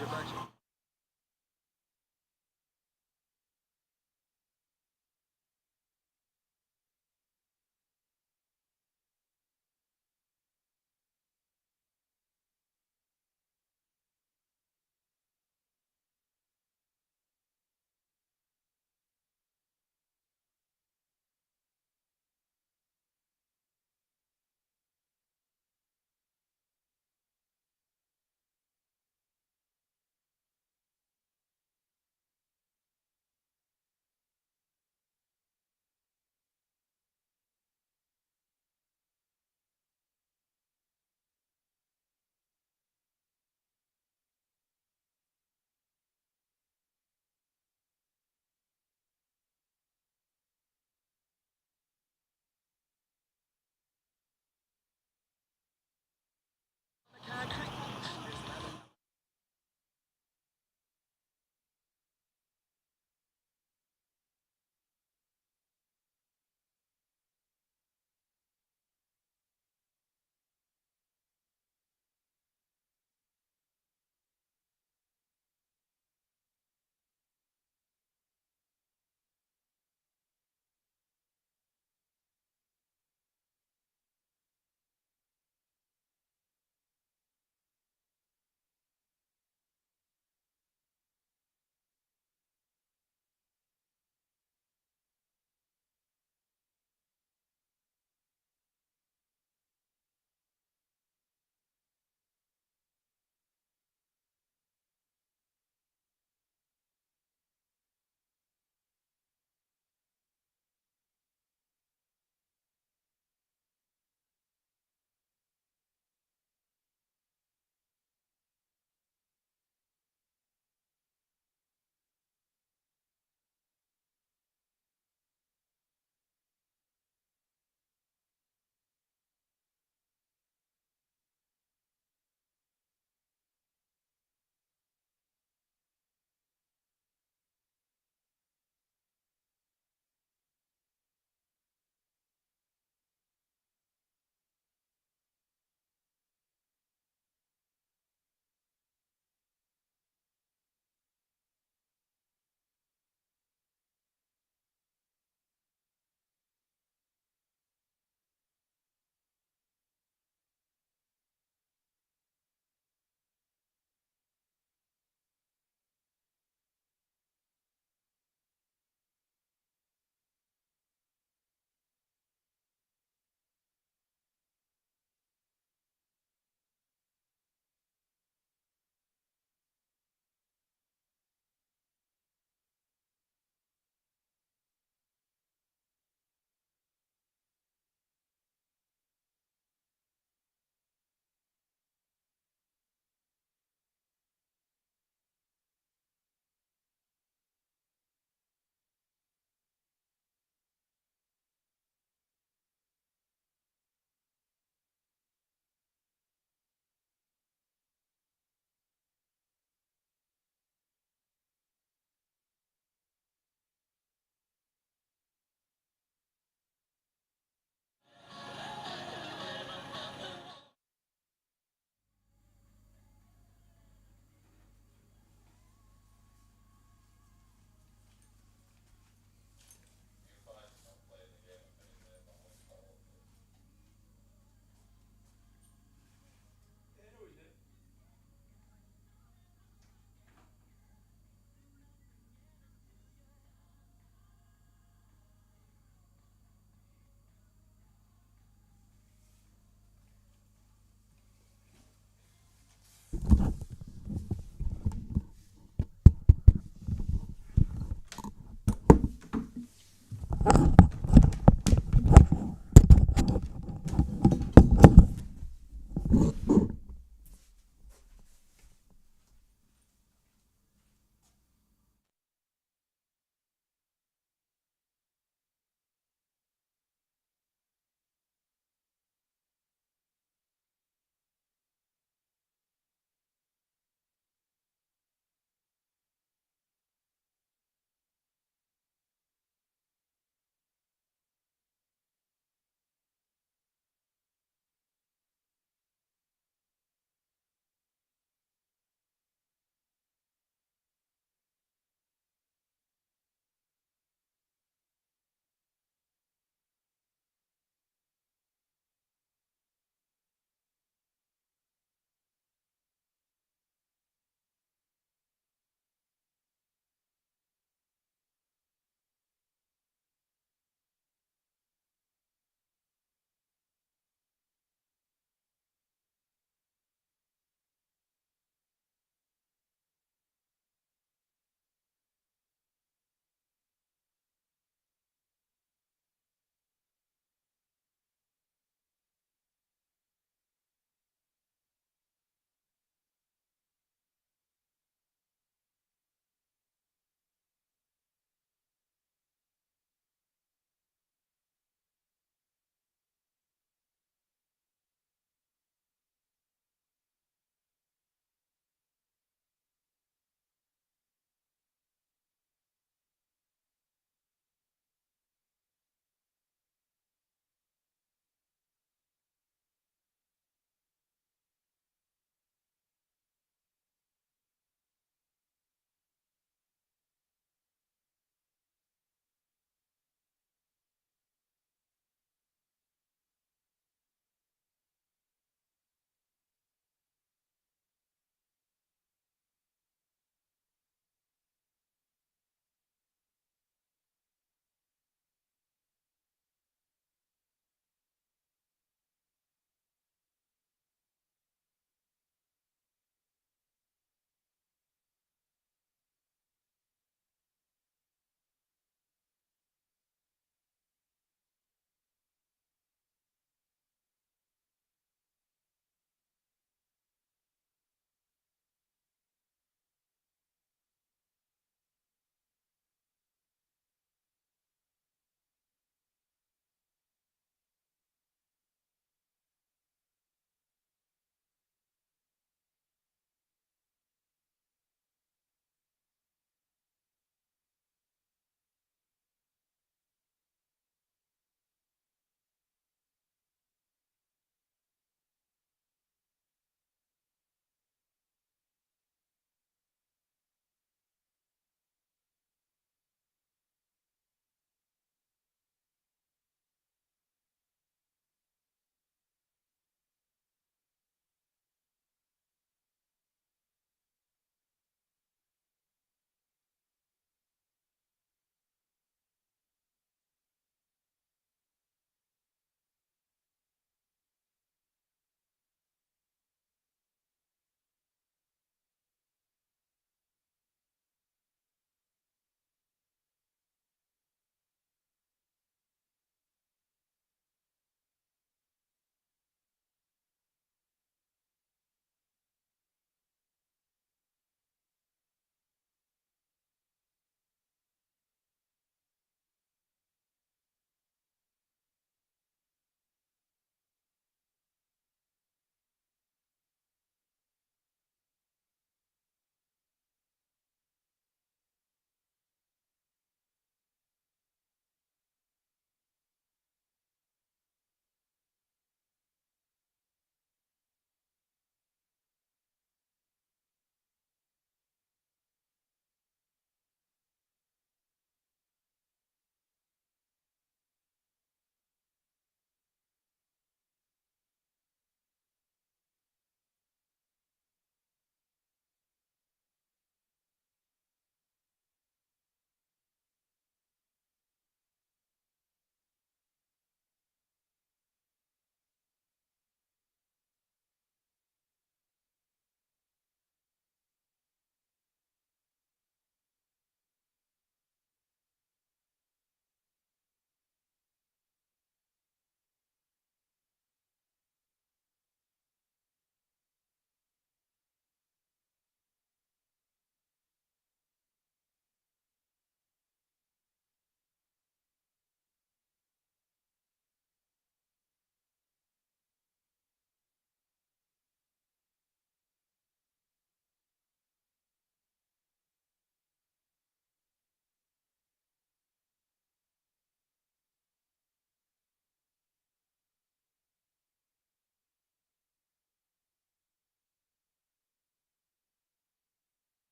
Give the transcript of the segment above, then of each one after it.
your budget?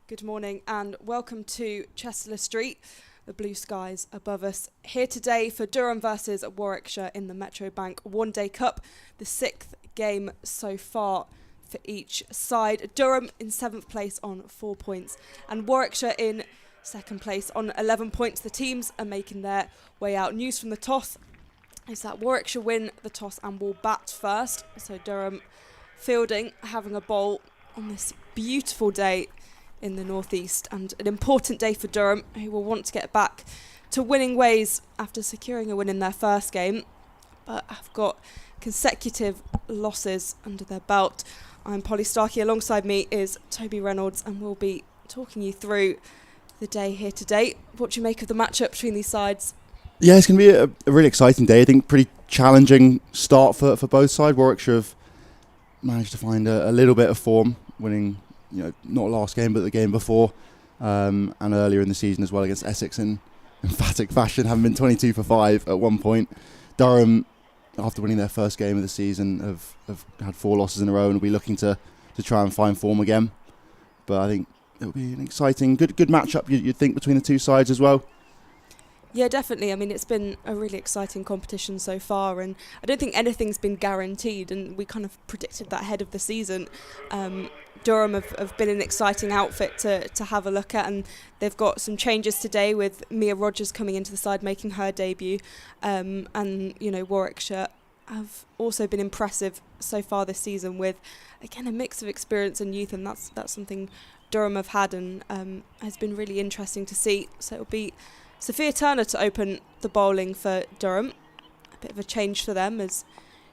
Good morning and welcome to Chester Street, the blue skies above us. Here today for Durham versus Warwickshire in the Metro Bank One Day Cup, the sixth game so far for each side. Durham in 7th place on 4 points and Warwickshire in 2nd place on 11 points. The teams are making their way out. News from the toss is that Warwickshire win the toss and will bat first. So Durham fielding, having a bowl on this beautiful day in the northeast, and an important day for Durham, who will want to get back to winning ways after securing a win in their first game, but have got consecutive losses under their belt. I'm Polly Starkey, alongside me is Toby Reynolds, and we'll be talking you through the day here today. What do you make of the matchup between these sides? Yeah, it's going to be a really exciting day. I think pretty challenging start for both sides. Warwickshire have managed to find a little bit of form, winning not last game, but the game before, and earlier in the season as well against Essex in emphatic fashion, having been 22 for 5 at one point. Durham, after winning their first game of the season, have had 4 losses in a row and will be looking to try and find form again. But I think it'll be an exciting, good matchup, you'd think, between the two sides as well. Yeah, definitely. I mean, it's been a really exciting competition so far, and I don't think anything's been guaranteed, and we kind of predicted that ahead of the season. Durham have been an exciting outfit to have a look at, and they've got some changes today with Mia Rogers coming into the side, making her debut, and Warwickshire have also been impressive so far this season with, again, a mix of experience and youth, and that's something Durham have had and has been really interesting to see. So it'll be Sophia Turner to open the bowling for Durham. A bit of a change for them as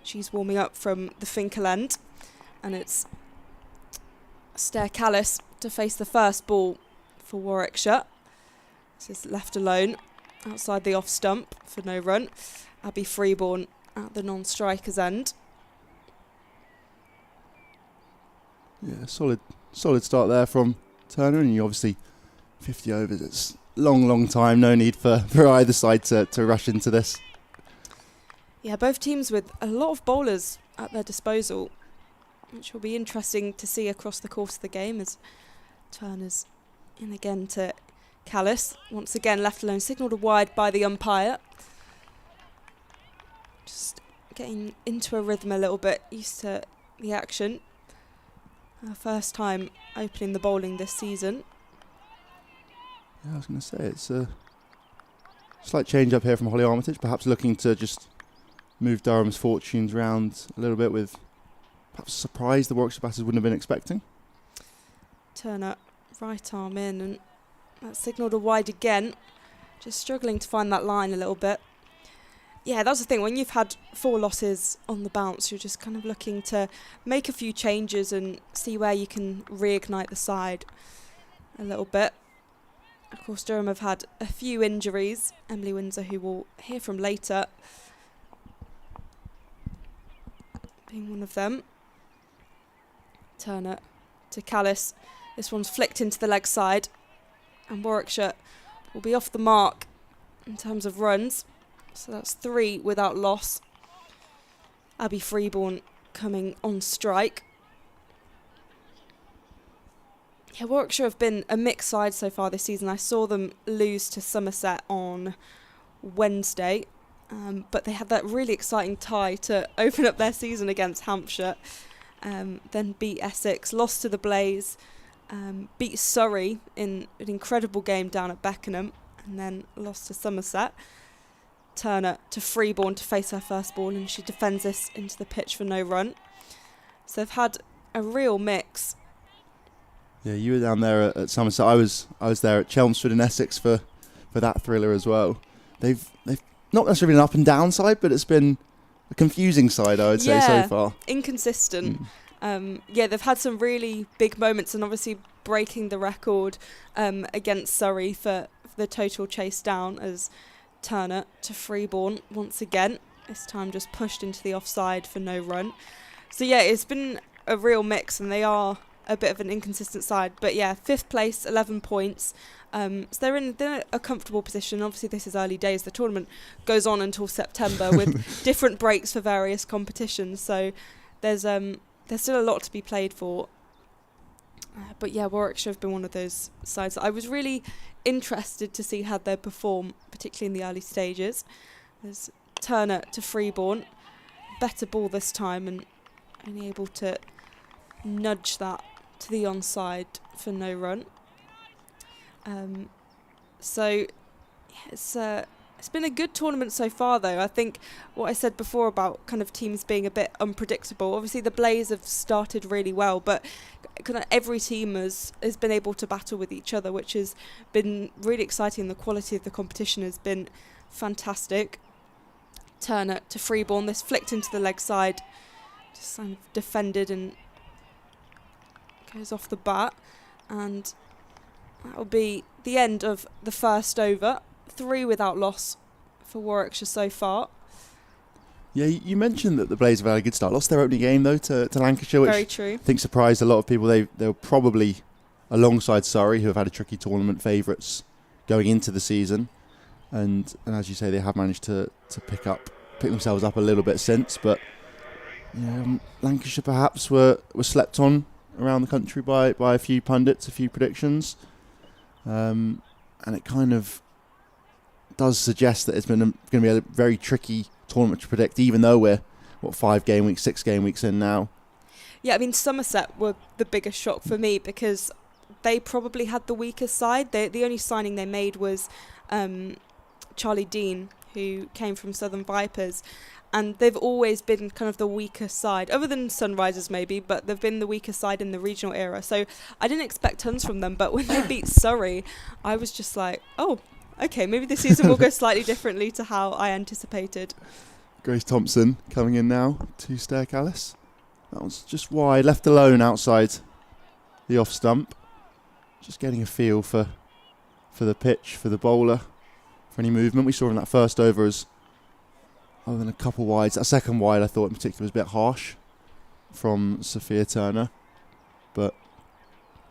she's warming up from the Finkel end. And it's Stair Callis to face the first ball for Warwickshire. This is left alone outside the off stump for no run. Abby Freeborn at the non-striker's end. Yeah, solid start there from Turner, and you obviously 50 overs. It's long time. No need for either side to rush into this. Yeah, both teams with a lot of bowlers at their disposal, which will be interesting to see across the course of the game as Turner's in again to Callis. Once again left alone, signalled a wide by the umpire. Just getting into a rhythm a little bit, used to the action. Her first time opening the bowling this season. Yeah, I was going to say, it's a slight change up here from Holly Armitage, perhaps looking to just move Durham's fortunes around a little bit with perhaps a surprise the Warwickshire batters wouldn't have been expecting. Turner right arm in, and that signalled a wide again. Just struggling to find that line a little bit. Yeah, that's the thing. When you've had 4 losses on the bounce, you're just kind of looking to make a few changes and see where you can reignite the side a little bit. Of course, Durham have had a few injuries. Emily Windsor, who we'll hear from later, being one of them. Turner to Callis. This one's flicked into the leg side, and Warwickshire will be off the mark in terms of runs. So that's 3 without loss. Abby Freeborn coming on strike. Yeah, Warwickshire have been a mixed side so far this season. I saw them lose to Somerset on Wednesday, but they had that really exciting tie to open up their season against Hampshire. Then beat Essex, lost to the Blaze, beat Surrey in an incredible game down at Beckenham, and then lost to Somerset. Turner to Freeborn to face her first ball, and she defends this into the pitch for no run. So they've had a real mix. Yeah, you were down there at Somerset. I was there at Chelmsford in Essex for that thriller as well. They've not necessarily been an up and down side, but it's been a confusing side, I would say, so far. Inconsistent. They've had some really big moments, and obviously breaking the record against Surrey for the total chase down as Turner to Freeborn once again. This time just pushed into the offside for no run. So yeah, it's been a real mix, and they are a bit of an inconsistent side. But yeah, 5th place, 11 points. So they're in a comfortable position. Obviously, this is early days. The tournament goes on until September with different breaks for various competitions. So there's still a lot to be played for. But yeah, Warwickshire have been one of those sides that I was really interested to see how they perform, particularly in the early stages. There's Turner to Freeborn, better ball this time and only able to nudge that to the onside for no run. So yeah, it's been a good tournament so far, though. I think what I said before about kind of teams being a bit unpredictable. Obviously, the Blaze have started really well, but kind of every team has been able to battle with each other, which has been really exciting. The quality of the competition has been fantastic. Turner to Freeborn. This flicked into the leg side, just kind of defended and goes off the bat, and that will be the end of the first over. 3 without loss for Warwickshire so far. Yeah, you mentioned that the Blaze have had a good start. Lost their opening game, though, to Lancashire, which Very true. I think surprised a lot of people. They were probably, alongside Surrey, who have had a tricky tournament, favourites going into the season. And as you say, they have managed to pick themselves up a little bit since. But Lancashire perhaps were slept on around the country by a few pundits, a few predictions. And it kind of does suggest that it's going to be a very tricky tournament to predict, even though we're 5 game weeks, 6 game weeks in now. Yeah, I mean, Somerset were the biggest shock for me because they probably had the weakest side. The only signing they made was Charlie Dean, who came from Southern Vipers, and they've always been kind of the weaker side, other than Sunrisers maybe, but they've been the weaker side in the regional era. So I didn't expect tons from them, but when they beat Surrey, I was just like, oh, okay, maybe this season will go slightly differently to how I anticipated. Grace Thompson coming in now to Stair Callis. That was just wide, left alone outside the off stump. Just getting a feel for the pitch, for the bowler, for any movement. We saw in that first over as, other than a couple wides, that second wide I thought in particular was a bit harsh from Sophia Turner. But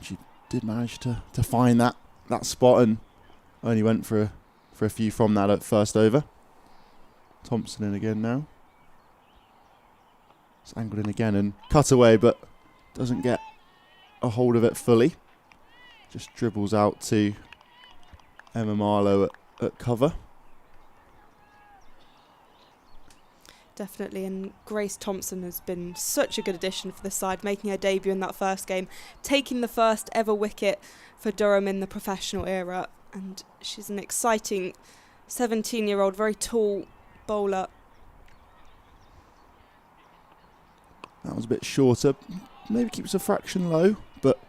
she did manage to find that spot and only went for a few from that at first over. Thompson in again now. It's angled in again and cut away, but doesn't get a hold of it fully. Just dribbles out to Emma Marlowe at cover. Definitely, and Grace Thompson has been such a good addition for the side, making her debut in that first game, taking the first ever wicket for Durham in the professional era. And she's an exciting 17-year-old, very tall bowler. That was a bit shorter. Maybe keeps a fraction low, but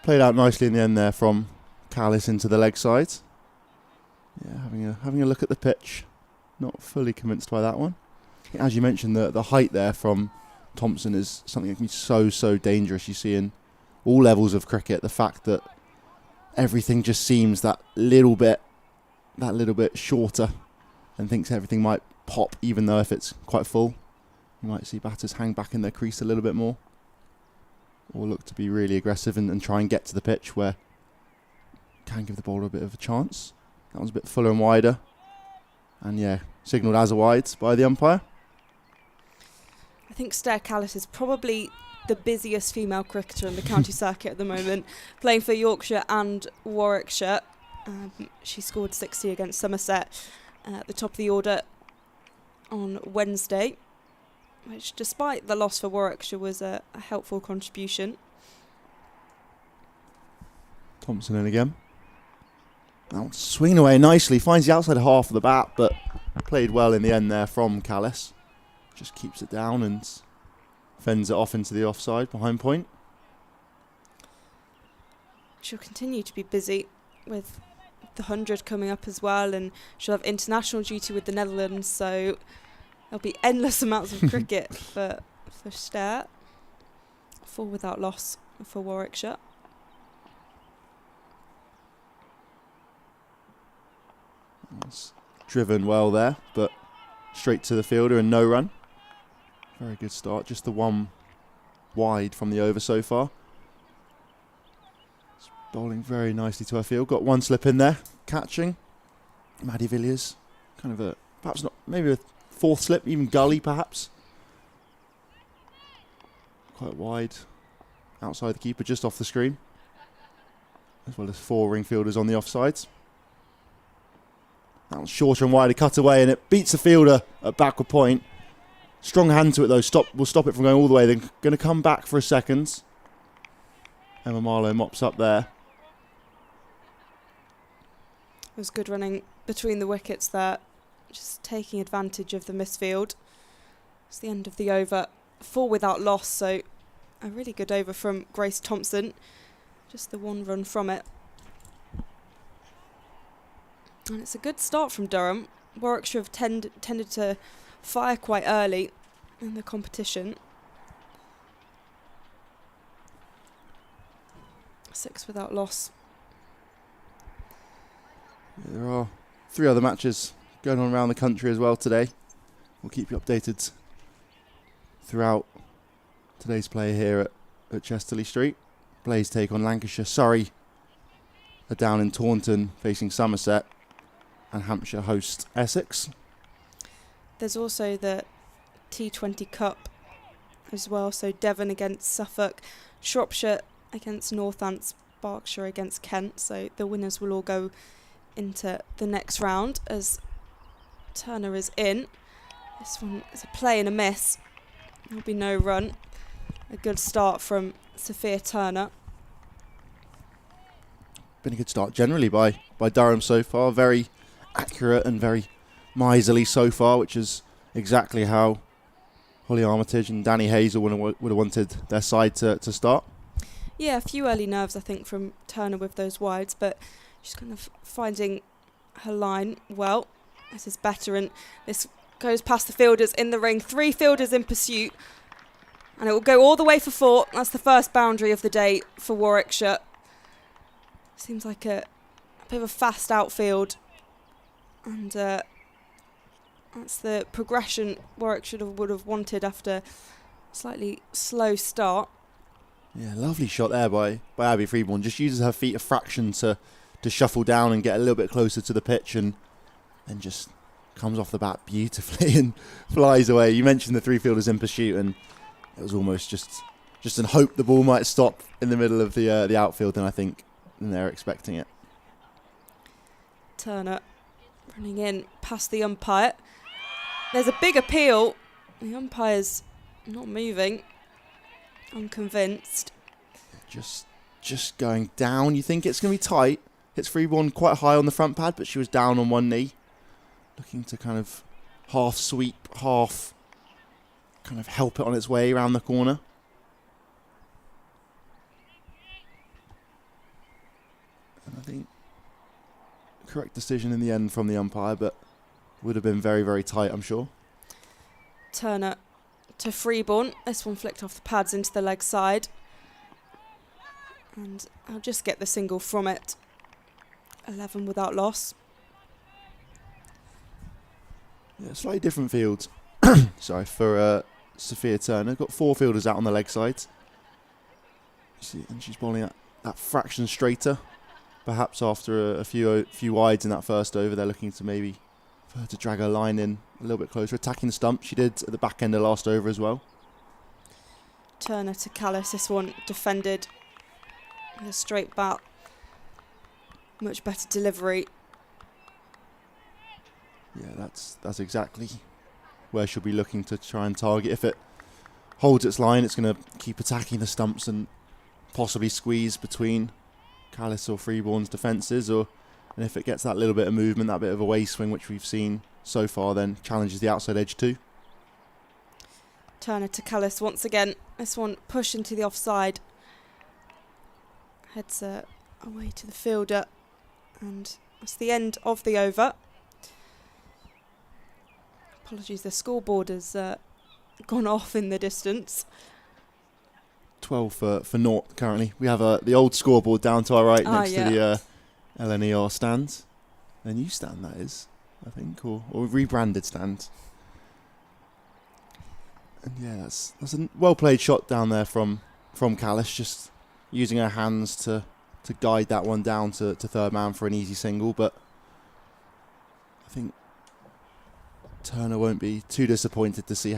played out nicely in the end there from Callis into the leg side. Yeah, having a look at the pitch. Not fully convinced by that one. As you mentioned, the height there from Thompson is something that can be so dangerous. You see in all levels of cricket, the fact that everything just seems that little bit shorter, and thinks everything might pop, even though if it's quite full, you might see batters hang back in their crease a little bit more, or look to be really aggressive and try and get to the pitch where can give the bowler a bit of a chance. That was a bit fuller and wider, and yeah, signalled as a wide by the umpire. I think Stair Callis is probably the busiest female cricketer in the county circuit at the moment, playing for Yorkshire and Warwickshire. She scored 60 against Somerset at the top of the order on Wednesday, which, despite the loss for Warwickshire, was a helpful contribution. Thompson in again. Now swinging away nicely, finds the outside half of the bat, but played well in the end there from Callis. Just keeps it down and fends it off into the offside behind point. She'll continue to be busy with the 100 coming up as well, and she'll have international duty with the Netherlands, so there'll be endless amounts of cricket for Stair. 4 without loss for Warwickshire. That's driven well there, but straight to the fielder and no run. Very good start, just the one wide from the over so far. It's bowling very nicely to her field. Got one slip in there, catching. Maddie Villiers, kind of a, perhaps not, maybe a fourth slip, even gully perhaps. Quite wide outside the keeper, just off the screen, as well as 4 ring fielders on the offsides. That was shorter and wider, cut away, and it beats the fielder at backward point. Strong hand to it though, will stop it from going all the way. Then going to come back for a second. Emma Marlowe mops up there. It was good running between the wickets there, just taking advantage of the misfield. It's the end of the over, 4 without loss, so a really good over from Grace Thompson. Just the 1 run from it. And it's a good start from Durham. Warwickshire have tended to fire quite early in the competition. 6 without loss. Yeah, there are 3 other matches going on around the country as well today. We'll keep you updated throughout today's play here at Chesterley Street. Blaze take on Lancashire. Surrey are down in Taunton facing Somerset, and Hampshire host Essex. There's also the T20 Cup as well, so Devon against Suffolk, Shropshire against Northants, Berkshire against Kent, so the winners will all go into the next round as Turner is in. This one is a play and a miss. There'll be no run. A good start from Sophia Turner. Been a good start generally by Durham so far. Very accurate and very miserly so far, which is exactly how Holly Armitage and Danny Hazel would have wanted their side to start. Yeah, a few early nerves I think from Turner with those wides, but she's kind of finding her line well. This is better, and this goes past the fielders in the ring. 3 fielders in pursuit, and it will go all the way for 4. That's the first boundary of the day for Warwickshire. Seems like a bit of a fast outfield, and that's the progression Warwickshire would have wanted after a slightly slow start. Yeah, lovely shot there by Abby Freeborn. Just uses her feet a fraction to shuffle down and get a little bit closer to the pitch, and then just comes off the bat beautifully and flies away. You mentioned the 3 fielders in pursuit, and it was almost just in hope the ball might stop in the middle of the outfield, and I think they're expecting it. Turner running in past the umpire. There's a big appeal. The umpire's not moving. Unconvinced. Just going down. You think it's going to be tight. Hits Freeborn quite high on the front pad, but she was down on one knee. Looking to kind of half sweep, half kind of help it on its way around the corner. And I think correct decision in the end from the umpire, but would have been very, very tight, I'm sure. Turner to Freeborn. This one flicked off the pads into the leg side. And I'll just get the single from it. 11 without loss. Yeah, slightly different fields. Sorry, for Sophia Turner. Got 4 fielders out on the leg side. See, and she's bowling that fraction straighter. Perhaps after a few wides in that first over, they're looking to maybe for her to drag her line in a little bit closer. Attacking the stump, she did at the back end of last over as well. Turner to Callis. This one defended with a straight bat. Much better delivery. Yeah, that's exactly where she'll be looking to try and target. If it holds its line, it's going to keep attacking the stumps and possibly squeeze between Callis or Freeborn's defences, and if it gets that little bit of movement, that bit of a way swing which we've seen so far, then challenges the outside edge too. Turner to Callis once again. This one pushed into the offside. Heads away to the fielder, and that's the end of the over. Apologies, the scoreboard has gone off in the distance. 12 for naught currently. We have the old scoreboard down to our right next to the LNER stand. A new stand, that is, I think, or rebranded stand. And yeah, that's a well played shot down there from Callis, just using her hands to guide that one down to third man for an easy single. But I think Turner won't be too disappointed to see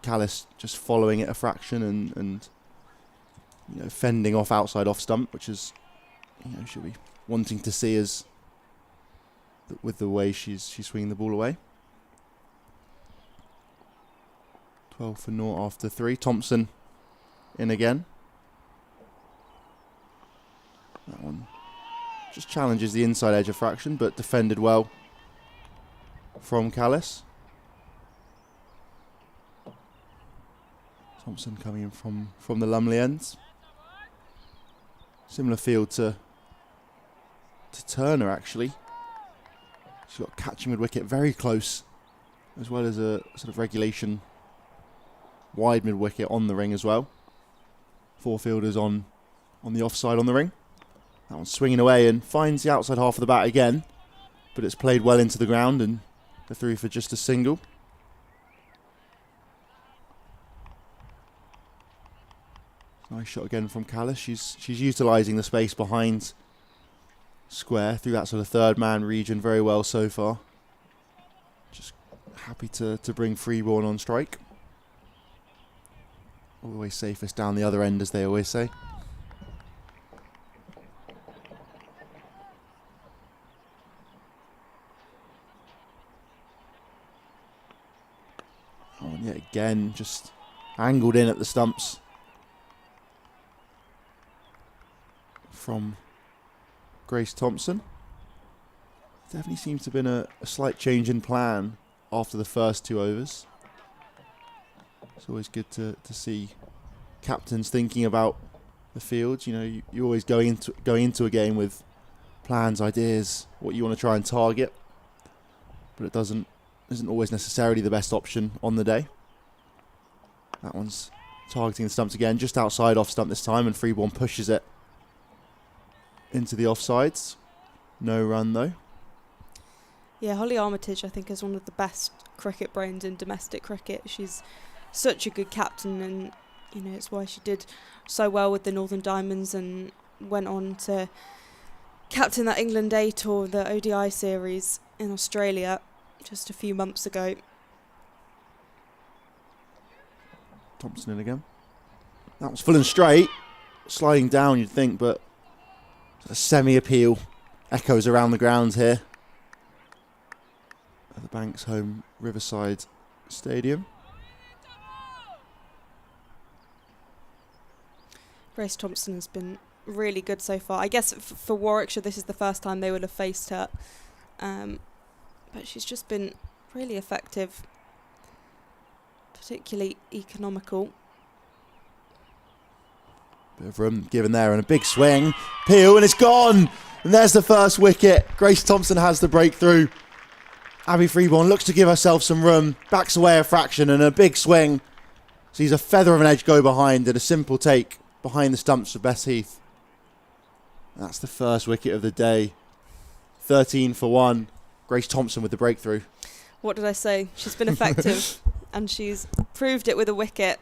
Callis just following it a fraction and fending off outside off stump, which is, she'll be wanting to see as with the way she's swinging the ball away. 12 for naught after 3. Thompson in again. That one just challenges the inside edge a fraction, but defended well from Callis. Thompson coming in from the Lumley ends. Similar field to Turner, actually. She's got catching mid-wicket very close, as well as a sort of regulation wide mid-wicket on the ring as well. 4 fielders on the offside on the ring. That one's swinging away and finds the outside half of the bat again, but it's played well into the ground and they're through for just a single. Nice shot again from Callis. She's utilising the space behind square through that sort of third man region very well so far. Just happy to bring Freeborn on strike. Always safest down the other end, as they always say. Oh, and yet again, just angled in at the stumps from Grace Thompson. Definitely seems to have been a slight change in plan after the first 2 overs. It's always good to see captains thinking about the field. You always go into a game with plans, ideas, what you want to try and target, but it isn't always necessarily the best option on the day. That one's targeting the stumps again, just outside off stump this time, and Freeborn pushes it into the offsides. No run though. Yeah, Holly Armitage, I think, is one of the best cricket brains in domestic cricket. She's such a good captain, and it's why she did so well with the Northern Diamonds and went on to captain that England A tour, the ODI series in Australia just a few months ago. Thompson in again. That was full and straight, sliding down you'd think, but a semi-appeal echoes around the grounds here at the Banks Homes Riverside Stadium. Grace Thompson has been really good so far. I guess for Warwickshire, this is the first time they would have faced her. But she's just been really effective, particularly economical. Bit of room given there and a big swing. Peel, and it's gone! And there's the first wicket. Grace Thompson has the breakthrough. Abby Freeborn looks to give herself some room, backs away a fraction and a big swing. Sees a feather of an edge go behind and a simple take behind the stumps of Bess Heath. That's the first wicket of the day. 13 for 1. Grace Thompson with the breakthrough. What did I say? She's been effective and she's proved it with a wicket.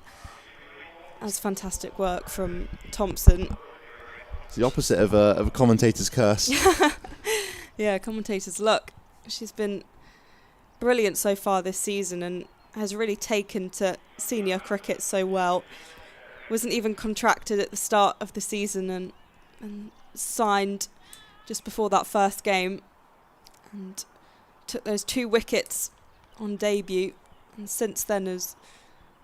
That's fantastic work from Thompson. It's the opposite of a commentator's curse. Yeah, commentator's luck. She's been brilliant so far this season and has really taken to senior cricket so well. Wasn't even contracted at the start of the season and signed just before that first game and took those 2 wickets on debut, and since then has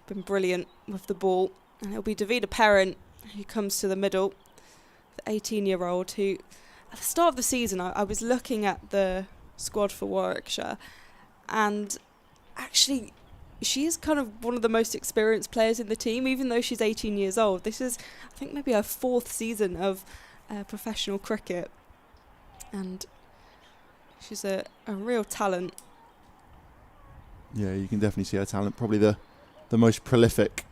been brilliant with the ball. And it'll be Davida Perrin who comes to the middle, the 18-year-old who, at the start of the season, I was looking at the squad for Warwickshire, and actually she is kind of one of the most experienced players in the team, even though she's 18 years old. This is, I think, maybe her 4th season of professional cricket, and she's a real talent. Yeah, you can definitely see her talent. Probably the most prolific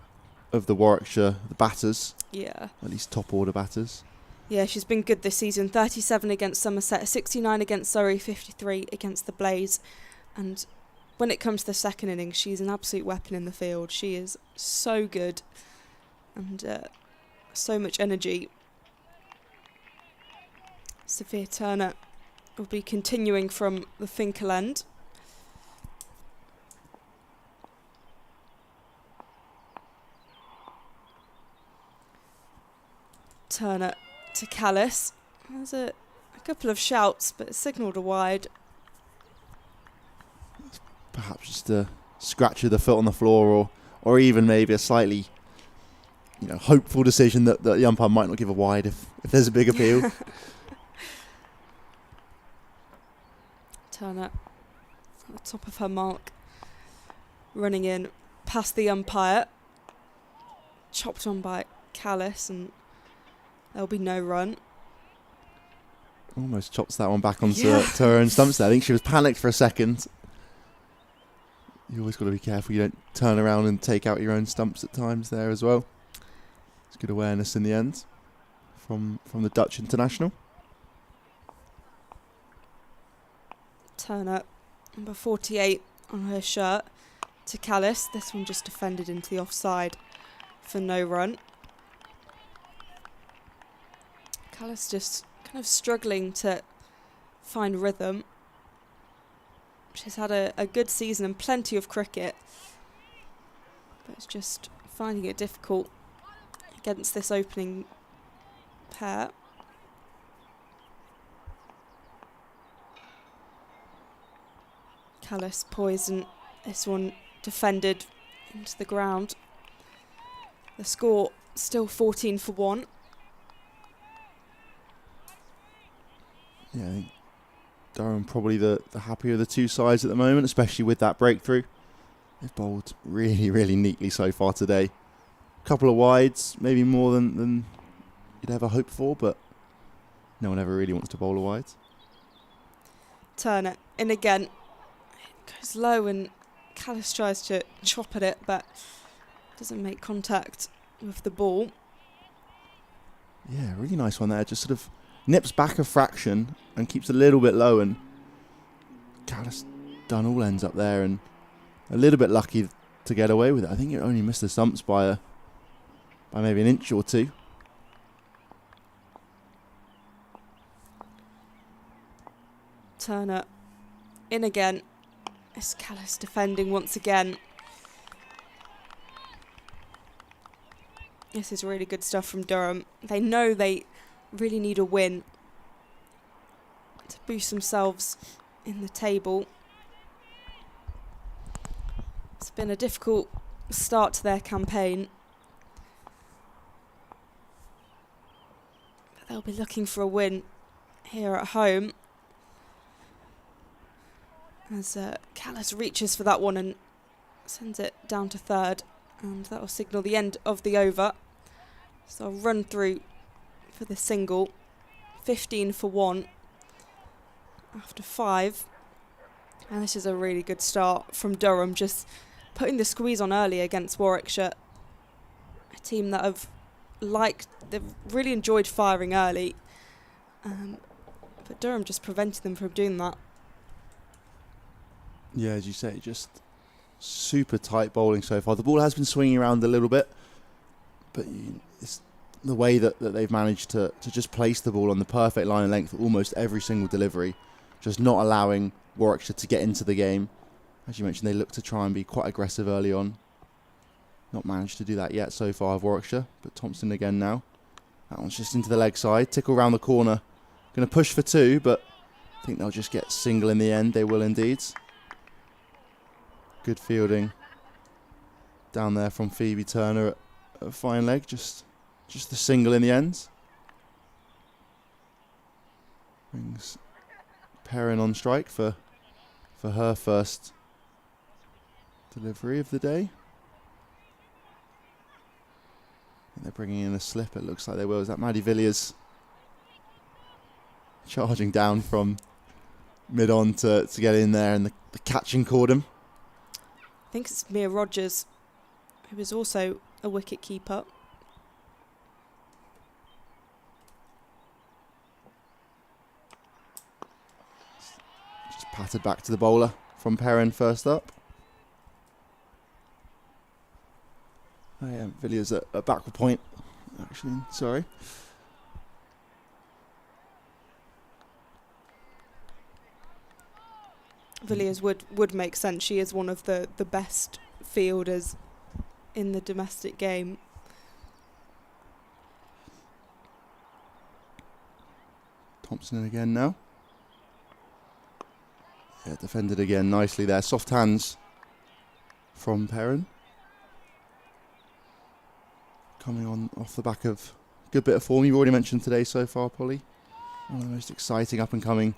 of the Warwickshire, the batters. Yeah. At least top order batters. Yeah, she's been good this season. 37 against Somerset, 69 against Surrey, 53 against the Blaze. And when it comes to the second innings, she's an absolute weapon in the field. She is so good and so much energy. Sophia Turner will be continuing from the Finkel end. Turner to Callis. There's a couple of shouts, but it's signalled a wide. Perhaps just a scratch of the foot on the floor, or even maybe a slightly, hopeful decision that the umpire might not give a wide if there's a big appeal. Turner at the top of her mark, running in past the umpire, chopped on by Callis, and there'll be no run. Almost chops that one back onto to her own stumps there. I think she was panicked for a second. You always got to be careful you don't turn around and take out your own stumps at times there as well. It's good awareness in the end from the Dutch international. Turner, number 48 on her shirt, to Callis. This one just defended into the offside for no run. Callis just kind of struggling to find rhythm. She's had a good season and plenty of cricket, but it's just finding it difficult against this opening pair. Callis poised, and this one defended into the ground. The score still 14 for 1. Yeah, I think Durham probably the happier of the two sides at the moment, especially with that breakthrough. They've bowled really, really neatly so far today. A couple of wides, maybe more than you'd ever hope for, but no one ever really wants to bowl a wide. Turner in again. It goes low and Callis tries to chop at it, but doesn't make contact with the ball. Yeah, really nice one there. Just sort of nips back a fraction and keeps a little bit low, and Callis done all ends up there and a little bit lucky to get away with it. I think it only missed the stumps by maybe an inch or two. Turner in again. It's Callis defending once again. This is really good stuff from Durham. They know they really need a win to boost themselves in the table. It's been a difficult start to their campaign, but they'll be looking for a win here at home as Callis reaches for that one and sends it down to third, and that will signal the end of the over. So I'll run through for the single. 15 for 1 after 5, and this is a really good start from Durham, just putting the squeeze on early against Warwickshire, a team that they've really enjoyed firing early, but Durham just prevented them from doing that. Yeah, as you say, just super tight bowling so far. The ball has been swinging around a little bit, but it's the way that they've managed to just place the ball on the perfect line of length almost every single delivery, just not allowing Warwickshire to get into the game. As you mentioned, they look to try and be quite aggressive early on. Not managed to do that yet so far of Warwickshire, but Thompson again now. That one's just into the leg side, tickle round the corner. Going to push for 2, but I think they'll just get single in the end. They will indeed. Good fielding down there from Phoebe Turner at a fine leg, just the single in the end. Brings Perrin on strike for her first delivery of the day. And they're bringing in a slip, it looks like they will. Is that Maddie Villiers charging down from mid-on to get in there, and the catching cordon? I think it's Mia Rogers, who is also a wicket keeper. Just patted back to the bowler from Perrin first up. Oh yeah, Villiers at backward point, actually, sorry. Villiers would make sense. She is one of the best fielders in the domestic game. Thompson in again now. Yeah, defended again nicely there. Soft hands from Perrin. Coming on off the back of a good bit of form you've already mentioned today so far, Polly. One of the most exciting up-and-coming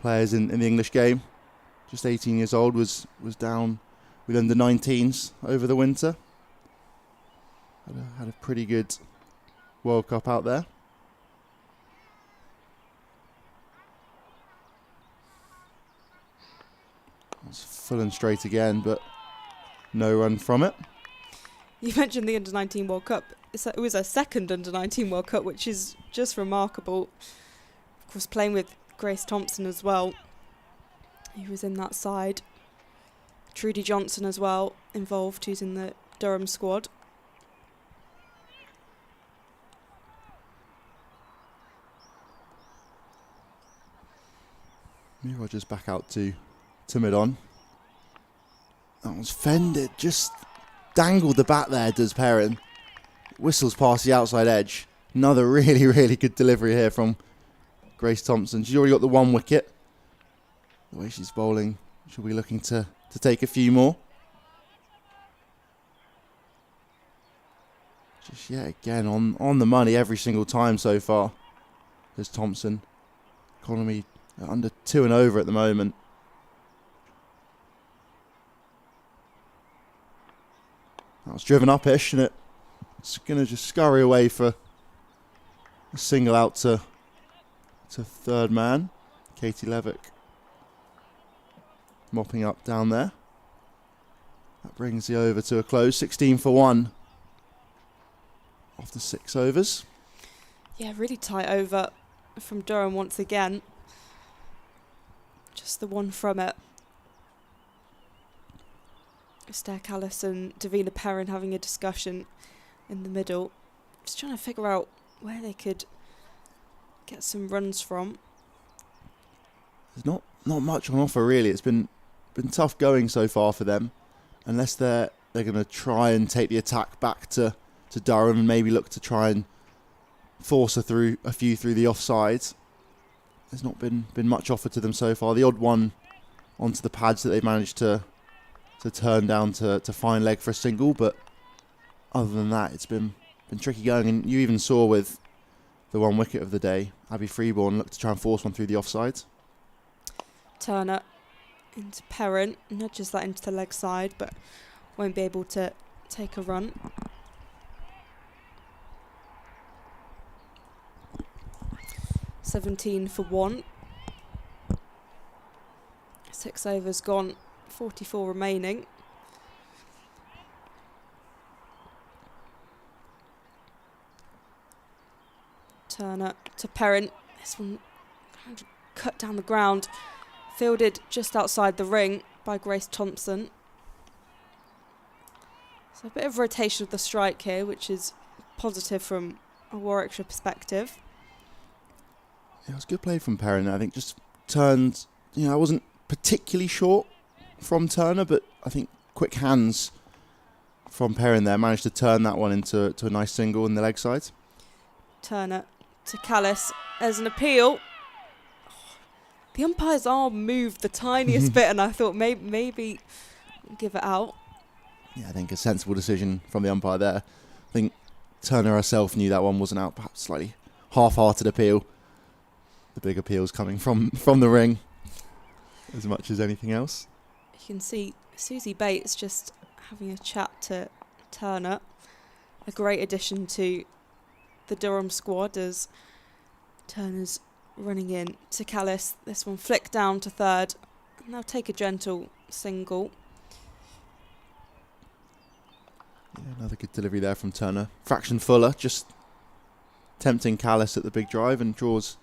players in the English game. Just 18 years old, was down with under-19s over the winter. Had a pretty good World Cup out there. It's full and straight again, but no run from it. You mentioned the Under-19 World Cup. It was a second Under-19 World Cup, which is just remarkable. Of course, playing with Grace Thompson as well. He was in that side. Trudy Johnson as well involved, who's in the Durham squad. Rogers back out to mid-on. That was fended, just dangled the bat there, does Perrin. Whistles past the outside edge. Another really, really good delivery here from Grace Thompson. She's already got the one wicket. The way she's bowling, she'll be looking to take a few more. Just yet again on the money every single time so far. There's Thompson. Economy under 2 and over at the moment. That was driven up-ish, and it's going to just scurry away for a single out to third man. Katie Levick mopping up down there. That brings the over to a close. 16 for 1 after 6 overs. Yeah, really tight over from Durham once again. Just the one from it. Esther Callis and Davina Perrin having a discussion in the middle. Just trying to figure out where they could get some runs from. There's not much on offer really. It's been tough going so far for them, unless they're going to try and take the attack back to Durham and maybe look to try and force a few through the offside. There's not been much offered to them so far. The odd one onto the pads that they've managed to turn down to fine leg for a single, but other than that, it's been tricky going. And you even saw with the one wicket of the day, Abby Freeborn looked to try and force one through the offside. Turner into Perrin, nudges that into the leg side, but won't be able to take a run. $17 for 1. 6 overs gone, 44 remaining. Turner to Perrin. This one kind of cut down the ground. Fielded just outside the ring by Grace Thompson. So a bit of rotation of the strike here, which is positive from a Warwickshire perspective. Yeah, it was good play from Perrin. I think just turned, I wasn't particularly short from Turner, but I think quick hands from Perrin there managed to turn that one into a nice single in the leg side. Turner to Callis. There's an appeal. The umpire's arm moved the tiniest bit, and I thought maybe give it out. Yeah, I think a sensible decision from the umpire there. I think Turner herself knew that one wasn't out. Perhaps slightly half-hearted appeal. The big appeals coming from the ring as much as anything else. You can see Susie Bates just having a chat to Turner. A great addition to the Durham squad as Turner's running in to Callis. This one flicked down to third. Now take a gentle single. Yeah, another good delivery there from Turner. Fraction fuller, just tempting Callis at the big drive, and draws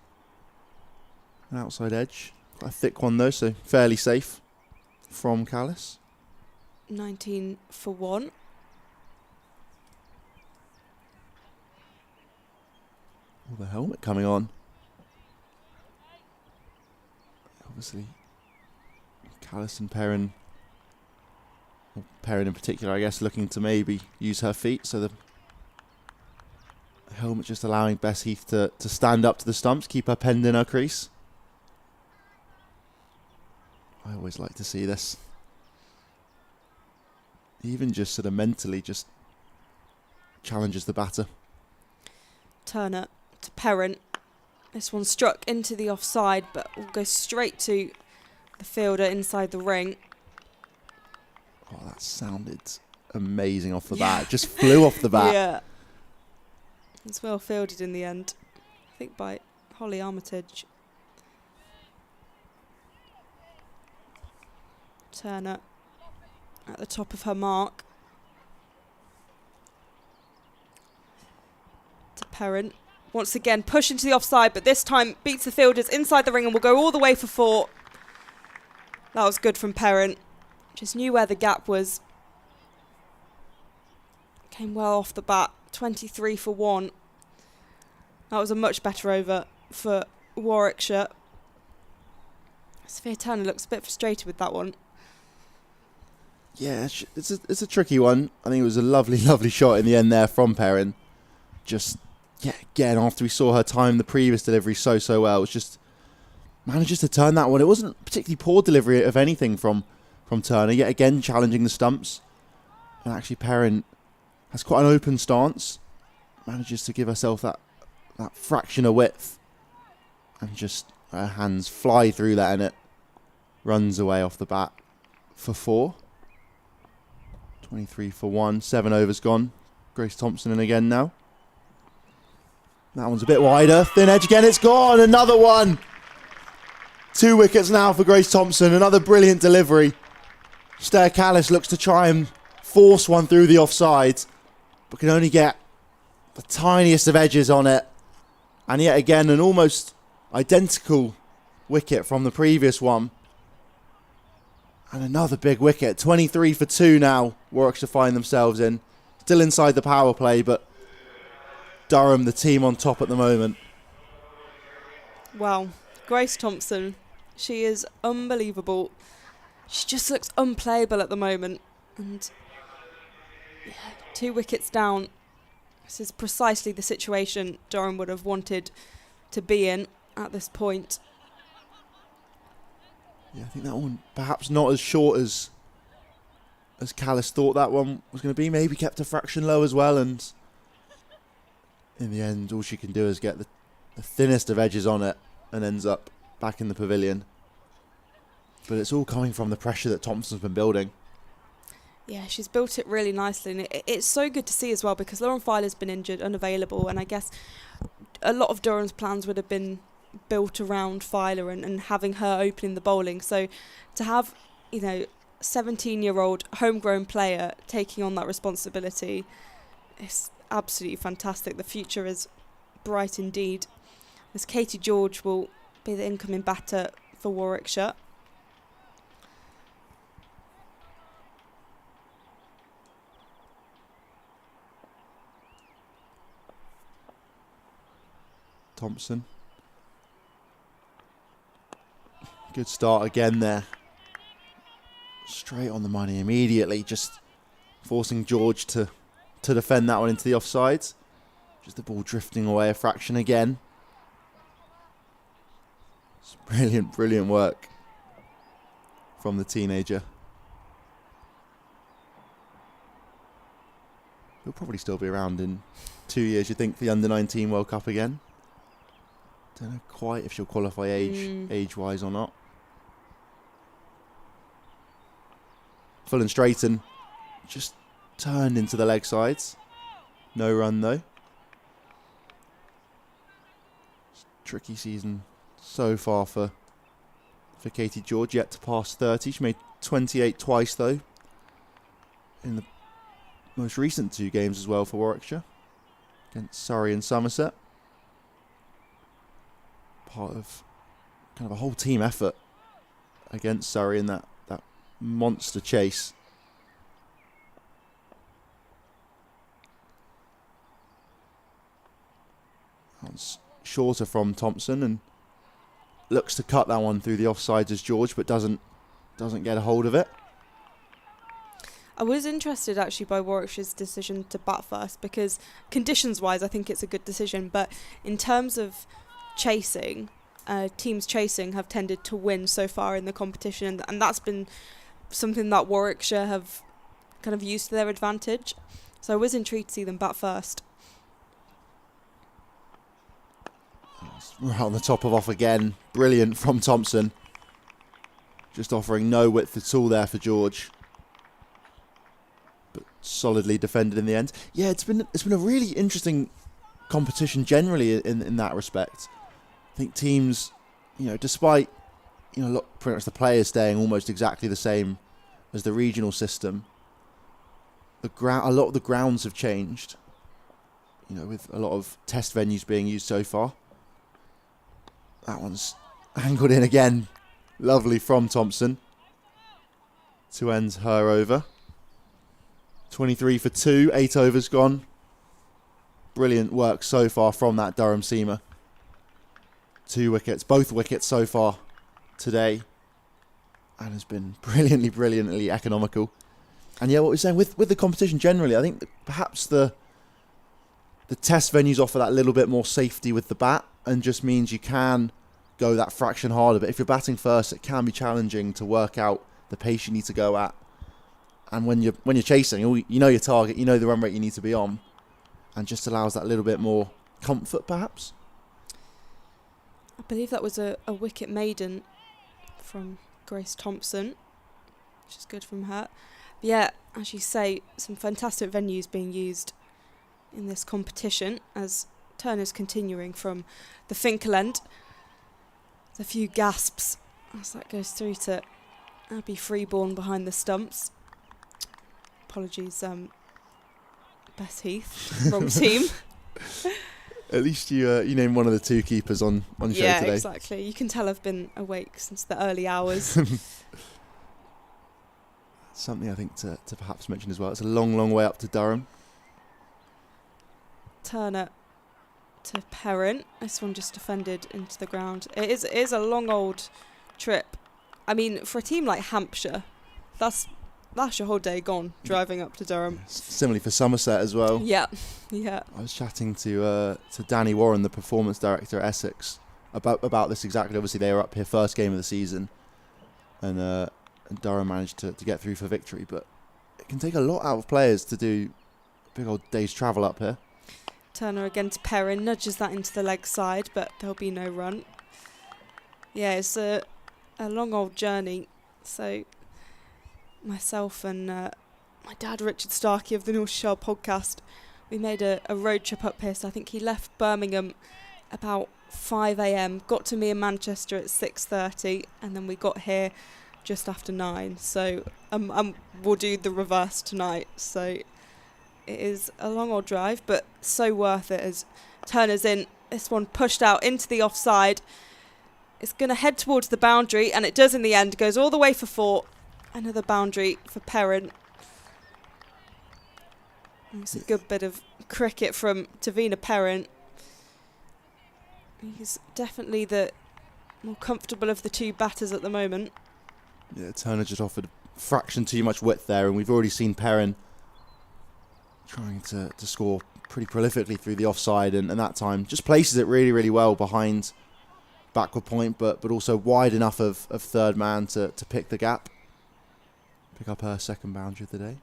an outside edge. Quite a thick one though, so fairly safe from Callis. 19 for 1. Oh, the helmet coming on. Obviously, Callis and Perrin, Perrin in particular, I guess, looking to maybe use her feet, so the Helmet just allowing Bess Heath to stand up to the stumps, keep her penned in her crease. I always like to see this. Even just sort of mentally just challenges the batter. Turner to Perrin. This one struck into the offside, but will go straight to the fielder inside the ring. Oh, that sounded amazing off the bat. It just flew off the bat. Yeah. It's well fielded in the end. I think by Holly Armitage. Turner at the top of her mark. To Perrin. Once again, push into the offside, but this time beats the fielders inside the ring and will go all the way for 4. That was good from Perrin. Just knew where the gap was. Came well off the bat. 23 for 1. That was a much better over for Warwickshire. Sophia Turner looks a bit frustrated with that one. Yeah, it's a tricky one. I think it was a lovely, lovely shot in the end there from Perrin. Just, yeah, again, after we saw her time the previous delivery so well, it was just manages to turn that one. It wasn't particularly poor delivery of anything from Turner, yet again challenging the stumps. And actually Perrin has quite an open stance, manages to give herself that fraction of width, and just her hands fly through that and it runs away off the bat for 4. 23 for 1, 7 overs gone. Grace Thompson in again now. That one's a bit wider. Thin edge again, it's gone. Another one. 2 wickets now for Grace Thompson. Another brilliant delivery. Stair Callis looks to try and force one through the offside, but can only get the tiniest of edges on it. And yet again, an almost identical wicket from the previous one. And another big wicket. 23 for 2 now. Warwickshire find themselves in. Still inside the power play, but Durham, the team on top at the moment. Wow. Grace Thompson. She is unbelievable. She just looks unplayable at the moment. And yeah, 2 wickets down. This is precisely the situation Durham would have wanted to be in at this point. Yeah, I think that one perhaps not as short as Callis thought that one was going to be. Maybe kept a fraction low as well, and in the end all she can do is get the thinnest of edges on it and ends up back in the pavilion. But it's all coming from the pressure that Thompson's been building. Yeah, she's built it really nicely, and it's so good to see as well, because Lauren Filer's been injured, unavailable, and I guess a lot of Durham's plans would have been built around Filer and having her opening the bowling. So to have, 17-year-old homegrown player taking on that responsibility is absolutely fantastic. The future is bright indeed, as Katie George will be the incoming batter for Warwickshire. Thompson. Good start again there. Straight on the money immediately, just forcing George to defend that one into the offsides. Just the ball drifting away a fraction again. It's brilliant work from the teenager. He'll probably still be around in 2 years, you think, for the Under-19 World Cup again. Don't know quite if she'll qualify age-wise or not. Full and straight and just turned into the leg sides. No run though. Tricky season so far for Katie George, yet to pass 30. She made 28 twice though in the most recent 2 games as well for Warwickshire, against Surrey and Somerset. Part of kind of a whole team effort against Surrey in that monster chase. That's shorter from Thompson and looks to cut that one through the offsides as George, but doesn't get a hold of it. I was interested actually by Warwickshire's decision to bat first because conditions-wise I think it's a good decision, but in terms of chasing, teams chasing have tended to win so far in the competition, and that's been something that Warwickshire have kind of used to their advantage. So I was intrigued to see them bat first. Right on the top of off again. Brilliant from Thompson. Just offering no width at all there for George. But solidly defended in the end. Yeah, it's been a really interesting competition generally in that respect. I think teams, despite pretty much the players staying almost exactly the same as the regional system, a lot of the grounds have changed. With a lot of test venues being used so far. That one's angled in again. Lovely from Thompson to end her over. 23 for 2, 8 overs gone. Brilliant work so far from that Durham seamer. 2 wickets, both wickets so far today. And has been brilliantly economical. And yeah, what we're saying with the competition generally, I think that perhaps the test venues offer that little bit more safety with the bat and just means you can go that fraction harder. But if you're batting first, it can be challenging to work out the pace you need to go at. And when you're chasing, you know your target, you know the run rate you need to be on, and just allows that little bit more comfort, perhaps. I believe that was a wicket maiden from Grace Thompson, which is good from her. But yeah, as you say, some fantastic venues being used in this competition as Turner's continuing from the Finkel end. There's a few gasps as that goes through to Abby Freeborn behind the stumps. Apologies, Bess Heath, wrong team. At least you named one of the 2 keepers on show today. Yeah, exactly. You can tell I've been awake since the early hours. Something I think to perhaps mention as well. It's a long way up to Durham. Turner to Perrin. This one just defended into the ground. It is a long old trip. I mean, for a team like Hampshire, that's your whole day gone driving up to Durham. Similarly for Somerset as well. Yeah. I was chatting to Danny Warren, the performance director at Essex, about this exactly. Obviously, they were up here first game of the season, and Durham managed to get through for victory. But it can take a lot out of players to do a big old day's travel up here. Turner again to Perrin, nudges that into the leg side, but there'll be no run. Yeah, it's a long old journey. So myself and my dad, Richard Starkey of the North Shore podcast, we made a road trip up here. So I think he left Birmingham about 5 a.m, got to me in Manchester at 6:30, and then we got here just after 9. So we'll do the reverse tonight. So it is a long old drive, but so worth it as Turner's in. This one pushed out into the offside. It's going to head towards the boundary, and it does in the end. Goes all the way for 4. Another boundary for Perrin. It's a good bit of cricket from Davina Perrin. He's definitely the more comfortable of the 2 batters at the moment. Yeah, Turner just offered a fraction too much width there, and we've already seen Perrin trying to score pretty prolifically through the offside, and that time just places it really well behind backward point, but also wide enough of third man to pick the gap. Pick up her second boundary of the day.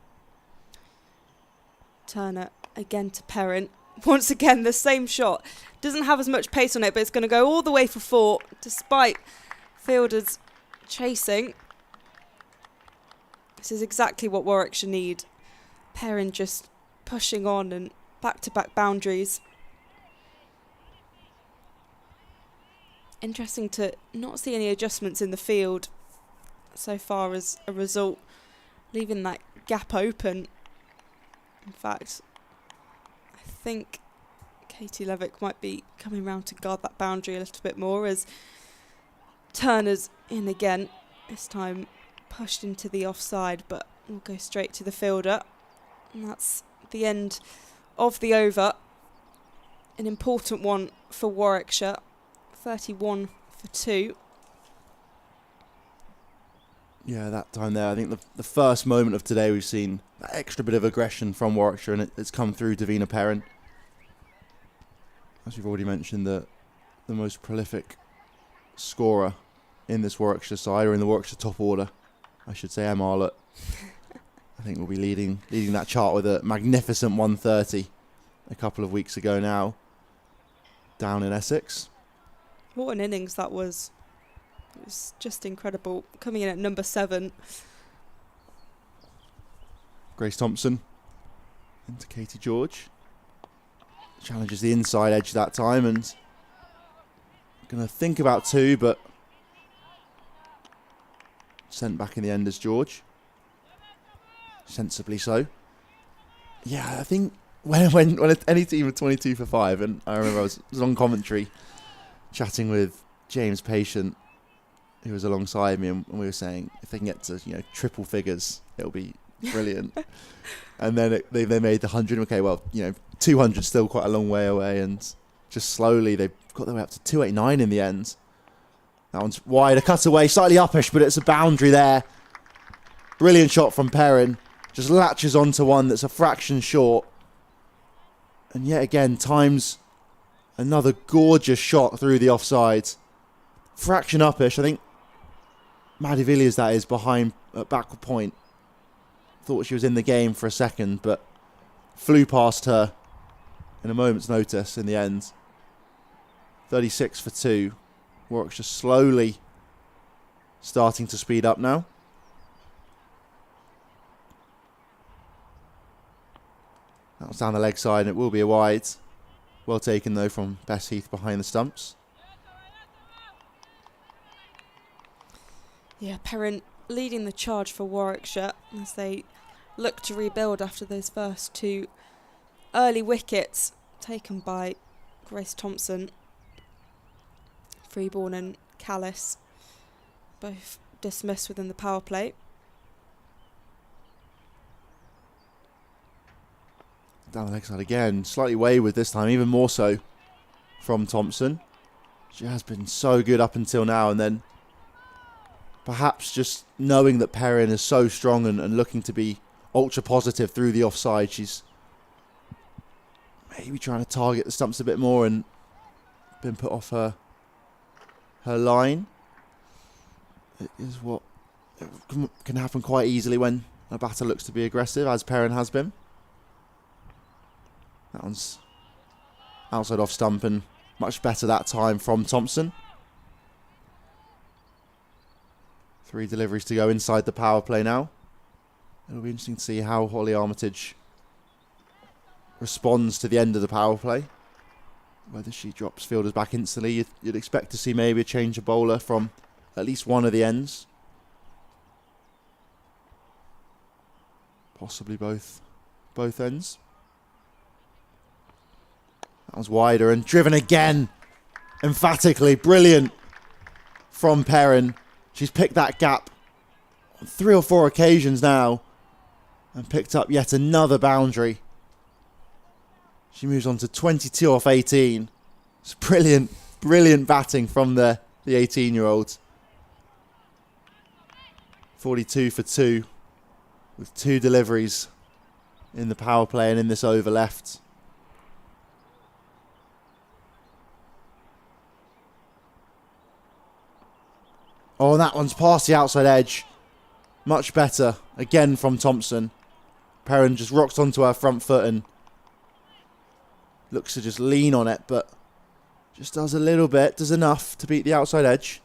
Turner again to Perrin. Once again, the same shot. Doesn't have as much pace on it, but it's going to go all the way for 4, despite fielders chasing. This is exactly what Warwickshire need. Perrin just pushing on and back-to-back boundaries. Interesting to not see any adjustments in the field so far as a result, leaving that gap open. In fact, I think Katie Levick might be coming round to guard that boundary a little bit more as Turner's in again, this time pushed into the offside, but will go straight to the fielder. And that's the end of the over. An important one for Warwickshire, 31 for 2. Yeah, that time there. I think the first moment of today we've seen that extra bit of aggression from Warwickshire, and it's come through Davina Perrin. As we've already mentioned, the most prolific scorer in this Warwickshire side, or in the Warwickshire top order, I should say, Emma Arlott. I think we'll be leading that chart with a magnificent 130 a couple of weeks ago now, down in Essex. What an innings that was. It was just incredible. Coming in at number 7. Grace Thompson into Katie George. Challenges the inside edge that time, and going to think about 2, but sent back in the end as George. Sensibly so. Yeah, I think when any team of 22 for 5, and I remember I was on commentary chatting with James Patient, who was alongside me, and we were saying if they can get to triple figures, it'll be brilliant. And then they made the 100. Okay, well 200 still quite a long way away, and just slowly they've got their way up to 289 in the end. That one's wide, a cutaway, slightly uppish, but it's a boundary there. Brilliant shot from Perrin. Just latches onto one that's a fraction short. And yet again, times another gorgeous shot through the offside. Fraction uppish, I think. Maddie Villiers, that is, behind at backward point. Thought she was in the game for a second, but flew past her in a moment's notice in the end. 36 for 2. Warwickshire slowly starting to speed up now. That was down the leg side, and it will be a wide. Well taken, though, from Bess Heath behind the stumps. Yeah, Perrin leading the charge for Warwickshire as they look to rebuild after those first 2 early wickets taken by Grace Thompson. Freeborn and Callis both dismissed within the power play. Down the leg side again, slightly wayward this time, even more so from Thompson. She has been so good up until now, and then perhaps just knowing that Perrin is so strong and looking to be ultra positive through the offside, she's maybe trying to target the stumps a bit more and been put off her line. It is what can happen quite easily when a batter looks to be aggressive, as Perrin has been. That one's outside off stump, and much better that time from Thompson. 3 deliveries to go inside the power play now. It'll be interesting to see how Holly Armitage responds to the end of the power play. Whether she drops fielders back instantly. You'd expect to see maybe a change of bowler from at least one of the ends. Possibly both ends. That was wider and driven again. Emphatically. Brilliant from Perrin. She's picked that gap on 3 or 4 occasions now and picked up yet another boundary. She moves on to 22 off 18. It's brilliant batting from the 18-year-old. 42 for 2 with 2 deliveries in the power play and in this over left. Oh, and that one's past the outside edge. Much better. Again from Thompson. Perrin just rocks onto her front foot and looks to just lean on it, but just does a little bit, does enough to beat the outside edge.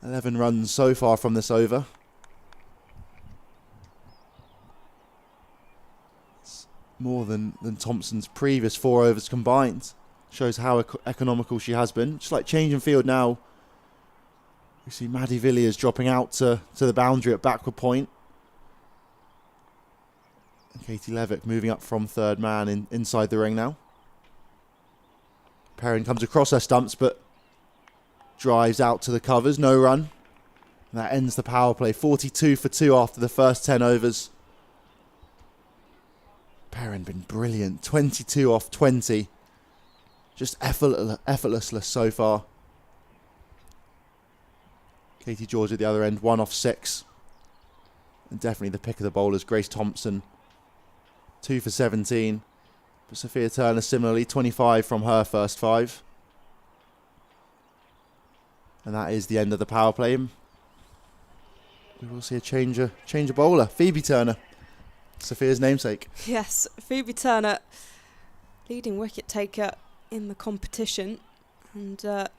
11 runs so far from this over. It's more than Thompson's previous 4 overs combined. Shows how economical she has been. Just like changing field now. We see Maddie Villiers dropping out to the boundary at backward point. And Katie Levick moving up from third man inside the ring now. Perrin comes across her stumps, but drives out to the covers. No run. And that ends the power play. 42 for 2 after the first 10 overs. Perrin been brilliant. 22 off 20. Just effortless so far. Katie George at the other end, 1 off 6. And definitely the pick of the bowlers. Grace Thompson, 2 for 17. But Sophia Turner similarly, 25 from her first 5. And that is the end of the power play. We will see a change of bowler. Phoebe Turner, Sophia's namesake. Yes, Phoebe Turner, leading wicket taker in the competition. And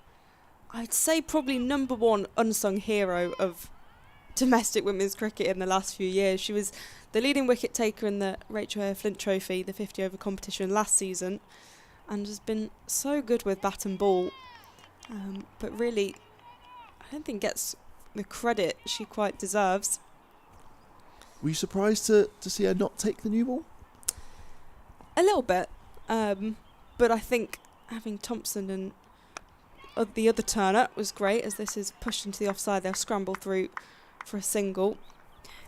I'd say probably number 1 unsung hero of domestic women's cricket in the last few years. She was the leading wicket taker in the Rachel Hare Flint Trophy, the 50 over competition last season, and has been so good with bat and ball. But really, I don't think gets the credit she quite deserves. Were you surprised to see her not take the new ball? A little bit, but I think having Thompson and the other Turner was great, as this is pushed into the offside. They'll scramble through for a single.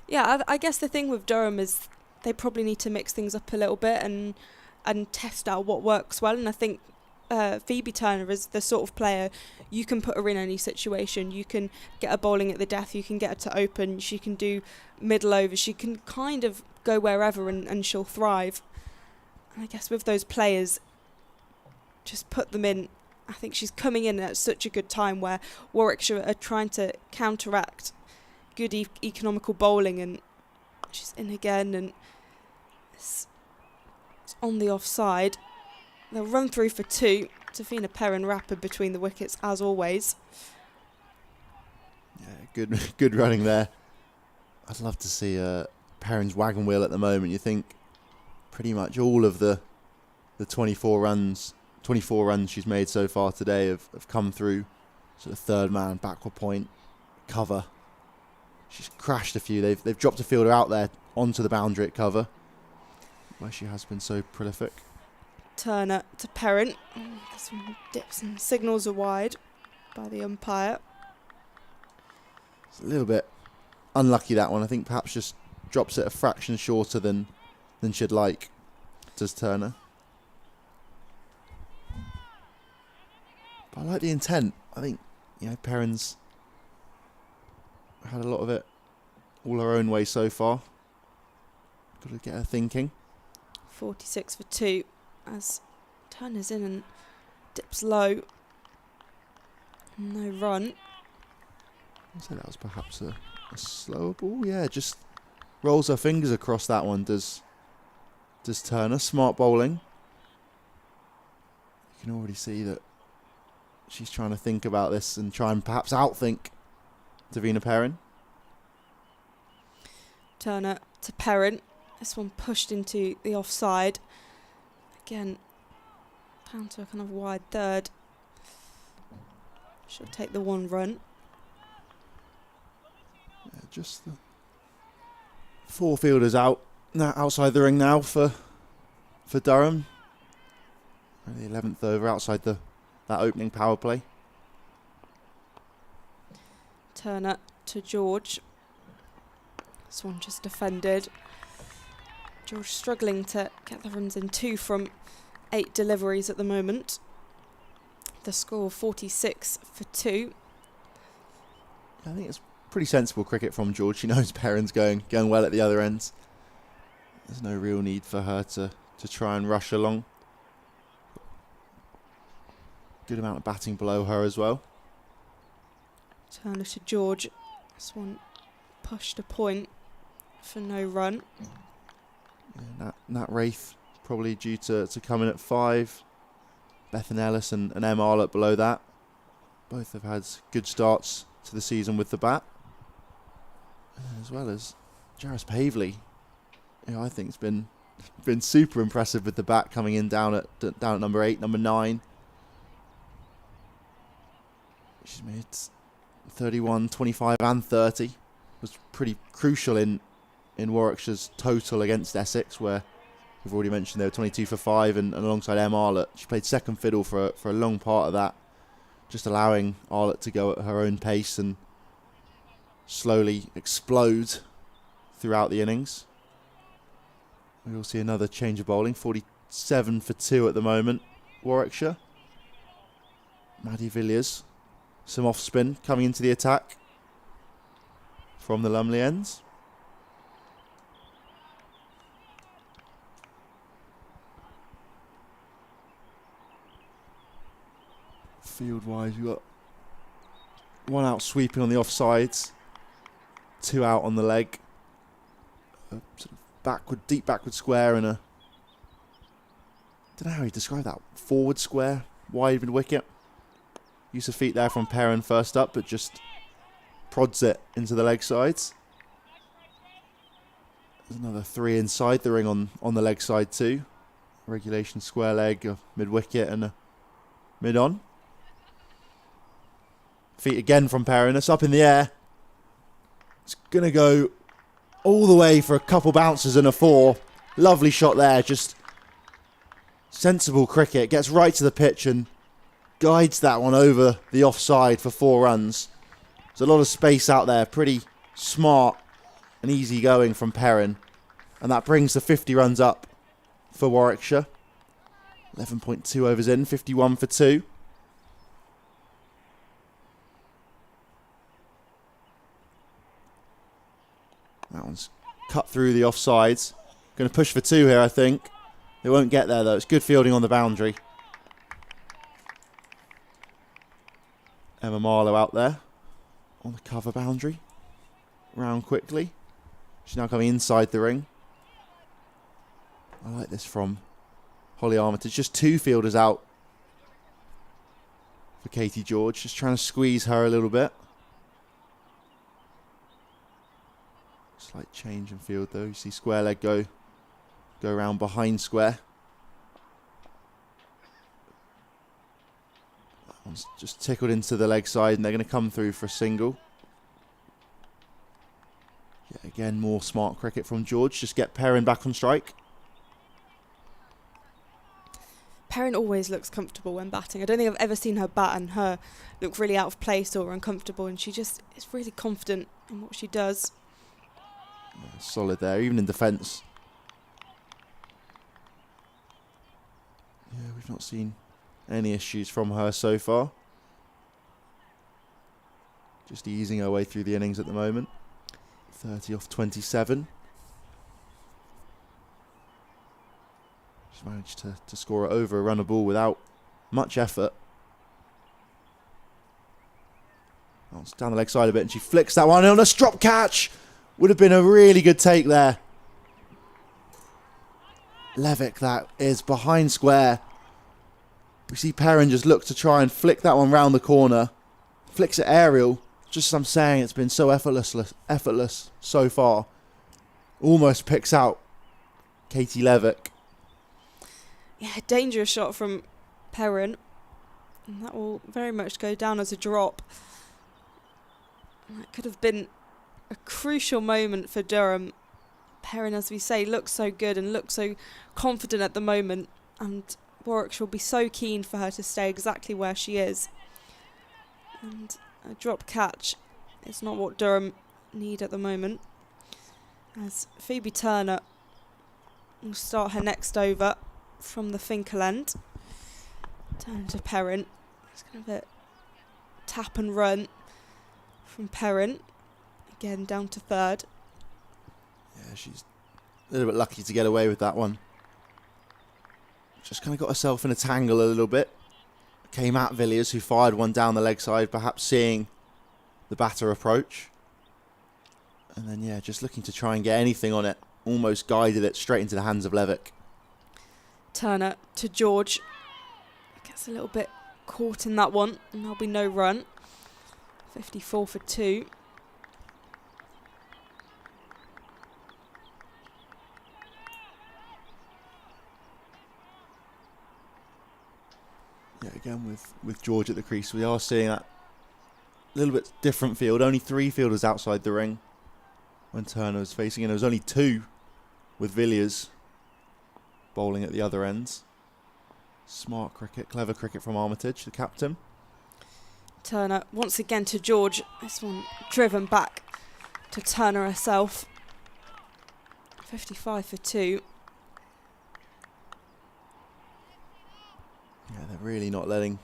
Yeah, I guess the thing with Durham is they probably need to mix things up a little bit and test out what works well. And I think Phoebe Turner is the sort of player you can put her in any situation. You can get her bowling at the death, you can get her to open, she can do middle overs, she can kind of go wherever and she'll thrive. And I guess with those players, just put them in. I think she's coming in at such a good time where Warwickshire are trying to counteract good economical bowling, and she's in again, and it's on the offside. They'll run through for 2. Tafina Perrin rapid between the wickets as always. Yeah, good running there. I'd love to see Perrin's wagon wheel at the moment. You think pretty much all of the 24 runs she's made so far today have come through sort of third man, backward point, cover. She's crashed a few. They've dropped a fielder out there onto the boundary at cover, where she has been so prolific. Turner to Perrin. This one dips and signals are wide by the umpire. It's a little bit unlucky, that one. I think perhaps just drops it a fraction shorter than she'd like, does Turner. But I like the intent. I think, Perrin's had a lot of it all her own way so far. Got to get her thinking. 46 for 2 as Turner's in and dips low. No run. I'd say that was perhaps a slower ball. Yeah, just rolls her fingers across that one, does Turner. Smart bowling. You can already see that she's trying to think about this and try and perhaps outthink Davina Perrin. Turner to Perrin. This one pushed into the offside. Again, pound to a kind of wide third. She'll take the 1 run. Yeah, just the 4 fielders out now outside the ring now for Durham. The 11th over outside that opening power play. Turner to George. This one just defended. George struggling to get the runs in 2 from 8 deliveries at the moment. The score 46 for 2. I think it's pretty sensible cricket from George. She knows Perrin's going well at the other end. There's no real need for her to try and rush along. Good amount of batting below her as well. Turner to George. This one pushed a point for no run. Yeah, Nat Wraith probably due to come in at 5. Bethan Ellis and Em Arlott below that. Both have had good starts to the season with the bat. As well as Jarvis Pavley, who I think has been super impressive with the bat, coming in down at number 8, number 9. She's made 31, 25 and 30. Was pretty crucial in Warwickshire's total against Essex, where we've already mentioned they were 22 for 5, and alongside Em Arlott, she played second fiddle for a long part of that, just allowing Arlott to go at her own pace and slowly explode throughout the innings. We will see another change of bowling, 47 for 2 at the moment, Warwickshire. Maddie Villiers, some off spin coming into the attack. from the Lumley ends. Field-wise, we've got one out sweeping on the offsides, two out on the leg. A sort of deep backward square and a, don't know how you describe that, forward square, wide mid wicket. Use of feet there from Perrin first up, but just prods it into the leg sides. There's another three inside the ring on the leg side too. Regulation square leg, a mid wicket and a mid on. Feet again from Perrin. It's up in the air. It's going to go all the way for a couple bounces and a four. Lovely shot there. Just sensible cricket. Gets right to the pitch and guides that one over the offside for 4 runs. There's a lot of space out there. Pretty smart and easy going from Perrin. And that brings the 50 runs up for Warwickshire. 11.2 overs in. 51 for 2. That one's cut through the offsides. Going to push for 2 here, I think. They won't get there, though. It's good fielding on the boundary. Emma Marlowe out there on the cover boundary. Round quickly. She's now coming inside the ring. I like this from Holly Armitage. Just 2 fielders out for Katie George. Just trying to squeeze her a little bit. Slight change in field though. You see square leg go around behind square. That one's just tickled into the leg side and they're going to come through for a single. Yet again, more smart cricket from George. Just get Perrin back on strike. Perrin always looks comfortable when batting. I don't think I've ever seen her bat and her look really out of place or uncomfortable, and she just is really confident in what she does. Yeah, solid there, even in defence. Yeah, we've not seen any issues from her so far. Just easing her way through the innings at the moment. 30 off 27. She's managed to score it over a run of ball without much effort. Oh, it's down the leg side a bit and she flicks that one on a strop catch. Would have been a really good take there. Levick, that is behind square. We see Perrin just look to try and flick that one round the corner. Flicks it aerial. Just as I'm saying, it's been so effortless so far. Almost picks out Katie Levick. Yeah, dangerous shot from Perrin. And that will very much go down as a drop. That could have been a crucial moment for Durham. Perrin, as we say, looks so good and looks so confident at the moment, and Warwickshire will be so keen for her to stay exactly where she is. And a drop catch is not what Durham need at the moment, as Phoebe Turner will start her next over from the Finkel end. Turn to Perrin. It's going to be a tap and run from Perrin. Again, down to third. Yeah, she's a little bit lucky to get away with that one. Just kind of got herself in a tangle a little bit. Came at Villiers, who fired one down the leg side, perhaps seeing the batter approach. And then, yeah, just looking to try and get anything on it. Almost guided it straight into the hands of Levick. Turner to George. Gets a little bit caught in that one, and there'll be no run. 54 for 2. Yeah, again with George at the crease, we are seeing that little bit different field. Only 3 fielders outside the ring when Turner was facing, and there was only 2 with Villiers bowling at the other ends. Smart cricket, clever cricket from Armitage, the captain. Turner once again to George. This one driven back to Turner herself. 55 for 2. Yeah, they're really not letting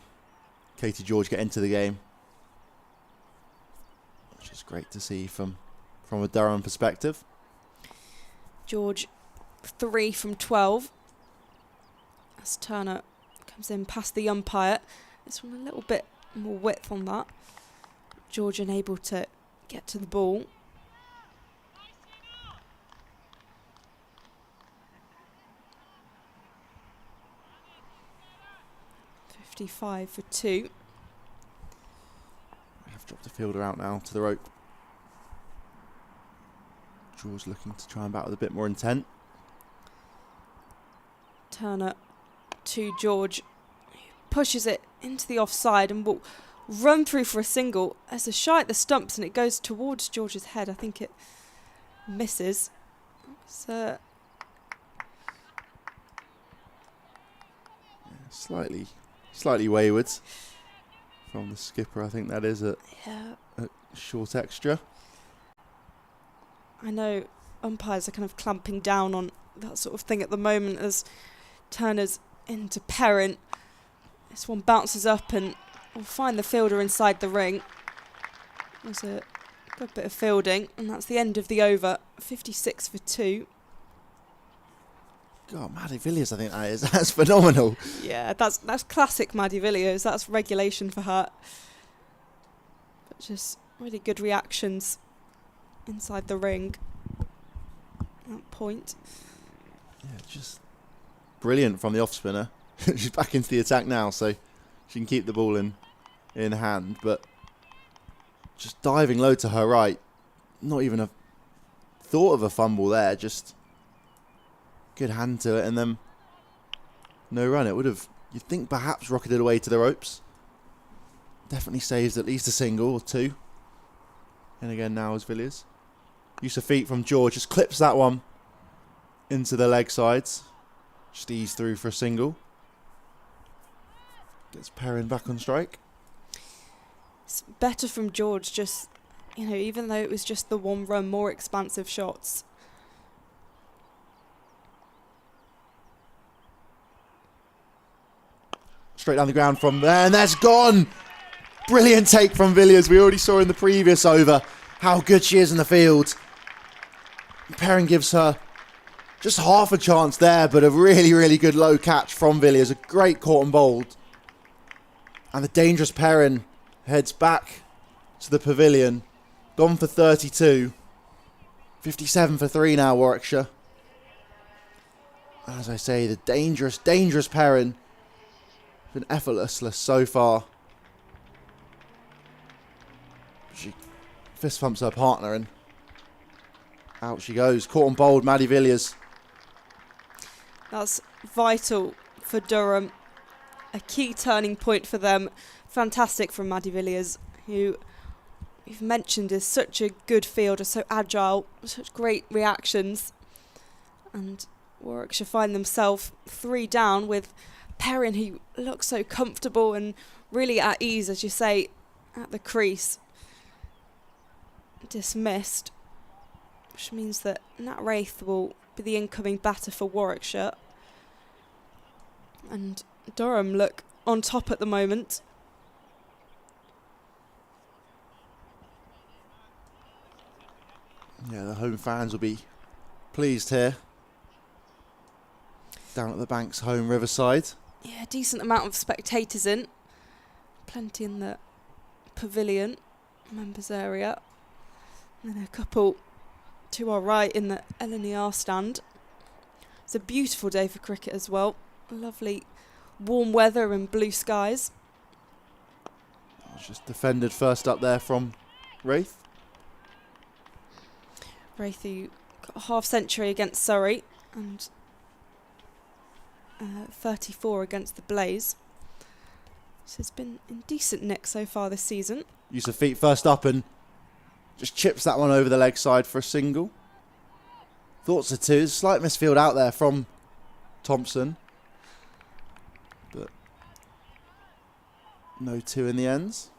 Katie George get into the game, which is great to see from from a Durham perspective. George 3 from 12. As Turner comes in past the umpire. This one a little bit more width on that. George unable to get to the ball. .55 for 2. I've dropped the fielder out now to the rope. George looking to try and bat with a bit more intent. Turner to George. Pushes it into the offside and will run through for a single. There's a shy at the stumps and it goes towards George's head. I think it misses. So slightly wayward from the skipper. I think that is a short extra. I know umpires are kind of clamping down on that sort of thing at the moment as Turner's into Perrin. This one bounces up and will find the fielder inside the ring. There's a good bit of fielding, and that's the end of the over. 56 for 2. God, Maddie Villiers, I think that is. That's phenomenal. Yeah, that's classic Maddie Villiers. That's regulation for her. But just really good reactions inside the ring. That point. Yeah, just brilliant from the off spinner. She's back into the attack now, so she can keep the ball in hand, but just diving low to her right. Not even a thought of a fumble there, just good hand to it, and then no run. It would have, you'd think, perhaps rocketed away to the ropes. Definitely saves at least a single or two. And again now is Villiers. Use of feet from George, just clips that one into the leg sides. Just ease through for a single. Gets Perrin back on strike. It's better from George, just, you know, even though it was just the one run, more expansive shots. Straight down the ground from there, and that's gone! Brilliant take from Villiers. We already saw in the previous over how good she is in the field. Perrin gives her just half a chance there, but a really, really good low catch from Villiers. A great caught and bowled. And the dangerous Perrin heads back to the pavilion. Gone for 32. 57 for 3 now, Warwickshire. As I say, the dangerous, dangerous Perrin. Been effortless so far. She fist pumps her partner and out she goes. Caught and bowled, Maddie Villiers. That's vital for Durham. A key turning point for them. Fantastic from Maddie Villiers, who we've mentioned is such a good fielder, so agile, such great reactions. And Warwickshire find themselves 3 down with Perrin, who looks so comfortable and really at ease, as you say, at the crease. Dismissed, which means that Nat Wraith will be the incoming batter for Warwickshire. And Durham look on top at the moment. Yeah, the home fans will be pleased here. Down at the Banks Home Riverside. Yeah, decent amount of spectators in. Plenty in the pavilion, members area. And then a couple to our right in the LNER stand. It's a beautiful day for cricket as well. Lovely warm weather and blue skies. Just defended first up there from Wraith. Wraith, who got a half century against Surrey and 34 against the Blaze. So it's been in decent nick so far this season. Use of feet first up and just chips that one over the leg side for a single. Thoughts of 2. Slight misfield out there from Thompson. But no 2 in the ends.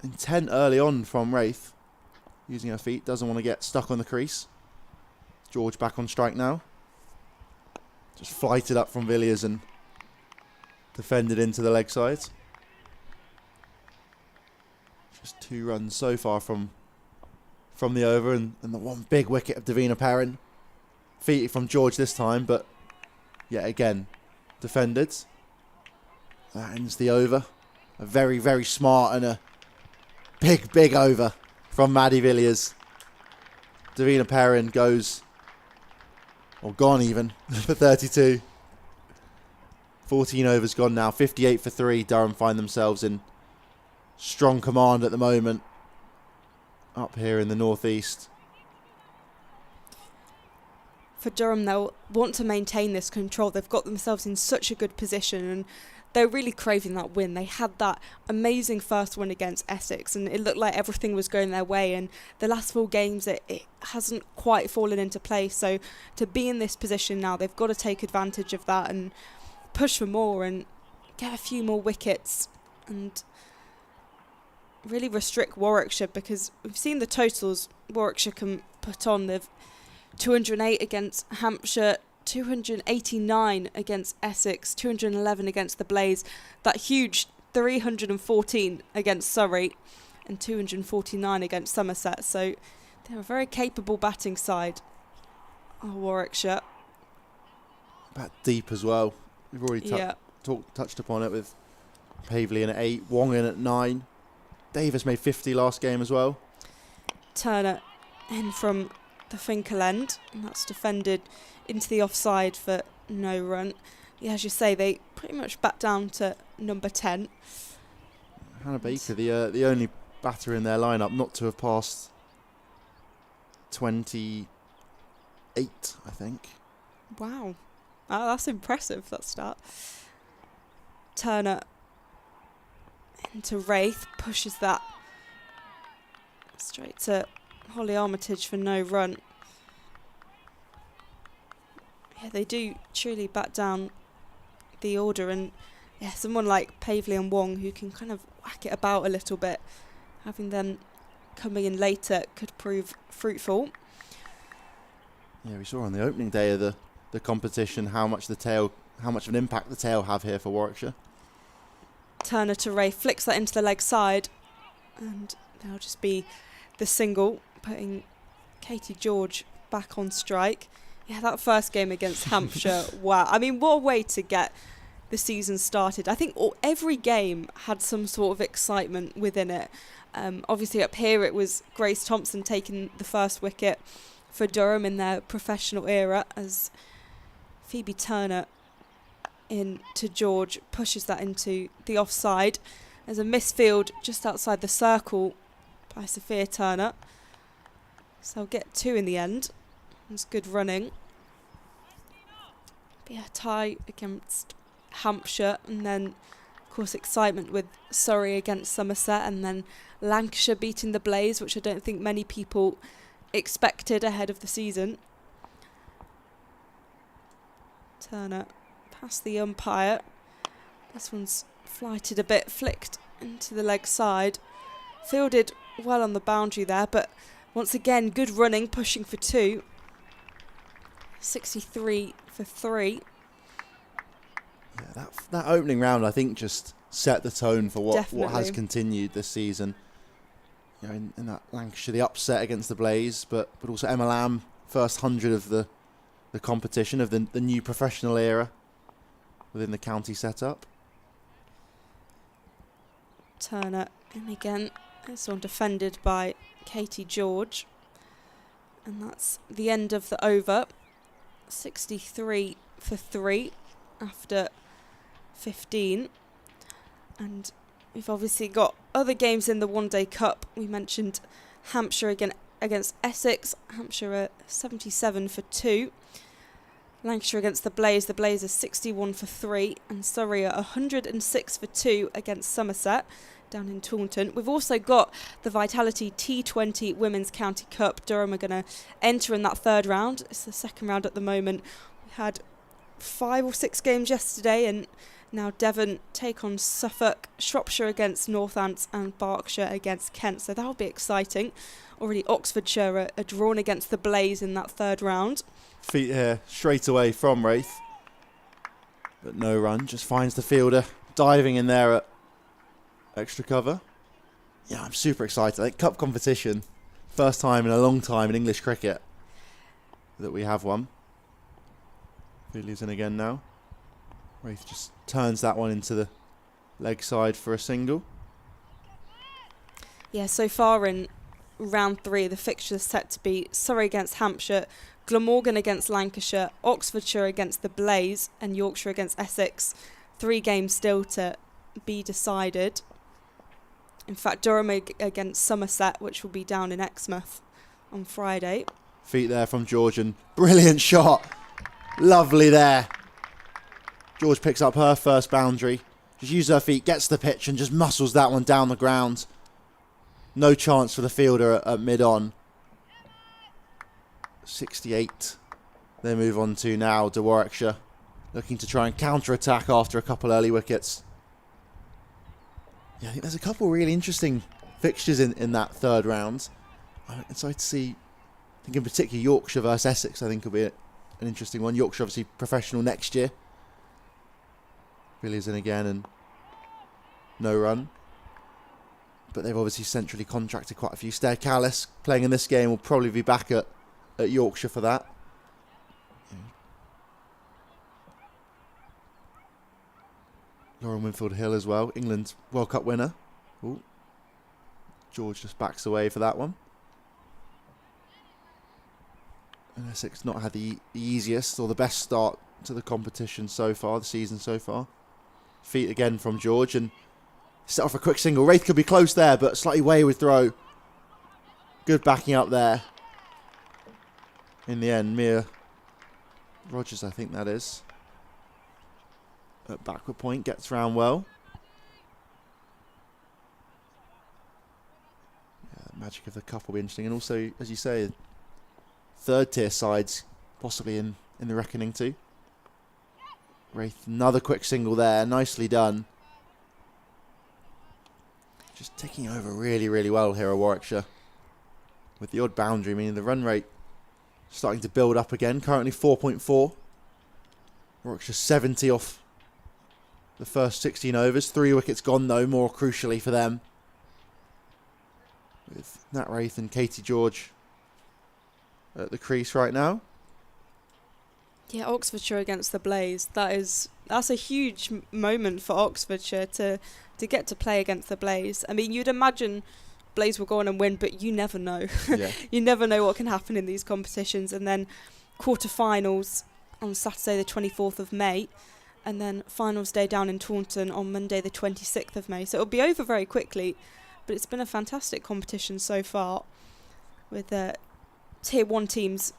Intent early on from Wraith. Using her feet. Doesn't want to get stuck on the crease. George back on strike now. Just flighted up from Villiers and defended into the leg sides. Just 2 runs so far from from the over, and the one big wicket of Davina Perrin. Feet from George this time, but yet again defended. That ends the over. A very, very smart and a big, big over from Maddie Villiers. Davina Perrin goes, or gone even, for 32. 14 overs gone now, 58 for 3. Durham find themselves in strong command at the moment up here in the northeast. For Durham, they'll want to maintain this control. They've got themselves in such a good position and they're really craving that win. They had that amazing first win against Essex and it looked like everything was going their way, and the last 4 games it hasn't quite fallen into place. So to be in this position now, they've got to take advantage of that and push for more and get a few more wickets and really restrict Warwickshire, because we've seen the totals Warwickshire can put on. They've 208 against Hampshire, 289 against Essex, 211 against the Blaze, that huge 314 against Surrey and 249 against Somerset. So they're a very capable batting side, Warwickshire. Bat deep as well. We've already touched upon it with Pavley in at 8, Wong in at 9. Davis made 50 last game as well. Turner in from the Finkel end, and that's defended into the offside for no run. Yeah, as you say, they pretty much back down to number 10. Hannah Baker, the only batter in their lineup not to have passed 28, I think. Wow. Oh, that's impressive, that start. Turner into Wraith, pushes that straight to Holly Armitage for no run. Yeah, they do truly back down the order, and yeah, someone like Pavley and Wong who can kind of whack it about a little bit, having them coming in later could prove fruitful. Yeah, we saw on the opening day of the competition how much of an impact the tail have here for Warwickshire. Turner to Ray, flicks that into the leg side, and that'll just be the single, putting Katie George back on strike. Yeah, that first game against Hampshire, wow. I mean, what a way to get the season started. I think every game had some sort of excitement within it. Obviously up here it was Grace Thompson taking the first wicket for Durham in their professional era, as Phoebe Turner in to George pushes that into the offside. There's a misfield just outside the circle by Sophia Turner, so I'll get 2 in the end. It's good running. But yeah, tie against Hampshire, and then of course excitement with Surrey against Somerset, and then Lancashire beating the Blaze, which I don't think many people expected ahead of the season. Turner past the umpire. This one's flighted a bit, flicked into the leg side. Fielded well on the boundary there, but once again, good running, pushing for 2. 63 for 3. Yeah, that opening round, I think, just set the tone for what has continued this season. You know, in that Lancashire, the upset against the Blaze, but also Emma Lamb, first 100 of the competition of the new professional era within the county setup. Turner in again. This one defended by Katie George. And that's the end of the over. 63 for 3 after 15. And we've obviously got other games in the One Day Cup. We mentioned Hampshire against Essex. Hampshire are 77 for 2. Lancashire against the Blaze. The Blaze are 61 for 3. And Surrey are 106 for 2 against Somerset down in Taunton. We've also got the Vitality T20 Women's County Cup. Durham are going to enter in that third round. It's the second round at the moment. We had 5 or 6 games yesterday, and now Devon take on Suffolk, Shropshire against Northants, and Berkshire against Kent. So that'll be exciting. Already Oxfordshire are drawn against the Blaze in that third round. Feet here straight away from Wraith, but no run, just finds the fielder diving in there at extra cover. Yeah, I'm super excited. I think cup competition First time in a long time in English cricket that we have one. Wheelie's in again now. Wraith just turns that one into the leg side for a single. Yeah, so far in round 3, the fixtures set to be Surrey against Hampshire, Glamorgan against Lancashire, Oxfordshire against the Blaze, and Yorkshire against Essex. 3 games still to be decided. In fact, Durham against Somerset, which will be down in Exmouth on Friday. Feet there from George, and brilliant shot. Lovely there. George picks up her first boundary. Just uses her feet, gets the pitch, and just muscles that one down the ground. No chance for the fielder at mid-on. 68. They move on to now to Warwickshire, looking to try and counter-attack after a couple early wickets. Yeah, I think there's a couple really interesting fixtures in that third round. I'm excited to see, I think in particular Yorkshire versus Essex, I think will be an interesting one. Yorkshire obviously professional next year. Billy's in again and no run. But they've obviously centrally contracted quite a few. Stair Callis playing in this game will probably be back at Yorkshire for that. Lauren Winfield Hill as well, England's World Cup winner. Ooh. George just backs away for that one. And Essex not had the easiest or the best start to the competition so far, the season so far. Feet again from George and set off a quick single. Wraith could be close there, but slightly wayward throw. Good backing up there. In the end, Mia Rogers, I think that is. At backward point, gets round well. Yeah, the magic of the cup will be interesting. And also, as you say, third tier sides possibly in the reckoning too. Wraith, another quick single there, nicely done. Just ticking over really, really well here at Warwickshire. With the odd boundary, meaning the run rate starting to build up again. Currently 4.4. Warwickshire 70 off the first 16 overs. 3 wickets gone though, more crucially for them. With Nat Wraith and Katie George at the crease right now. Yeah, Oxfordshire against the Blaze. That's a huge moment for Oxfordshire to get to play against the Blaze. I mean, you'd imagine Blaze will go on and win, but you never know. Yeah. You never know what can happen in these competitions. And then quarterfinals on Saturday the 24th of May, and then finals day down in Taunton on Monday the 26th of May. So it'll be over very quickly, but it's been a fantastic competition so far, with Tier 1 teams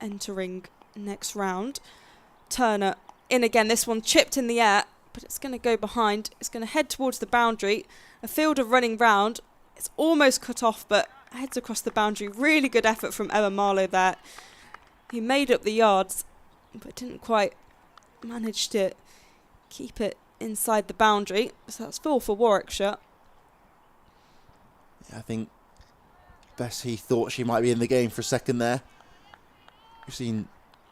entering next round. Turner in again, this one chipped in the air, but it's going to go behind. It's going to head towards the boundary. A fielder running round. It's almost cut off, but heads across the boundary. Really good effort from Emma Marlowe there. He made up the yards, but didn't quite manage to keep it inside the boundary. So that's 4 for Warwickshire. Yeah, I think Bessie thought she might be in the game for a second there. We've seen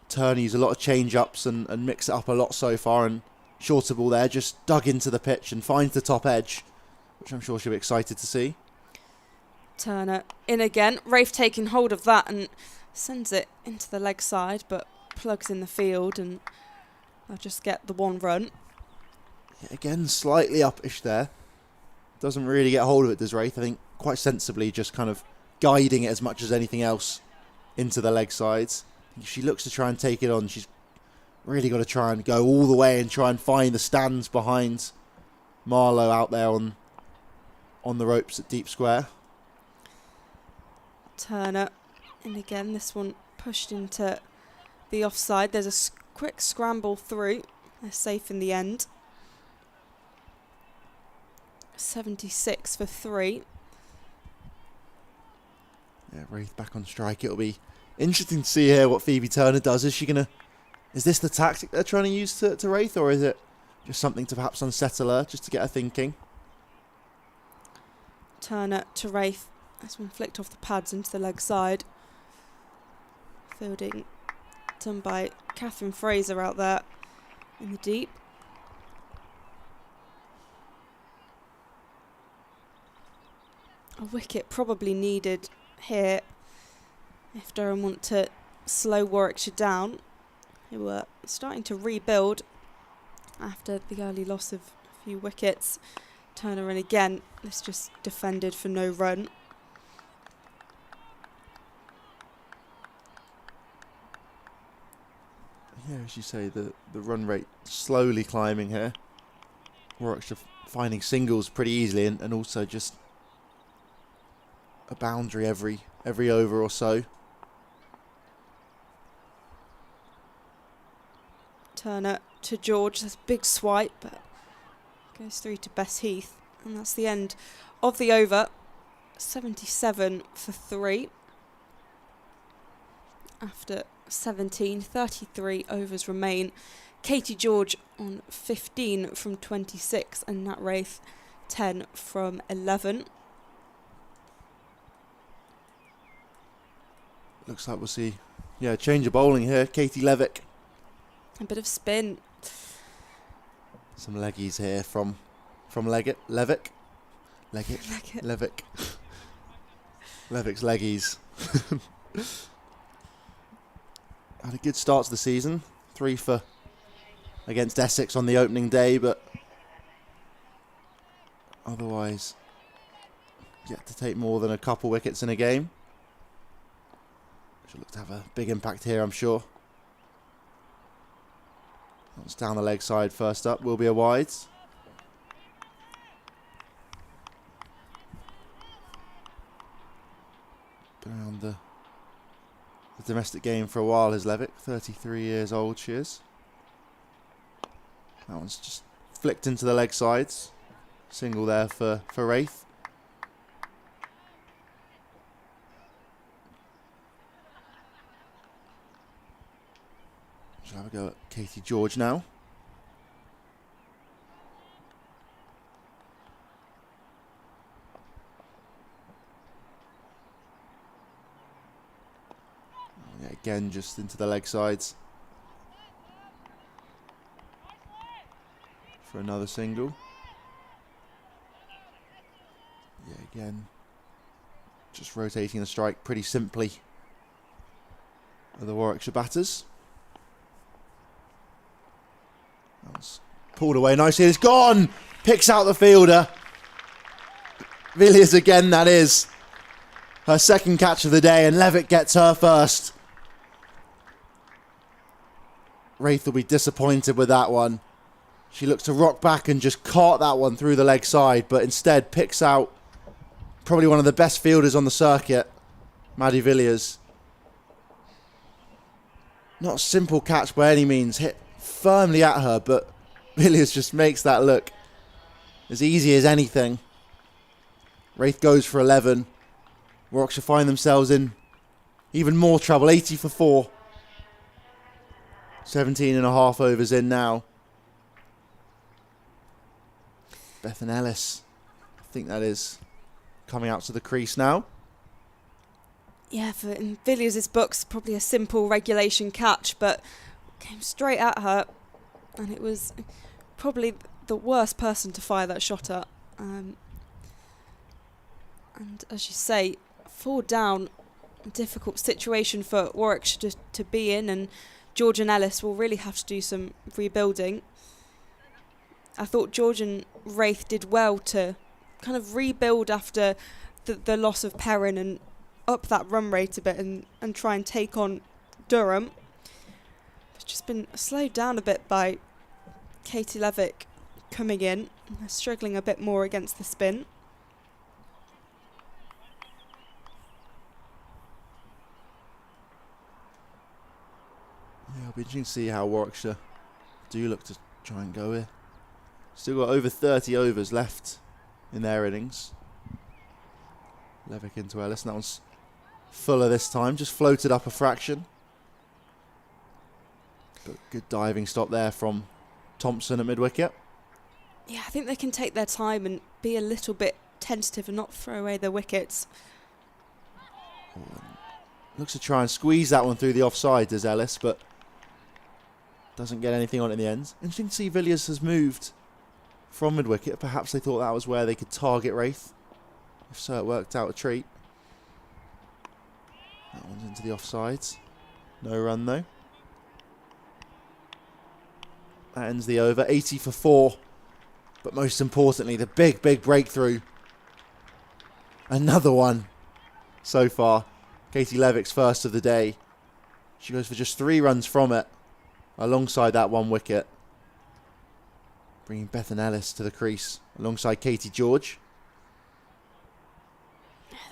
Turner use a lot of change-ups and mix it up a lot so far, and shorter ball there just dug into the pitch and finds the top edge, which I'm sure she'll be excited to see. Turner in again. Rafe taking hold of that and sends it into the leg side, but plugs in the field, and I'll just get the 1 run. Yeah, again, slightly upish there. Doesn't really get hold of it, does Wraith. I think quite sensibly just kind of guiding it as much as anything else into the leg sides. If she looks to try and take it on, she's really got to try and go all the way and try and find the stands behind Marlowe out there on the ropes at deep square. Turner in again. This one pushed into the offside. There's a quick scramble through. They're safe in the end. 76 for 3. Yeah, Wraith back on strike. It'll be interesting to see here what Phoebe Turner does. Is this the tactic they're trying to use to Wraith, or is it just something to perhaps unsettle her, just to get her thinking? Turner to Wraith. This one flicked off the pads into the leg side. Fielding done by Catherine Fraser out there in the deep. A wicket probably needed here If Durham want to slow Warwickshire down, who were starting to rebuild after the early loss of a few wickets. Turner in again. This just defended for no run. Yeah, as you say, the run rate slowly climbing here. Warwickshire finding singles pretty easily, and also just a boundary every over or so. Turner to George. That's a big swipe, but goes through to Bess Heath, and that's the end of the over. 77 for 3 after 17. 33 overs remain. Katie George on 15 from 26, and Nat Wraith 10 from 11. Looks like we'll see, change of bowling here. Katie Levick. A bit of spin. Some leggies here from Levick. Levick's leggies. Had a good start to the season. 3 for against Essex on the opening day, but otherwise yet to take more than a couple wickets in a game. She'll look to have a big impact here, I'm sure. That's down the leg side first up, will be a wides. Been around the domestic game for a while is Levick, 33 years old she is. That one's just flicked into the leg sides. Single there for Wraith. Shall have a go at Katie George now. Yeah, again, just into the leg sides. For another single. Yeah, again, just rotating the strike pretty simply of the Warwickshire batters. That was pulled away nicely. It's gone! Picks out the fielder. Villiers again, that is. Her second catch of the day, and Levick gets her first. Wraith will be disappointed with that one. She looks to rock back and just caught that one through the leg side, but instead picks out probably one of the best fielders on the circuit, Maddie Villiers. Not a simple catch by any means, hit firmly at her, but Villiers just makes that look as easy as anything. Wraith goes for 11. Warwickshire find themselves in even more trouble, 80 for 4. 17 and a half overs in now. Bethan Ellis, I think that is, coming out to the crease now. Yeah, in Villiers' books, probably a simple regulation catch, but came straight at her, and it was probably the worst person to fire that shot at. And as you say, 4 down, a difficult situation for Warwickshire to be in, and George and Ellis will really have to do some rebuilding. I thought George and Wraith did well to kind of rebuild after the loss of Perrin and up that run rate a bit and try and take on Durham. It's just been slowed down a bit by Katie Levick coming in. They're struggling a bit more against the spin. Yeah, it'll be interesting to see how Warwickshire do look to try and go here. Still got over 30 overs left in their innings. Levick into Ellis, and that one's fuller this time, just floated up a fraction. But good diving stop there from Thompson at mid-wicket. Yeah, I think they can take their time and be a little bit tentative and not throw away their wickets. Looks to try and squeeze that one through the offside, does Ellis, but doesn't get anything on it in the end. Interesting to see Villiers has moved from mid-wicket. Perhaps they thought that was where they could target Wraith. If so, it worked out a treat. That one's into the offsides. No run though. That ends the over. 80 for 4. But most importantly, the big breakthrough. Another one so far. Katie Levick's first of the day. She goes for just 3 runs from it, alongside that 1 wicket. Bringing Bethan Ellis to the crease, alongside Katie George.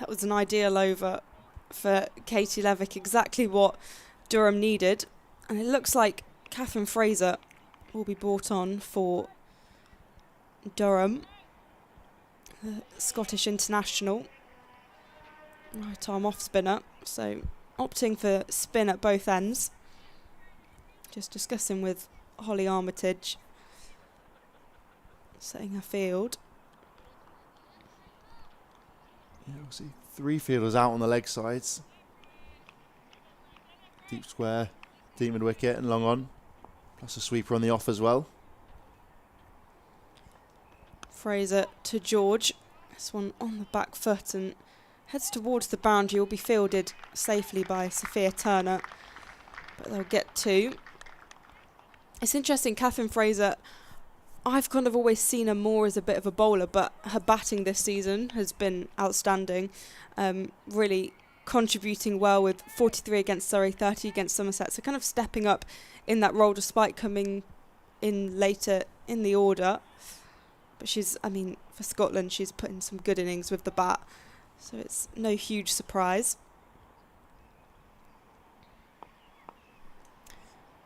That was an ideal over for Katie Levick, exactly what Durham needed. And it looks like Catherine Fraser will be brought on for Durham, the Scottish international. Right arm off spinner, so opting for spin at both ends. Just discussing with Holly Armitage, setting her field. Yeah, we'll see 3 fielders out on the leg sides. Deep square, deep mid wicket and long on. Plus a sweeper on the off as well. Fraser to George. This one on the back foot and heads towards the boundary. Will be fielded safely by Sophia Turner, but they'll get 2. It's interesting, Catherine Fraser, I've kind of always seen her more as a bit of a bowler, but her batting this season has been outstanding. Really contributing well with 43 against Surrey, 30 against Somerset. So kind of stepping up in that role despite coming in later in the order. But she's, I mean, for Scotland, she's put in some good innings with the bat. So it's no huge surprise.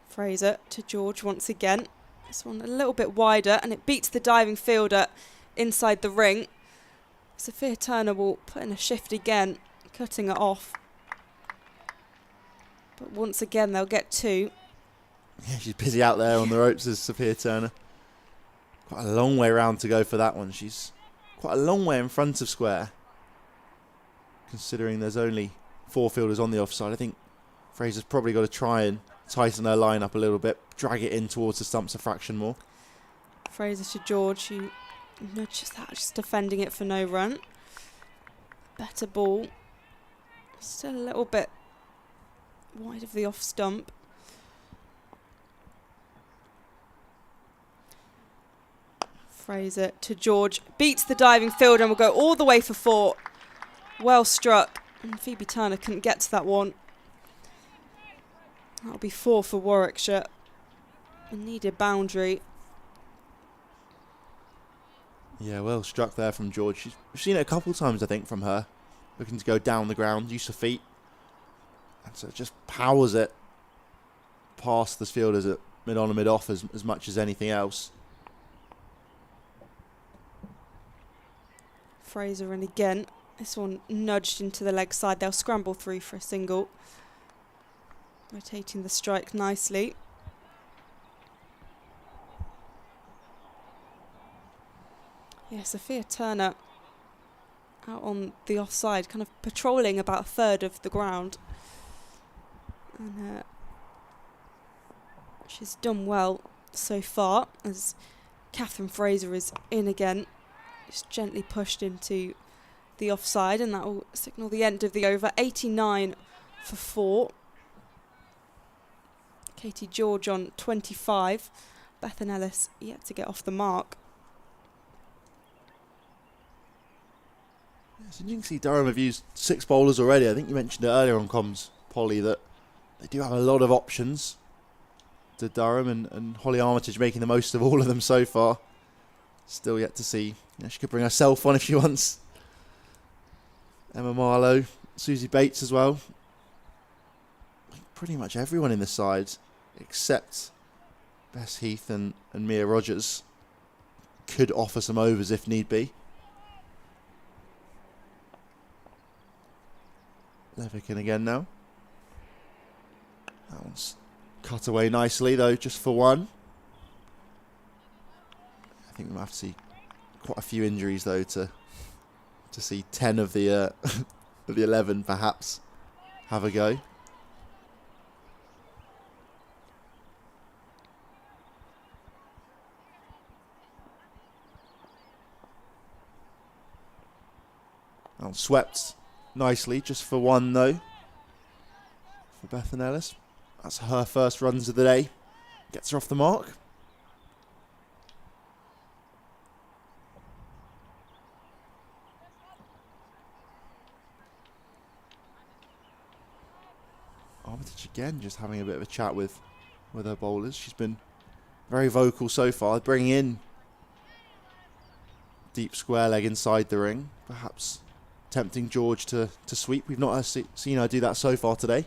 Fraser to George once again. This one a little bit wider and it beats the diving fielder inside the ring. Sophia Turner will put in a shift again, cutting it off. But once again they'll get 2. Yeah, she's busy out there on the ropes as Sophia Turner. Quite a long way round to go for that one. She's quite a long way in front of square, considering there's only 4 fielders on the offside. I think Fraser's probably got to try and tighten her line up a little bit, drag it in towards the stumps a fraction more. Fraser to George, who nudges that, just defending it for no run. Better ball. Still a little bit wide of the off stump. Fraser to George, beats the diving fielder and will go all the way for 4. Well struck, and Phoebe Turner couldn't get to that one. That'll be 4 for Warwickshire. A needed boundary. Yeah, well struck there from George. We've seen it a couple of times, I think, from her. Looking to go down the ground, use of feet. And so it just powers it past the fielders at mid-on and mid-off as much as anything else. Fraser and again. This one nudged into the leg side. They'll scramble through for a single. Rotating the strike nicely. Yeah, Sophia Turner out on the offside, kind of patrolling about a third of the ground. And she's done well so far as Catherine Fraser is in again. Just gently pushed into the offside, and that will signal the end of the over. 89 for 4. Katie George on 25. Bethan Ellis yet to get off the mark. It's interesting to see Durham have used 6 bowlers already. I think you mentioned it earlier on comms, Polly, that they do have a lot of options to Durham, and Holly Armitage making the most of all of them so far. Still yet to see. She could bring herself on if she wants. Emma Marlowe, Susie Bates as well. Pretty much everyone in the side except Bess Heath and Mia Rogers could offer some overs if need be. Levick in again now. That one's cut away nicely though, just for 1. I think we'll have to see quite a few injuries though to see 10 of the of the 11 perhaps have a go. Swept nicely, just for 1 though. for Bethan Ellis. That's her first runs of the day. Gets her off the mark. Armitage again just having a bit of a chat with her bowlers. She's been very vocal so far, bringing in deep square leg inside the ring, perhaps tempting George to sweep. We've not seen her do that so far today.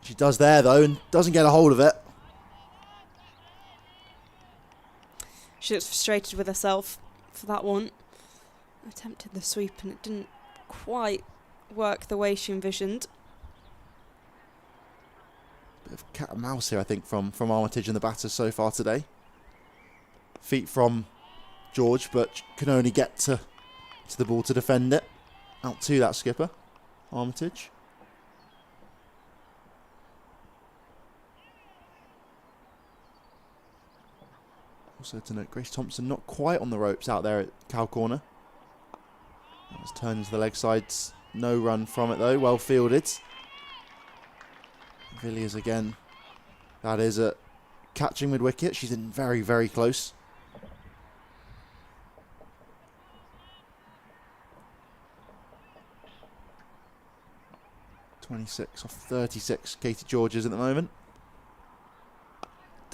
She does there though and doesn't get a hold of it. She looks frustrated with herself for that one. Attempted the sweep and it didn't quite work the way she envisioned. Bit of cat and mouse here, I think, from Armitage and the batters so far today. Feet from George, but can only get to the ball to defend it. Out to that skipper, Armitage. Also to note, Grace Thompson not quite on the ropes out there at Cow Corner. That was turned into the leg sides. No run from it though, well fielded. Villiers again. That is a catching mid wicket. She's in very, very close. (26 off 36). Katie George is at the moment.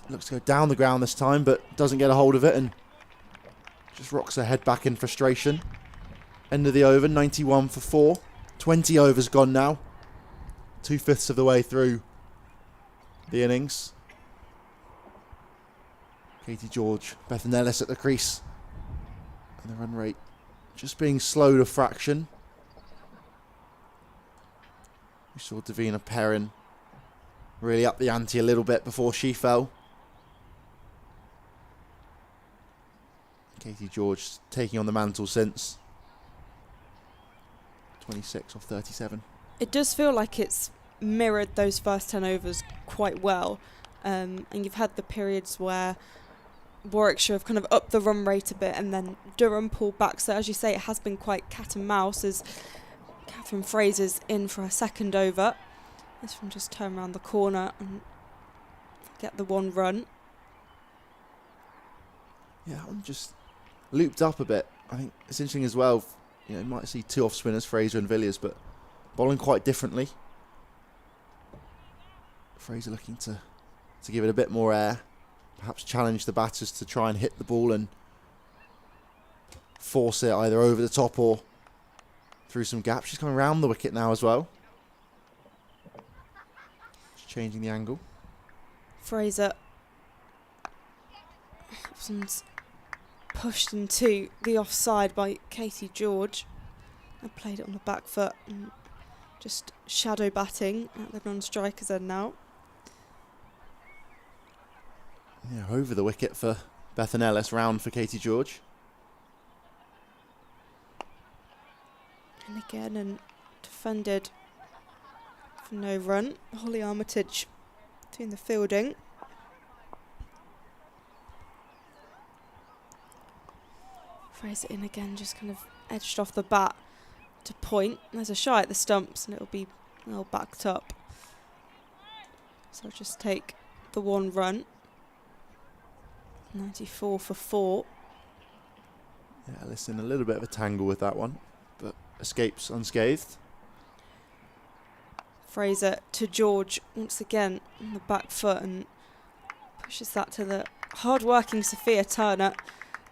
Looks to go down the ground this time, but doesn't get a hold of it and just rocks her head back in frustration. End of the over, 91 for 4. 20 overs gone now. 2/5 of the way through the innings. Katie George, Bethan Ellis at the crease. And the run rate just being slowed a fraction. We saw Davina Perrin really up the ante a little bit before she fell. Katie George taking on the mantle since. 26 off 37. It does feel like it's mirrored those first 10 overs quite well. And you've had the periods where Warwickshire have kind of upped the run rate a bit and then Durham pulled back. So as you say, it has been quite cat and mouse as Catherine Fraser's in for her second over. This one just turn around the corner and get the one run. Yeah, that one just looped up a bit. I think it's interesting as well. You know, you might see two off spinners, Fraser and Villiers, but bowling quite differently. Fraser looking to give it a bit more air, perhaps challenge the batters to try and hit the ball and force it either over the top or through some gaps. She's coming around the wicket now as well. Just changing the angle. Fraser Hobson's pushed into the offside by Katie George. I played it on the back foot and just shadow batting at the non-strikers end now. Yeah, over the wicket for Bethan Ellis, round for Katie George. And again, and defended for no run. Holly Armitage doing the fielding. Fraser in again, just kind of edged off the bat to point. There's a shy at the stumps and it'll be well backed up. So I'll just take the one run. 94 for 4. Yeah, Ellis in a little bit of a tangle with that one, but escapes unscathed. Fraser to George once again on the back foot and pushes that to the hard-working Sophia Turner.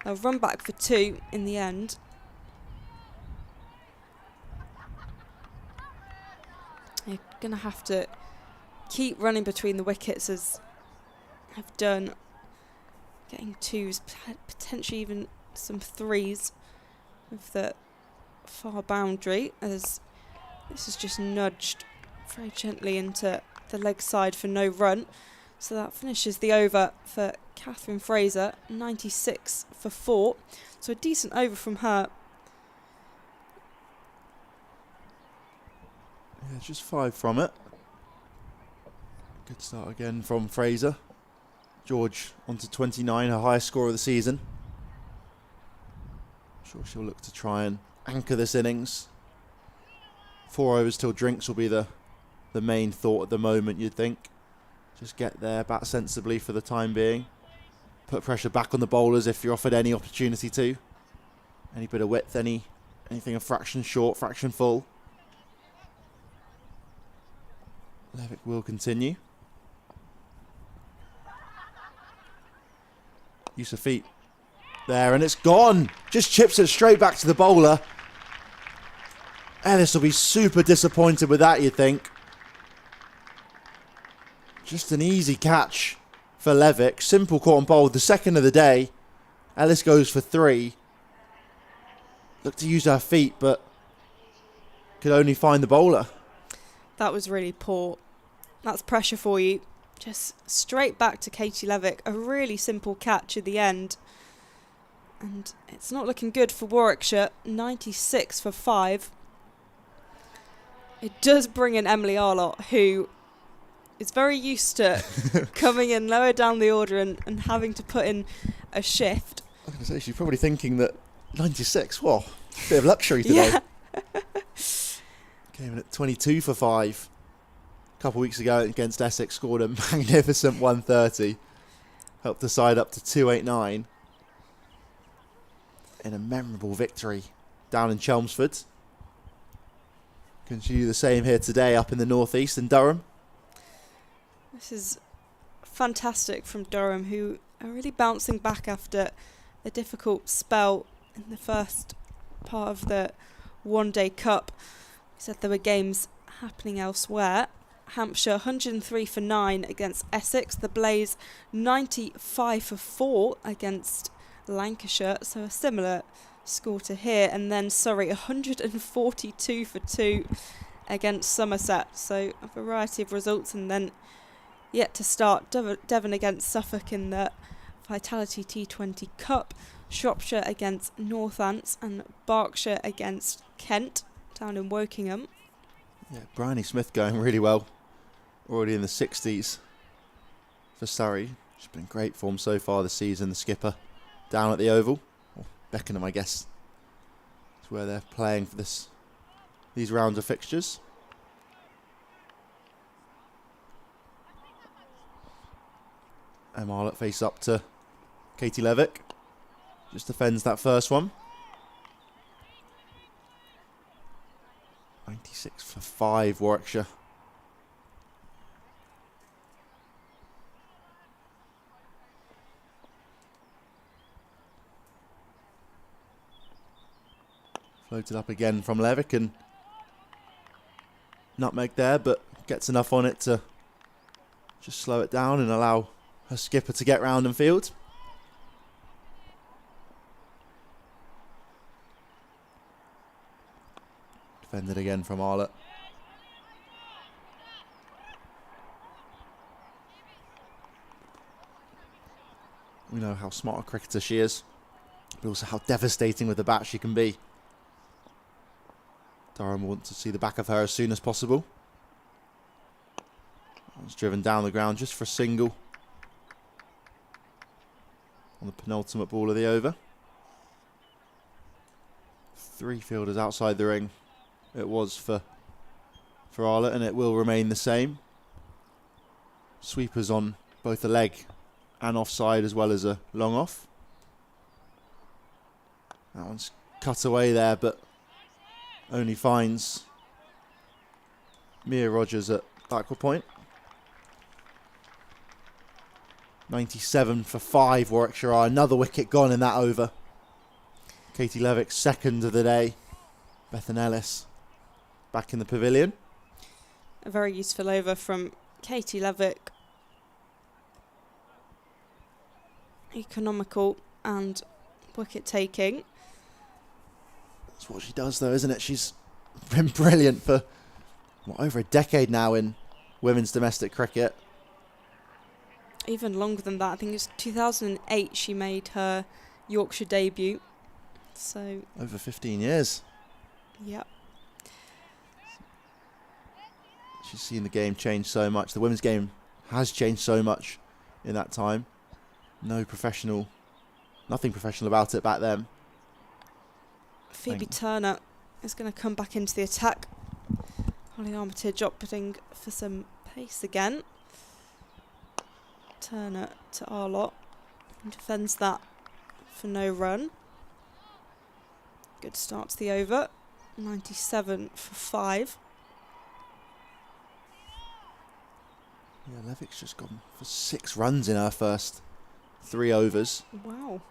They'll run back for 2 in the end. You're going to have to keep running between the wickets as I've done. Getting 2s, potentially even some 3s with the far boundary as this is just nudged very gently into the leg side for no run. So that finishes the over for Catherine Fraser, 96 for 4. So a decent over from her. Yeah, just 5 from it. Good start again from Fraser. George onto 29, her highest score of the season. I'm sure she'll look to try and anchor this innings. 4 overs till drinks will be the the main thought at the moment, you'd think. Just get there, bat sensibly for the time being. Put pressure back on the bowlers if you're offered any opportunity to. Any bit of width, anything a fraction short, fraction full. Levick will continue. Use of feet there, and it's gone. Just chips it straight back to the bowler. Ellis will be super disappointed with that, you'd think. Just an easy catch for Levick. Simple caught and bowled. The second of the day. Ellis goes for 3. Looked to use her feet, but could only find the bowler. That was really poor. That's pressure for you. Just straight back to Katie Levick. A really simple catch at the end. And it's not looking good for Warwickshire. 96 for 5. It does bring in Emily Arlott, who is very used to coming in lower down the order and having to put in a shift. I was going to say, she's probably thinking that 96, whoa, bit of luxury today. Yeah. Came in at 22 for 5. A couple of weeks ago against Essex, scored a magnificent 130. Helped the side up to 289. In a memorable victory down in Chelmsford. Continue the same here today up in the northeast in Durham. This is fantastic from Durham, who are really bouncing back after a difficult spell in the first part of the one-day cup. We said there were games happening elsewhere. Hampshire 103 for 9 against Essex. The Blaze 95 for 4 against Lancashire, so a similar score to here. And then Surrey 142 for 2 against Somerset. So a variety of results, and then yet to start Devon against Suffolk in the Vitality T20 Cup. Shropshire against Northants and Berkshire against Kent down in Wokingham. Yeah, Bryony Smith going really well. Already in the 60s for Surrey. She's been in great form so far this season. The skipper down at the Oval. Or Beckenham, I guess. It's where they're playing for these rounds of fixtures. Marlott face up to Katie Levick. Just defends that first one. 96 for 5, Warwickshire. Floated up again from Levick and nutmeg there, but gets enough on it to just slow it down and allow her skipper to get round and field. Defended again from Arlott. We know how smart a cricketer she is, but also how devastating with the bat she can be. Durham wants to see the back of her as soon as possible. It's driven down the ground just for a single on the penultimate ball of the over. 3 fielders outside the ring. It was for Arlott, and it will remain the same. Sweepers on both the leg and offside, as well as a long off. That one's cut away there, but only finds Mia Rogers at backward point. 97 for 5, Warwickshire are. Another wicket gone in that over. Katie Levick, second of the day. Bethan Ellis back in the pavilion. A very useful over from Katie Levick. Economical and wicket taking. That's what she does though, isn't it? She's been brilliant for over a decade now in women's domestic cricket. Even longer than that. I think it was 2008 she made her Yorkshire debut. So over 15 years. Yep. She's seen the game change so much. The women's game has changed so much in that time. Nothing professional about it back then. Phoebe Turner is going to come back into the attack. Holly Armitage opting for some pace again. Turner to Arlott. Defends that for no run. Good start to the over. 97 for 5. Yeah, Levick's just gone for 6 runs in her first 3 overs. Wow.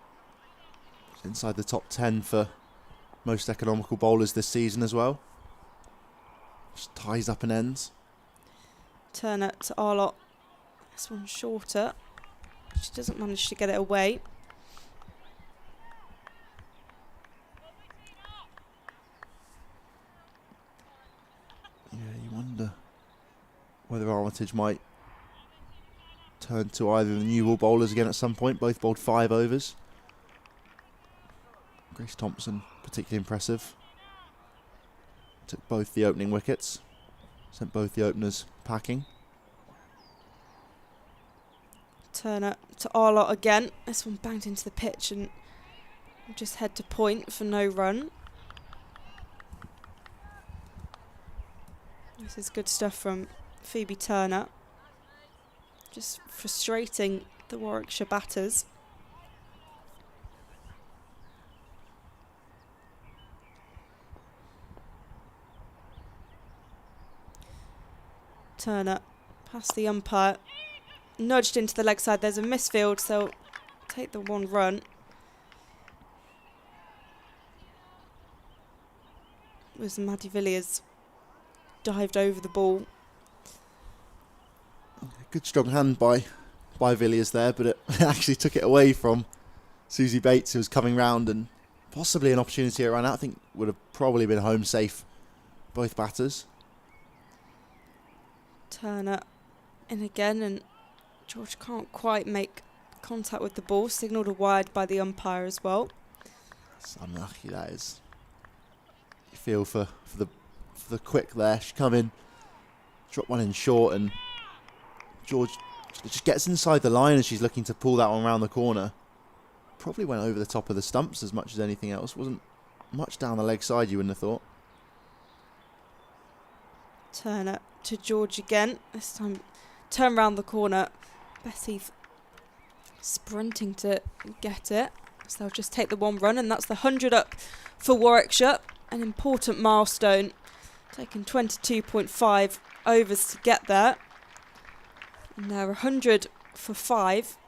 She's inside the top 10 for most economical bowlers this season as well. Just ties up and ends. Turner to Arlott. This one's shorter. She doesn't manage to get it away. Yeah, you wonder whether Armitage might turn to either of the new ball bowlers again at some point. Both bowled 5 overs. Grace Thompson, particularly impressive. Took both the opening wickets. Sent both the openers packing. Turner to Arlott again. This one banged into the pitch and just head to point for no run. This is good stuff from Phoebe Turner. Just frustrating the Warwickshire batters. Turner past the umpire. Nudged into the leg side. There's a misfield, so take the 1 run. It was Maddie Villiers dived over the ball. Good strong hand by Villiers there, but it actually took it away from Susie Bates, who was coming round, and possibly an opportunity to run out. I think would have probably been home safe, both batters. Turner in again, and George can't quite make contact with the ball. Signalled a wide by the umpire as well. That's unlucky, that is. You feel for the quick there. She come in, drop one in short, and George just gets inside the line as she's looking to pull that one round the corner. Probably went over the top of the stumps as much as anything else. Wasn't much down the leg side, you wouldn't have thought. Turner to George again. This time turn round the corner. Bessie sprinting to get it. So they'll just take the 1 run, and that's the 100 up for Warwickshire. An important milestone. Taking 22.5 overs to get there. And they're 100 for 5.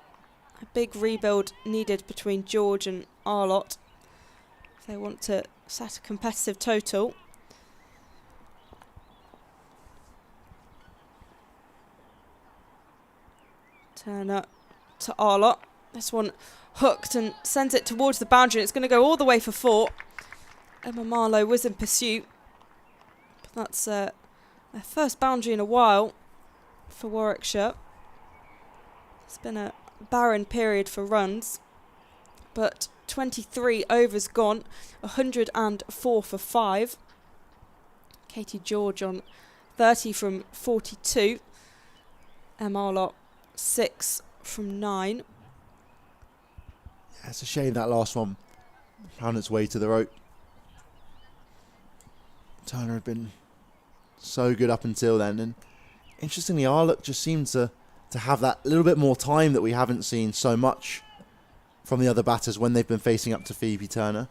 A big rebuild needed between George and Arlott if they want to set a competitive total. Turner to Arlott. This one hooked and sends it towards the boundary. It's going to go all the way for 4. Emma Marlowe was in pursuit. But that's their first boundary in a while for Warwickshire. It's been a barren period for runs, but 23 overs gone, 104 for 5. Katie George on 30 from 42. Emma Arlott 6 from 9. Yeah, it's a shame that last one found its way to the rope. Turner had been so good up until then, and interestingly Arlott just seemed to have that little bit more time that we haven't seen so much from the other batters when they've been facing up to Phoebe Turner.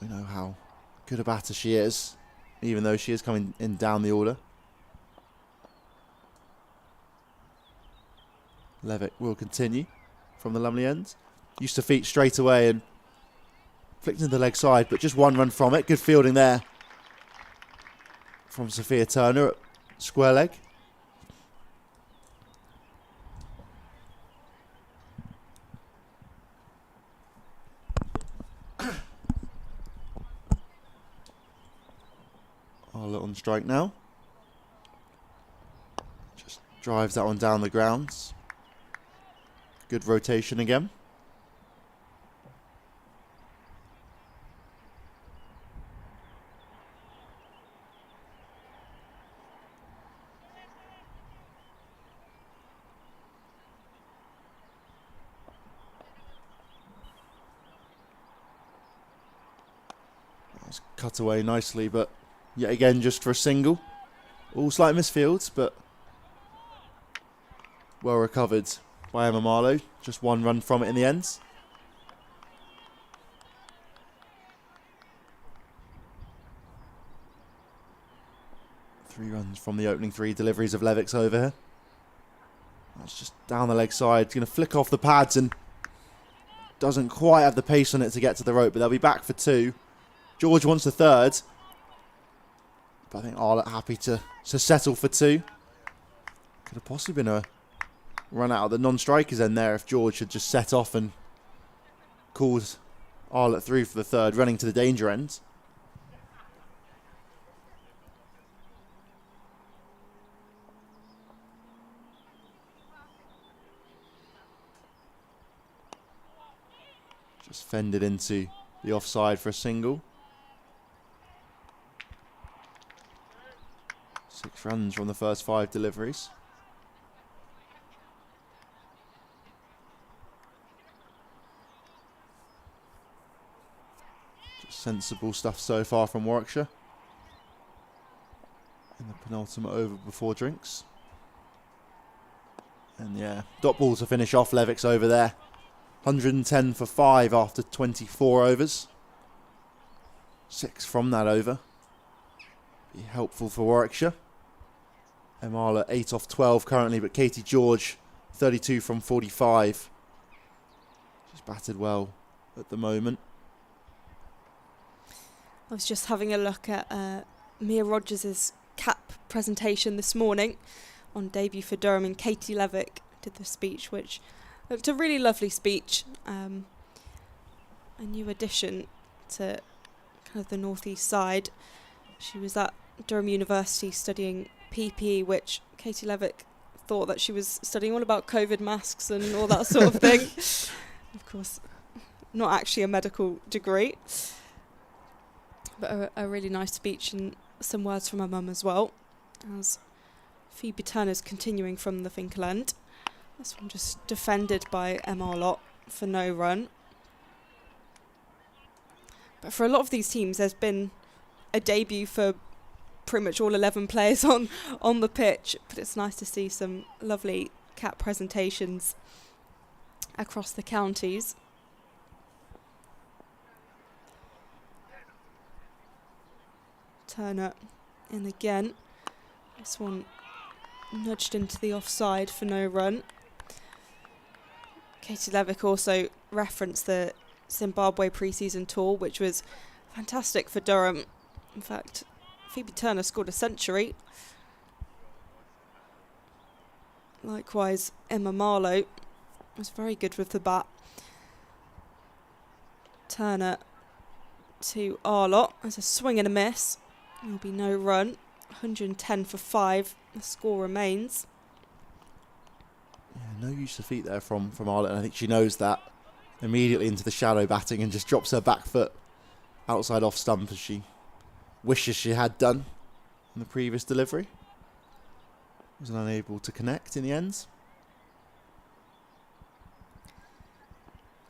We know how good a batter she is, even though she is coming in down the order. Levick will continue from the Lumley end. Used to feet straight away and flicked into the leg side, but just 1 run from it. Good fielding there from Sophia Turner at square leg. Arlott on strike now. Just drives that one down the grounds. Good rotation again. That's cut away nicely, but yet again just for a single. All slight misfields, but well recovered by Emma Marlowe. Just one run from it in the end. Three runs from the opening three deliveries of Levick's over here. That's just down the leg side. Going to flick off the pads and doesn't quite have the pace on it to get to the rope, but they'll be back for two. George wants the third, but I think Arlott happy to settle for two. Could have possibly been a run out of the non-strikers end there if George had just set off and called Arlott through for the third, running to the danger end. Just fended into the offside for a single. 6 runs from the first 5 deliveries. Just sensible stuff so far from Warwickshire. In the penultimate over before drinks. And yeah, dot ball to finish off Levick's over there. 110 for 5 after 24 overs. 6 from that over. Be helpful for Warwickshire. Emala 8 off 12 currently, but Katie George 32 from 45. She's batted well at the moment. I was just having a look at Mia Rogers' cap presentation this morning on debut for Durham, and Katie Levick did the speech, which looked a really lovely speech. A new addition to kind of the northeast side. She was at Durham University studying PPE, which Katie Levick thought that she was studying all about COVID masks and all that sort of thing. Of course, not actually a medical degree. But a really nice speech and some words from her mum as well. As Phoebe Turner's continuing from the Finkel end. This one just defended by Emma Lott for no run. But for a lot of these teams, there's been a debut for pretty much all 11 players on the pitch. But it's nice to see some lovely cap presentations across the counties. Turner in again. This one nudged into the offside for no run. Katie Levick also referenced the Zimbabwe pre-season tour, which was fantastic for Durham. In fact, Phoebe Turner scored a century. Likewise, Emma Marlowe was very good with the bat. Turner to Arlott as a swing and a miss. There'll be no run. 110 for 5. The score remains. Yeah, no use of feet there from Arlott, and I think she knows that. Immediately into the shallow batting and just drops her back foot outside off stump, as she wishes she had done in the previous delivery. Was unable to connect in the end.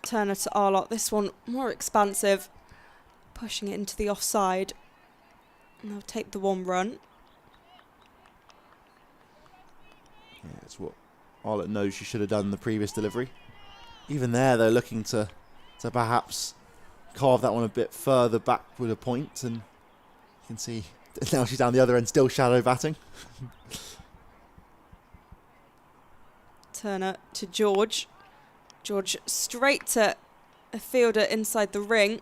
Turner to Arlott. This one more expansive. Pushing it into the offside. And they'll take the one run. Yeah, it's what Arlott knows she should have done in the previous delivery. Even there, they're looking to perhaps carve that one a bit further back with a point, and you can see now she's down the other end, still shallow batting. Turner to George. George straight to a fielder inside the ring.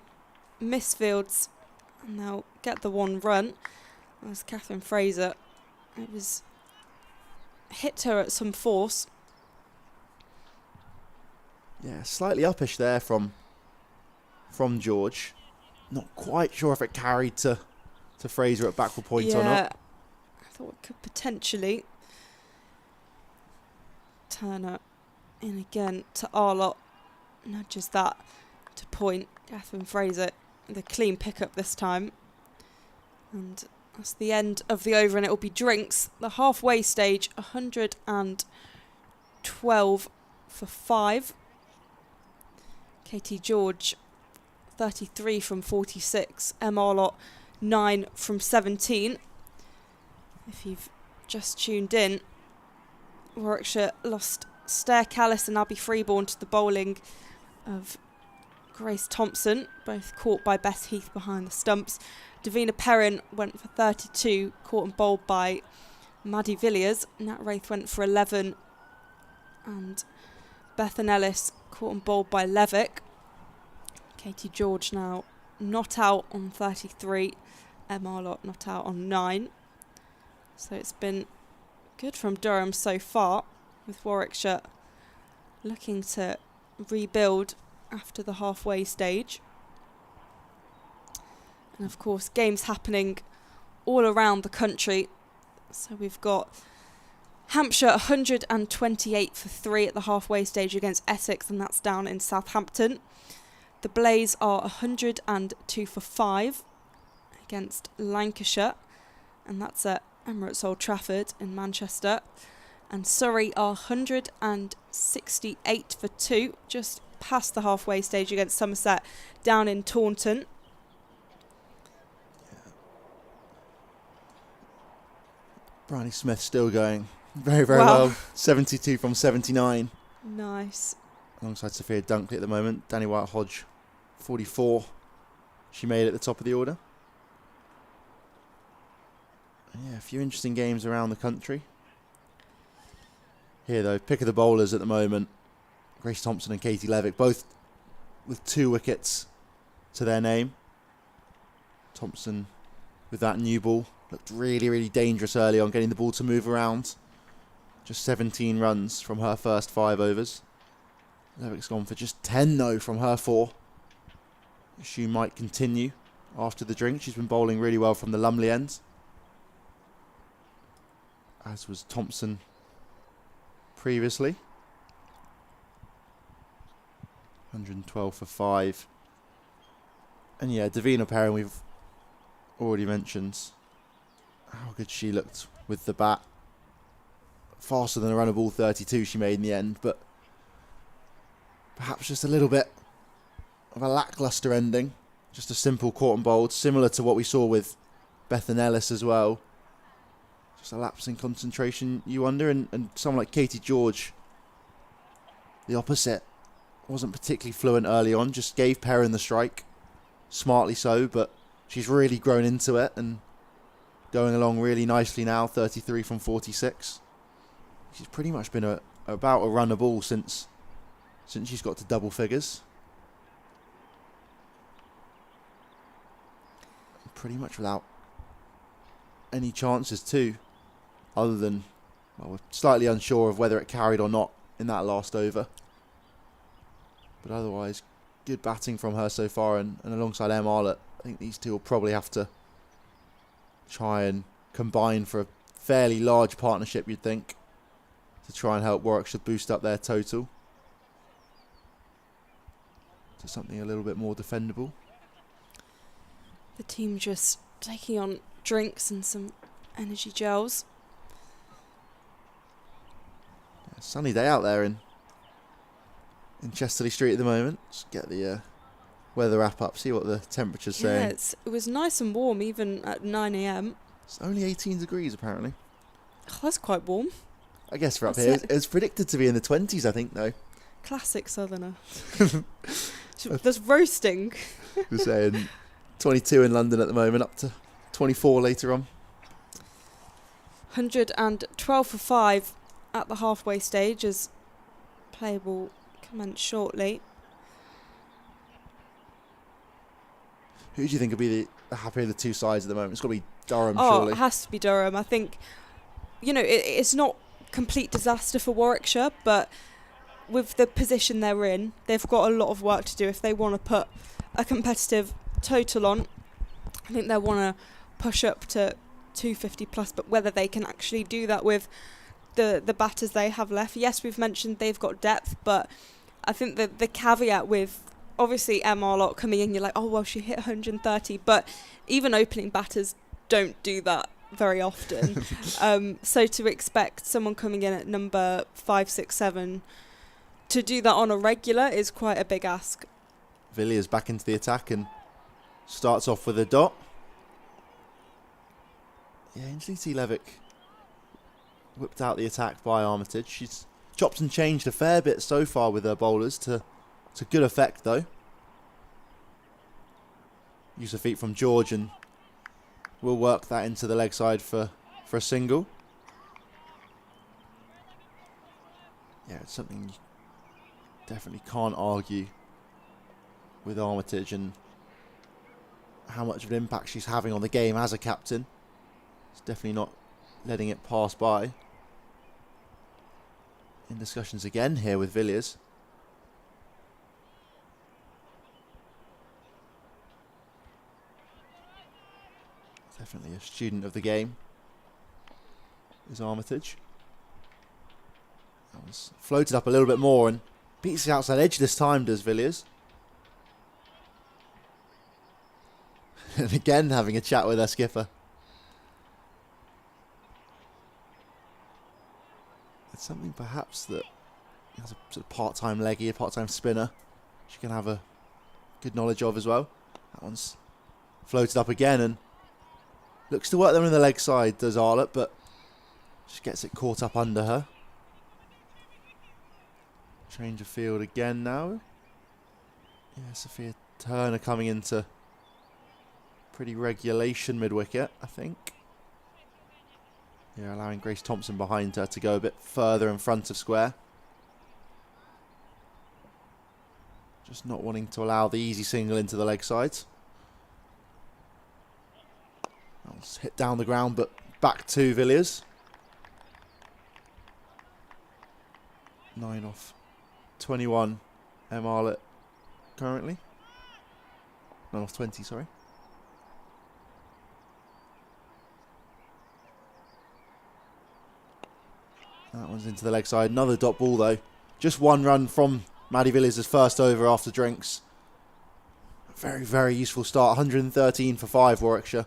Misfields. And they'll get the one run. That was Catherine Fraser. It was hit her at some force. Yeah, slightly uppish there from George. Not quite sure if it carried to Fraser at backward point or not. I thought it could potentially. Turner in again to Arlott. Nudges that to point. Catherine Fraser, the clean pickup this time. And that's the end of the over, and it will be drinks. The halfway stage, 112 for 5. Katie George, 33 from 46. Lot 9 from 17. If you've just tuned in, Warwickshire lost Stair Callis and Abby Freeborn to the bowling of Grace Thompson, both caught by Beth Heath behind the stumps. Davina Perrin went for 32, caught and bowled by Maddie Villiers. Nat Wraith went for 11, and Bethan Ellis caught and bowled by Levick. Katie George now not out on 33, Lot not out on 9. So it's been good from Durham so far, with Warwickshire looking to rebuild after the halfway stage. And of course, games happening all around the country. So we've got Hampshire 128 for 3 at the halfway stage against Essex, and that's down in Southampton. The Blaze are 102 for 5 against Lancashire, and that's at Emirates Old Trafford in Manchester. And Surrey are 168 for 2, just past the halfway stage against Somerset, down in Taunton. Bryony Smith still going very, very well. 72 from 79. Nice. Alongside Sophia Dunkley at the moment. Danny White-Hodge, 44. She made it at the top of the order. Yeah, a few interesting games around the country. Here, though, pick of the bowlers at the moment. Grace Thompson and Katie Levick, both with 2 wickets to their name. Thompson, with that new ball, looked really, really dangerous early on, getting the ball to move around. Just 17 runs from her first 5 overs. Levick's gone for just 10, though, from her 4. She might continue after the drink. She's been bowling really well from the Lumley end, as was Thompson previously. 112 for 5. And yeah, Davina Perrin, we've already mentioned how good she looked with the bat. Faster than a run of ball 32 she made in the end, but perhaps just a little bit of a lacklustre ending. Just a simple caught and bowled, similar to what we saw with Bethan Ellis as well. Just a lapse in concentration, you wonder, and someone like Katie George, the opposite, wasn't particularly fluent early on, just gave Perrin the strike, smartly so, but she's really grown into it and going along really nicely now, 33 from 46. She's pretty much been about a run a ball since she's got to double figures. Pretty much without any chances too, other than, well, we're slightly unsure of whether it carried or not in that last over. But otherwise, good batting from her so far, and alongside Arlott, I think these two will probably have to try and combine for a fairly large partnership, you'd think, to try and help Warwickshire boost up their total to something a little bit more defendable. The team just taking on drinks and some energy gels. Yeah, sunny day out there in Chesterley Street at the moment. Just get the weather app up, see what the temperature's saying. Yeah, it was nice and warm even at 9 a.m. It's only 18 degrees apparently. Oh, that's quite warm. I guess for up here, it was predicted to be in the 20s, I think, though. Classic southerner. There's roasting. We're saying 22 in London at the moment, up to 24 later on. 112 for 5 at the halfway stage as play will commence shortly. Who do you think will be the happier of the two sides at the moment? It's got to be Durham, surely. surely. It has to be Durham. I think, it's not complete disaster for Warwickshire, but with the position they're in, they've got a lot of work to do if they want to put a competitive total on. I think they want to push up to 250 plus, but whether they can actually do that with the batters they have left. Yes, we've mentioned they've got depth, but I think the caveat with obviously Arlott coming in, you're like, oh well, she hit 130, but even opening batters don't do that very often. So to expect someone coming in at number 5, 6, 7 to do that on a regular is quite a big ask. Villiers back into the attack and starts off with a dot. Yeah, Ainsley T. Levick whipped out the attack by Armitage. She's chopped and changed a fair bit so far with her bowlers to good effect though. Use of feet from George and we'll work that into the leg side for a single. Yeah, it's something you definitely can't argue with Armitage and how much of an impact she's having on the game as a captain. It's definitely not letting it pass by. In discussions again here with Villiers. Definitely a student of the game is Armitage. That was floated up a little bit more and beats the outside edge this time, does Villiers. And again having a chat with her skipper. It's something perhaps that as a sort of part-time leggy, a part-time spinner, she can have a good knowledge of as well. That one's floated up again and looks to work them in the leg side, does Arlott, but just gets it caught up under her. Change of field again now. Yeah, Sophia Turner coming into pretty regulation mid-wicket, I think. Yeah, allowing Grace Thompson behind her to go a bit further in front of square. Just not wanting to allow the easy single into the leg sides. That was hit down the ground, but back to Villiers. 9 off 21, Arlott currently. 9 off 20, sorry. That one's into the leg side. Another dot ball though. Just one run from Maddie Villiers' first over after drinks. Very, very useful start. 113 for 5, Warwickshire.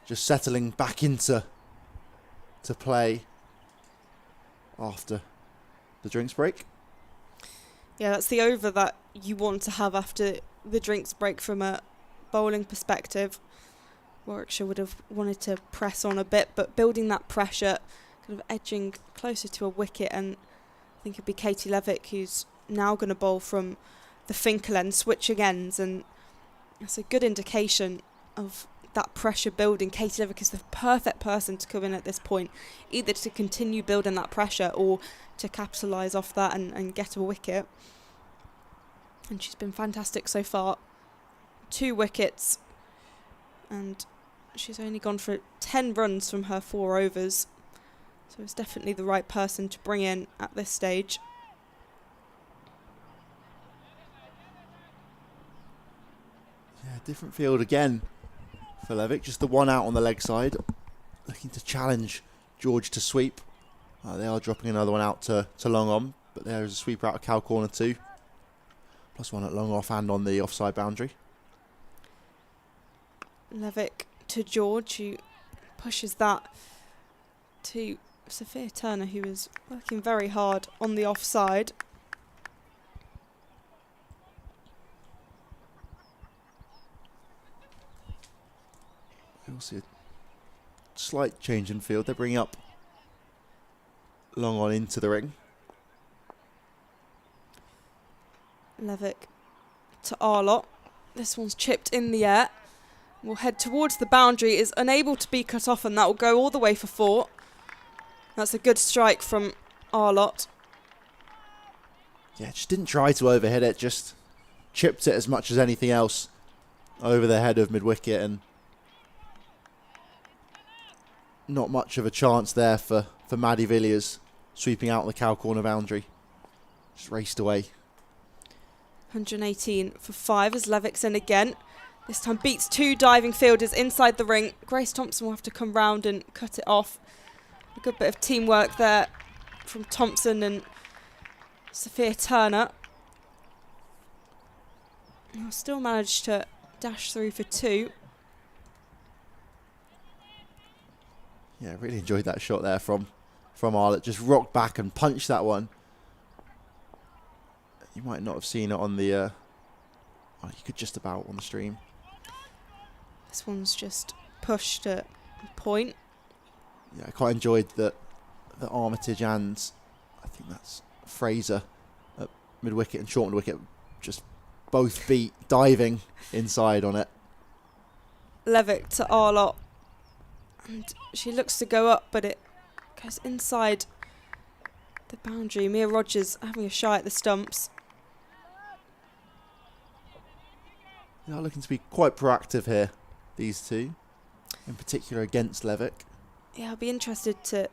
Just settling back into play after the drinks break. Yeah, that's the over that you want to have after the drinks break from a bowling perspective. Warwickshire would have wanted to press on a bit, but building that pressure, kind of edging closer to a wicket, and I think it'd be Katie Levick who's now going to bowl from the Finkel end, switching ends, and that's a good indication of that pressure building. Katie Levick is the perfect person to come in at this point, either to continue building that pressure or to capitalise off that and get a wicket. And she's been fantastic so far. 2 wickets, and she's only gone for 10 runs from her 4 overs. So it's definitely the right person to bring in at this stage. Yeah, different field again for Levick. Just the one out on the leg side. Looking to challenge George to sweep. They are dropping another one out to long on, but there is a sweeper out of cow corner too. Plus one at long off and on the offside boundary. Levick to George, who pushes that to Sophia Turner, who is working very hard on the offside. You'll see a slight change in field. They're bringing up long on into the ring. Levick to Arlott. This one's chipped in the air. Will head towards the boundary, is unable to be cut off, and that will go all the way for 4. That's a good strike from Arlott. Yeah, just didn't try to overhit it, just chipped it as much as anything else over the head of mid-wicket, and not much of a chance there for Maddie Villiers sweeping out the cow corner boundary. Just raced away. 118 for 5 as Levick's in again. This time beats 2 diving fielders inside the ring. Grace Thompson will have to come round and cut it off. A good bit of teamwork there from Thompson and Sophia Turner. They'll still manage to dash through for 2. Yeah, really enjoyed that shot there from Arlott. Just rocked back and punched that one. You might not have seen it on the Oh, you could just about on the stream. This one's just pushed at point. Yeah, I quite enjoyed that Armitage and I think that's Fraser at mid-wicket and short mid-wicket just both beat diving inside on it. Levick to Arlott, and she looks to go up, but it goes inside the boundary. Mia Rogers having a shy at the stumps. They are looking to be quite proactive here, these two, in particular against Levick. Yeah, I'll be interested to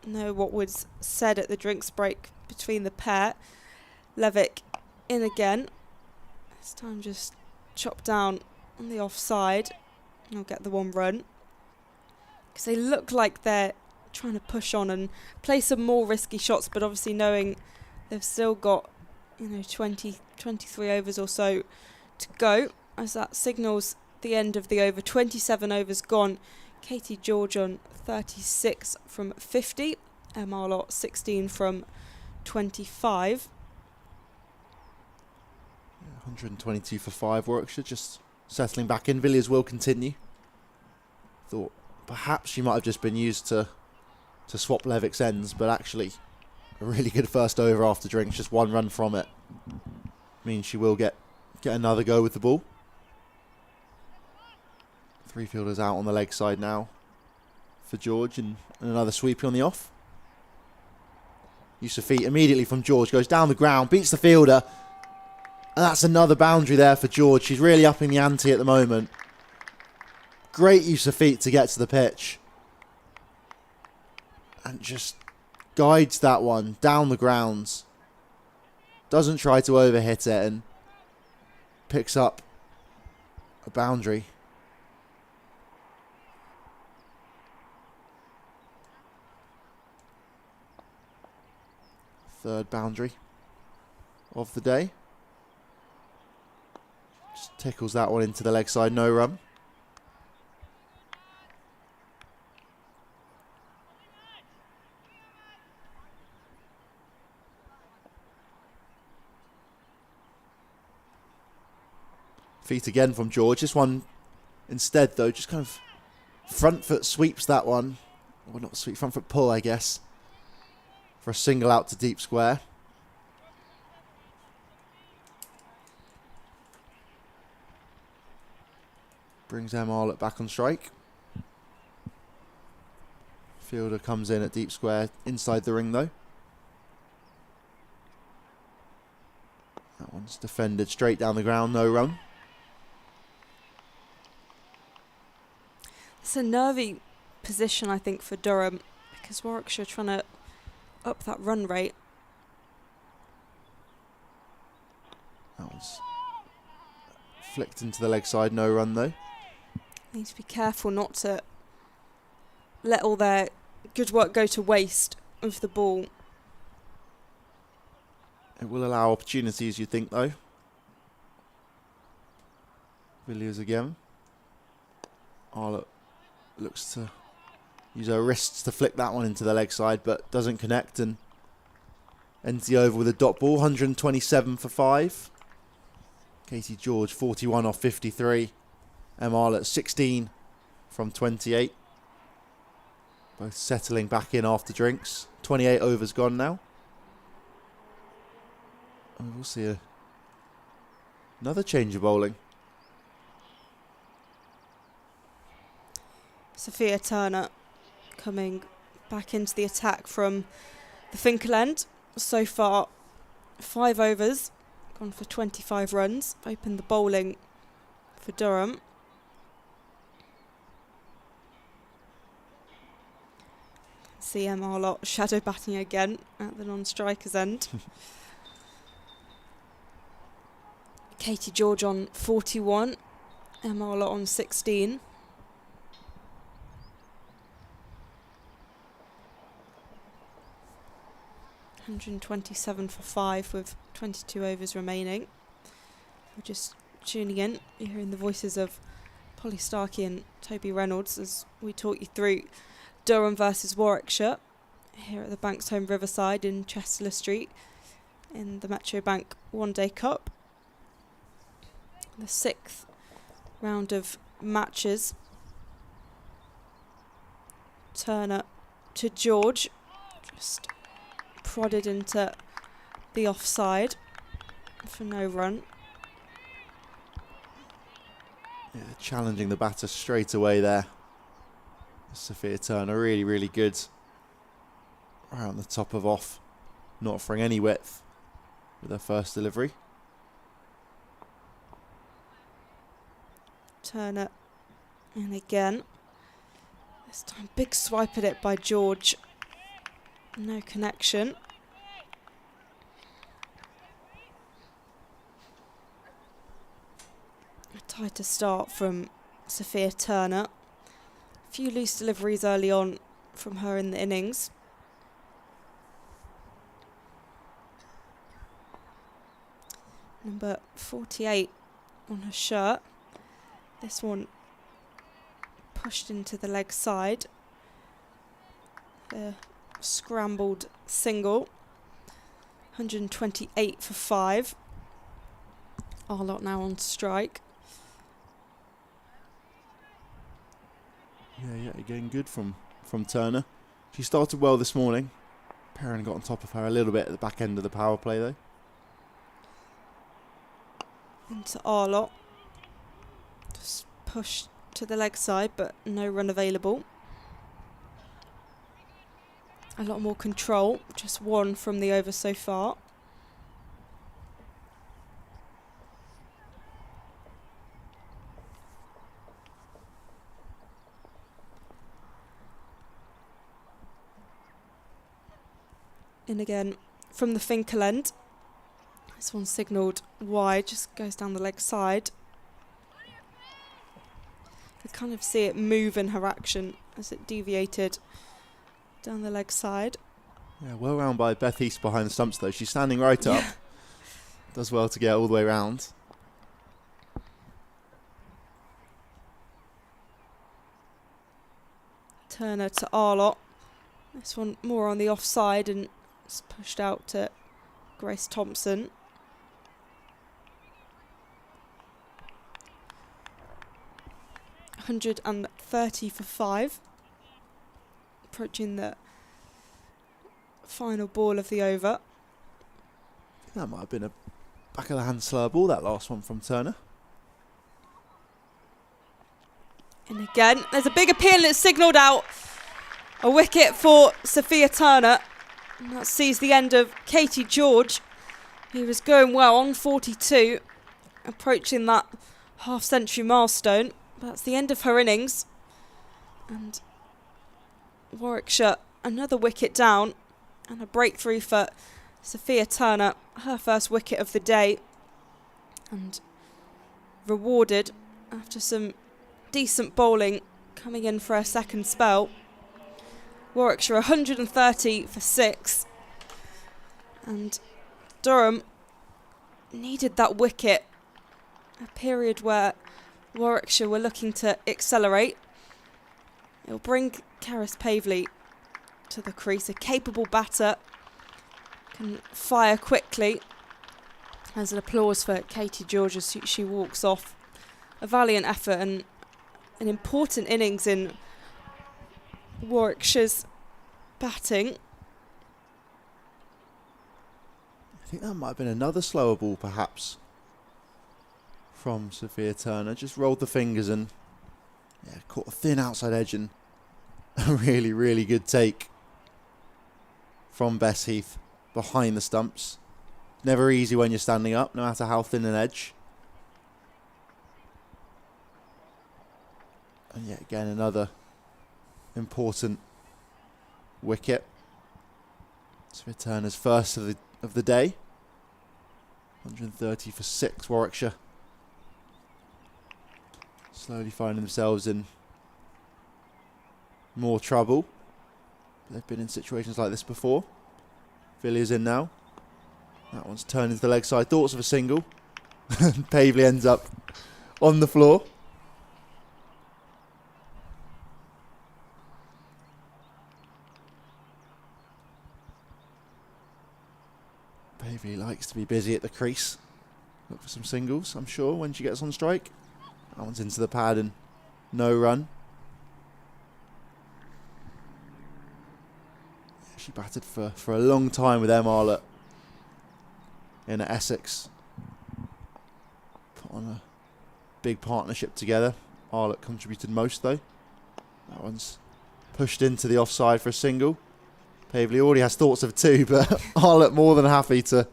know what was said at the drinks break between the pair. Levick in again. This time just chopped down on the offside. I'll get the one run. Because they look like they're trying to push on and play some more risky shots, but obviously knowing they've still got 23 overs or so to go, as that signals the end of the over. 27 overs gone. Katie George on 36 from 50. Marlott 16 from 25. 122 for 5. Warwickshire just settling back in. Villiers will continue. Thought perhaps she might have just been used to swap Levick's ends, but actually a really good first over after drinks. Just one run from it means she will get another go with the ball. Three fielders out on the leg side now for George, and another sweepy on the off. Use of feet immediately from George, goes down the ground, beats the fielder, and that's another boundary there for George. She's really upping the ante at the moment. Great use of feet to get to the pitch, and just guides that one down the grounds. Doesn't try to overhit it and picks up a boundary. Third boundary of the day. Just tickles that one into the leg side, no run. Feet again from George. This one instead though just kind of front foot sweeps that one. Well, not sweep, front foot pull I guess. For a single out to deep square. Brings Arlott back on strike. Fielder comes in at deep square inside the ring though. That one's defended straight down the ground, no run. It's a nervy position, I think, for Durham, because Warwickshire are trying to up that run rate. That was flicked into the leg side, no run though. Need to be careful not to let all their good work go to waste with the ball. It will allow opportunities, you think, though. Villiers again. Arlott looks to use her wrists to flick that one into the leg side, but doesn't connect and ends the over with a dot ball. 127 for 5. Katie George 41 off 53. Arlott 16 from 28. Both settling back in after drinks. 28 overs gone now. And we'll see another change of bowling. Sophia Turner coming back into the attack from the Finkel end. So far, 5 overs, gone for 25 runs. Opened the bowling for Durham. See Arlott shadow batting again at the non-striker's end. Katie George on 41, Arlott on 16. $127 for 5 with 22 overs remaining. We're just tuning in. You're hearing the voices of Polly Starkey and Toby Reynolds as we talk you through Durham versus Warwickshire here at the Banks Homes Riverside in Chester Street in the Metro Bank One Day Cup. The 6th round of matches. Turner to George, just prodded into the offside for no run. Yeah, challenging the batter straight away there. Sophia Turner really, really good. Right on the top of off, not offering any width with her first delivery. Turner in again. This time big swipe at it by George. No connection. A tighter start from Sophia Turner. A few loose deliveries early on from her in the innings. Number 48 on her shirt. This one pushed into the leg side. A scrambled single. 128 for 5. Arlott now on strike. Yeah, again good from Turner. She started well this morning. Perrin got on top of her a little bit at the back end of the power play though. Into Arlott. Just pushed to the leg side, but no run available. A lot more control, just 1 from the over so far. In again from the Finkel end. This one signalled wide, just goes down the leg side. You could kind of see it move in her action as it deviated down the leg side. Yeah, well round by Beth East behind the stumps though. She's standing right up. Does well to get all the way round. Turner to Arlott. This one more on the offside and it's pushed out to Grace Thompson. $130 for 5. Approaching the final ball of the over. That might have been a back of the hand slower ball, that last one from Turner. And again, there's a big appeal and it's signalled out. A wicket for Sophia Turner. And that sees the end of Katie George, who was going well on 42, approaching that half-century milestone. That's the end of her innings. And Warwickshire, another wicket down, and a breakthrough for Sophia Turner, her first wicket of the day, and rewarded after some decent bowling coming in for her second spell. Warwickshire 130 for 6, and Durham needed that wicket, a period where Warwickshire were looking to accelerate. It'll bring Karis Pavley to the crease, a capable batter, can fire quickly. As an applause for Katie George as she walks off. A valiant effort and an important innings in Warwickshire's batting. I think that might have been another slower ball perhaps from Sophia Turner. Just rolled the fingers and caught a thin outside edge and a really, really good take from Bess Heath behind the stumps. Never easy when you're standing up, no matter how thin an edge. And yet again another important wicket. Sophia Turner's first of the day. 130 for 6, Warwickshire. Slowly finding themselves in more trouble. They've been in situations like this before. Villiers in now. That one's turned into the leg side. Thoughts of a single. Pavley ends up on the floor. Pavley likes to be busy at the crease. Look for some singles, I'm sure, when she gets on strike. That one's into the pad and no run. She batted for a long time with Arlott in Essex. Put on a big partnership together. Arlott contributed most though. That one's pushed into the offside for a single. Pavely already has thoughts of two, but Arlott more than happy to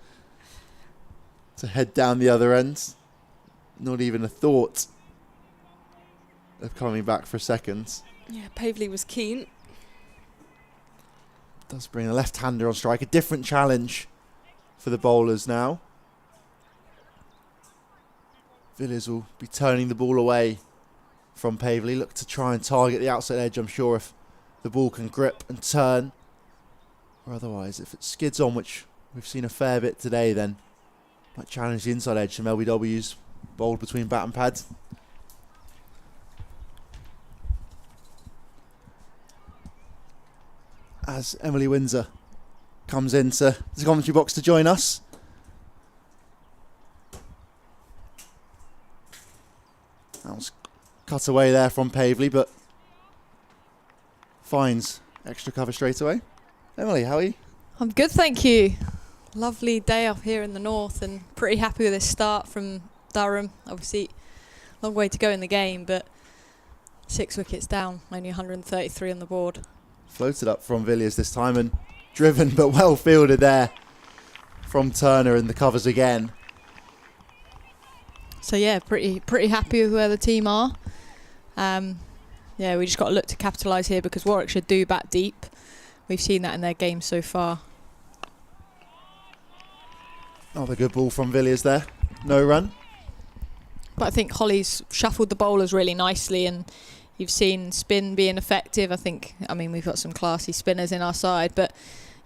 head down the other end. Not even a thought of coming back for a second. Yeah, Pavely was keen. Does bring a left-hander on strike. A different challenge for the bowlers now. Villiers will be turning the ball away from Pavely. Look to try and target the outside edge, I'm sure, if the ball can grip and turn. Or otherwise, if it skids on, which we've seen a fair bit today, then might challenge the inside edge. Some LBWs bowled between bat and pads. As Emily Windsor comes into the commentary box to join us. That was cut away there from Pavely, but finds extra cover straight away. Emily, how are you? I'm good, thank you. Lovely day up here in the north and pretty happy with this start from Durham. Obviously, long way to go in the game, but 6 wickets down, only 133 on the board. Floated up from Villiers this time and driven but well fielded there from Turner in the covers again. So yeah, pretty happy with where the team are. Yeah, we just got to look to capitalise here because Warwickshire do bat deep. We've seen that in their game so far. Another good ball from Villiers there. No run. But I think Holly's shuffled the bowlers really nicely and you've seen spin being effective. I mean, we've got some classy spinners in our side, but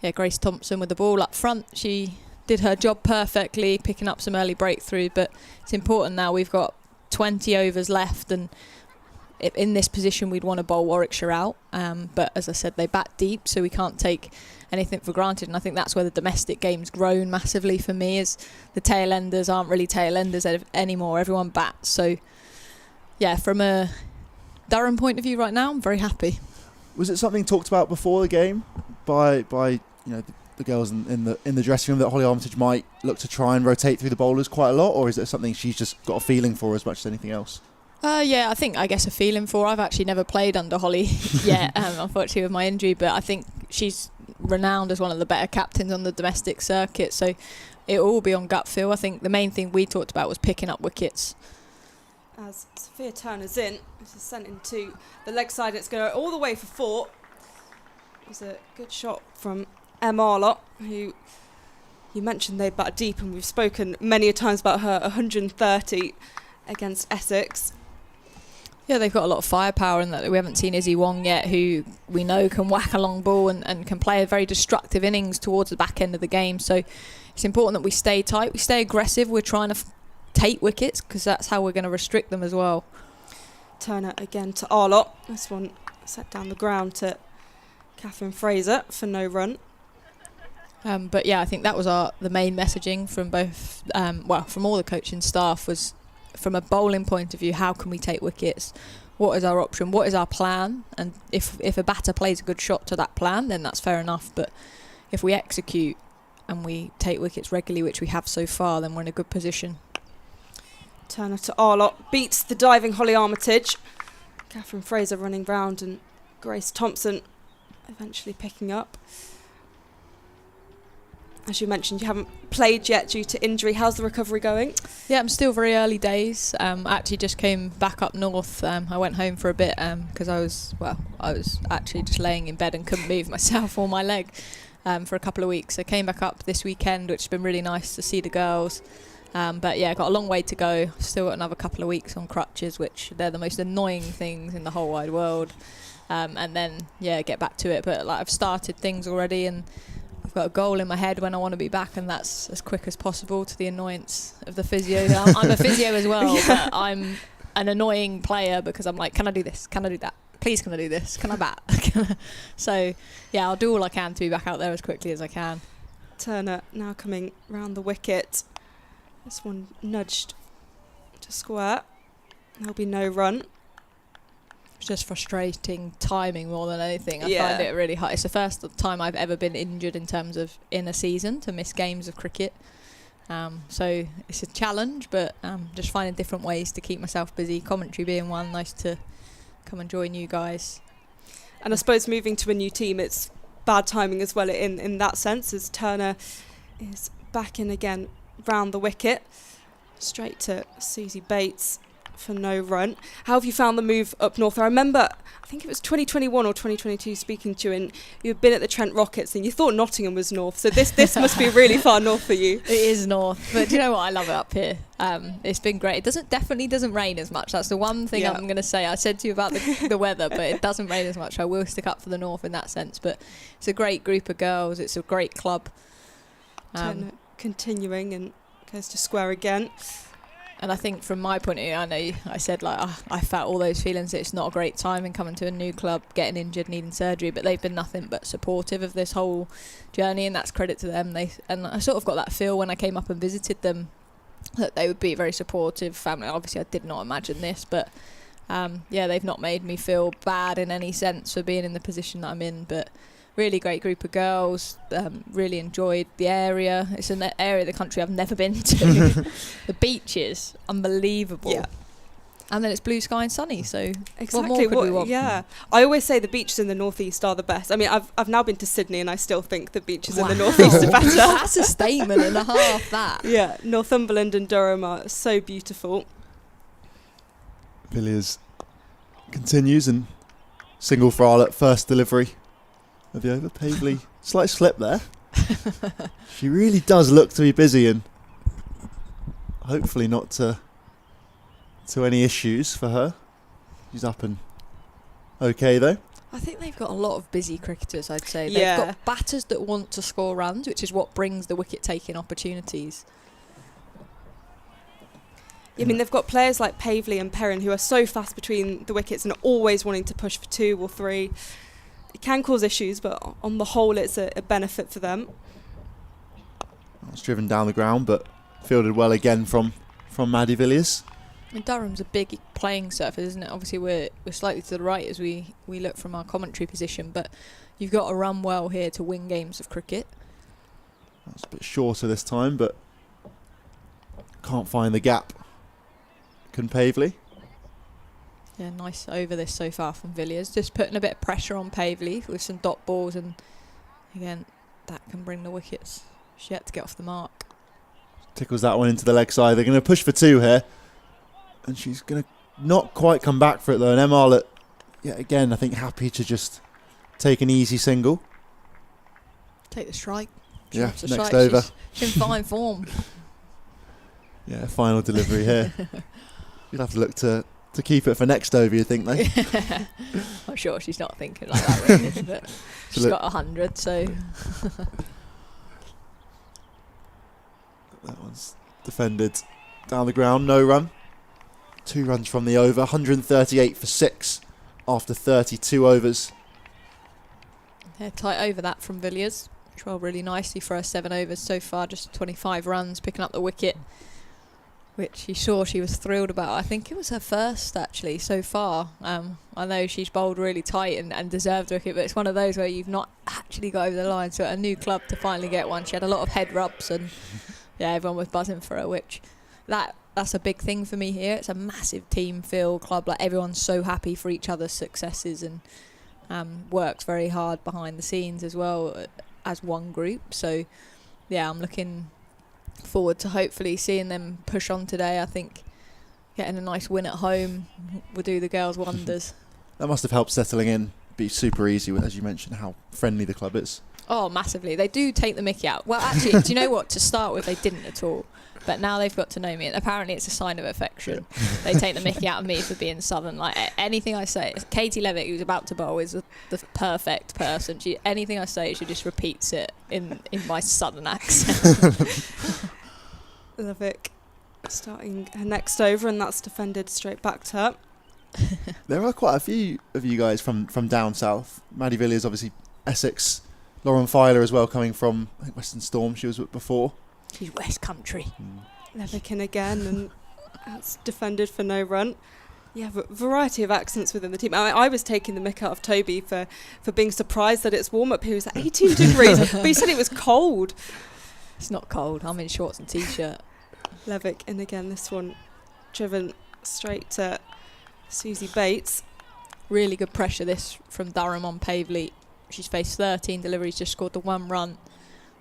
yeah, Grace Thompson with the ball up front. She did her job perfectly, picking up some early breakthrough, but it's important now. We've got 20 overs left and in this position we'd want to bowl Warwickshire out. But as I said, they bat deep, so we can't take anything for granted. And I think that's where the domestic game's grown massively for me, is the tail enders aren't really tail enders anymore. Everyone bats. So yeah, from a Durham point of view right now, I'm very happy. Was it something talked about before the game by the girls in the dressing room that Holly Armitage might look to try and rotate through the bowlers quite a lot, or is it something she's just got a feeling for as much as anything else? Yeah, I guess a feeling for. I've actually never played under Holly yet, unfortunately with my injury, but I think she's renowned as one of the better captains on the domestic circuit, so it'll all be on gut feel. I think the main thing we talked about was picking up wickets. As Sophia Turner's in, this is sent into the leg side. It's going all the way for 4. It was a good shot from Arlott, who you mentioned they bat deep, and we've spoken many a times about her 130 against Essex. Yeah, they've got a lot of firepower in that. We haven't seen Izzy Wong yet, who we know can whack a long ball and can play a very destructive innings towards the back end of the game. So it's important that we stay tight, we stay aggressive. We're trying to take wickets because that's how we're going to restrict them as well. Turner again to Arlott. This one set down the ground to Catherine Fraser for no run. But yeah, I think that was the main messaging from both, from all the coaching staff, was from a bowling point of view, how can we take wickets? What is our option? What is our plan? And if a batter plays a good shot to that plan, then that's fair enough. But if we execute and we take wickets regularly, which we have so far, then we're in a good position. Turner to Arlott, beats the diving Holly Armitage. Catherine Fraser running round and Grace Thompson eventually picking up. As you mentioned, you haven't played yet due to injury. How's the recovery going? Yeah, I'm still very early days. I actually just came back up north. I went home for a bit because I was actually just laying in bed and couldn't move myself or my leg for a couple of weeks. I came back up this weekend, which has been really nice to see the girls. But yeah, got a long way to go. Still got another couple of weeks on crutches, which they're the most annoying things in the whole wide world. And then, yeah, get back to it. But like, I've started things already and I've got a goal in my head when I want to be back, and that's as quick as possible, to the annoyance of the physio. I'm a physio as well, but I'm an annoying player because I'm like, can I do this? Can I do that? Please, can I do this? Can I bat? So, yeah, I'll do all I can to be back out there as quickly as I can. Turner now coming round the wicket. This one nudged to square. There'll be no run. It's just frustrating timing more than anything. I Yeah. find it really hard. It's the first time I've ever been injured in terms of in a season to miss games of cricket. So it's a challenge, but just finding different ways to keep myself busy. Commentary being one. Nice to come and join you guys. And I suppose moving to a new team, it's bad timing as well in that sense, as Turner is back in again round the wicket. Straight to Susie Bates for no run. How have you found the move up north? I remember, I think it was 2021 or 2022, speaking to you, and you had been at the Trent Rockets and you thought Nottingham was north. So this must be really far north for you. It is north, but do you know what? I love it up here. It's been great. It definitely doesn't rain as much. That's the one thing I'm going to say. I said to you about the weather, but it doesn't rain as much. I will stick up for the north in that sense. But it's a great group of girls. It's a great club. Turner continuing and goes to square again. And I think from my point of view, I know I said I felt all those feelings that it's not a great time in coming to a new club, getting injured, needing surgery, but they've been nothing but supportive of this whole journey, and that's credit to them. And I sort of got that feel when I came up and visited them that they would be a very supportive family. Obviously I did not imagine this, but they've not made me feel bad in any sense for being in the position that I'm in. But really great group of girls. Really enjoyed the area. It's an area of the country I've never been to. The beaches, unbelievable. Yeah. And then it's blue sky and sunny, so Exactly. what more could we want? Yeah. I always say the beaches in the northeast are the best. I mean, I've now been to Sydney and I still think the beaches in the northeast are better. That's a statement and a half, that. Yeah, Northumberland and Durham are so beautiful. Villiers continues and single for Arlott, first delivery of the over. Pavely, slight slip there. She really does look to be busy, and hopefully not to any issues for her. She's up and okay though. I think they've got a lot of busy cricketers, I'd say. Yeah. They've got batters that want to score runs, which is what brings the wicket-taking opportunities. I mean, they've got players like Pavely and Perrin who are so fast between the wickets and are always wanting to push for 2 or 3. It can cause issues, but on the whole, it's a benefit for them. It's driven down the ground, but fielded well again from Maddie Villiers. And Durham's a big playing surface, isn't it? Obviously, we're slightly to the right as we look from our commentary position, but you've got to run well here to win games of cricket. That's a bit shorter this time, but can't find the gap. Can Pavely? Yeah, nice over this so far from Villiers. Just putting a bit of pressure on Pavely with some dot balls, and again, that can bring the wickets. She had to get off the mark. Tickles that one into the leg side. They're going to push for 2 here, and she's going to not quite come back for it though. And Em Arlott, yet again, I think happy to just take an easy single. Take the strike. Yeah, Drops the next strike. over. She's in fine form. Yeah, final delivery here. You'll have to look to keep it for next over, you think, though? I'm sure she's not thinking like that, really, but she's got 100, so... That one's defended down the ground, no run. 2 runs from the over, 138 for 6 after 32 overs. Yeah, tight over that from Villiers. Controlled really nicely for her 7 overs so far, just 25 runs, picking up the wicket, which you saw she was thrilled about. I think it was her first, actually, so far. I know she's bowled really tight and deserved a wicket, but it's one of those where you've not actually got over the line, so at a new club to finally get one. She had a lot of head rubs, and yeah, everyone was buzzing for her, which that's a big thing for me here. It's a massive team feel club, like everyone's so happy for each other's successes, and works very hard behind the scenes as well as one group. So yeah, I'm looking forward to hopefully seeing them push on today. I think getting a nice win at home will do the girls wonders. That must have helped settling in, be super easy, as you mentioned, how friendly the club is. Oh, massively. They do take the mickey out. Well, actually, do you know what? To start with, they didn't at all. But now they've got to know me, and apparently it's a sign of affection. They take the mickey out of me for being southern. Like anything I say, Katie Levitt, who's about to bowl, is the perfect person. Anything I say, she just repeats it in my southern accent. Levick starting her next over, and that's defended straight back to her. There are quite a few of you guys from down south. Maddie Villiers, obviously Essex. Lauren Filer as well, coming from, I think, Western Storm. She was with before. She's West Country. Levick in again, and that's defended for no run. Yeah, variety of accents within the team. I was taking the mick out of Toby for being surprised that it's warm up here. It was at 18 degrees, but he said it was cold. It's not cold. I'm in shorts and t-shirt. Levick in again, this one driven straight to Susie Bates. Really good pressure this from Durham on Pavley. She's faced 13 deliveries, just scored the 1 run.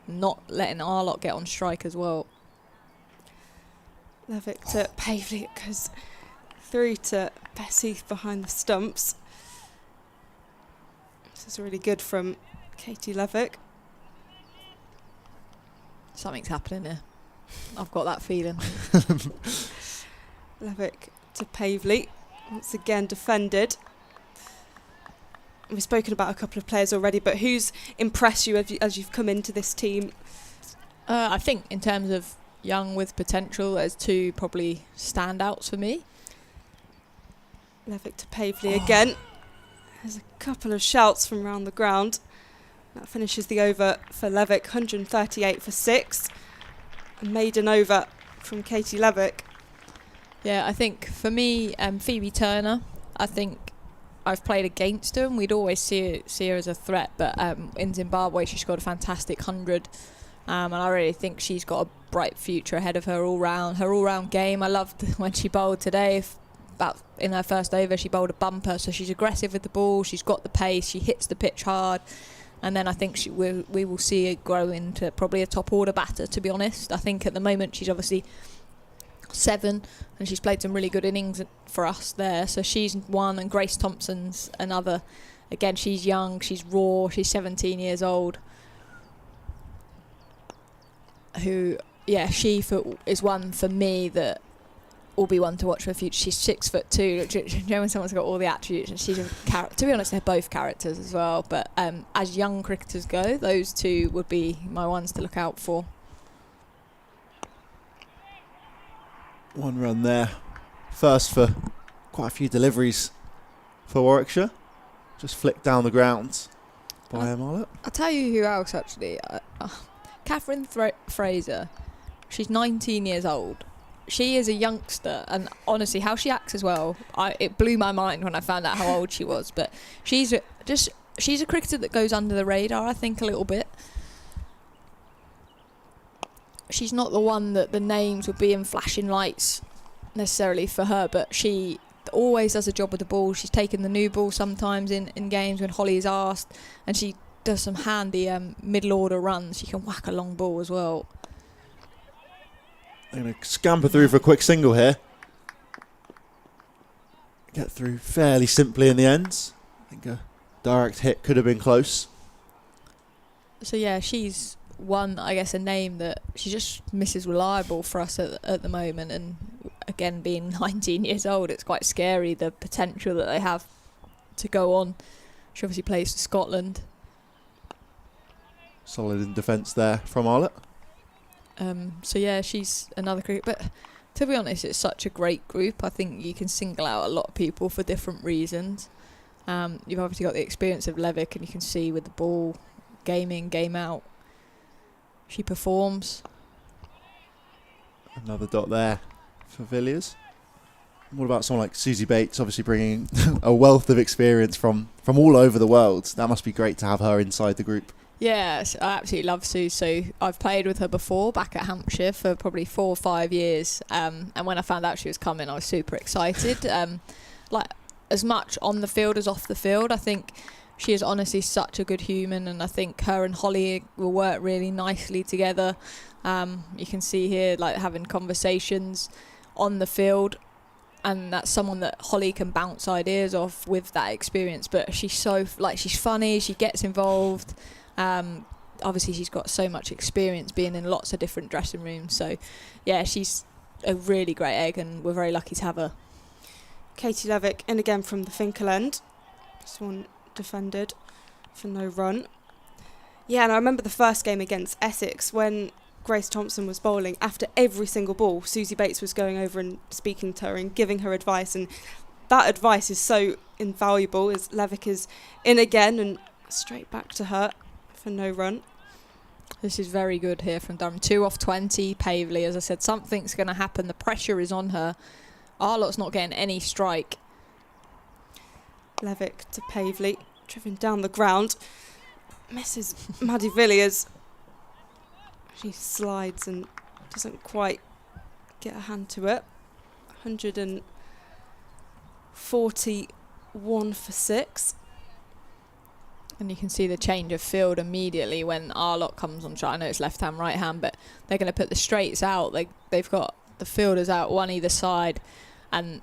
Not letting our lot get on strike as well. Levick to Pavley, it goes through to Bessie behind the stumps. This is really good from Katie Levick. Something's happening here. I've got that feeling. Levick to Pavley, once again defended. We've spoken about a couple of players already, but who's impressed you as you've come into this team? I think in terms of young with potential, there's 2 probably standouts for me. Levick to Pavley again. There's a couple of shouts from around the ground. That finishes the over for Levick, 138 for 6. A maiden over from Katie Levick. Yeah, I think for me, Phoebe Turner, I think I've played against her and we'd always see her as a threat, but in Zimbabwe she scored a fantastic 100. And I really think she's got a bright future ahead of her all-round game. I loved when she bowled today. About in her first over, she bowled a bumper, so she's aggressive with the ball. She's got the pace. She hits the pitch hard, and then I think we will see her grow into probably a top-order batter. To be honest, I think at the moment she's obviously 7, and she's played some really good innings for us there. So she's one, and Grace Thompson's another. Again, she's young, she's raw, she's 17 years old. She is one for me that will be one to watch for the future. She's 6'2". Do you know when someone's got all the attributes? And she's a character. To be honest, they're both characters as well. But as young cricketers go, those 2 would be my ones to look out for. 1 run there. First for quite a few deliveries for Warwickshire. Just flicked down the ground by Marlett. I'll tell you who else actually. Catherine Fraser. She's 19 years old. She is a youngster, and honestly, how she acts as well, it blew my mind when I found out how old she was. But she's a cricketer that goes under the radar, I think, a little bit. She's not the one that the names would be in flashing lights necessarily for her, but she always does a job with the ball. She's taken the new ball sometimes in games when Holly is asked, and she does some handy middle order runs. She can whack a long ball as well. They're going to scamper through for a quick single here. Get through fairly simply in the end. I think a direct hit could have been close. So yeah, she's one, I guess, a name that she just misses reliable for us at the moment. And again, being 19 years old, it's quite scary, the potential that they have to go on. She obviously plays for Scotland. Solid in defence there from Arlett. So yeah, she's another cricket. But to be honest, it's such a great group. I think you can single out a lot of people for different reasons. You've obviously got the experience of Levick, and you can see with the ball, game in, game out, she performs. Another dot there for Villiers. What about someone like Susie Bates, obviously bringing a wealth of experience from all over the world? That must be great to have her inside the group. Yes, I absolutely love Sue. So I've played with her before back at Hampshire for probably 4 or 5 years. And when I found out she was coming, I was super excited. Like as much on the field as off the field, I think she is honestly such a good human, and I think her and Holly will work really nicely together. You can see here like having conversations on the field, and that's someone that Holly can bounce ideas off with that experience. But she's so she's funny, she gets involved. Obviously she's got so much experience being in lots of different dressing rooms, so yeah, she's a really great egg, and we're very lucky to have her. Katie Levick in again from the Finkel end. This one defended for no run. Yeah, and I remember the first game against Essex when Grace Thompson was bowling. After every single ball, Susie Bates was going over and speaking to her and giving her advice, and that advice is so invaluable. As Levick is in again and straight back to her for no run. This is very good here from Durham. 2 off 20. Pavely, as I said, something's going to happen. The pressure is on her. Arlott's not getting any strike. Levick to Pavely, driven down the ground. Misses Maddie Villiers. She slides and doesn't quite get a hand to it. 141 for 6. And you can see the change of field immediately when Arlott comes on shot. I know it's left hand, right hand, but they're going to put the straights out. They've got the fielders out one either side, and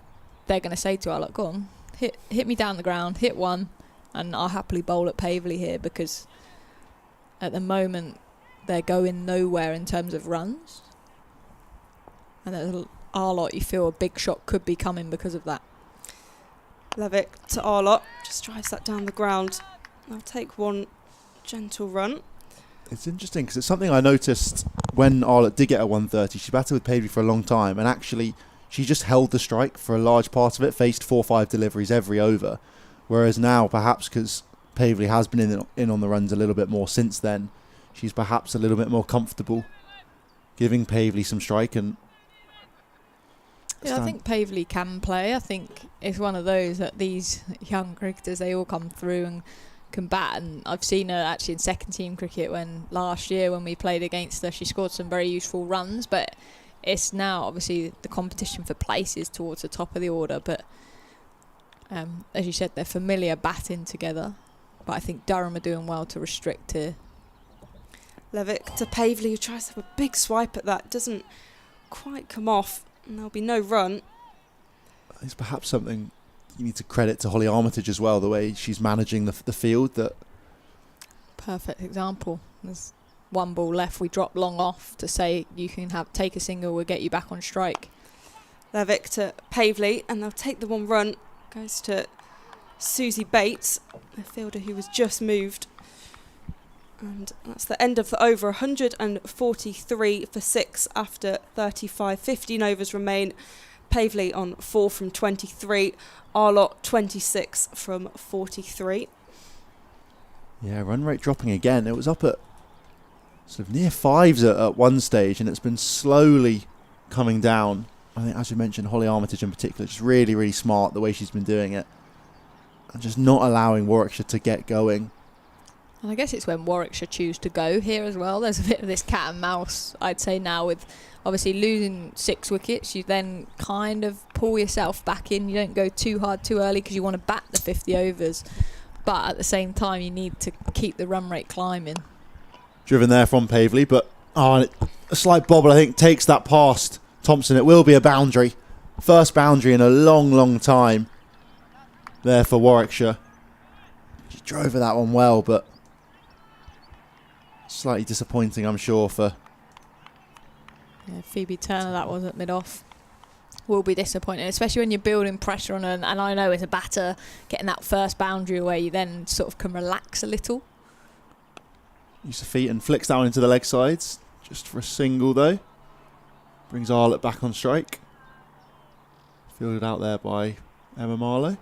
they're going to say to Arlott, go on, hit me down the ground, hit one, and I'll happily bowl at Pavely here, because at the moment they're going nowhere in terms of runs. And at Arlott, you feel a big shot could be coming because of that. Levick to Arlott, just drives that down the ground. I'll take one gentle run. It's interesting because it's something I noticed when Arlott did get a 130. She batted with Pavely for a long time, and actually she just held the strike for a large part of it, faced 4-5 deliveries every over. Whereas now, perhaps because Pavely has been in on the runs a little bit more since then, she's perhaps a little bit more comfortable giving Pavely some strike. And yeah, I think Pavely can play. I think it's one of those that these young cricketers, they all come through and can bat. And I've seen her actually in second team cricket last year when we played against her, she scored some very useful runs. But it's now obviously the competition for places towards the top of the order. But as you said, they're familiar batting together. But I think Durham are doing well to restrict here. Levick to Pavely, who tries to have a big swipe at that. Doesn't quite come off, and there'll be no run. it's perhaps something you need to credit to Holly Armitage as well, the way she's managing the field. That perfect example. There's one ball left. We drop long off to say you can take a single, we'll get you back on strike. Levick to Pavely, and they'll take the one run. Goes to Susie Bates, the fielder who was just moved. And that's the end of the over. 143 for 6 after 35. 15 overs remain. Pavely on 4 from 23. Arlott 26 from 43. Yeah, run rate dropping again. It was up at sort of near 5s at one stage, and it's been slowly coming down. I think, as you mentioned, Holly Armitage in particular, just really, really smart the way she's been doing it. And just not allowing Warwickshire to get going. And I guess it's when Warwickshire choose to go here as well. There's a bit of this cat and mouse, I'd say, now, with obviously losing 6 wickets. You then kind of pull yourself back in. You don't go too hard too early because you want to bat the 50 overs. But at the same time, you need to keep the run rate climbing. Driven there from Pavely, but a slight bobble, I think, takes that past Thompson. It will be a boundary. First boundary in a long, long time there for Warwickshire. She drove that one well, but slightly disappointing, I'm sure, for... Yeah, Phoebe Turner, that was at mid-off. Will be disappointing, especially when you're building pressure on her. And I know as a batter, getting that first boundary away, you then sort of can relax a little. Use the feet and flicks that one into the leg sides. Just for a single, though. Brings Arlott back on strike. Fielded out there by Emma Marlowe.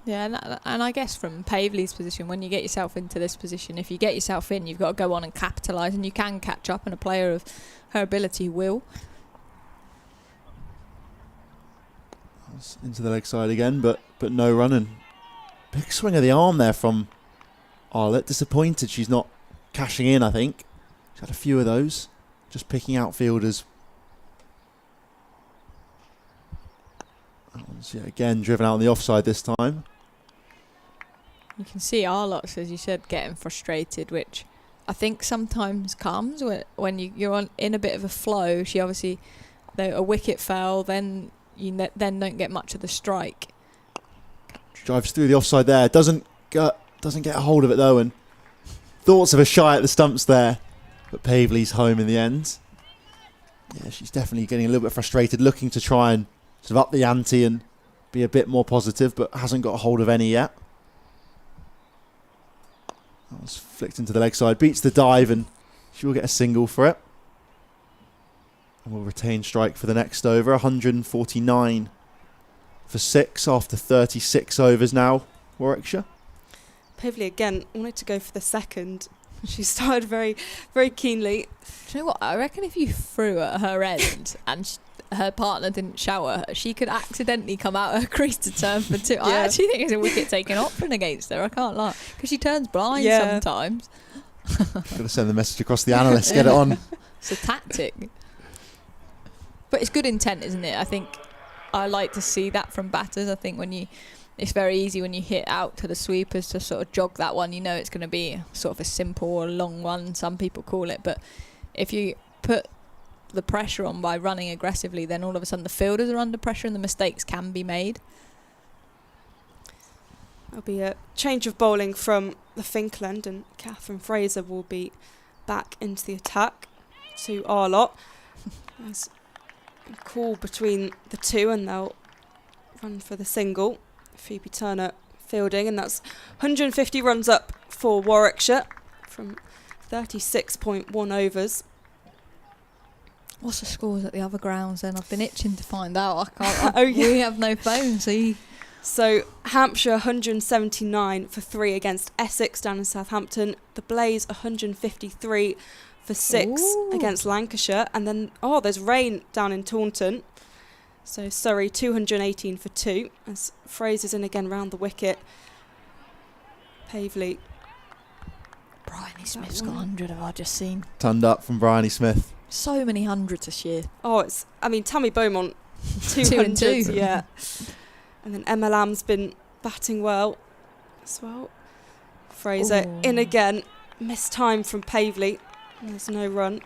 Yeah, and I guess from Pavely's position, when you get yourself into this position, if you get yourself in, you've got to go on and capitalise, and you can catch up, and a player of her ability will. Into the leg side again, but no run, and big swing of the arm there from Arlott. Disappointed she's not cashing in, I think. She's had a few of those, just picking out fielders. That one's, yeah, again, driven out on the offside this time. You can see Arlott, as you said, getting frustrated, which I think sometimes comes when you're in a bit of a flow. She obviously, a wicket fell, then you then don't get much of the strike. Drives through the offside there, doesn't get a hold of it though, and thoughts of a shy at the stumps there, but Pavely's home in the end. Yeah, she's definitely getting a little bit frustrated, looking to try and sort of up the ante and be a bit more positive, but hasn't got a hold of any yet. That was flicked into the leg side, beats the dive, and she will get a single for it. And will retain strike for the next over. 149 for 6 after 36 overs now, Warwickshire. Pivley again wanted to go for the second. She started very, very keenly. Do you know what? I reckon if you threw at her end and her partner didn't shower her, she could accidentally come out her crease to turn for two. I actually think it's a wicket taking option against her. I can't lie, because she turns blind sometimes. Got to send the message across the analysts. Get it on. It's a tactic, but it's good intent, isn't it? I think I like to see that from batters. I think it's very easy when you hit out to the sweepers to sort of jog that one. You know it's going to be sort of a simple or long one, some people call it. But if you put the pressure on by running aggressively, then all of a sudden the fielders are under pressure and the mistakes can be made. There'll be a change of bowling from the Finkland, and Catherine Fraser will be back into the attack to our lot. There's a call between the two and they'll run for the single. Phoebe Turner fielding, and that's 150 runs up for Warwickshire from 36.1 overs. What's the scores at the other grounds then? I've been itching to find out. I can't. We have no phone, So Hampshire 179 for 3 against Essex down in Southampton. The Blaze 153 for 6 against Lancashire. And then, there's rain down in Taunton. So Surrey 218 for 2 as Fraser's in again round the wicket. Pavley. Bryony Smith's got 100, have I just seen. Turned up from Bryony Smith. So many hundreds this year. Tammy Beaumont 200. 2 and 2. Yeah. And then Emma Lamb's been batting well as well. Fraser in again. Missed time from Pavley. There's no run.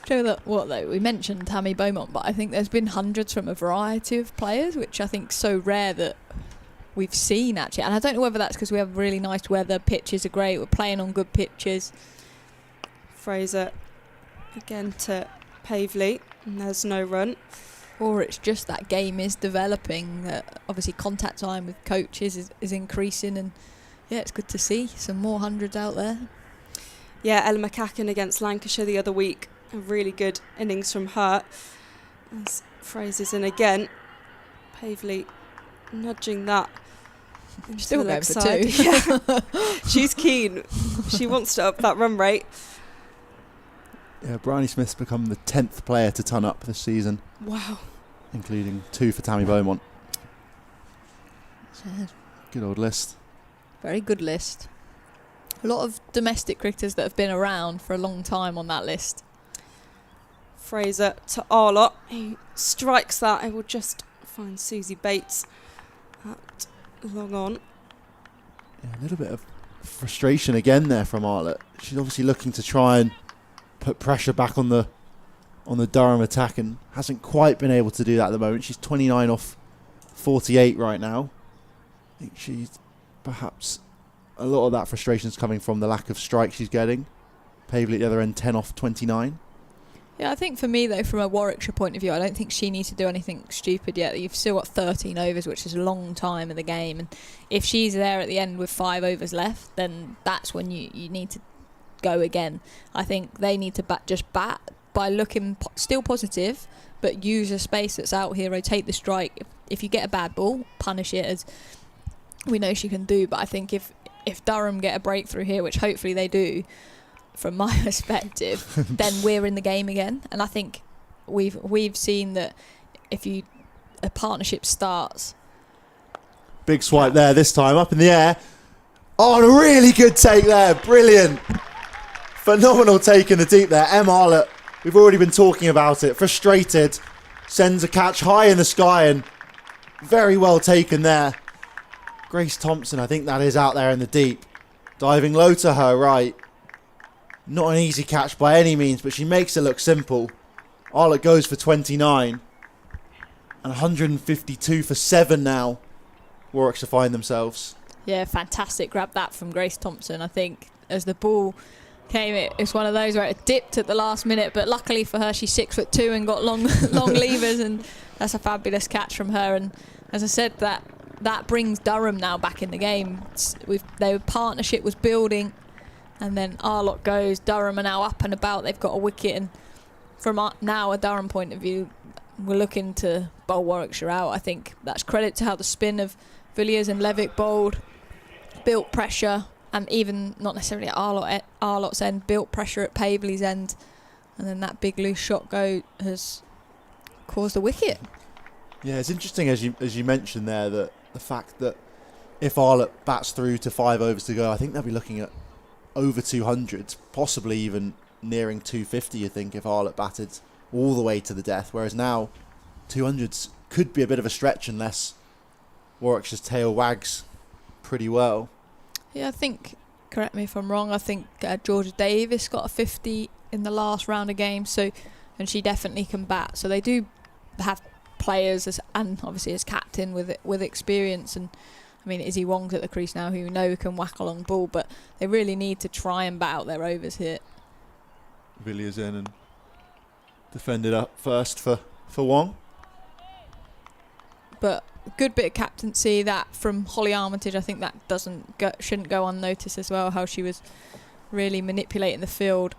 Do you know what though? We mentioned Tammy Beaumont, but I think there's been hundreds from a variety of players, which I think is so rare that we've seen actually. And I don't know whether that's because we have really nice weather, pitches are great, we're playing on good pitches. Fraser again to Pavley, and there's no run. Or it's just that game is developing. Obviously contact time with coaches is increasing, and it's good to see some more hundreds out there. Yeah, Ella McCacken against Lancashire the other week. A really good innings from her. As Fraser's in again. Pavley nudging that. Still going for 2. Yeah. She's keen. She wants to up that run rate. Yeah, Bryony Smith's become the 10th player to ton up this season. Wow. Including 2 for Tammy Beaumont. Good old list. Very good list. A lot of domestic cricketers that have been around for a long time on that list. Fraser to Arlott. He strikes that. I will just find Susie Bates at long on. Yeah, a little bit of frustration again there from Arlott. She's obviously looking to try and put pressure back on the Durham attack and hasn't quite been able to do that at the moment. She's 29 off 48 right now. I think she's perhaps a lot of that frustration is coming from the lack of strikes she's getting. Pavley at the other end 10 off 29. Yeah, I think for me though, from a Warwickshire point of view, I don't think she needs to do anything stupid yet. You've still got 13 overs, which is a long time in the game, and if she's there at the end with 5 overs left, then that's when you need to go again. I think they need to just bat by looking still positive, but use a space that's out here, rotate the strike. If you get a bad ball, punish it, as we know she can do. But I think if Durham get a breakthrough here, which hopefully they do, from my perspective, then we're in the game again. And I think we've seen that if a partnership starts. Big swipe there this time, up in the air. Oh, and a really good take there. Brilliant. Phenomenal take in the deep there. Em Arlott, we've already been talking about it. Frustrated. Sends a catch high in the sky, and very well taken there. Grace Thompson, I think that is out there in the deep. Diving low to her right. Not an easy catch by any means, but she makes it look simple. Arlott goes for 29. And 152 for 7 now. Warwickshire find themselves. Yeah, fantastic grab that from Grace Thompson. I think as the ball came, it's one of those where it dipped at the last minute, but luckily for her, she's 6'2" and got long levers, and that's a fabulous catch from her. And as I said, that brings Durham now back in the game. Their partnership was building, and then Arlott goes. Durham are now up and about. They've got a wicket, and from now a Durham point of view, we're looking to bowl Warwickshire out. I think that's credit to how the spin of Villiers and Levick bowled, built pressure, and even not necessarily at Arlott's end, built pressure at Pavely's end, and then that big loose shot go has caused a wicket. Yeah, it's interesting as you mentioned there that the fact that if Arlott bats through to 5 overs to go, I think they'll be looking at over 200, possibly even nearing 250. You think if Arlott batted all the way to the death, whereas now 200s could be a bit of a stretch unless Warwickshire's tail wags pretty well. Yeah, I think, correct me if I'm wrong, I think Georgia Davis got a 50 in the last round of games, and she definitely can bat. So they do have players and obviously as captain with experience, and I mean Izzy Wong's at the crease now, who we know can whack a long ball, but they really need to try and bat out their overs here. Villiers in and defended up first for Wong. But good bit of captaincy that from Holly Armitage. I think that shouldn't go unnoticed as well, how she was really manipulating the field.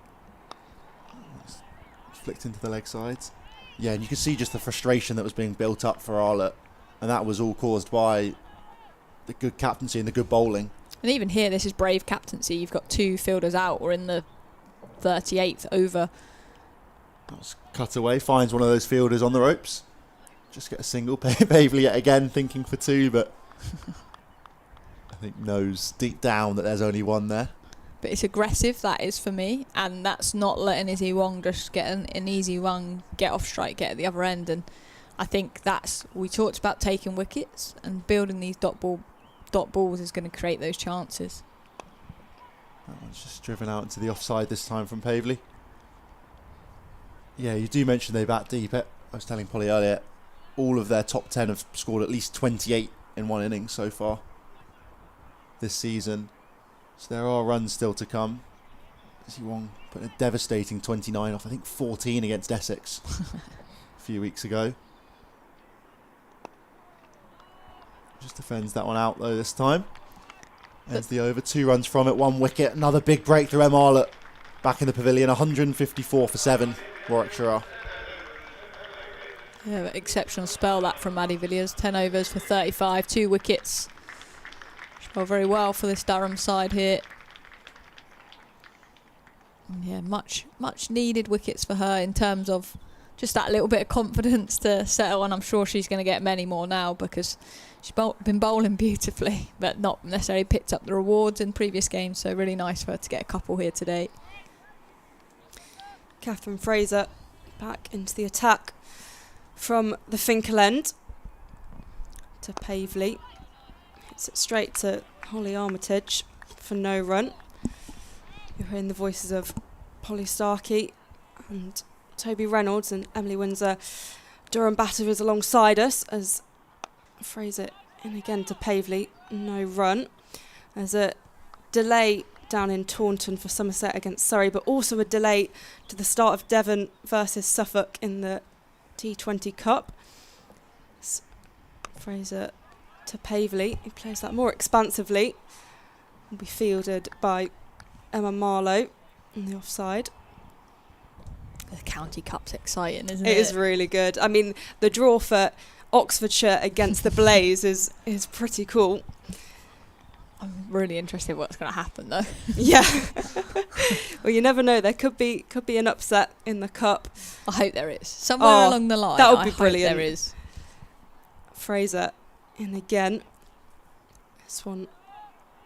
Flicked into the leg sides. Yeah, and you can see just the frustration that was being built up for Arlott, and that was all caused by the good captaincy and the good bowling. And even here, this is brave captaincy. You've got 2 fielders out or in the 38th over. That was cut away, finds one of those fielders on the ropes. Just get a single. Pavely yet again thinking for 2, but I think knows deep down that there's only one there. But it's aggressive, that is for me, and that's not letting Izzy Wong just get an easy one, get off strike, get at the other end. And I think we talked about taking wickets, and building these dot balls is going to create those chances. That one's just driven out into the offside this time from Pavely. Yeah, you do mention they bat deep. I was telling Polly earlier, all of their top 10 have scored at least 28 in one innings so far this season. So there are runs still to come. Izzy Wong put a devastating 29 off, I think 14 against Essex a few weeks ago. Just defends that one out though this time. Ends the over, 2 runs from it, 1 wicket, another big breakthrough. Em Arlott back in the pavilion, 154 for 7, Warwickshire are. Yeah, exceptional spell that from Maddie Villiers. 10 overs for 35, 2 wickets. She bowled very well for this Durham side here. And yeah, much needed wickets for her in terms of just that little bit of confidence to settle, and I'm sure she's going to get many more now because she's been bowling beautifully, but not necessarily picked up the rewards in previous games, so really nice for her to get a couple here today. Catherine Fraser back into the attack from the Finkel end to Pavely. Hits it straight to Holly Armitage for no run. You're hearing the voices of Polly Starkey and Toby Reynolds and Emily Windsor. Durham batter is alongside us as Fraser in again to Pavely. No run. There's a delay down in Taunton for Somerset against Surrey, but also a delay to the start of Devon versus Suffolk in the T20 Cup. Fraser to Pavely. He plays that more expansively. Will be fielded by Emma Marlowe on the offside. The County Cup's exciting, isn't it? It is really good. I mean, the draw for Oxfordshire against the Blaze is pretty cool. I'm really interested in what's going to happen, though. Yeah. Well, you never know. There could be an upset in the cup. I hope there is. Somewhere along the line, that would be brilliant. There is. Fraser in again. This one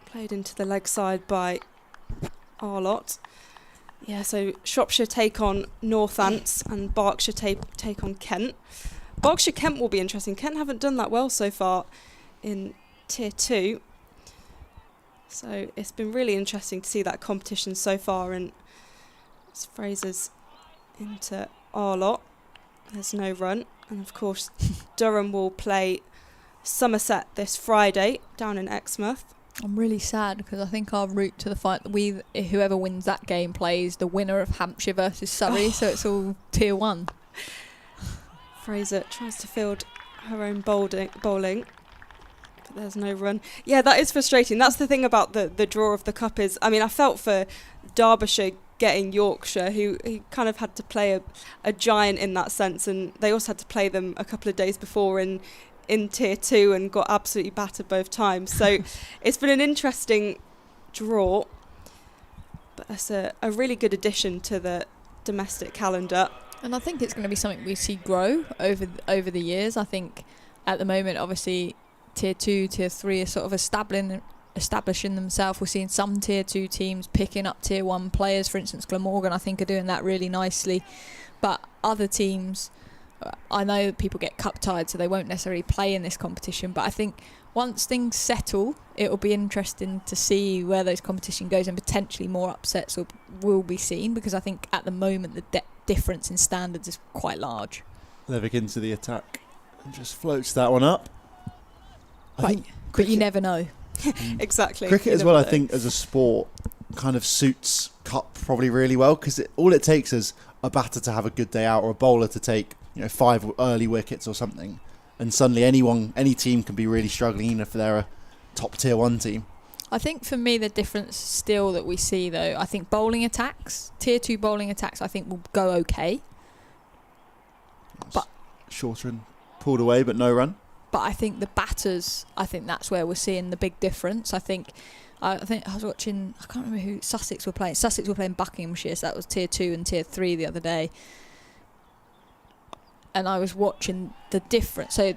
played into the leg side by Arlott. Yeah, so Shropshire take on Northants and Berkshire take on Kent. Berkshire-Kent will be interesting. Kent haven't done that well so far in Tier 2. So it's been really interesting to see that competition so far. And it's Fraser's into Arlott. There's no run. And of course, Durham will play Somerset this Friday down in Exmouth. I'm really sad because I think our route to the fight, whoever wins that game plays the winner of Hampshire versus Surrey, so it's all Tier 1. Fraser tries to field her own bowling, but there's no run. Yeah, that is frustrating. That's the thing about the draw of the cup is, I mean, I felt for Derbyshire getting Yorkshire, who kind of had to play a giant in that sense, and they also had to play them a couple of days before in Tier 2 and got absolutely battered both times. So it's been an interesting draw. But that's a really good addition to the domestic calendar. And I think it's going to be something we see grow over the years. I think at the moment, obviously, Tier 2, Tier 3 are sort of establishing themselves. We're seeing some Tier 2 teams picking up Tier 1 players. For instance, Glamorgan, I think, are doing that really nicely. But other teams, I know that people get cup tied, so they won't necessarily play in this competition. But I think once things settle, it'll be interesting to see where those competition goes, and potentially more upsets will be seen, because I think at the moment the difference in standards is quite large. Levick into the attack and just floats that one up. But you never know. Exactly. Cricket as well, I think, as a sport, kind of suits cup probably really well, because all it takes is a batter to have a good day out, or a bowler to take 5 early wickets or something, and suddenly any team can be really struggling, even if they're a top Tier 1 team. I think for me the difference still that we see, though, I think bowling attacks, Tier 2 bowling attacks, I think will go okay. But shorter and pulled away, but no run. But I think the batters, I think that's where we're seeing the big difference. I think I was watching, I can't remember who Sussex were playing. Sussex were playing Buckinghamshire, so that was Tier 2 and Tier 3 the other day. And I was watching the difference. So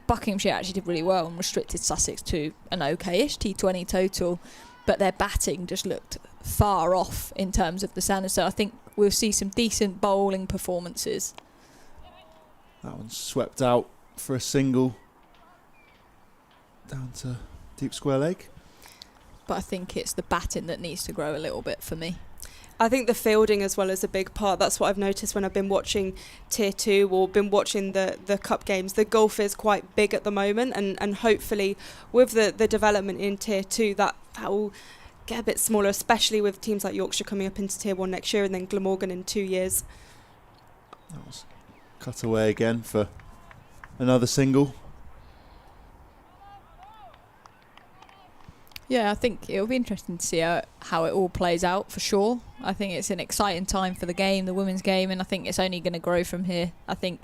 Buckinghamshire actually did really well and restricted Sussex to an okay-ish T20 total, but their batting just looked far off in terms of the standards. So I think we'll see some decent bowling performances. That one's swept out for a single down to deep square leg. But I think it's the batting that needs to grow a little bit for me. I think the fielding as well is a big part. That's what I've noticed when I've been watching Tier 2 or been watching the cup games. The golf is quite big at the moment, and hopefully with the development in Tier 2 that will get a bit smaller, especially with teams like Yorkshire coming up into Tier 1 next year, and then Glamorgan in 2 years. That was cut away again for another single. Yeah, I think it'll be interesting to see how it all plays out, for sure. I think it's an exciting time for the game, the women's game, and I think it's only going to grow from here. I think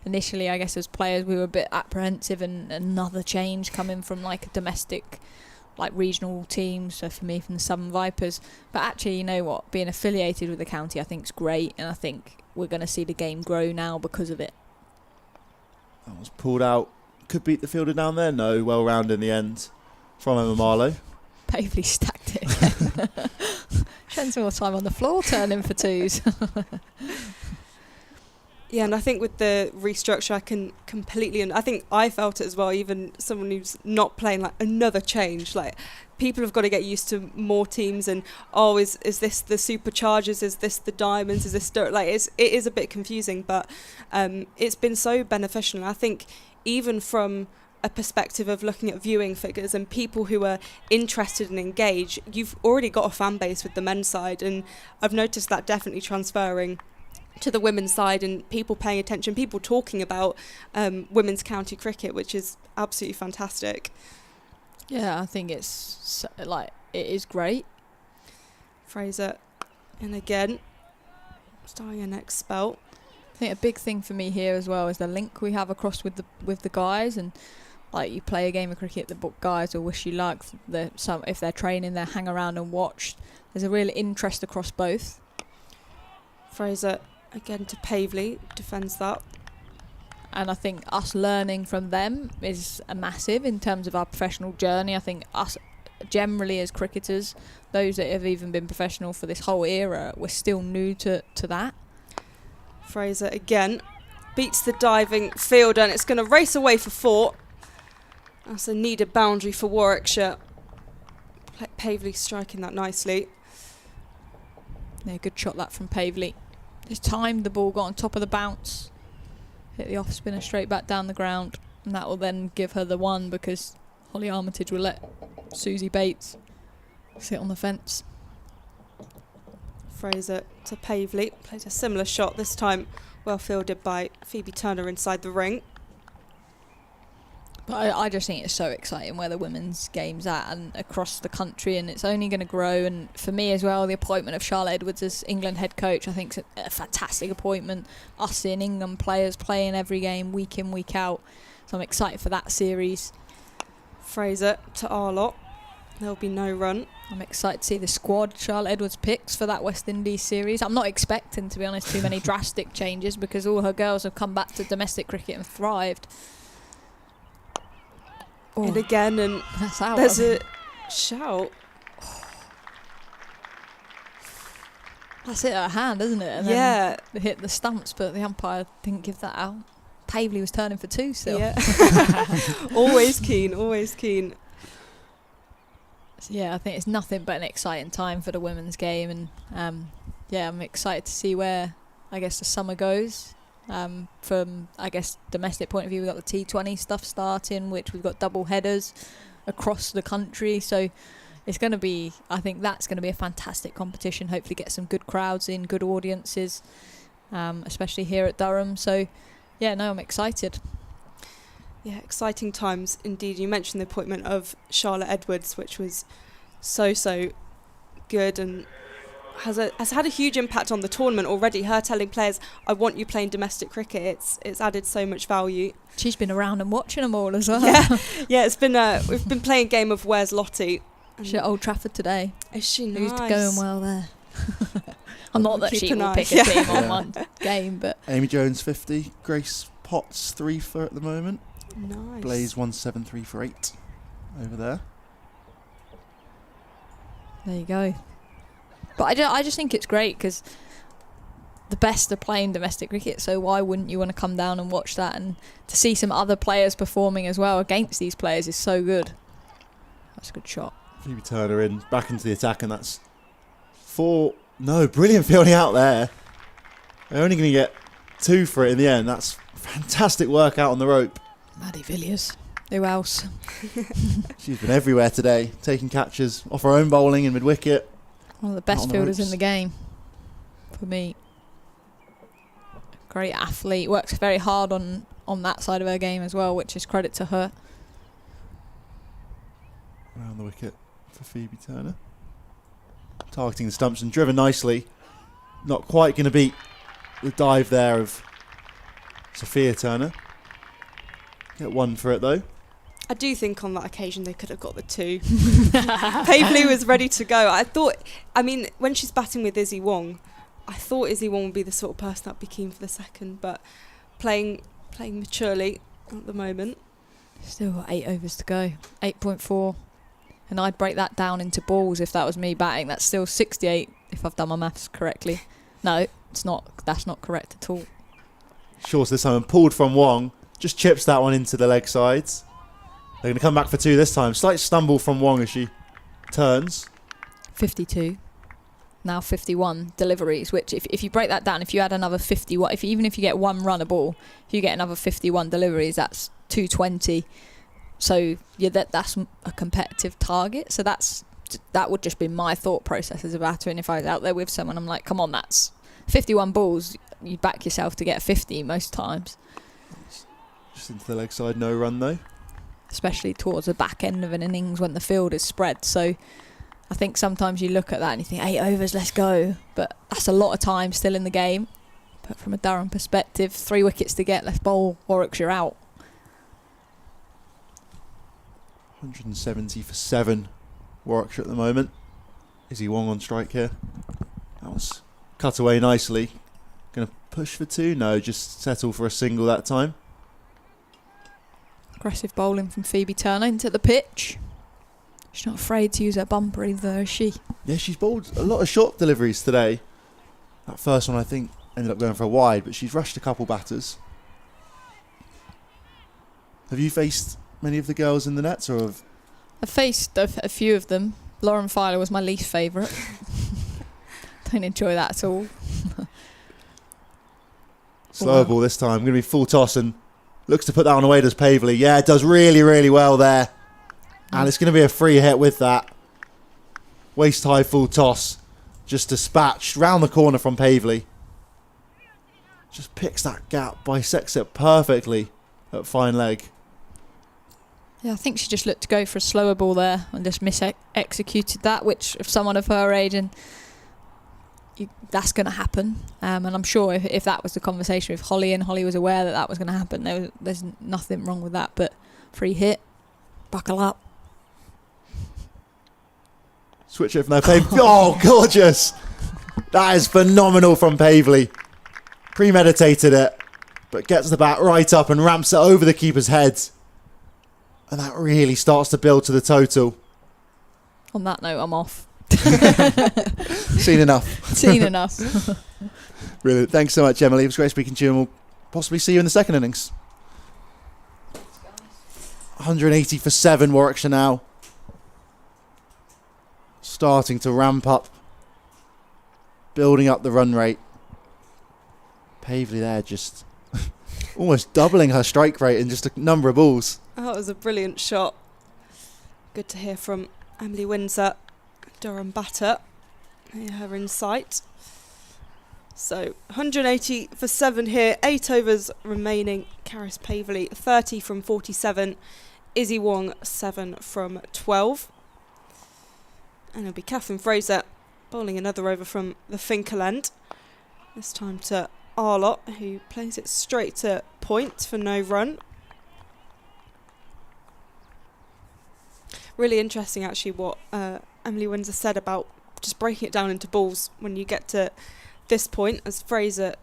initially, I guess as players, we were a bit apprehensive, and another change coming from like a domestic, like regional team, so for me from the Southern Vipers. But actually, you know what, being affiliated with the county I think is great, and I think we're going to see the game grow now because of it. That was pulled out. Could beat the fielder down there. No, well round in the end from Emma Marlowe. Pavely stacked it again. Spend some more time on the floor turning for twos. Yeah, and I think with the restructure, I can completely... And I think I felt it as well, even someone who's not playing, like another change. Like, people have got to get used to more teams, and is this the Superchargers? Is this the Diamonds? Is this... it is a bit confusing, but it's been so beneficial. And I think even from a perspective of looking at viewing figures and people who are interested and engaged, you've already got a fan base with the men's side, and I've noticed that definitely transferring to the women's side, and people paying attention, people talking about women's county cricket, which is absolutely fantastic. Yeah, I think it is great. Fraser, and again, starting a next spell. I think a big thing for me here as well is the link we have across with the guys, and like you play a game of cricket, the guys will wish you luck. If they're training, they hang around and watch. There's a real interest across both. Fraser again to Pavely, defends that. And I think us learning from them is a massive in terms of our professional journey. I think us generally as cricketers, those that have even been professional for this whole era, we're still new to that. Fraser again beats the diving fielder, and it's going to race away for 4. That's a needed boundary for Warwickshire. Pavely striking that nicely. Yeah, good shot that from Pavely. Just timed the ball, got on top of the bounce, hit the off spinner straight back down the ground, and that will then give her the 1, because Holly Armitage will let Susie Bates sit on the fence. Fraser to Pavely, plays a similar shot, this time well fielded by Phoebe Turner inside the ring. But I just think it's so exciting where the women's game's at and across the country, and it's only going to grow. And for me as well, the appointment of Charlotte Edwards as England head coach, I think is a fantastic appointment. Us seeing England players playing every game week in, week out. So I'm excited for that series. Fraser to Arlott. There'll be no run. I'm excited to see the squad Charlotte Edwards picks for that West Indies series. I'm not expecting, to be honest, too many drastic changes because all her girls have come back to domestic cricket and thrived. And again, and That's out. there's a shout. That's it at her hand, isn't it? And Yeah. then it hit the stumps, but the umpire didn't give that out. Pavley was turning for 2 still. Yeah. Always keen, always keen. So yeah, I think it's nothing but an exciting time for the women's game, and yeah, I'm excited to see where I guess the summer goes. From I guess domestic point of view, we've got the T20 stuff starting, which we've got double headers across the country. So it's going to be, I think that's going to be a fantastic competition. Hopefully, get some good crowds in, good audiences, especially here at Durham. So yeah, no, I'm excited. Yeah, exciting times indeed. You mentioned the appointment of Charlotte Edwards, which was so good and has had a huge impact on the tournament already. Her telling players, "I want you playing domestic cricket." It's added so much value. She's been around and watching them all as well. Yeah. It's been we've been playing a game of Where's Lottie. She's at Old Trafford today. Is she nice? Who's going well there? I'm not that Keep she an will eye. pick a team on one game, but Amy Jones 50, Grace Potts 3 for at the moment. Nice. Blaze 173 for 8 over there. there you go. But I just think it's great because the best are playing domestic cricket, so why wouldn't you want to come down and watch that? And to see some other players performing as well against these players is so good. That's a good shot. Phoebe Turner in, back into the attack, and that's 4. No, brilliant fielding out there. They're only going to get 2 for it in the end. That's fantastic work out on the rope. Maddie Villiers. Who else? She's been everywhere today, taking catches off her own bowling in mid-wicket. One of the best on the fielders in ropes. the game for me. Great athlete. Works very hard on that side of her game as well, which is credit to her. Around the wicket for Phoebe Turner. Targeting the stumps and driven nicely. Not quite going to beat the dive there of Sophia Turner. Get 1 for it though. I do think on that occasion they could have got the 2. Pavley was ready to go. I mean, when she's batting with Izzy Wong, I thought Izzy Wong would be the sort of person that'd be keen for the second, but playing maturely at the moment. Still got 8 overs to go. 8.4. And I'd break that down into balls if that was me batting. That's still 68 if I've done my maths correctly. No, it's not. That's not correct at all. Shorts this time and pulled from Wong. Just chips that one into the leg sides. They're going to come back for 2 this time. Slight stumble from Wong as she turns. 52. Now 51 deliveries, which if you break that down, if you add another 51, even if you get 1 run a ball, if you get another 51 deliveries, that's 220. So yeah, that's a competitive target. So that would just be my thought process as a batter. And if I was out there with someone, I'm like, come on, that's 51 balls. You back yourself to get a 50 most times. Just into the leg side, no run though. Especially towards the back end of an innings when the field is spread. So I think sometimes you look at that and you think 8 overs, let's go. But that's a lot of time still in the game. But from a Durham perspective, 3 wickets to get, let's bowl Warwickshire out. 170 for 7 Warwickshire at the moment. Izzy Wong on strike here. That was cut away nicely. Going to push for 2? No, just settle for a single that time. Aggressive bowling from Phoebe Turner into the pitch. She's not afraid to use her bumper either, is she? Yeah, she's bowled a lot of short deliveries today. That first one I think ended up going for a wide, but she's rushed a couple batters. Have you faced many of the girls in the nets, or have... I faced a few of them. Lauren Filer was my least favourite. Don't enjoy that at all. Slower ball this time. Going to be full toss and looks to put that one away, does Pavley. Yeah, it does really, really well there. And it's going to be a free hit with that. Waist high full toss. Just dispatched round the corner from Pavley. Just picks that gap, bisects it perfectly at fine leg. Yeah, I think she just looked to go for a slower ball there and just executed that, which if someone of her age, and that's going to happen. And I'm sure if that was the conversation with Holly and Holly was aware that that was going to happen, there's nothing wrong with that. But free hit, buckle up. Switch it from there. Pavely. Oh, gorgeous. That is phenomenal from Pavely. Premeditated it, but gets the bat right up and ramps it over the keeper's head. And that really starts to build to the total. On that note, I'm off. Seen enough. Seen enough. Brilliant. Thanks so much, Emily. It was great speaking to you, and we'll possibly see you in the second innings. 180 for 7, Warwickshire now. Starting to ramp up. Building up the run rate. Pavely there just almost doubling her strike rate in just a number of balls. Oh, that was a brilliant shot. Good to hear from Emily Windsor, Durham batter. Hear her in sight. So 180 for 7 here, 8 overs remaining. Caris Pavely 30 from 47, Izzy Wong 7 from 12. And it'll be Catherine Fraser bowling another over from the Finkel end. This time to Arlott, who plays it straight to point for no run. Really interesting actually what Emily Windsor said about just breaking it down into balls when you get to this point, as Fraser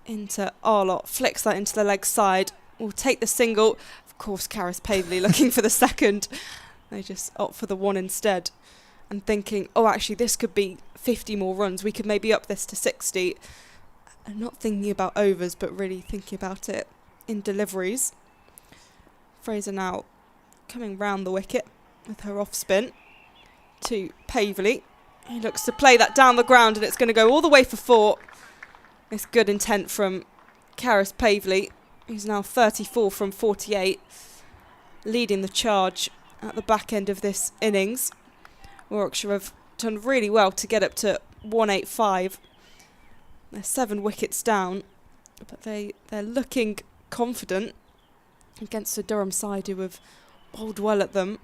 into Arlott, flicks that into the leg side, will take the single. Of course, Caris Pavely looking for the second. They just opt for the one instead and thinking, oh, actually, this could be 50 more runs. We could maybe up this to 60. And not thinking about overs, but really thinking about it in deliveries. Fraser now coming round the wicket with her off spin to Pavely. He looks to play that down the ground, and it's going to go all the way for 4. It's good intent from Caris Pavely, who's now 34 from 48, leading the charge at the back end of this innings. Warwickshire have done really well to get up to 185. They're 7 wickets down, but they're looking confident against the Durham side, who have bowled well at them.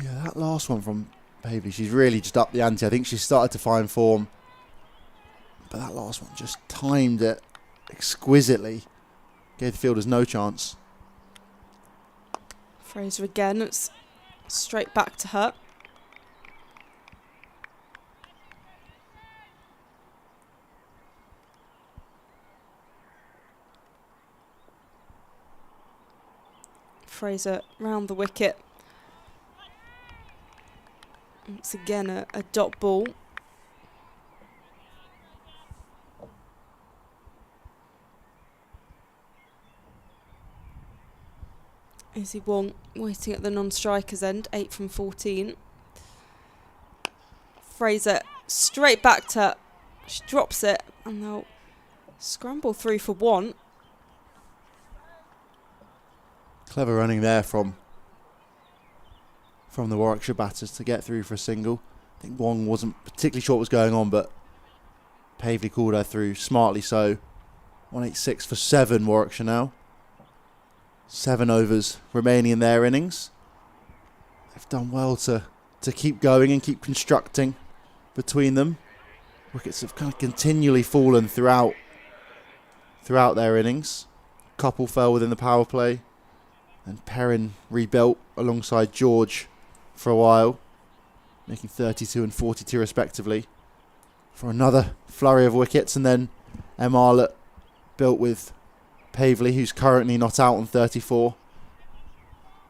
Yeah, that last one from Pavely, she's really just upped the ante. I think she's started to find form. But that last one just timed it exquisitely. Gave the fielders no chance. Fraser again, it's straight back to her. Fraser round the wicket. It's again a dot ball. Izzy Wong waiting at the non-striker's end, 8 from 14. Fraser straight back to her. She drops it and they'll scramble through for 1. Clever running there from the Warwickshire batters to get through for a single. I think Wong wasn't particularly sure what was going on, but Pavely called her through smartly so. 186 for 7, Warwickshire now. 7 overs remaining in their innings. They've done well to keep going and keep constructing between them. Wickets have kind of continually fallen throughout their innings. A couple fell within the power play, and Perrin rebuilt alongside George for a while, making 32 and 42 respectively, for another flurry of wickets. And then Arlott built with Pavely, who's currently not out, on 34.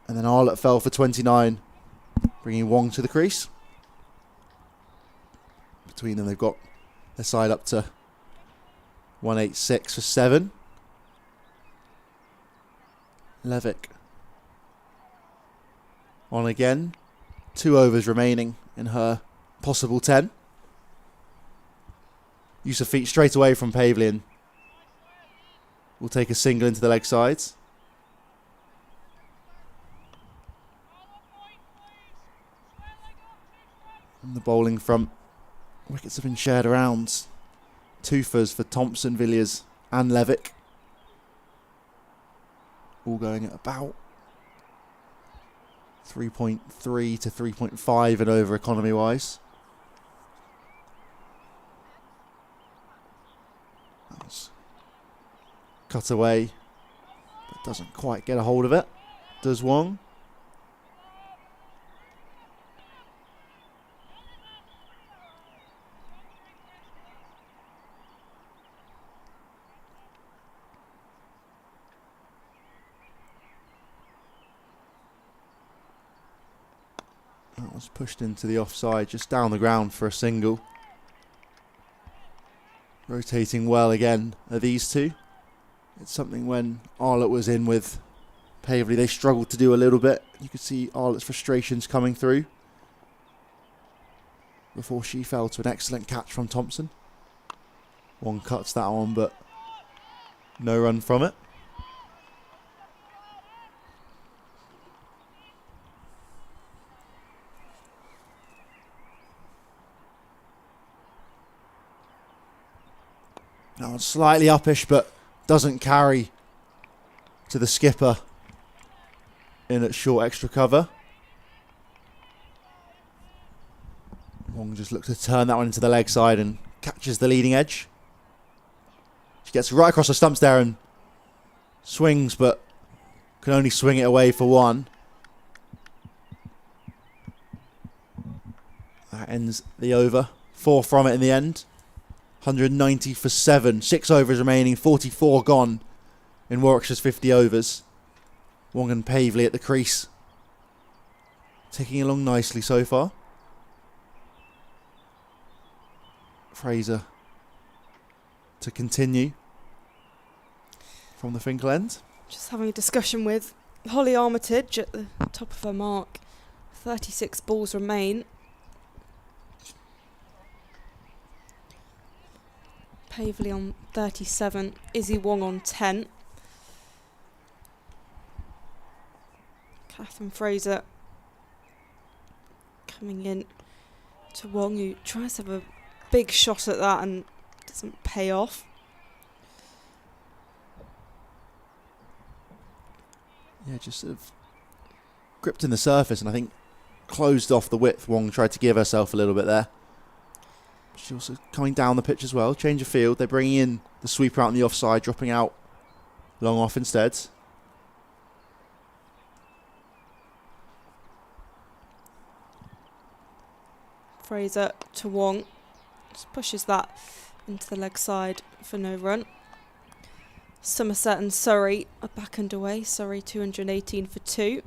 And then Arlott fell for 29, bringing Wong to the crease. Between them, they've got their side up to 186 for 7. Levick on again. 2 overs remaining in her possible 10. Use of feet straight away from Pavely, and will take a single into the leg sides. And the bowling front, wickets have been shared around. 2 for Thompson, Villiers and Levick. All going at about 3.3 to 3.5 and over economy wise. That's cut away, but doesn't quite get a hold of it. Does Wong. That was pushed into the offside, just down the ground for a single. Rotating well again are these two. It's something when Arlott was in with Pavely, they struggled to do a little bit. You could see Arlott's frustrations coming through before she fell to an excellent catch from Thompson. One cuts that one, but no run from it. Now it's slightly uppish, but doesn't carry to the skipper in at short extra cover. Wong just looks to turn that one into the leg side and catches the leading edge. She gets right across the stumps there and swings, but can only swing it away for one. That ends the over. 4 from it in the end. 190 for 7. 6 overs remaining, 44 gone in Warwickshire's 50 overs. Wong and Pavely at the crease. Ticking along nicely so far. Fraser to continue from the Finkel end. Just having a discussion with Holly Armitage at the top of her mark. 36 balls remain. Pavely on 37, Izzy Wong on 10. Catherine Fraser coming in to Wong, who tries to have a big shot at that and doesn't pay off. Yeah, just sort of gripped in the surface and I think closed off the width. Wong tried to give herself a little bit there. She's also coming down the pitch as well. Change of field. They're bringing in the sweeper out on the offside, dropping out long off instead. Fraser to Wong. Just pushes that into the leg side for no run. Somerset and Surrey are back underway. Surrey 218 for 2.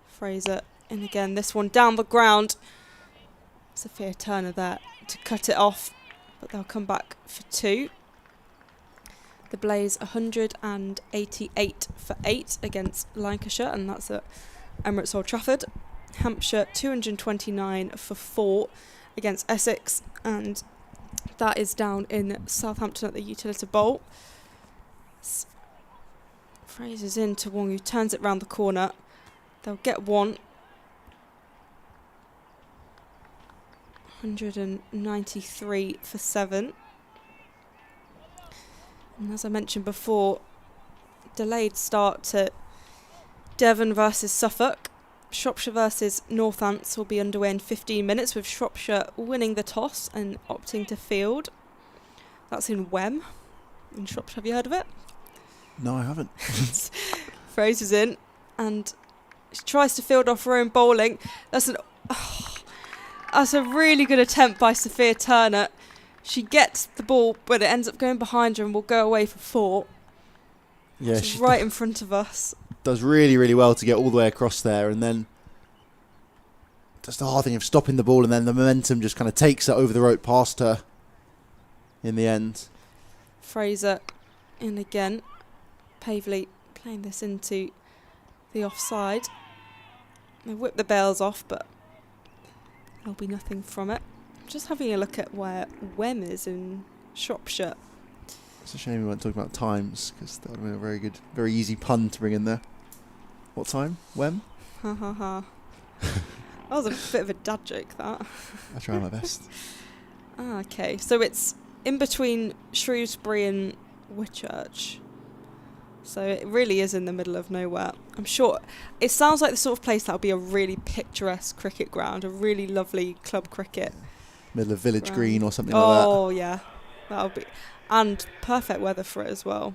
Fraser in again. This one down the ground. Sophia Turner there to cut it off, but they'll come back for 2. The Blaze 188 for 8 against Lancashire, and that's at Emirates Old Trafford. Hampshire 229 for 4 against Essex, and that is down in Southampton at the Utilita Bowl. Fraser's in to Wong, who turns it round the corner. They'll get one. 193 for 7. And as I mentioned before, delayed start to Devon versus Suffolk. Shropshire versus Northants will be underway in 15 minutes, with Shropshire winning the toss and opting to field. That's in Wem in Shropshire. Have you heard of it? No, I haven't. Fraser's in and she tries to field off her own bowling. That's a really good attempt by Sophia Turner. She gets the ball, but it ends up going behind her and will go away for 4. Yeah, she's right in front of us. Does really, really well to get all the way across there, and then just the hard thing of stopping the ball, and then the momentum just kind of takes it over the rope past her in the end. Fraser in again. Pavely playing this into the offside. They whip the bails off, but there'll be nothing from it. Just having a look at where Wem is in Shropshire. It's a shame we weren't talking about times, because that would have been a very good, very easy pun to bring in there. What time? Wem? Ha ha ha. That was a bit of a dad joke, that. I try my best. Okay, so it's in between Shrewsbury and Whitchurch. So it really is in the middle of nowhere. I'm sure it sounds like the sort of place that would be a really picturesque cricket ground, a really lovely club cricket. Middle of Village ground. Green or something like that. Oh, yeah. That'll be. And perfect weather for it as well.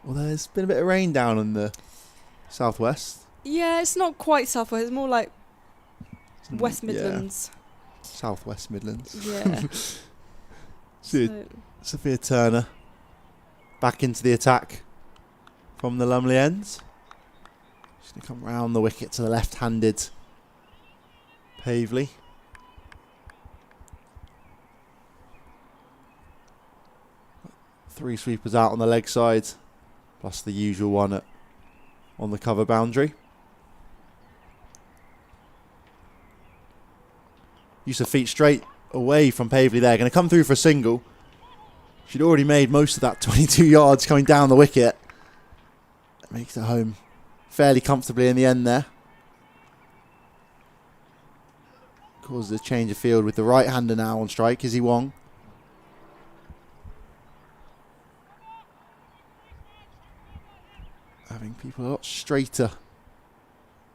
Well, there's been a bit of rain down in the southwest. Yeah, it's not quite southwest. It's more like West Midlands. Yeah. Southwest Midlands. Yeah. Sophia Turner back into the attack from the Lumley ends. He's going to come round the wicket to the left-handed Pavely. Three sweepers out on the leg side, plus the usual one on the cover boundary. Use of feet straight away from Pavely there. Going to come through for a single. She'd already made most of that 22 yards coming down the wicket. Makes it home fairly comfortably in the end there. Causes a change of field with the right-hander now on strike, Izzy Wong. Having people a lot straighter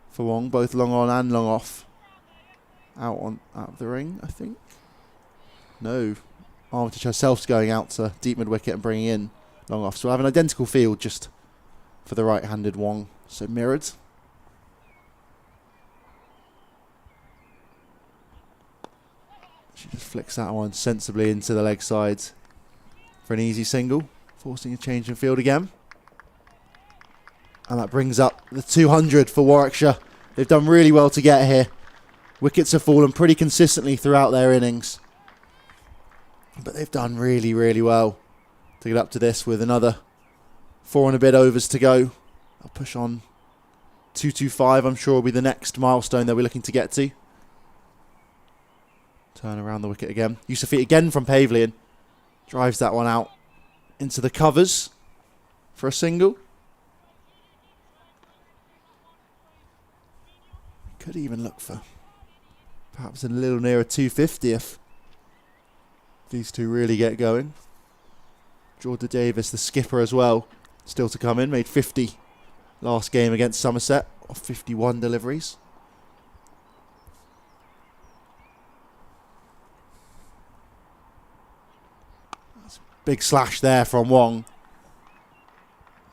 for Wong, both long on and long off. Out of the ring, I think. No. Armitage herself's going out to deep mid-wicket and bringing in long off. So we'll have an identical field just for the right-handed Wong. So mirrored. She just flicks that one sensibly into the leg side for an easy single, forcing a change in field again. And that brings up the 200 for Warwickshire. They've done really well to get here. Wickets have fallen pretty consistently throughout their innings. But they've done really, really well to get up to this with another 4 and a bit overs to go. I'll push on 225, I'm sure, will be the next milestone they'll be looking to get to. Turn around the wicket again. Use of feet again from Pavely and drives that one out into the covers for a single. Could even look for perhaps a little nearer 250 if these two really get going. Jordan Davis, the skipper as well, still to come in. Made 50 last game against Somerset off 51 deliveries. That's a big slash there from Wong.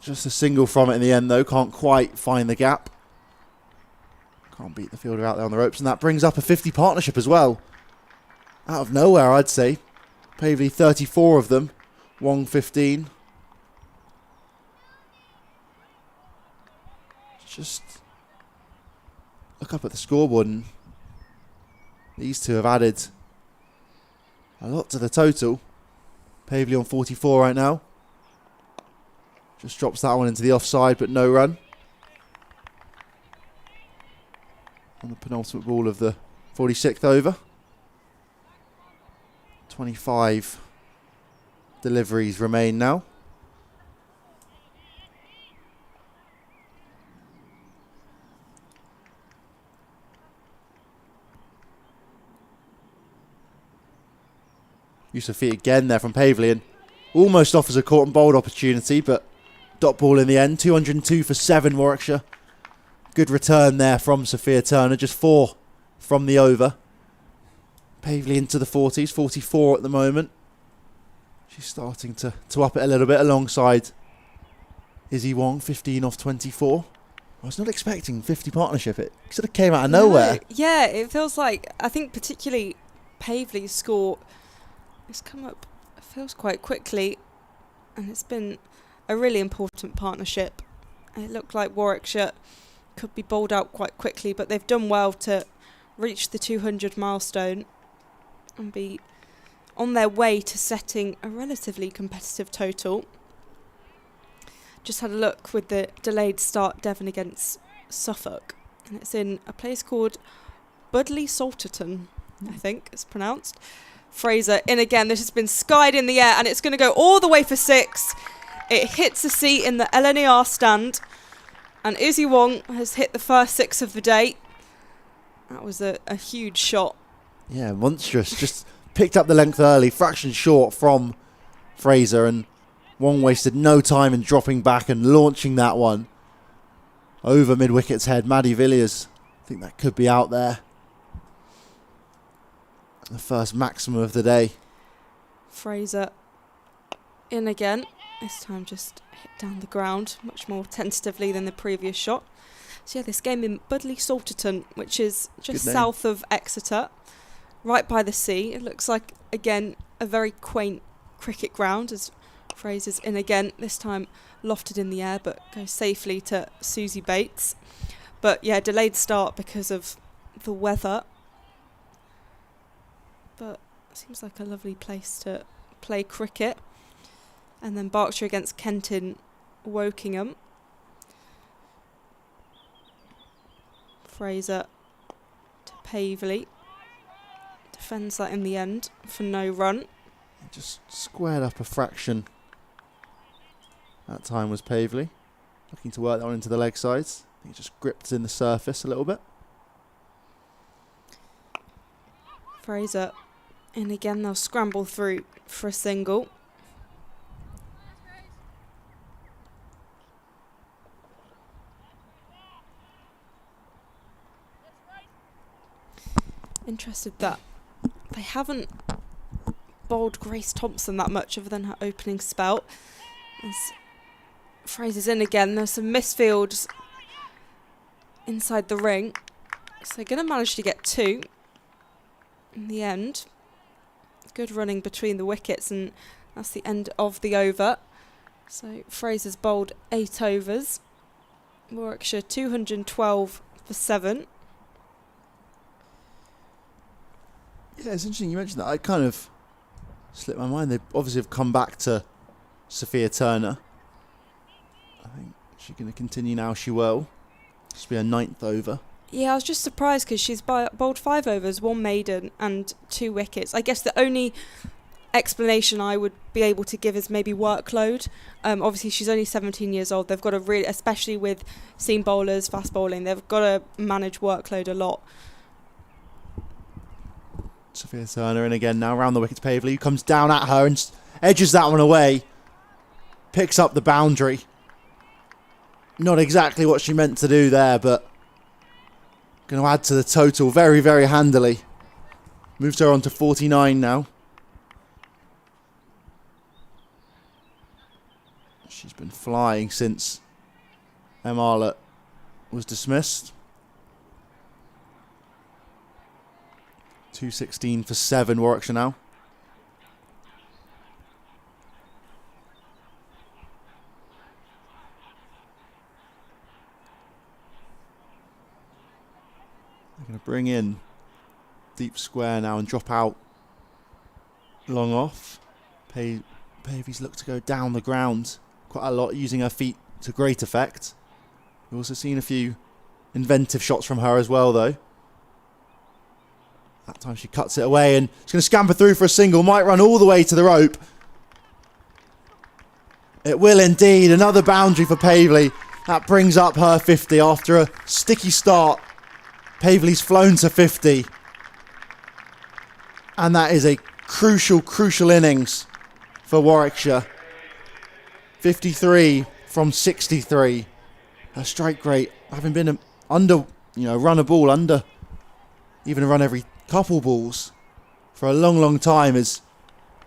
Just a single from it in the end though. Can't quite find the gap. Can't beat the fielder out there on the ropes. And that brings up a 50 partnership as well. Out of nowhere, I'd say. Pavely 34 of them. Wong 15. Just look up at the scoreboard and these two have added a lot to the total. Pavely on 44 right now. Just drops that one into the offside, but no run. On the penultimate ball of the 46th over. 25 deliveries remain now. Use of feet again there from Pavely and almost offers a caught and bowled opportunity, but dot ball in the end. 202 for 7 Warwickshire. Good return there from Sophia Turner, just 4 from the over. Pavely into the 40s, 44 at the moment. She's starting to up it a little bit alongside Izzy Wong, 15 off 24. I was not expecting 50 partnership. It sort of came out of nowhere. No, yeah, it feels like, I think particularly Pavely's score has come up, it feels quite quickly, and it's been a really important partnership. It looked like Warwickshire could be bowled out quite quickly, but they've done well to reach the 200 milestone and be on their way to setting a relatively competitive total. Just had a look with the delayed start Devon against Suffolk, and it's in a place called Budley Salterton, I think it's pronounced. Fraser in again. This has been skied in the air and it's going to go all the way for 6. It hits a seat in the LNER stand and Izzy Wong has hit the first 6 of the day. That was a huge shot. Yeah, monstrous. Just picked up the length early, fraction short from Fraser, and Wong wasted no time in dropping back and launching that one over mid-wicket's head. Maddie Villiers, I think that could be out there. The first maximum of the day. Fraser in again. This time just hit down the ground much more tentatively than the previous shot. So yeah, this game in Budley Salterton, which is just south of Exeter, right by the sea. It looks like, again, a very quaint cricket ground, as Fraser's in again, this time lofted in the air, but goes safely to Susie Bates. But yeah, delayed start because of the weather. But seems like a lovely place to play cricket. And then Berkshire against Kenton Wokingham. Fraser to Pavely. Defends that in the end for no run. Just squared up a fraction. That time was Pavely. Looking to work that one into the leg sides. I think he just gripped in the surface a little bit. Fraser in again, they'll scramble through for a single. Interested that they haven't bowled Grace Thompson that much other than her opening spell. As Fraser's in again, there's some misfields inside the ring. So they're going to manage to get 2 in the end. Good running between the wickets, and that's the end of the over. So Fraser's bowled 8 overs. Warwickshire 212 for 7. Yeah, it's interesting you mentioned that. I kind of slipped my mind. They obviously have come back to Sophia Turner. I think she's going to continue now. She will. This will be her 9th over. Yeah, I was just surprised because she's bowled 5 overs, 1 maiden and 2 wickets. I guess the only explanation I would be able to give is maybe workload. Obviously, she's only 17 years old. They've got to really, especially with seam bowlers, fast bowling, they've got to manage workload a lot. Sophia Turner in again now, round the wicket to Pavely, who comes down at her and edges that one away. Picks up the boundary. Not exactly what she meant to do there, but going to add to the total very, very handily. Moves her on to 49 now. She's been flying since Em Arlott was dismissed. 216 for 7, Warwickshire now. They're going to bring in deep square now and drop out long off. Pavey's look to go down the ground quite a lot, using her feet to great effect. We've also seen a few inventive shots from her as well, though. That time she cuts it away and she's going to scamper through for a single. Might run all the way to the rope. It will indeed. Another boundary for Pavely. That brings up her 50 after a sticky start. Pavely's flown to 50. And that is a crucial, crucial innings for Warwickshire. 53 from 63. Her strike rate, having been under, run a ball under, even a run every couple balls for a long, long time, is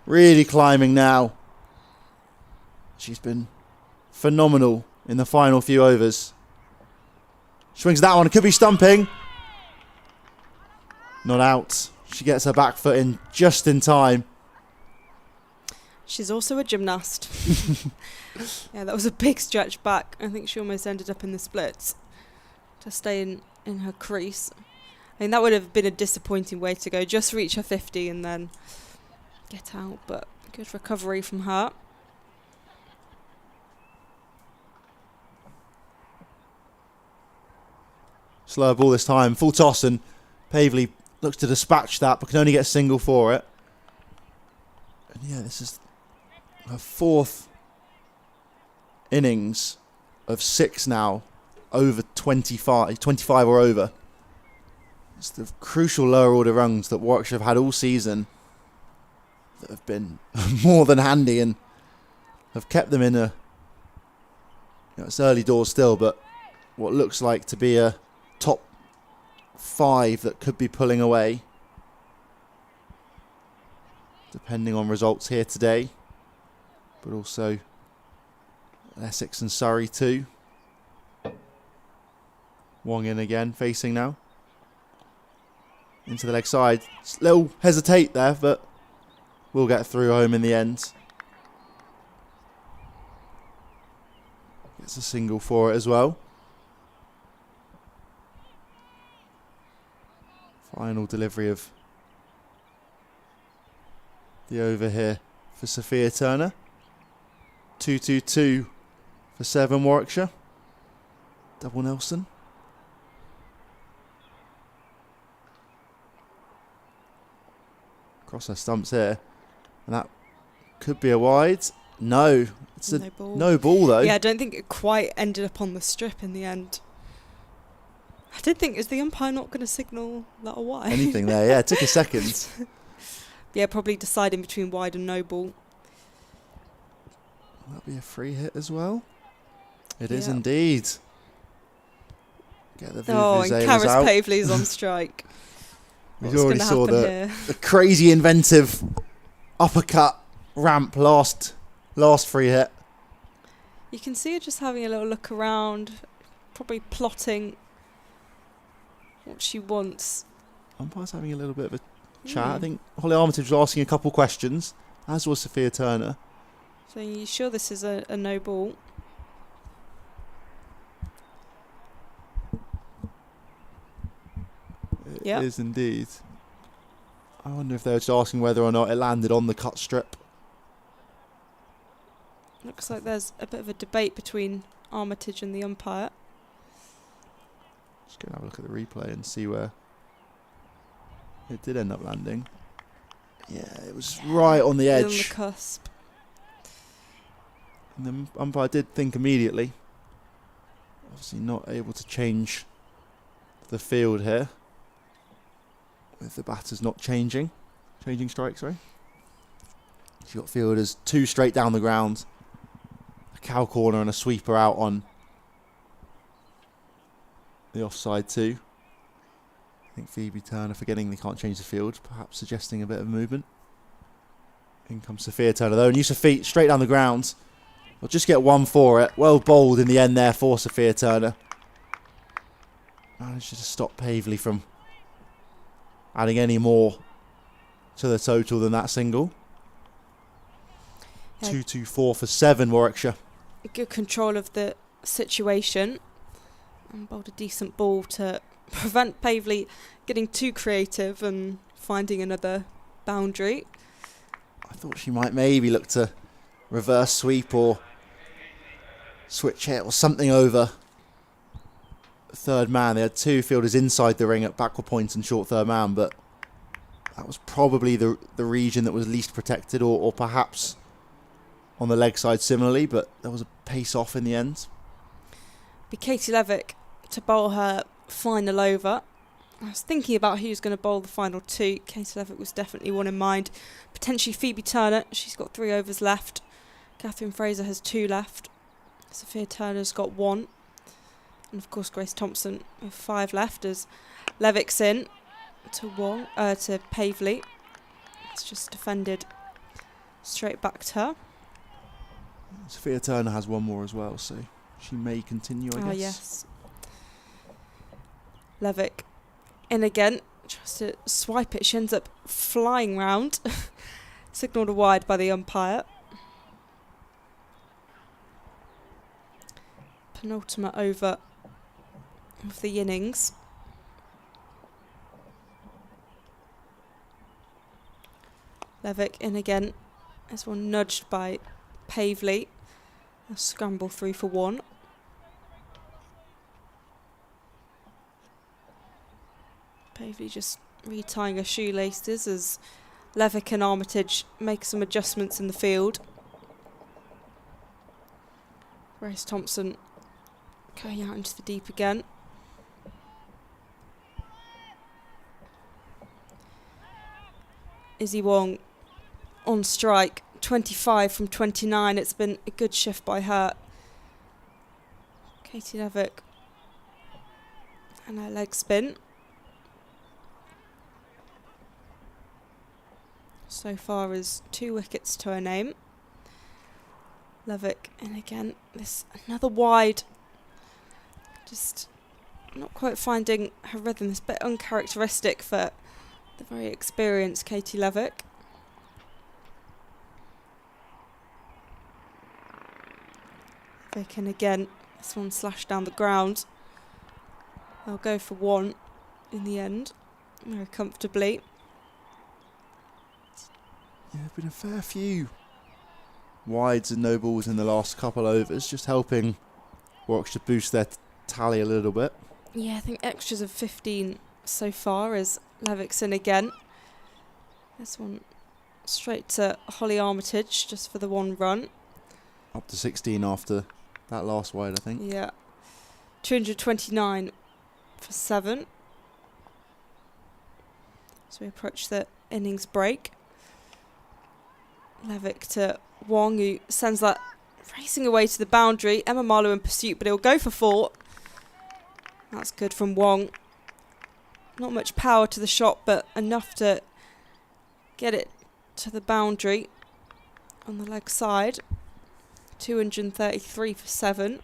really climbing now. She's been phenomenal in the final few overs. Swings that one, could be stumping. Not out. She gets her back foot in just in time. She's also a gymnast. Yeah, that was a big stretch back. I think she almost ended up in the splits to stay in her crease. I mean, that would have been a disappointing way to go. Just reach her 50 and then get out. But good recovery from her. Slower ball this time. Full toss, and Pavely looks to dispatch that, but can only get a single for it. And yeah, this is her 4th innings of 6 now, over 25 or over. It's the crucial lower order runs that Warwickshire have had all season that have been more than handy and have kept them in it's early doors still, but what looks like to be a top 5 that could be pulling away, depending on results here today, but also Essex and Surrey too. Wong in again, facing now into the leg side. Little hesitate there, but we'll get through home in the end. That's a single for it as well. Final delivery of the over here for Sophia Turner. 2-2-2 for 7 Warwickshire. Double Nelson. Cross her stumps here. And that could be a wide. No. It's a no ball though. Yeah, I don't think it quite ended up on the strip in the end. I did think, is the umpire not going to signal that a wide? Anything there, yeah. It took a second. Yeah, probably deciding between wide and no ball. Will that be a free hit as well? It is indeed. Get the and Karis out. Pavley's on strike. We What's already saw here? the crazy inventive uppercut ramp last free hit. You can see her just having a little look around, probably plotting what she wants. Umpire's having a little bit of a chat. I think Holly Armitage was asking a couple questions, as was Sophia Turner. So you sure this is a no ball? It is indeed. I wonder if they were just asking whether or not it landed on the cut strip. Looks like there's a bit of a debate between Armitage and the umpire. Just going to have a look at the replay and see where it did end up landing. Yeah, it was right on the edge. On the cusp. And the umpire did think immediately. Obviously not able to change the field here. With the batters not changing strike, sorry. She's got fielders 2 straight down the ground, a cow corner and a sweeper out on the offside 2. I think Phoebe Turner forgetting they can't change the field, perhaps suggesting a bit of movement. In comes Sophia Turner though, and use her feet straight down the ground. We'll just get 1 for it. Well bowled in the end there for Sophia Turner. Managed to stop Pavley from adding any more to the total than that single. 2-2-4 for 7 Warwickshire. Good control of the situation and bowled a decent ball to prevent Pavley getting too creative and finding another boundary. I thought she might maybe look to reverse sweep or switch hit or something over third man. They had 2 fielders inside the ring at backward point and short third man, but that was probably the region that was least protected, or perhaps on the leg side similarly, but there was a pace off in the end. Be Katie Levick to bowl her final over. I was thinking about who's going to bowl the final 2. Katie Levick was definitely one in mind. Potentially Phoebe Turner. She's got 3 overs left. Catherine Fraser has 2 left. Sophia Turner's got 1. And of course Grace Thompson with 5 left as Levick's in to Pavley. It's just defended straight back to her. Sophia Turner has 1 more as well, so she may continue, I guess. Yes. Levick in again, tries to swipe it. She ends up flying round. Signalled a wide by the umpire. Penultimate over of the innings. Levick in again. This one nudged by Pavley. A scramble 3 for 1. Pavley just retying her shoelaces as Levick and Armitage make some adjustments in the field. Grace Thompson going out into the deep again. Izzy Wong on strike, 25 from 29. It's been a good shift by her. Katie Levick and her leg spin. So far as 2 wickets to her name. Levick in again. This another wide. Just not quite finding her rhythm. It's a bit uncharacteristic for the very experienced Katie Levick. Levick in again. This one slashed down the ground. They'll go for one in the end, very comfortably. Yeah, there have been a fair few wides and no balls in the last couple overs, just helping Warwickshire boost their tally a little bit. Yeah, I think extras of 15 so far as Levick's in again. This one straight to Holly Armitage just for the one run. Up to 16 after that last wide, I think. Yeah. 229 for 7. So we approach the innings break. Levick to Wong, who sends that racing away to the boundary. Emma Marlowe in pursuit, but he'll go for 4. That's good from Wong. Not much power to the shot, but enough to get it to the boundary on the leg side. 233 for 7.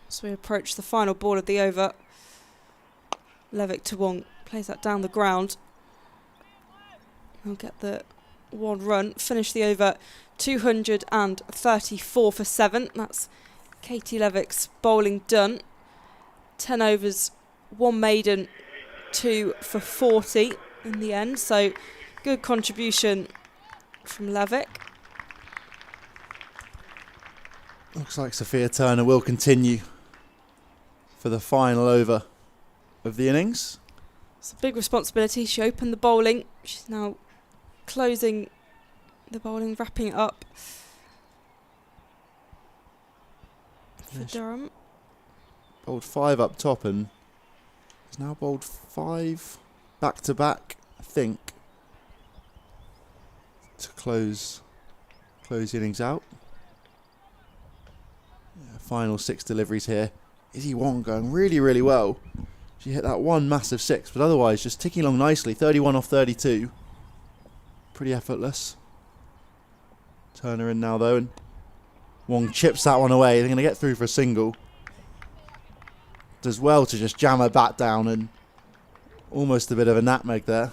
So we approach the final ball of the over. Levick to Wong plays that down the ground. He'll get the one run, finish the over 234 for 7. That's Katie Levick's bowling done. 10 overs, 1 maiden, 2 for 40 in the end. So good contribution from Levick. Looks like Sophia Turner will continue for the final over of the innings. It's a big responsibility. She opened the bowling. She's now closing the bowling, wrapping it up for Durham. Bowled 5 up top and has now bowled 5 back to back, I think, to close the innings out. Yeah, final 6 deliveries here. Izzy Wong going really, really well. She hit that one massive 6, but otherwise just ticking along nicely. 31 off 32. Pretty effortless. Turner in now though, and Wong chips that one away. They're going to get through for a single. Does well to just jam her bat down, and almost a bit of a nutmeg there.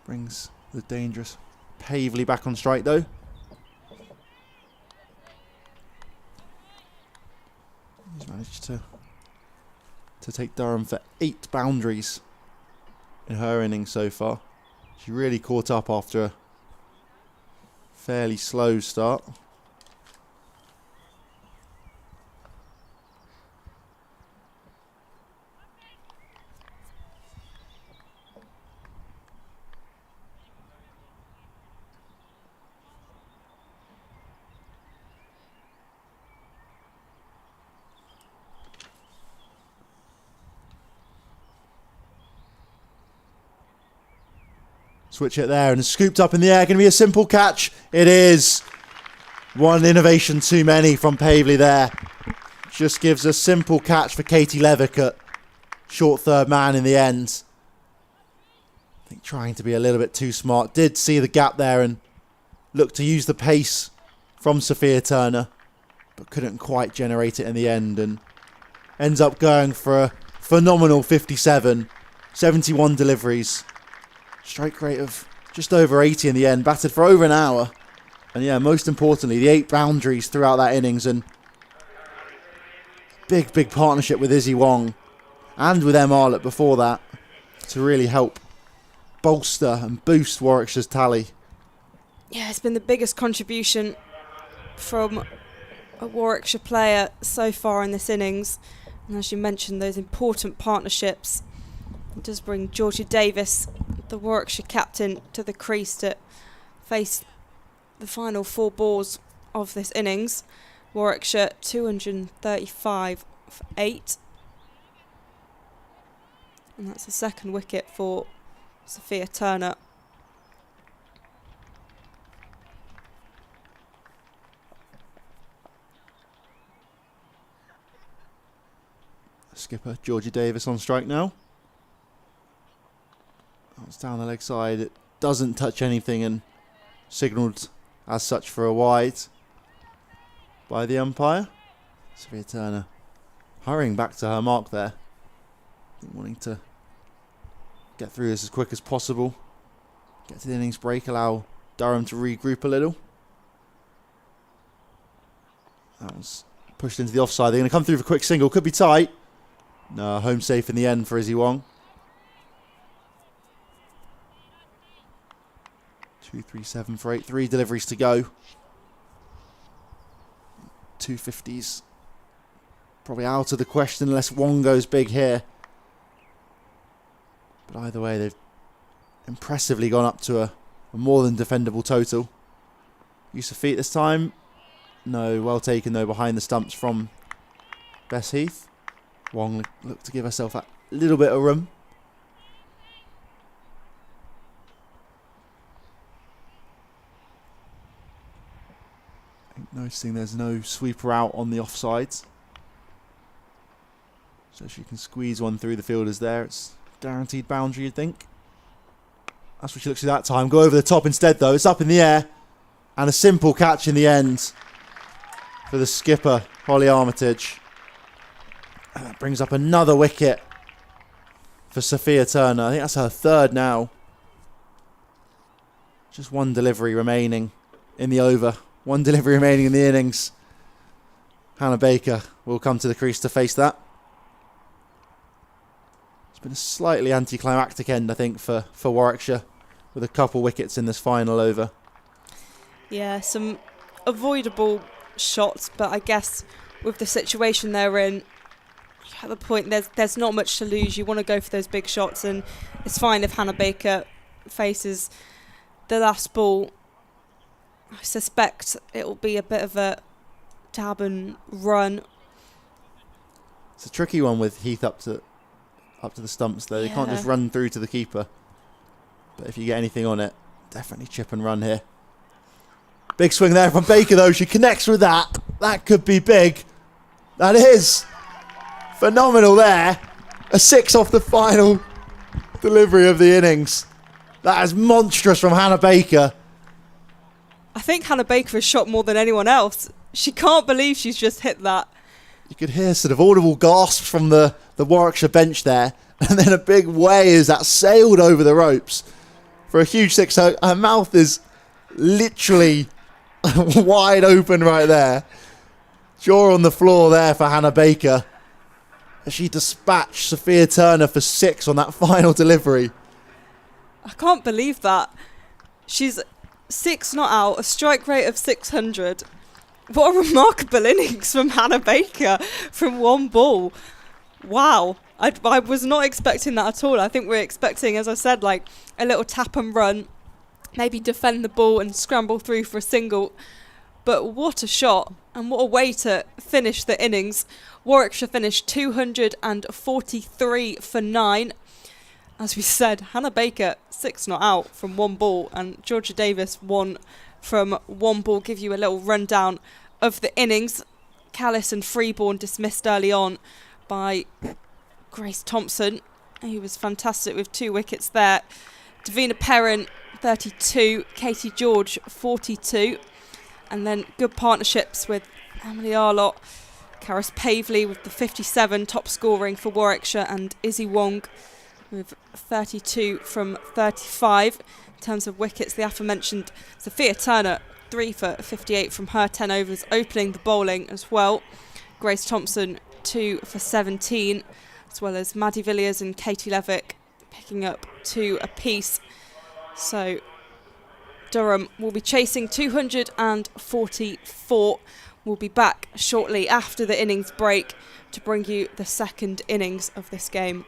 Brings the dangerous Pavley back on strike though. He's managed to take Durham for 8 boundaries in her innings so far. She really caught up after a fairly slow start. Switch it there and scooped up in the air. Going to be a simple catch. It is. One innovation too many from Pavley there. Just gives a simple catch for Katie Levick at short third man in the end. I think trying to be a little bit too smart. Did see the gap there and looked to use the pace from Sophia Turner, but couldn't quite generate it in the end, and ends up going for a phenomenal 57. 71 deliveries. Strike rate of just over 80 in the end. Batted for over an hour. And yeah, most importantly, the 8 boundaries throughout that innings. And big, big partnership with Izzy Wong and with Em Arlett before that to really help bolster and boost Warwickshire's tally. Yeah, it's been the biggest contribution from a Warwickshire player so far in this innings. And as you mentioned, those important partnerships. It does bring Georgia Davis, the Warwickshire captain, to the crease to face the final 4 balls of this innings. Warwickshire 235 for 8. And that's the second wicket for Sophia Turner. Skipper Georgia Davis on strike now. It's down the leg side. It doesn't touch anything and signalled as such for a wide by the umpire. Sophia Turner hurrying back to her mark there, wanting to get through this as quick as possible. Get to the innings break, allow Durham to regroup a little. That was pushed into the offside. They're going to come through for a quick single. Could be tight. No, home safe in the end for Izzy Wong. 2-3-7 for 8. 3 deliveries to go. 250s. Probably out of the question unless Wong goes big here. But either way, they've impressively gone up to a more than defendable total. Use of feet this time. No, well taken though behind the stumps from Bess Heath. Wong looked to give herself a little bit of room. Noticing there's no sweeper out on the offsides. So she can squeeze one through the fielders there. It's guaranteed boundary, you'd think. That's what she looks at that time. Go over the top instead though. It's up in the air. And a simple catch in the end for the skipper, Holly Armitage. And that brings up another wicket for Sophia Turner. I think that's her third now. Just one delivery remaining in the over. One delivery remaining in the innings. Hannah Baker will come to the crease to face that. It's been a slightly anticlimactic end, I think, for Warwickshire, with a couple wickets in this final over. Yeah, some avoidable shots, but I guess with the situation they're in, at the point there's not much to lose. You want to go for those big shots, and it's fine if Hannah Baker faces the last ball. I suspect it will be a bit of a dab and run. It's a tricky one with Heath up to the stumps though. You can't just run through to the keeper. But if you get anything on it, definitely chip and run here. Big swing there from Baker though. She connects with that. That could be big. That is phenomenal there. A 6 off the final delivery of the innings. That is monstrous from Hannah Baker. I think Hannah Baker has shot more than anyone else. She can't believe she's just hit that. You could hear sort of audible gasps from the Warwickshire bench there. And then a big way as that sailed over the ropes for a huge 6. Her mouth is literally wide open right there. Jaw on the floor there for Hannah Baker. She dispatched Sophia Turner for 6 on that final delivery. I can't believe that. She's 6 not out, a strike rate of 600. What a remarkable innings from Hannah Baker from one ball. Wow. I was not expecting that at all. I think we're expecting, as I said, like a little tap and run, maybe defend the ball and scramble through for a single. But what a shot, and what a way to finish the innings. Warwickshire finished 243 for 9. As we said, Hannah Baker 6 not out from one ball, and Georgia Davis 1 from one ball. Give you a little rundown of the innings. Callis and Freeborn dismissed early on by Grace Thompson, who was fantastic with 2 wickets there. Davina Perrin 32, Katie George 42, and then good partnerships with Emily Arlott, Karis Pavley with the 57, top scoring for Warwickshire, and Izzy Wong with 32 from 35. In terms of wickets, the aforementioned Sophia Turner 3 for 58 from her 10 overs, opening the bowling as well. Grace Thompson 2 for 17, as well as Maddie Villiers and Katie Levick picking up 2 apiece. So Durham will be chasing 244. We'll be back shortly after the innings break to bring you the second innings of this game.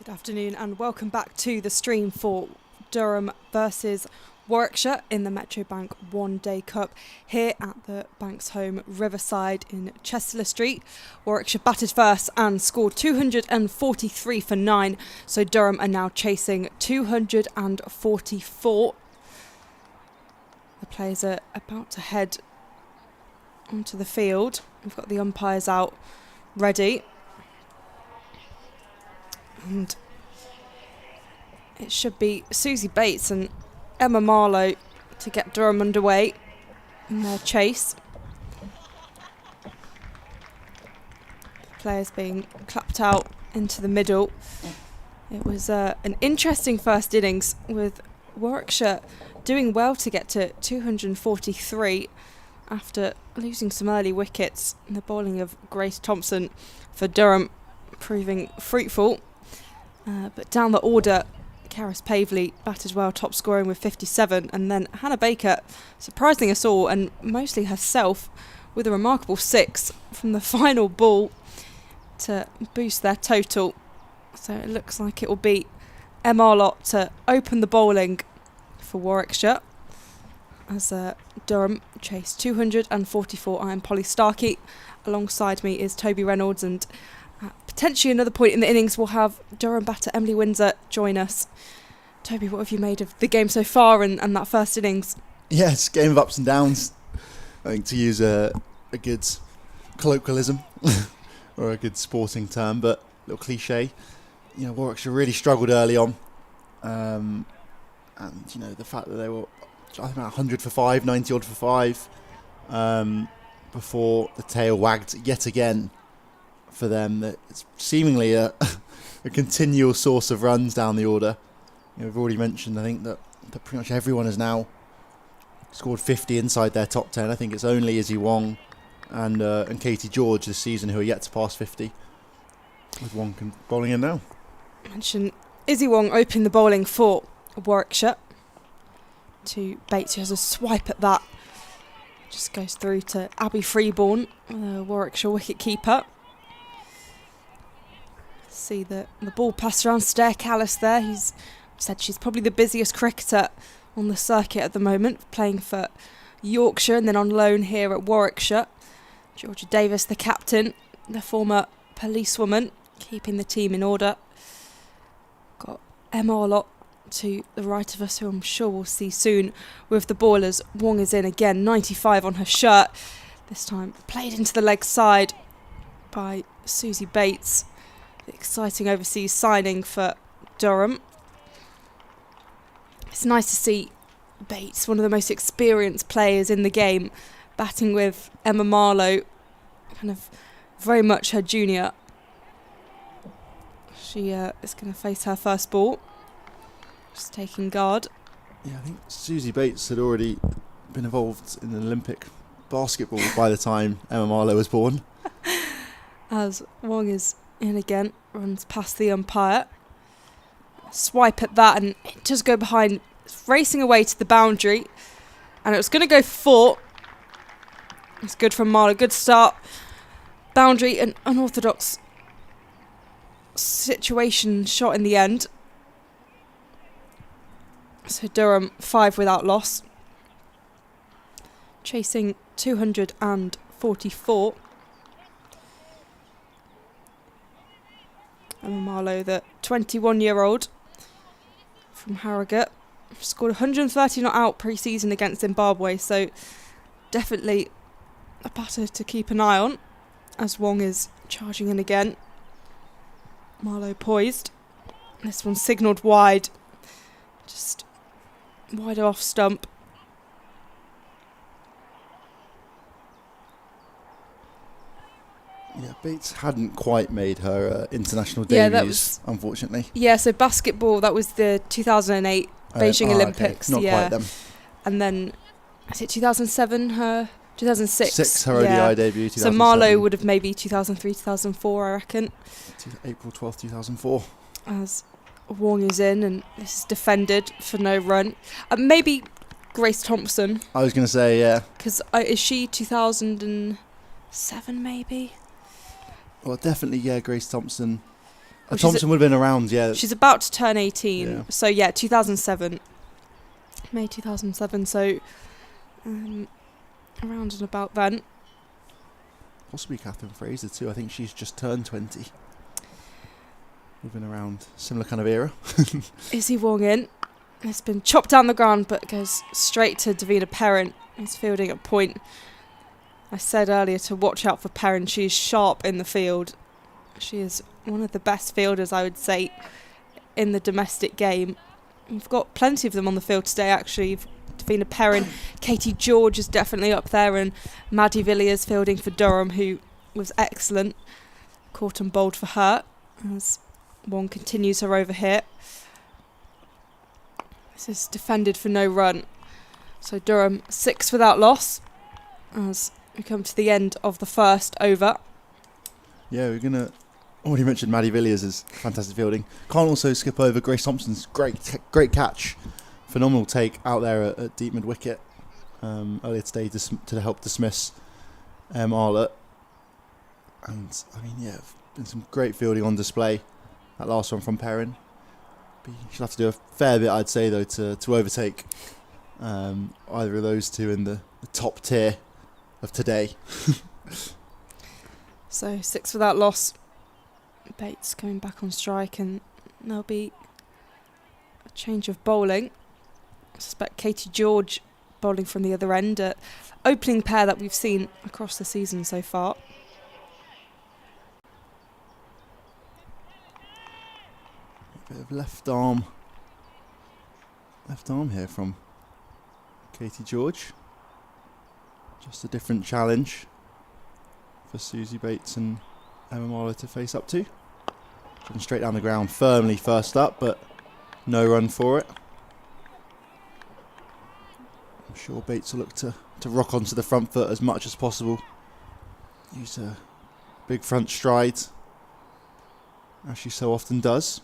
Good afternoon and welcome back to the stream for Durham versus Warwickshire in the Metrobank One Day Cup here at the Banks Homes Riverside in Chester Street. Warwickshire batted first and scored 243 for 9, so Durham are now chasing 244. The players are about to head onto the field. We've got the umpires out ready. And it should be Susie Bates and Emma Marlowe to get Durham underway in their chase. Players being clapped out into the middle. It was an interesting first innings with Warwickshire doing well to get to 243 after losing some early wickets. The bowling of Grace Thompson for Durham proving fruitful. But down the order, Karis Pavley batted well, top scoring with 57, and then Hannah Baker surprising us all and mostly herself with a remarkable 6 from the final ball to boost their total. So it looks like it will be Emma Arlott to open the bowling for Warwickshire as Durham chase 244. I am Polly Starkey. Alongside me is Toby Reynolds, and potentially another point in the innings we'll have Durham batter Emily Windsor join us. Toby, what have you made of the game so far and that first innings? Yes, game of ups and downs. I think, to use a good colloquialism or a good sporting term, but a little cliche. You know, Warwickshire really struggled early on, and you know the fact that they were, I think, about 100 for 5, 90 odd for 5, before the tail wagged yet again for them. That it's seemingly a continual source of runs down the order. You know, we've already mentioned, I think, that pretty much everyone has now scored 50 inside their top 10. I think it's only Izzy Wong and Katie George this season who are yet to pass 50, with Wong bowling in now. I mentioned Izzy Wong opened the bowling for Warwickshire to Bates, who has a swipe at that. Just goes through to Abby Freeborn, the Warwickshire wicket-keeper. See the ball passed around Stair Callis there. He's said she's probably the busiest cricketer on the circuit at the moment, playing for Yorkshire and then on loan here at Warwickshire. Georgia Davis, the captain, the former policewoman, keeping the team in order. Got Emma Arlott to the right of us, who I'm sure we'll see soon with the ballers. Wong is in again, 95 on her shirt. This time played into the leg side by Susie Bates. The exciting overseas signing for Durham. It's nice to see Bates, one of the most experienced players in the game, batting with Emma Marlowe, kind of very much her junior. She is going to face her first ball. Just taking guard. Yeah, I think Susie Bates had already been involved in the Olympic basketball by the time Emma Marlowe was born. As Wong is in again, runs past the umpire. Swipe at that, and it does go behind. It's racing away to the boundary, and it was going to go for 4. It's good from Marlowe. Good start. Boundary, an unorthodox situation shot in the end. So Durham 5 without loss. Chasing 244. Emma Marlowe, the 21-year-old from Harrogate, scored 130 not out pre-season against Zimbabwe, so definitely a batter to keep an eye on as Wong is charging in again. Marlowe poised. This one signalled wide, just wide off stump. Yeah, Bates hadn't quite made her international debuts, unfortunately. Yeah, so basketball, that was the 2008 Beijing Olympics. Okay. Not quite them. And then, is it 2007, her 2006? Her ODI debut, 2007. So Marlowe would have maybe 2003, 2004, I reckon. April 12th, 2004. As Wong is in, and this is defended for no run. Maybe Grace Thompson. I was going to say, yeah. Because is she 2007 maybe? Well, definitely, yeah, Grace Thompson. Thompson would have been around, yeah. She's about to turn 18. Yeah. So, yeah, 2007. May 2007. So, around and about then. Possibly Catherine Fraser too. I think she's just turned 20. We've been around similar kind of era. Izzy Wong in. It's been chopped down the ground, but goes straight to Davina Perrin, who's fielding at point. I said earlier to watch out for Perrin. She's sharp in the field. She is one of the best fielders, I would say, in the domestic game. We've got plenty of them on the field today, actually. Davina Perrin, Katie George is definitely up there, and Maddie Villiers fielding for Durham, who was excellent. Caught and bowled for her as Wong continues her over here. This is defended for no run. So Durham 6 without loss as we come to the end of the first over. Yeah, we're going to... Already mentioned Maddie Villiers' fantastic fielding. Can't also skip over Grace Thompson's great catch. Phenomenal take out there at deep mid-wicket earlier today to help dismiss Arlott. And, I mean, yeah, been some great fielding on display. That last one from Perrin. She'll have to do a fair bit, I'd say, though, to overtake either of those two in the top tier of today. So 6 without loss. Bates coming back on strike, and there'll be a change of bowling. I suspect Katie George bowling from the other end. Opening pair that we've seen across the season so far. A bit of left arm here from Katie George. Just a different challenge for Susie Bates and Emma Marlowe to face up to. Driven straight down the ground, firmly first up, but no run for it. I'm sure Bates will look to rock onto the front foot as much as possible. Use a big front stride, as she so often does.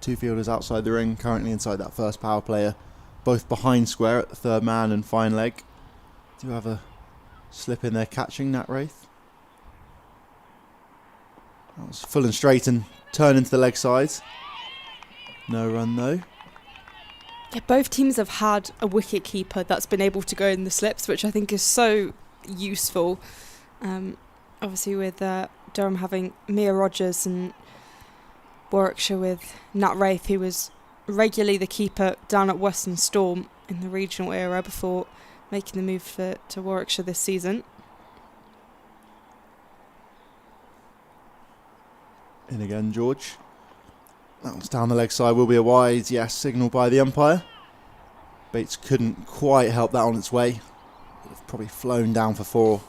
Two fielders outside the ring, currently inside that first power player, both behind square at the third man and fine leg. Do have a slip in there catching Nat Wraith. That was full and straight and turn into the leg side. No run though. Yeah, both teams have had a wicket keeper that's been able to go in the slips, which I think is so useful. Obviously with Durham having Mia Rogers and Warwickshire with Nat Wraith, who was regularly the keeper down at Western Storm in the regional era before making the move to Warwickshire this season. In again, George. That was down the leg side, will be a wide, yes, signal by the umpire. Bates couldn't quite help that on its way. Would have probably flown down for 4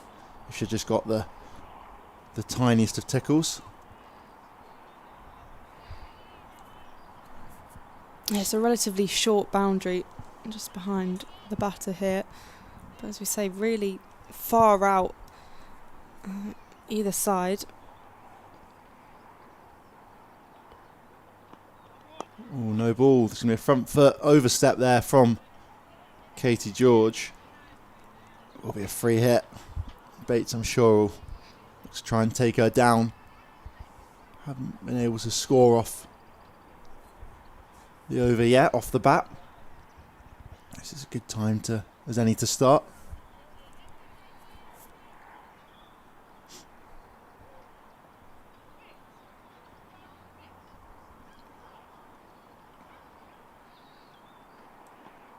if she'd just got the tiniest of tickles. Yeah, it's a relatively short boundary just behind the batter here. But as we say, really far out either side. Oh, no ball. There's going to be a front foot overstep there from Katie George. Will be a free hit. Bates, I'm sure, will look to try and take her down. Haven't been able to score off the over yet, off the bat. This is a good time as any to start.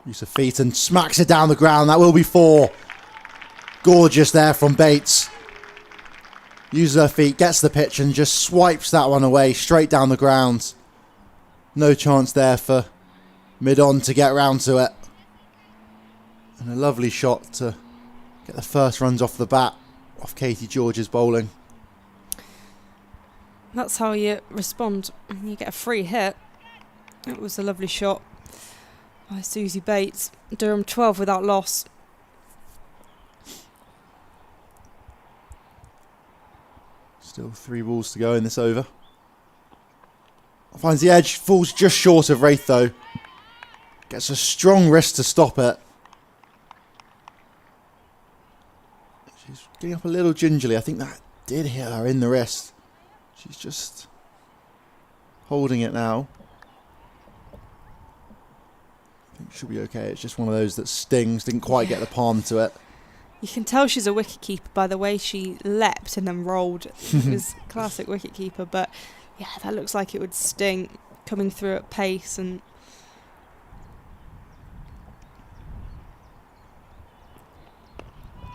Use of feet and smacks it down the ground. That will be 4. Gorgeous there from Bates. Uses her feet, gets the pitch and just swipes that one away straight down the ground. No chance there for mid-on to get round to it. And a lovely shot to get the first runs off the bat off Katie George's bowling. That's how you respond when you get a free hit. It was a lovely shot by Susie Bates. Durham 12 without loss. Still 3 balls to go in this over. Finds the edge, falls just short of Wraith though. Gets a strong wrist to stop it. She's getting up a little gingerly. I think that did hit her in the wrist. She's just holding it now. I think she'll be okay. It's just one of those that stings. Didn't quite get the palm to it. You can tell she's a wicketkeeper by the way she leapt and then rolled. It was classic wicketkeeper, but yeah, that looks like it would sting coming through at pace. And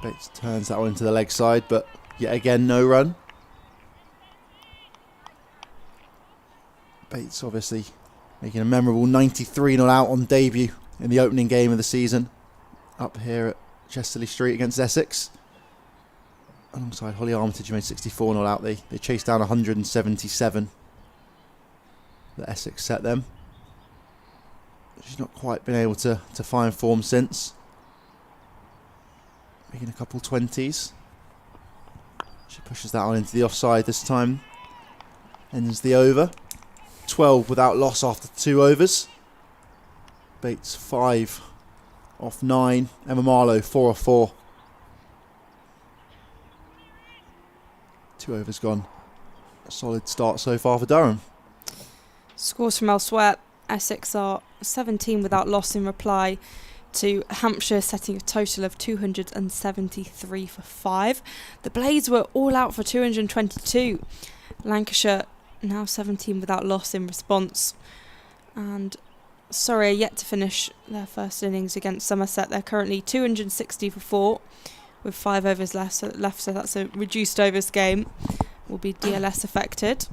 Bates turns that one into the leg side, but yet again, no run. Bates obviously making a memorable 93-0 out on debut in the opening game of the season up here at Chesterley Street against Essex. Alongside Holly Armitage, who made 64-0 out. They chased down 177 that Essex set them. She's not quite been able to find form since. Making a couple 20s. She pushes that one into the offside this time. Ends the over. 12 without loss after 2 overs. Bates 5 off 9. Emma Marlowe 4 off 4. 2 overs gone. A solid start so far for Durham. scores from elsewhere. Essex are 17 without loss in reply to Hampshire, setting a total of 273 for 5. The Blades were all out for 222. Lancashire now 17 without loss in response. And Surrey are yet to finish their first innings against Somerset. They're currently 260 for 4 with 5 overs left, so that's a reduced overs game. Will be DLS affected.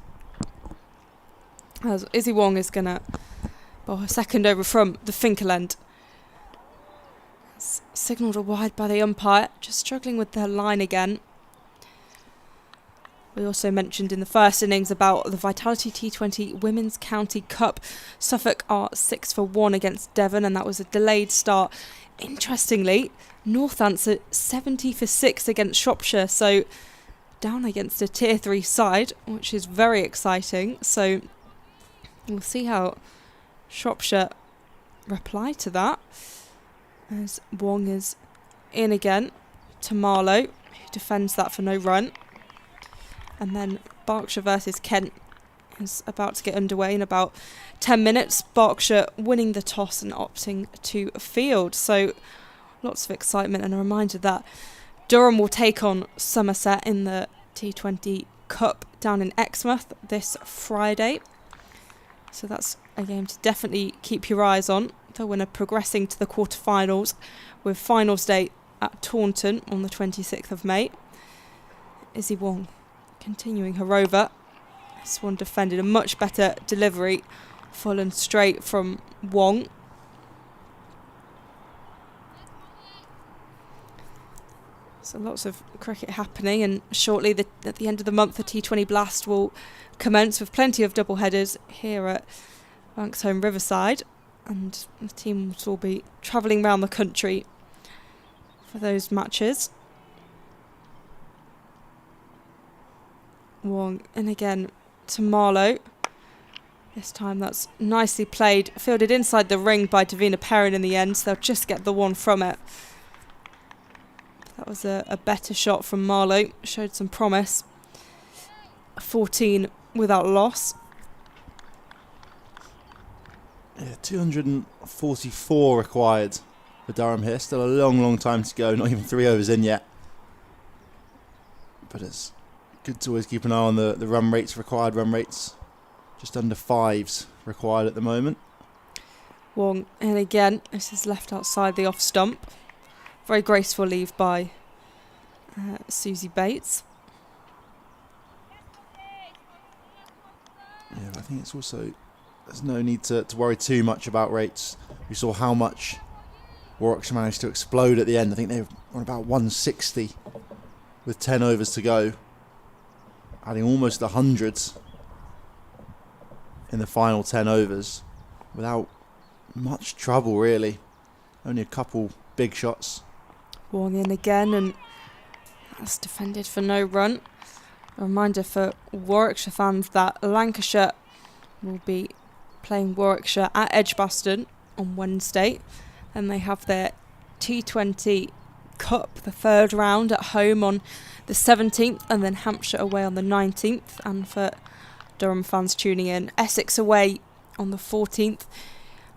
As Izzy Wong is going to bowl a second over from the Finkel end. Signalled a wide by the umpire, just struggling with their line again. We also mentioned in the first innings about the Vitality T20 Women's County Cup. Suffolk are 6 for 1 against Devon, and that was a delayed start. Interestingly, Northants are 70 for 6 against Shropshire, so down against a Tier 3 side, which is very exciting. So we'll see how Shropshire reply to that. As Wong is in again to Marlowe, who defends that for no run. And then Berkshire versus Kent is about to get underway in about 10 minutes. Berkshire winning the toss and opting to field. So lots of excitement, and a reminder that Durham will take on Somerset in the T20 Cup down in Exmouth this Friday. So that's a game to definitely keep your eyes on. The winner progressing to the quarterfinals, with finals date at Taunton on the 26th of May. Izzy Wong continuing her over. This one defended a much better delivery, full and straight from Wong. So lots of cricket happening, and shortly at the end of the month the T20 Blast will commence with plenty of double headers here at Banks Homes Riverside, and the team will be travelling around the country for those matches. Wong and again to Marlowe. This time that's nicely played, fielded inside the ring by Davina Perrin in the end, so they'll just get the one from it. That was a better shot from Marlowe, showed some promise. 14 without loss. Yeah, 244 required for Durham here. Still a long time to go, not even 3 overs in yet. But it's good to always keep an eye on the run rates, required run rates. Just under 5s required at the moment. Wong, and again, this is left outside the off stump. Very graceful leave by Susie Bates. Yeah, I think it's also, there's no need to worry too much about rates. We saw how much Warwickshire managed to explode at the end. I think they were on about 160 with 10 overs to go, adding almost the hundreds in the final 10 overs without much trouble really. Only a couple big shots. Wong in again, and that's defended for no run. A reminder for Warwickshire fans that Lancashire will be playing Warwickshire at Edgbaston on Wednesday, and they have their T20 Cup, the third round at home on the 17th, and then Hampshire away on the 19th. And for Durham fans tuning in, Essex away on the 14th,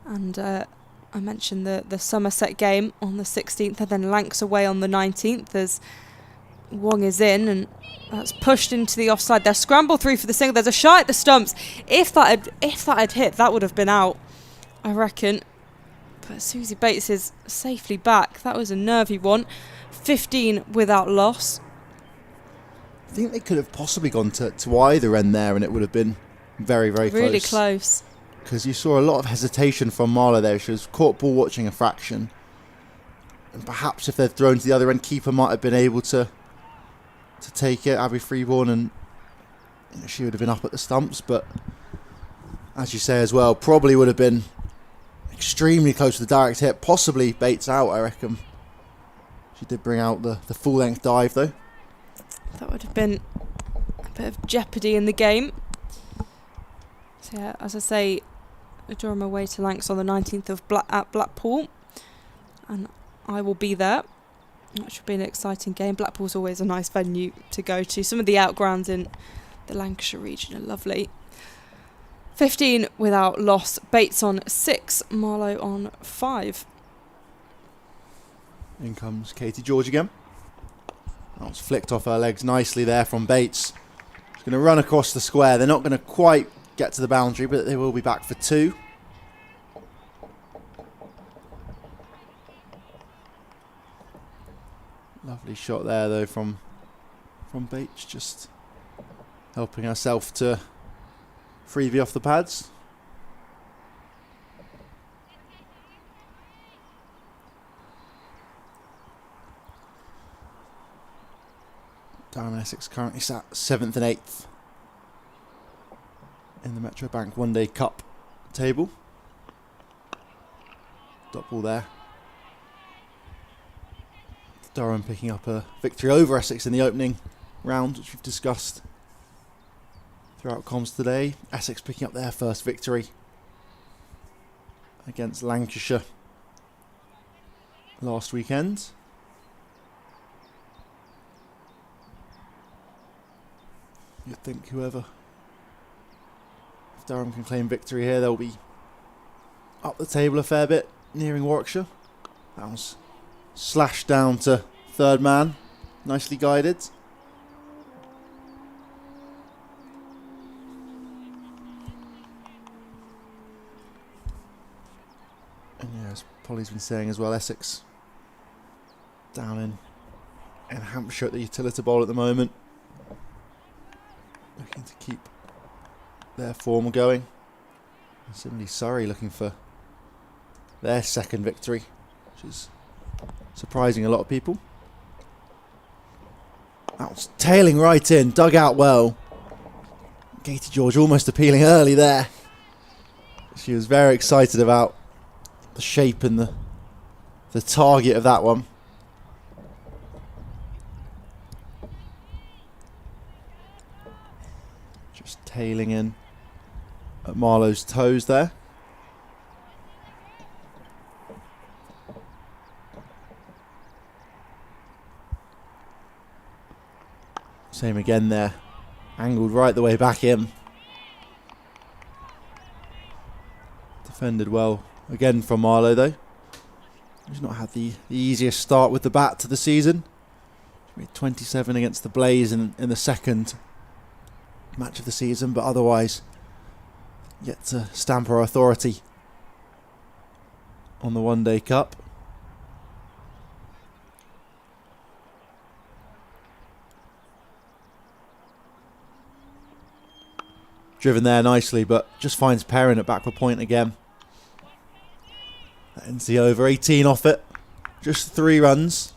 and I mentioned the Somerset game on the 16th, and then Lancs away on the 19th as Wong is in, and that's pushed into the offside. They're scrambled through for the single. There's a shot at the stumps. If that had hit, that would have been out, I reckon. But Susie Bates is safely back. That was a nervy one. 15 without loss. I think they could have possibly gone to either end there, and it would have been very, very close. Really close. Because you saw a lot of hesitation from Marlow there. She was caught ball watching a fraction. And perhaps if they'd thrown to the other end, keeper might have been able to take it, Abby Freeborn, and she would have been up at the stumps. But as you say as well, probably would have been extremely close to the direct hit. Possibly Bates out, I reckon. She did bring out the full-length dive, though. That would have been a bit of jeopardy in the game. So yeah, as I say, Durham away to Lancs on the 19th at Blackpool, and I will be there. That should be an exciting game. Blackpool's always a nice venue to go to. Some of the outgrounds in the Lancashire region are lovely. 15 without loss. Bates on 6, Marlow on 5. In comes Katie George again. That was flicked off her legs nicely there from Bates. She's going to run across the square. They're not going to quite get to the boundary, but they will be back for 2. Lovely shot there, though, from Bates, just helping herself to freebie off the pads. Durham and Essex currently sat 7th and 8th in the Metro Bank One Day Cup table. Dot ball there. Durham picking up a victory over Essex in the opening round, which we've discussed throughout comms today. Essex picking up their first victory against Lancashire last weekend. You'd think if Durham can claim victory here, they'll be up the table a fair bit, nearing Warwickshire. That was slashed down to third man, nicely guided. And yeah, as Polly's been saying as well, Essex down in Hampshire at the Utilita Bowl at the moment, looking to keep their form going. And similarly Surrey looking for their second victory, which is surprising a lot of people. That was tailing right in, dug out well. Katie George almost appealing early there. She was very excited about the shape and the target of that one. Just tailing in at Marlow's toes there. Same again there. Angled right the way back in. Defended well again from Marlow though. He's not had the easiest start with the bat to the season. She made 27 against the Blaze in the second match of the season, but otherwise yet to stamp her authority on the One Day Cup. Driven there nicely, but just finds Perrin at backward point again. That ends the over. 18 off it. Just 3 runs.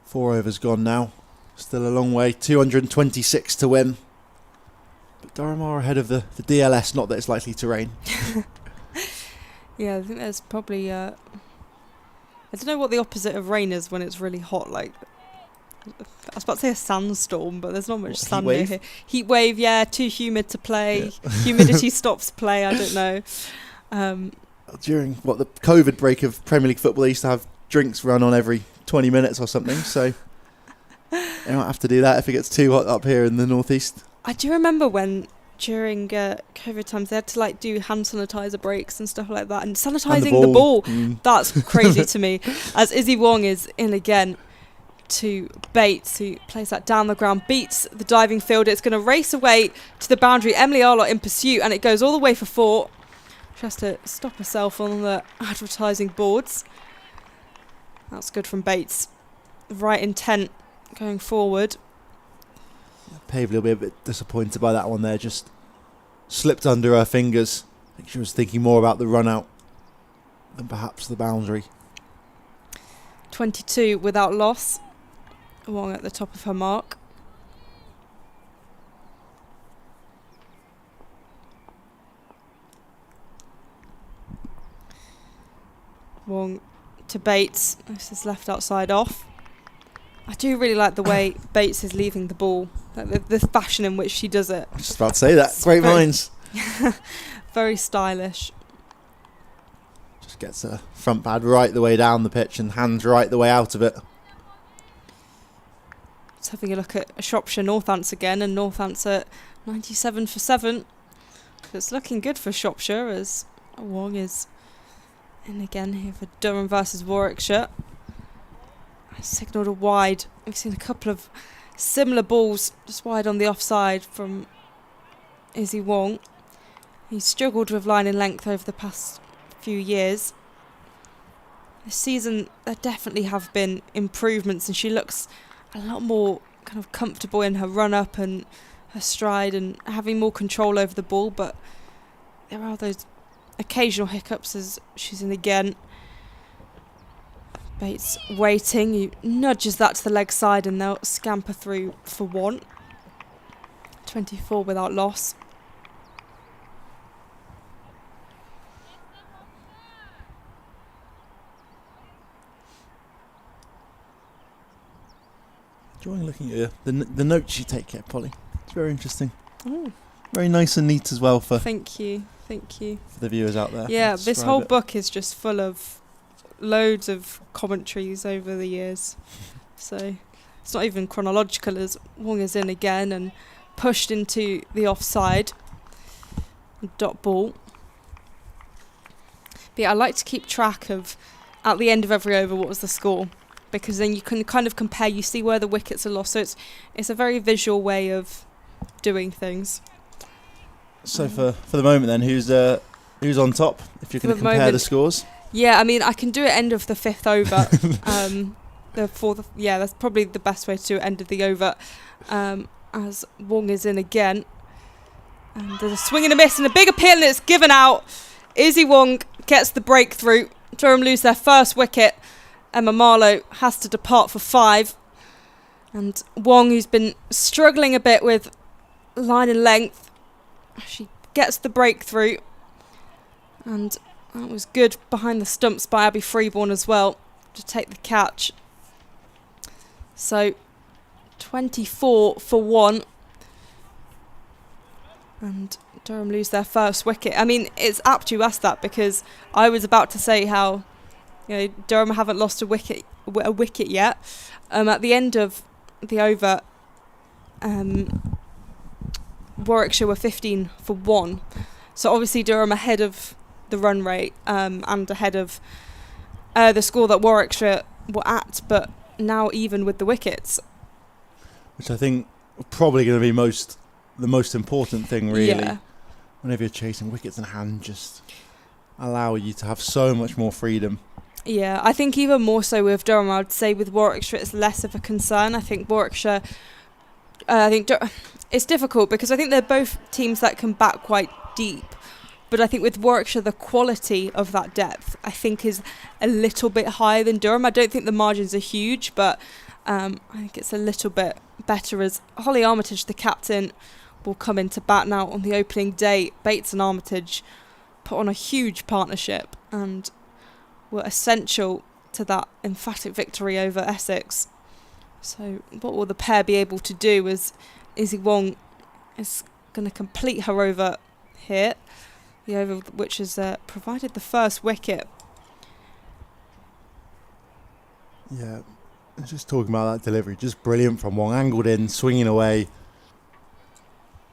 4 overs gone now. Still a long way. 226 to win. But Durham are ahead of the DLS, not that it's likely to rain. Yeah, I think there's probably... I don't know what the opposite of rain is when it's really hot, like... I was about to say a sandstorm, but there's not much sun near here. Heat wave, yeah, too humid to play. Yeah. Humidity stops play, I don't know. during the COVID break of Premier League football, they used to have drinks run on every 20 minutes or something. So they might have to do that if it gets too hot up here in the northeast. I do remember when during COVID times they had to do hand sanitizer breaks and stuff like that, and sanitizing the ball. That's crazy to me. As Izzy Wong is in again to Bates, who plays that down the ground, beats the diving fielder. It's going to race away to the boundary. Emily Arlott in pursuit, and it goes all the way for 4. She has to stop herself on the advertising boards. That's good from Bates. Right intent going forward. Pavley will be a bit disappointed by that one there. Just slipped under her fingers. I think she was thinking more about the run out than perhaps the boundary. 22 without loss. Wong at the top of her mark. Wong to Bates. This is left outside off. I do really like the way Bates is leaving the ball, the fashion in which she does it. I was just about to say that. Great minds. Very stylish. Just gets her front pad right the way down the pitch and hands right the way out of it. Just having a look at Shropshire Northants again, and Northants at 97 for 7. It's looking good for Shropshire as Wong is in again here for Durham versus Warwickshire. Signalled a wide. We've seen a couple of similar balls just wide on the offside from Izzy Wong. He's struggled with line and length over the past few years. This season there definitely have been improvements, and she looks a lot more kind of comfortable in her run up and her stride and having more control over the ball, but there are those occasional hiccups as she's in again. Bates waiting, he nudges that to the leg side and they'll scamper through for 1. 24 without loss. Enjoying looking at the notes you take here, Polly. It's very interesting. Oh. Very nice and neat as well for Thank you. for the viewers out there. Yeah, this Describe whole it. book is just full of loads of commentaries over the years. So it's not even chronological as Wong is in again and pushed into the offside. Dot ball. But yeah, I like to keep track of at the end of every over what was the score, because then you can kind of compare, you see where the wickets are lost. So it's a very visual way of doing things. So for the moment then, who's on top if you're going to compare the scores? Yeah, I mean, I can do it end of the 5th over. That's probably the best way to do it, end of the over. As Wong is in again. And there's a swing and a miss and a big appeal, and it's given out. Izzy Wong gets the breakthrough. Durham lose their first wicket. Emma Marlowe has to depart for 5. And Wong, who's been struggling a bit with line and length, she gets the breakthrough. And that was good behind the stumps by Abby Freeborn as well to take the catch. So 24 for 1. And Durham lose their first wicket. I mean, it's apt you asked that, because I was about to say how Durham haven't lost a wicket yet. At the end of the over, Warwickshire were 15 for 1. So obviously Durham ahead of the run rate and ahead of the score that Warwickshire were at, but now even with the wickets. Which I think probably going to be the most important thing, really. Yeah. Whenever you're chasing wickets in hand, just allow you to have so much more freedom. Yeah, I think even more so with Durham. I would say with Warwickshire it's less of a concern. I think Warwickshire, it's difficult because I think they're both teams that can bat quite deep. But I think with Warwickshire, the quality of that depth, I think, is a little bit higher than Durham. I don't think the margins are huge, but I think it's a little bit better, as Holly Armitage, the captain, will come into bat now on the opening day. Bates and Armitage put on a huge partnership and were essential to that emphatic victory over Essex. So what will the pair be able to do, as Izzy Wong is going to complete her over here. the over which has provided the first wicket. Yeah, just talking about that delivery, just brilliant from Wong, angled in, swinging away.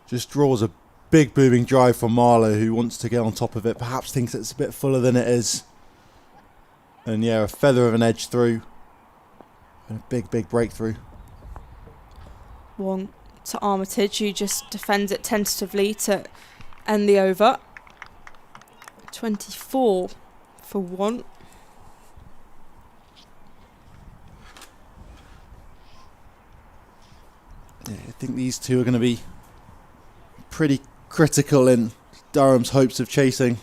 Just draws a big booming drive from Marlowe, who wants to get on top of it, perhaps thinks it's a bit fuller than it is. And yeah, a feather of an edge through. And a big, big breakthrough. Wong to Armitage, who just defends it tentatively to end the over. 24 for 1. Yeah, I think these two are going to be pretty critical in Durham's hopes of chasing,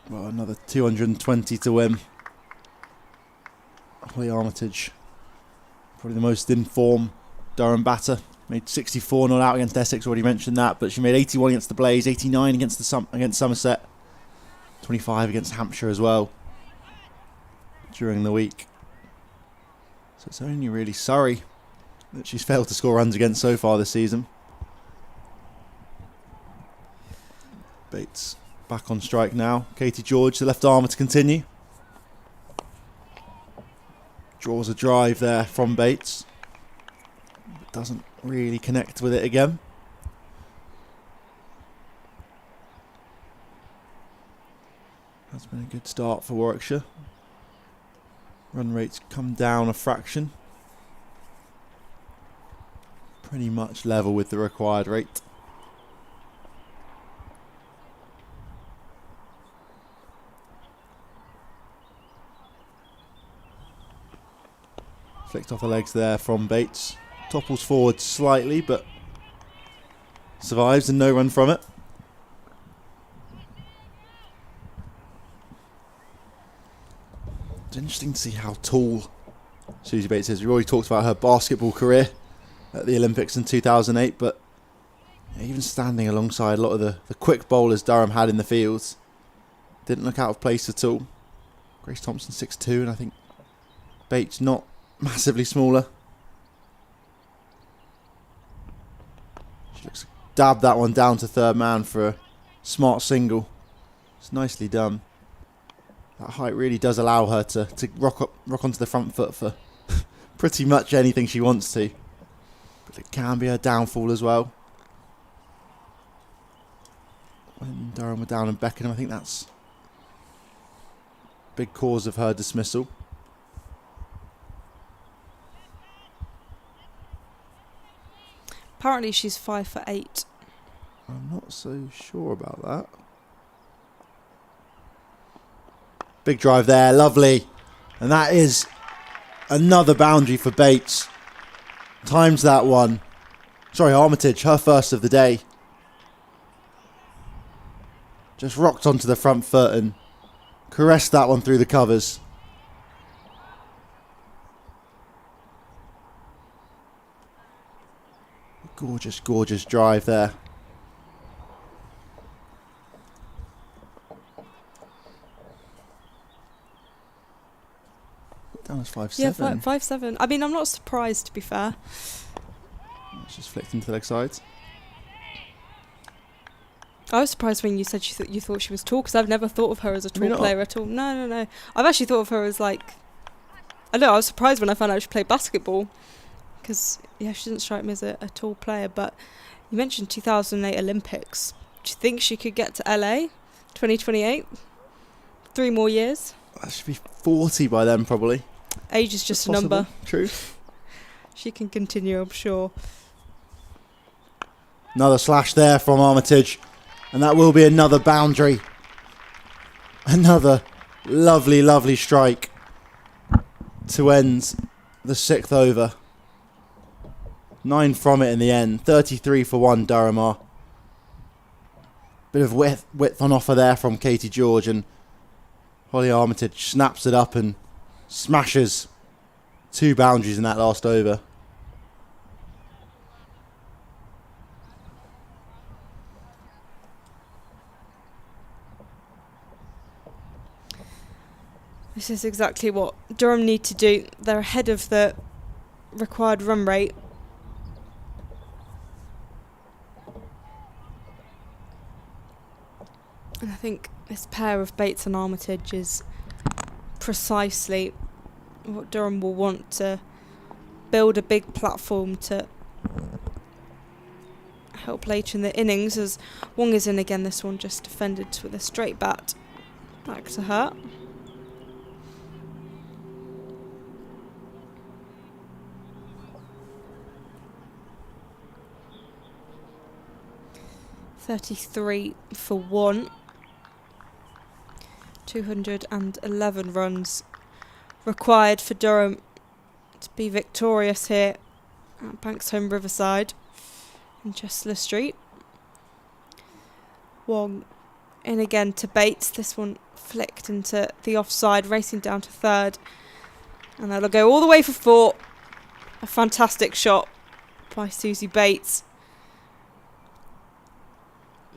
well, another 220 to win. Holly Armitage, probably the most in form Durham batter. Made 64 not out against Essex, already mentioned that, but she made 81 against the Blaze, 89 against Somerset, 25 against Hampshire as well during the week. So it's only really Surrey that she's failed to score runs against so far this season. Bates back on strike now. Katie George, the left armour, to continue. Draws a drive there from Bates. But doesn't really connect with it again. That's been a good start for Warwickshire. Run rates come down a fraction. Pretty much level with the required rate. Flicked off the legs there from Bates. Topples forward slightly, but survives and no run from it. It's interesting to see how tall Susie Bates is. We've already talked about her basketball career at the Olympics in 2008, but even standing alongside a lot of the quick bowlers Durham had in the fields, didn't look out of place at all. Grace Thompson 6'2", and I think Bates not massively smaller. She looks to dab that one down to third man for a smart single. It's nicely done. That height really does allow her to rock onto the front foot for pretty much anything she wants to. But it can be a downfall as well. When Durham were down in Beckenham, I think that's a big cause of her dismissal. Apparently she's 5 for 8. I'm not so sure about that. Big drive there, lovely. And that is another boundary for Bates. Times that one. Sorry, Armitage, her first of the day. Just rocked onto the front foot and caressed that one through the covers. Gorgeous, gorgeous drive there. Down as 5-7. Yeah, 5-7. I mean, I'm not surprised, to be fair. It's just flicked into the leg sides. I was surprised when you said you thought she was tall, because I've never thought of her as a tall Really not? player at all. No. I've actually thought of her as like... I know, I was surprised when I found out she played basketball, because, yeah, she doesn't strike me as a tall player. But you mentioned 2008 Olympics. Do you think she could get to LA 2028? 3 more years? That should be 40 by then, probably. Age is just a Possible. number. True. She can continue, I'm sure. Another slash there from Armitage. And that will be another boundary. Another lovely, lovely strike to end the 6th over. 9 from it in the end. 33 for 1, Durham are. Bit of width on offer there from Katie George, and Holly Armitage snaps it up and smashes 2 boundaries in that last over. This is exactly what Durham need to do. They're ahead of the required run rate. And I think this pair of Bates and Armitage is precisely what Durham will want to build, a big platform to help later in the innings, as Wong is in again. This one just defended with a straight bat back to her. .33 for 1. 211 runs required for Durham to be victorious here at Banks Homes Riverside in Chester Street. Wong in again to Bates. This one flicked into the offside, racing down to third. And that'll go all the way for 4. A fantastic shot by Susie Bates.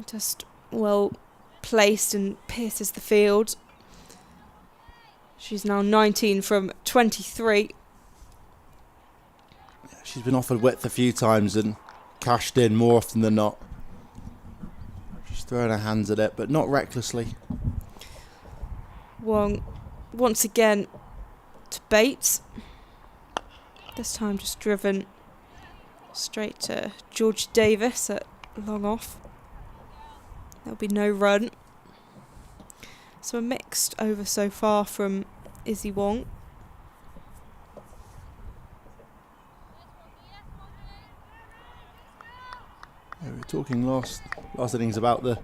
Just well placed and pierces the field. She's now 19 from 23. She's been offered width a few times and cashed in more often than not. She's throwing her hands at it, but not recklessly. Wong once again to Bates. This time just driven straight to George Davis at long off. There'll be no run. So a mixed over so far from Izzy Wong. Yeah, we were talking last innings about the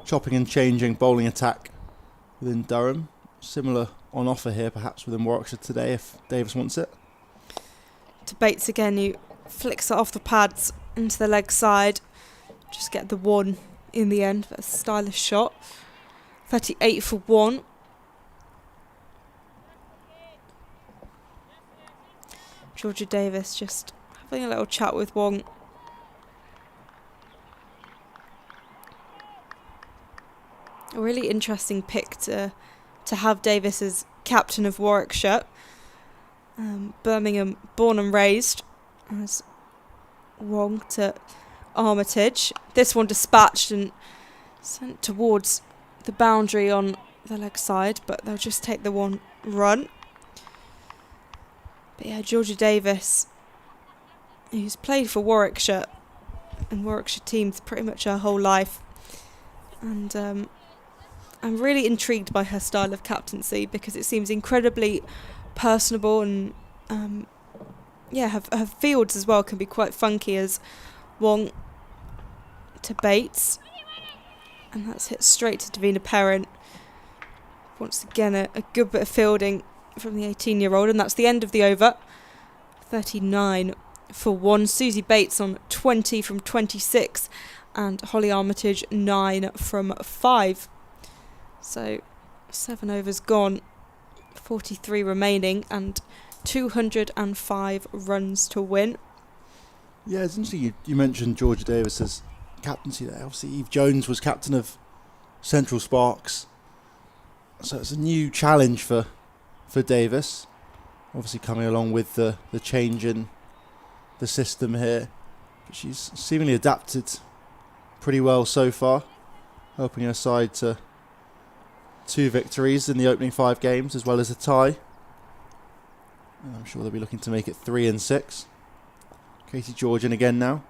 chopping and changing bowling attack within Durham. Similar on offer here, perhaps within Warwickshire today, if Davis wants it. To Bates again, who flicks it off the pads into the leg side. Just get the 1 in the end, but a stylish shot. 38 for 1. Georgia Davis just having a little chat with Wong. A really interesting pick to have Davis as captain of Warwickshire. Birmingham born and raised, as Wong to Armitage. This one dispatched and sent towards the boundary on the leg side, but they'll just take the 1 run. But yeah, Georgia Davis, who's played for Warwickshire and Warwickshire teams pretty much her whole life, and I'm really intrigued by her style of captaincy because it seems incredibly personable, and her fields as well can be quite funky, as Wong to Bates, and that's hit straight to Davina Perrin. Once again a good bit of fielding from the 18-year-old, and that's the end of the over. 39 for 1. Susie Bates on 20 from 26, and Holly Armitage 9 from 5. So 7 overs gone, 43 remaining, and 205 runs to win. Yeah, it's interesting you mentioned Georgia Davis's captaincy there. Obviously, Eve Jones was captain of Central Sparks, so it's a new challenge for Davis. Obviously, coming along with the change in the system here, but she's seemingly adapted pretty well so far, helping her side to 2 victories in the opening 5 games, as well as a tie. And I'm sure they'll be looking to make it 3 and 6. Katie George in again now.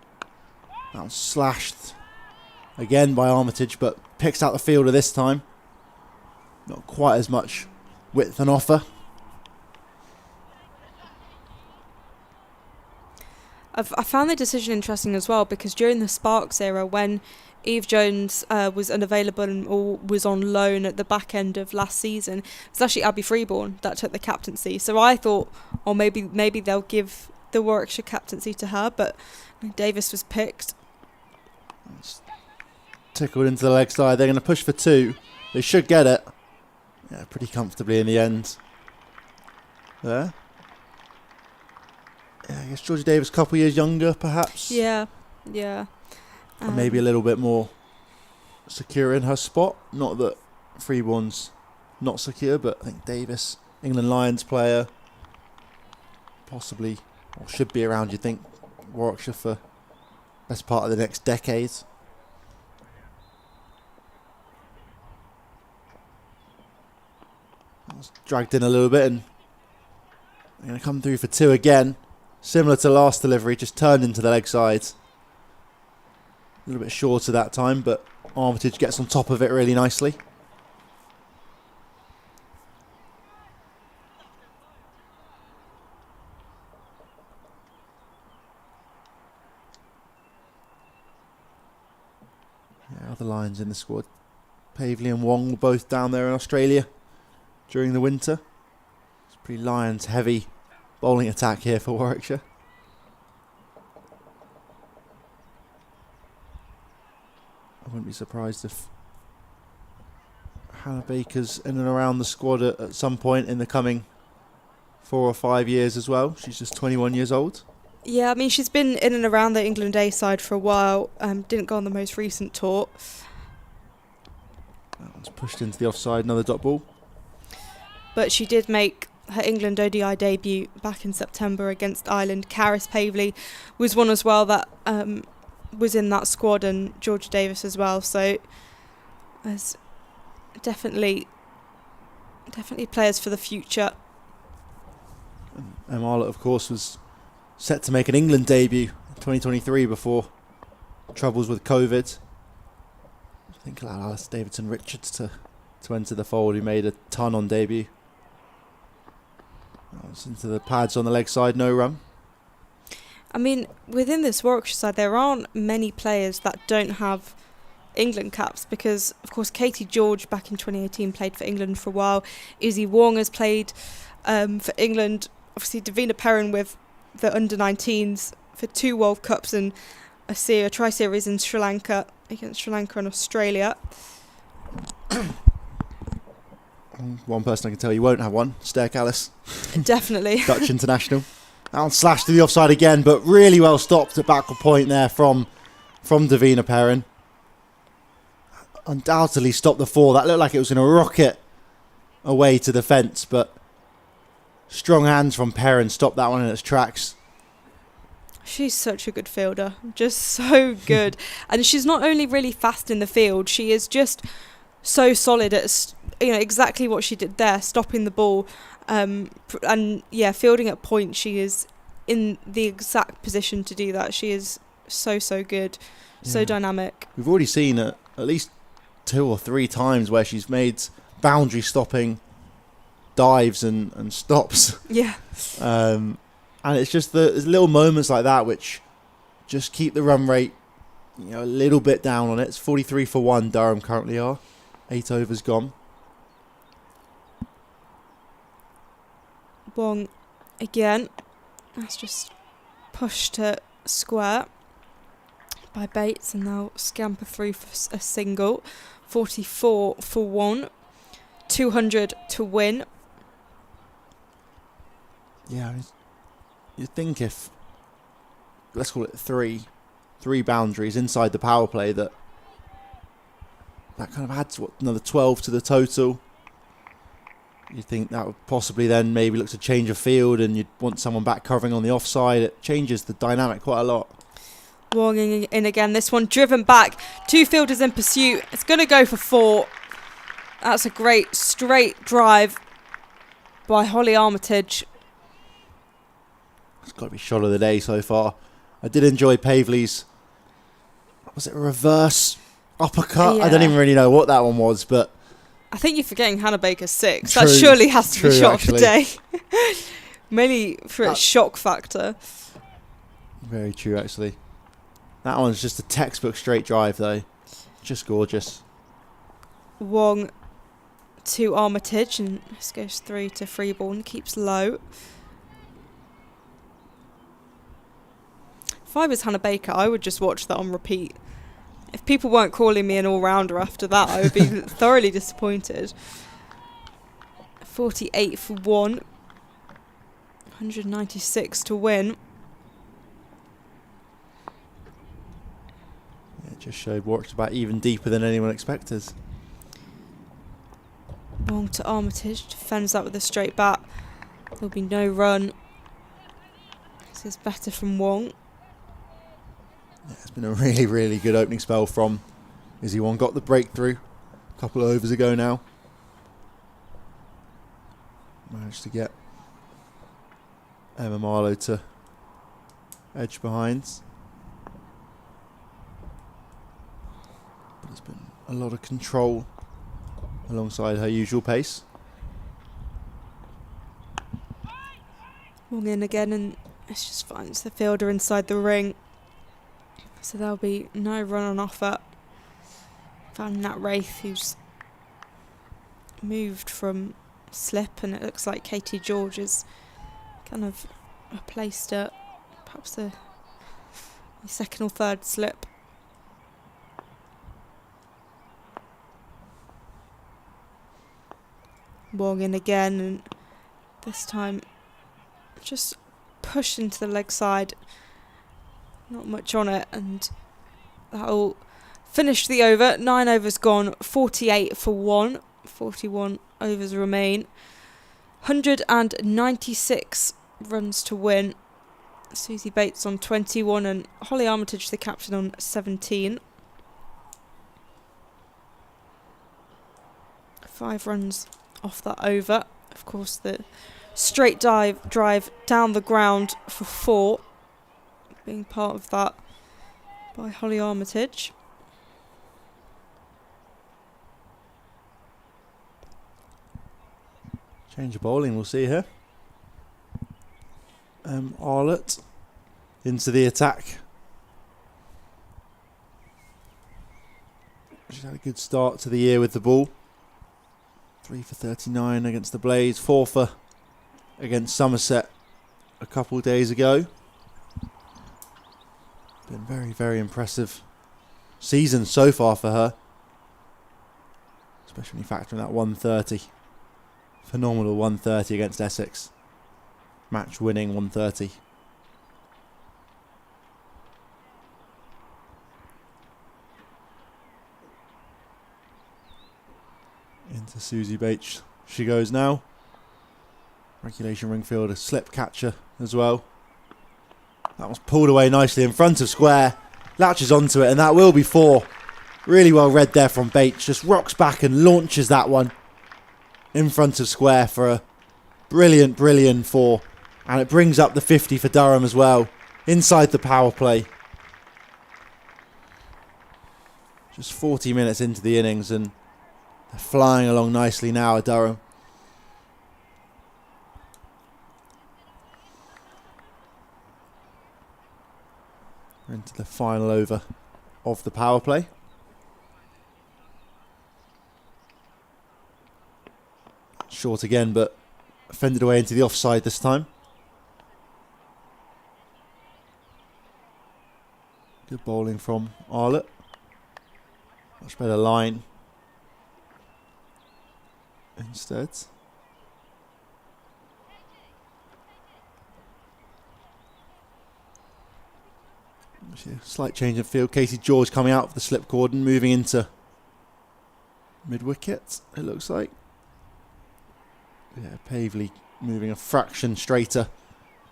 That was slashed again by Armitage, but picks out the fielder this time. Not quite as much width on offer. I found the decision interesting as well, because during the Sparks era, when Eve Jones was unavailable and was on loan at the back end of last season, it was actually Abby Freeborn that took the captaincy. So I thought, maybe they'll give the Warwickshire captaincy to her, but Davis was picked. It's tickled into the leg side. They're going to push for 2. They should get it. Yeah, pretty comfortably in the end. There. Yeah, I guess Georgia Davis a couple of years younger, perhaps. Yeah. And maybe a little bit more secure in her spot. Not that Freeborn's not secure, but I think Davis, England Lions player, possibly, or should be around, you think, Warwickshire for best part of the next decade. was dragged in a little bit, and they're going to come through for 2 again. Similar to last delivery, just turned into the leg side. A little bit shorter that time, but Armitage gets on top of it really nicely. Yeah, other Lions in the squad. Pavley and Wong were both down there in Australia during the winter. It's a pretty Lions heavy bowling attack here for Warwickshire. I wouldn't be surprised if Hannah Baker's in and around the squad at some point in the coming 4 or 5 years as well. She's just 21 years old. Yeah, I mean, she's been in and around the England A side for a while. Didn't go on the most recent tour. That one's pushed into the offside, another dot ball. But she did make her England ODI debut back in September against Ireland. Caris Pavley was one as well that was in that squad, and Georgia Davis as well. So there's definitely players for the future. And Arlott, of course, was set to make an England debut in 2023 before troubles with COVID. I think allowed Alice Davidson Richards to enter the fold, who made a ton on debut. That was into the pads on the leg side, no run. I mean, within this Warwickshire side, there aren't many players that don't have England caps, because, of course, Katie George back in 2018 played for England for a while. Izzy Wong has played for England. Obviously, Davina Perrin with the under-19s for 2 World Cups and a tri-series in Sri Lanka, against Sri Lanka and Australia. One person I can tell you won't have one, Sterk Alice. Definitely. Dutch international. That one slashed to the offside again, but really well stopped at backward point there from Davina Perrin. Undoubtedly stopped the 4. That looked like it was going to rocket away to the fence, but strong hands from Perrin stopped that one in its tracks. She's such a good fielder, just so good. And she's not only really fast in the field, she is just so solid at exactly what she did there, stopping the ball, and fielding at point. She is in the exact position to do that. She is so good, so dynamic. We've already seen it at least 2 or 3 times where she's made boundary stopping dives and stops. Yeah. And it's just there's little moments like that which just keep the run rate, a little bit down on it. It's 43 for 1. Durham currently are 8 overs gone. Wong again. That's just pushed to square by Bates, and they'll scamper through for a single. 44 for 1. 200 to win. Yeah, you'd think if, let's call it three boundaries inside the power play, that kind of adds another 12 to the total. You'd think that would possibly then maybe look to change a field, and you'd want someone back covering on the offside. It changes the dynamic quite a lot. Wong in again. This one driven back. 2 fielders in pursuit. It's going to go for 4. That's a great straight drive by Holly Armitage. It's got to be shot of the day so far. I did enjoy Pavley's, was it a reverse uppercut? Yeah. I don't even really know what that one was, but I think you're forgetting Hannah Baker's 6. True, that surely has to be true, shot actually. of the day. Mainly for its shock factor. Very true, actually. That one's just a textbook straight drive, though. Just gorgeous. Wong to Armitage, and this goes through to Freeborn. Keeps low. If I was Hannah Baker, I would just watch that on repeat. If people weren't calling me an all-rounder after that, I would be thoroughly disappointed. 48 for 1. 196 to win. Yeah, it just showed Warwickshire about even deeper than anyone expected. Wong to Armitage. Defends that with a straight bat. There'll be no run. This is better from Wong. Yeah, it's been a really, really good opening spell from Izzy Wong. Got the breakthrough a couple of overs ago now. Managed to get Emma Marlowe to edge behind. But there's been a lot of control alongside her usual pace. Long in again, and it just finds the fielder inside the ring. So there'll be no run on offer. Found Nat Wraith, who's moved from slip, and it looks like Katie George has kind of replaced her, perhaps the second or third slip. Wong in again, and this time just push into the leg side. Not much on it, and that'll finish the over. 9 overs gone, 48 for 1. 41 overs remain. 196 runs to win. Susie Bates on 21 and Holly Armitage, the captain, on 17. 5 runs off that over. Of course, the straight drive down the ground for 4, being part of that by Holly Armitage. Change of bowling, we'll see here. Arlott into the attack. She's had a good start to the year with the ball. 3 for 39 against the Blaze, 4 for against Somerset a couple of days ago. Been very, very impressive season so far for her. Especially when you factor in that 130. Phenomenal 130 against Essex. Match winning 130. Into Susie Bates she goes now. Regulation ring fielder, slip catcher as well. That was pulled away nicely in front of square. Latches onto it, and that will be 4. Really well read there from Bates. Just rocks back and launches that one in front of square for a brilliant, brilliant 4. And it brings up the 50 for Durham as well, inside the power play. Just 40 minutes into the innings, and they're flying along nicely now at Durham. Into the final over of the power play. Short again, but fended away into the offside this time. Good bowling from Arlott. Much better line instead. Slight change of field. Katie George coming out of the slip cordon, moving into mid-wicket, it looks like. Yeah, Pavley moving a fraction straighter.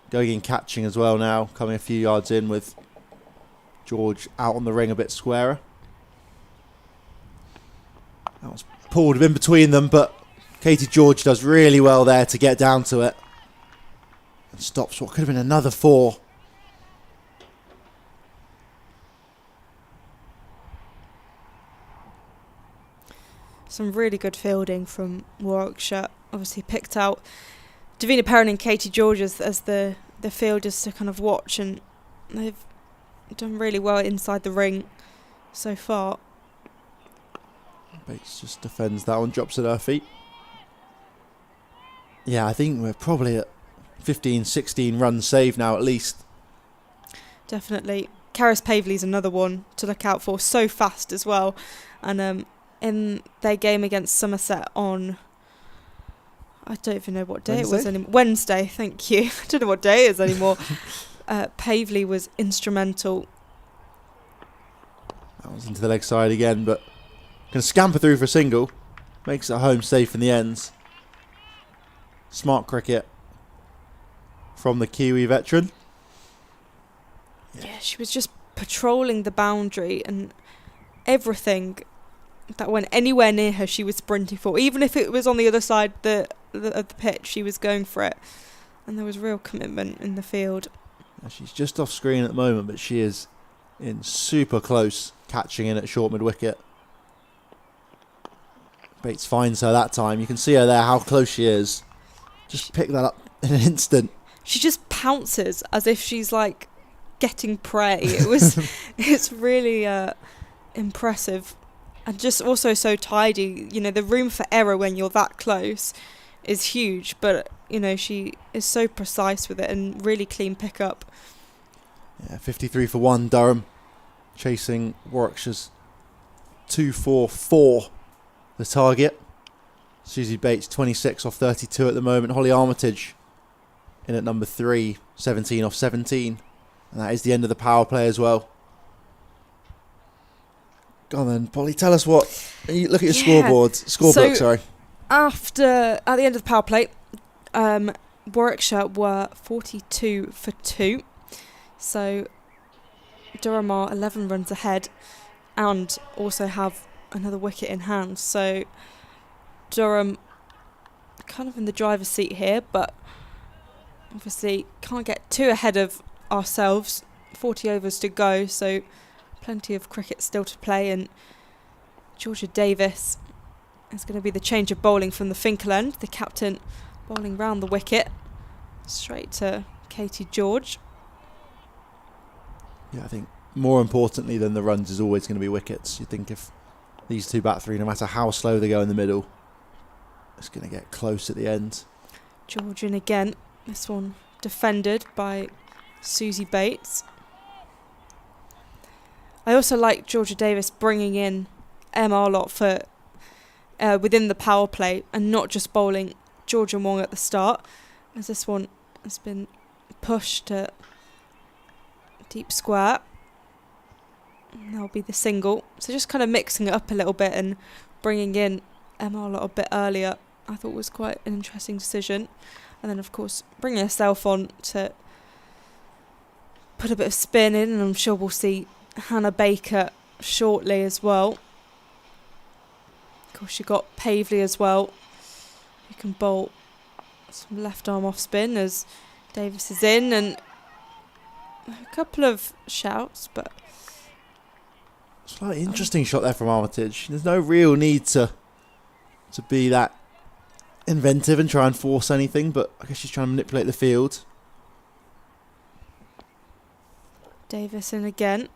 Going in catching as well now, coming a few yards in with George out on the ring a bit squarer. That was pulled in between them, but Katie George does really well there to get down to it. And stops what could have been another 4. Some really good fielding from Warwickshire. Obviously picked out Davina Perrin and Katie George as the fielders to kind of watch, and they've done really well inside the ring so far. Bates just defends that one, drops at her feet. Yeah, I think we're probably at 15, 16 runs saved now at least. Definitely. Karis Pavley's another one to look out for, so fast as well. And in their game against Somerset on, I don't even know what day Wednesday? it was anymore. Wednesday, thank you. I don't know what day it is anymore. Pavley was instrumental. That was into the leg side again, but can scamper through for a single. Makes it home safe in the ends. Smart cricket from the Kiwi veteran. Yeah, she was just patrolling the boundary, and everything that went anywhere near her, she was sprinting for. Even if it was on the other side of the pitch, she was going for it. And there was real commitment in the field. She's just off screen at the moment, but she is in super close, catching in at short mid-wicket. Bates finds her that time. You can see her there, how close she is. Just pick that up in an instant. She just pounces as if she's like getting prey. It's really impressive. And just also so tidy. You know, the room for error when you're that close is huge, but you know, she is so precise with it and really clean pickup. Yeah, 53 for 1, Durham chasing Warwickshire's 2-4-4, the target. Susie Bates 26 off 32 at the moment. Holly Armitage in at number 3, 17 off 17, and that is the end of the power play as well. Go on then, Polly, tell us what. Look at your scorebook, sorry. At the end of the power play, Warwickshire were 42 for 2. So Durham are 11 runs ahead and also have another wicket in hand. So Durham kind of in the driver's seat here, but obviously can't get too ahead of ourselves. 40 overs to go, so plenty of cricket still to play, and Georgia Davis is going to be the change of bowling from the Finkel end. The captain bowling round the wicket, straight to Katie George. Yeah, I think more importantly than the runs is always going to be wickets. You think if these two bat three, no matter how slow they go in the middle, it's going to get close at the end. George in again. This one defended by Susie Bates. I also like Georgia Davis bringing in Arlott for within the power play and not just bowling George and Wong at the start, as this one has been pushed to deep square. And that'll be the single. So just kind of mixing it up a little bit and bringing in Arlott a bit earlier, I thought was quite an interesting decision. And then of course bringing herself on to put a bit of spin in, and I'm sure we'll see Hannah Baker shortly as well. Of course, you got Pavley as well, who can bowl some left arm off spin as Davis is in, and a couple of shouts, but slightly interesting shot there from Armitage. There's no real need to be that inventive and try and force anything, but I guess she's trying to manipulate the field. Davis in again.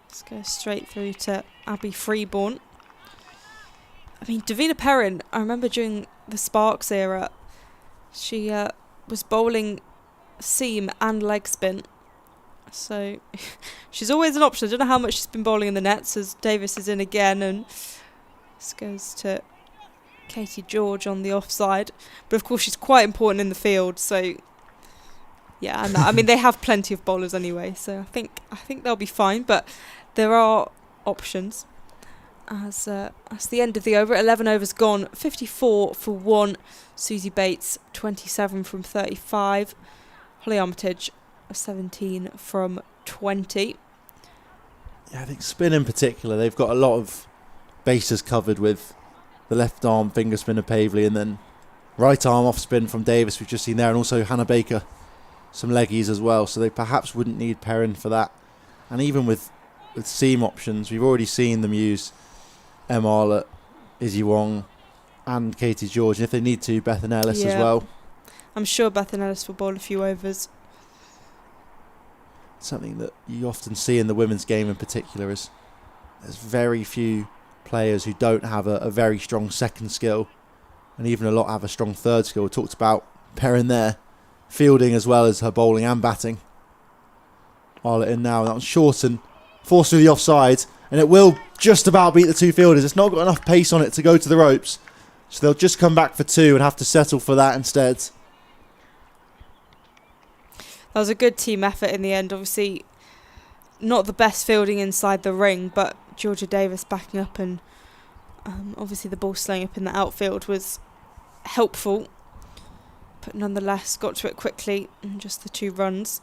Let's go straight through to Abby Freeborn. I mean, Davina Perrin, I remember during the Sparks era, she was bowling seam and leg spin. So she's always an option. I don't know how much she's been bowling in the nets as Davis is in again, and this goes to Katie George on the offside. But of course she's quite important in the field, so yeah, and I mean they have plenty of bowlers anyway, so I think they'll be fine, but there are options. As the end of the over, 11 overs gone, 54 for 1. Susie Bates 27 from 35. Holly Armitage 17 from 20. Yeah, I think spin in particular, they've got a lot of bases covered with the left arm finger spin of Pavley, and then right arm off spin from Davis we've just seen there, and also Hannah Baker some leggies as well, so they perhaps wouldn't need Perrin for that. And even with seam options, we've already seen them use Arlott, Izzy Wong and Katie George, and if they need to, Bethan Ellis as well. I'm sure Bethan Ellis will bowl a few overs. Something that you often see in the women's game in particular is there's very few players who don't have a very strong second skill, and even a lot have a strong third skill. We talked about Perrin there, fielding as well as her bowling and batting. Arlott in now, that was short and forced through the offside, and it will just about beat the two fielders. It's not got enough pace on it to go to the ropes, so they'll just come back for 2 and have to settle for that instead. That was a good team effort in the end. Obviously not the best fielding inside the ring, but Georgia Davis backing up, and obviously the ball slowing up in the outfield was helpful, but nonetheless got to it quickly and just the 2 runs.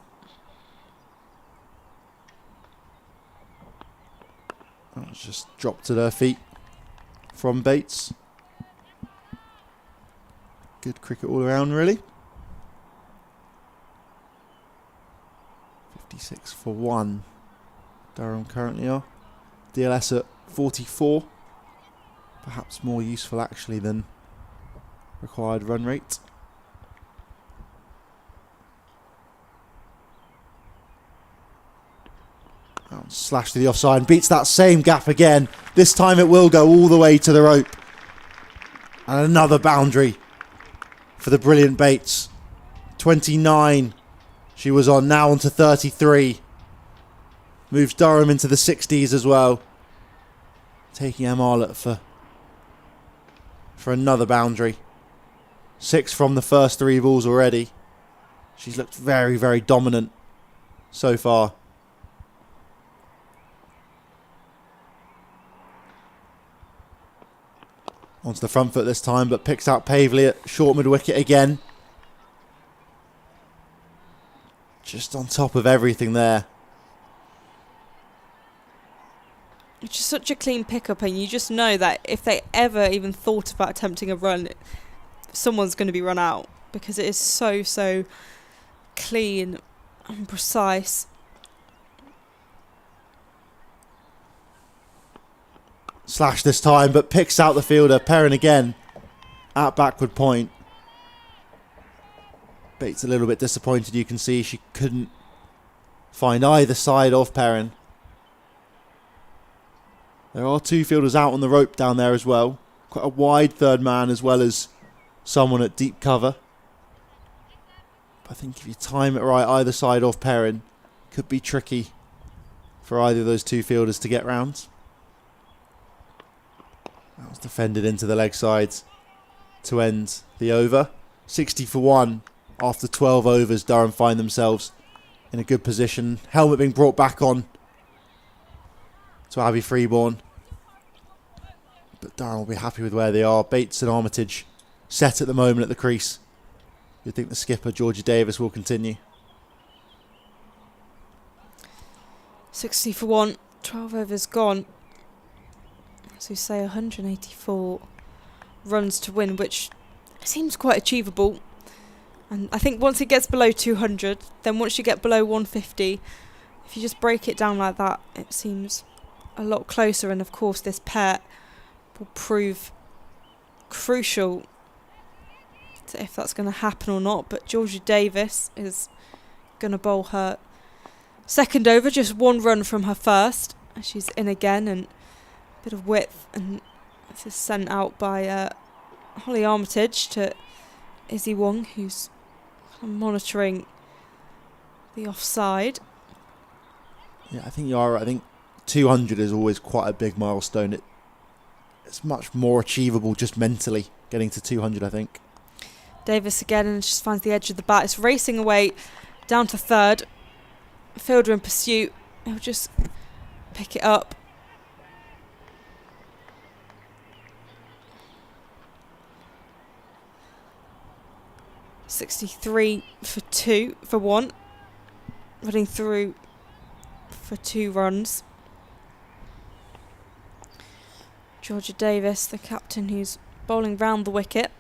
Oh, it's just dropped at her feet. from Bates. Good cricket all around, really. 56 for 1. Durham currently are. DLS at 44. Perhaps more useful actually than required run rate. Slash to the offside, beats that same gap again. This time it will go all the way to the rope. And another boundary for the brilliant Bates. 29 she was on, now on to 33. Moves Durham into the 60s as well. Taking Em Arlott for another boundary. 6 from the first 3 balls already. She's looked very, very dominant so far. Onto the front foot this time, but picks out Pavely at short mid-wicket again. Just on top of everything there. It's just such a clean pickup, and you just know that if they ever even thought about attempting a run, someone's going to be run out, because it is so clean and precise. Slash this time, but picks out the fielder. Perrin again at backward point. Bates a little bit disappointed. You can see she couldn't find either side of Perrin. There are 2 fielders out on the rope down there as well. Quite a wide third man as well as someone at deep cover. But I think if you time it right, either side of Perrin, could be tricky for either of those 2 fielders to get round. That was defended into the leg sides to end the over. 60 for 1 after 12 overs. Durham find themselves in a good position. Helmet being brought back on to Abby Freeborn. But Durham will be happy with where they are. Bates and Armitage set at the moment at the crease. You'd think the skipper, Georgie Davis, will continue. 60 for 1, 12 overs gone. As we say, 184 runs to win, which seems quite achievable. And I think once it gets below 200, then once you get below 150, if you just break it down like that, it seems a lot closer. And of course, this pair will prove crucial to if that's going to happen or not. But Georgia Davis is going to bowl her second over, just 1 run from her first. She's in again, and bit of width, and this is sent out by Holly Armitage to Izzy Wong, who's monitoring the offside. Yeah, I think you are right. I think 200 is always quite a big milestone. It's much more achievable just mentally getting to 200, I think. Davis again, and just finds the edge of the bat. It's racing away down to third. Fielder in pursuit. He'll just pick it up. .63 for 1, running through for 2 runs. Georgia Davis, the captain, who's bowling round the wicket.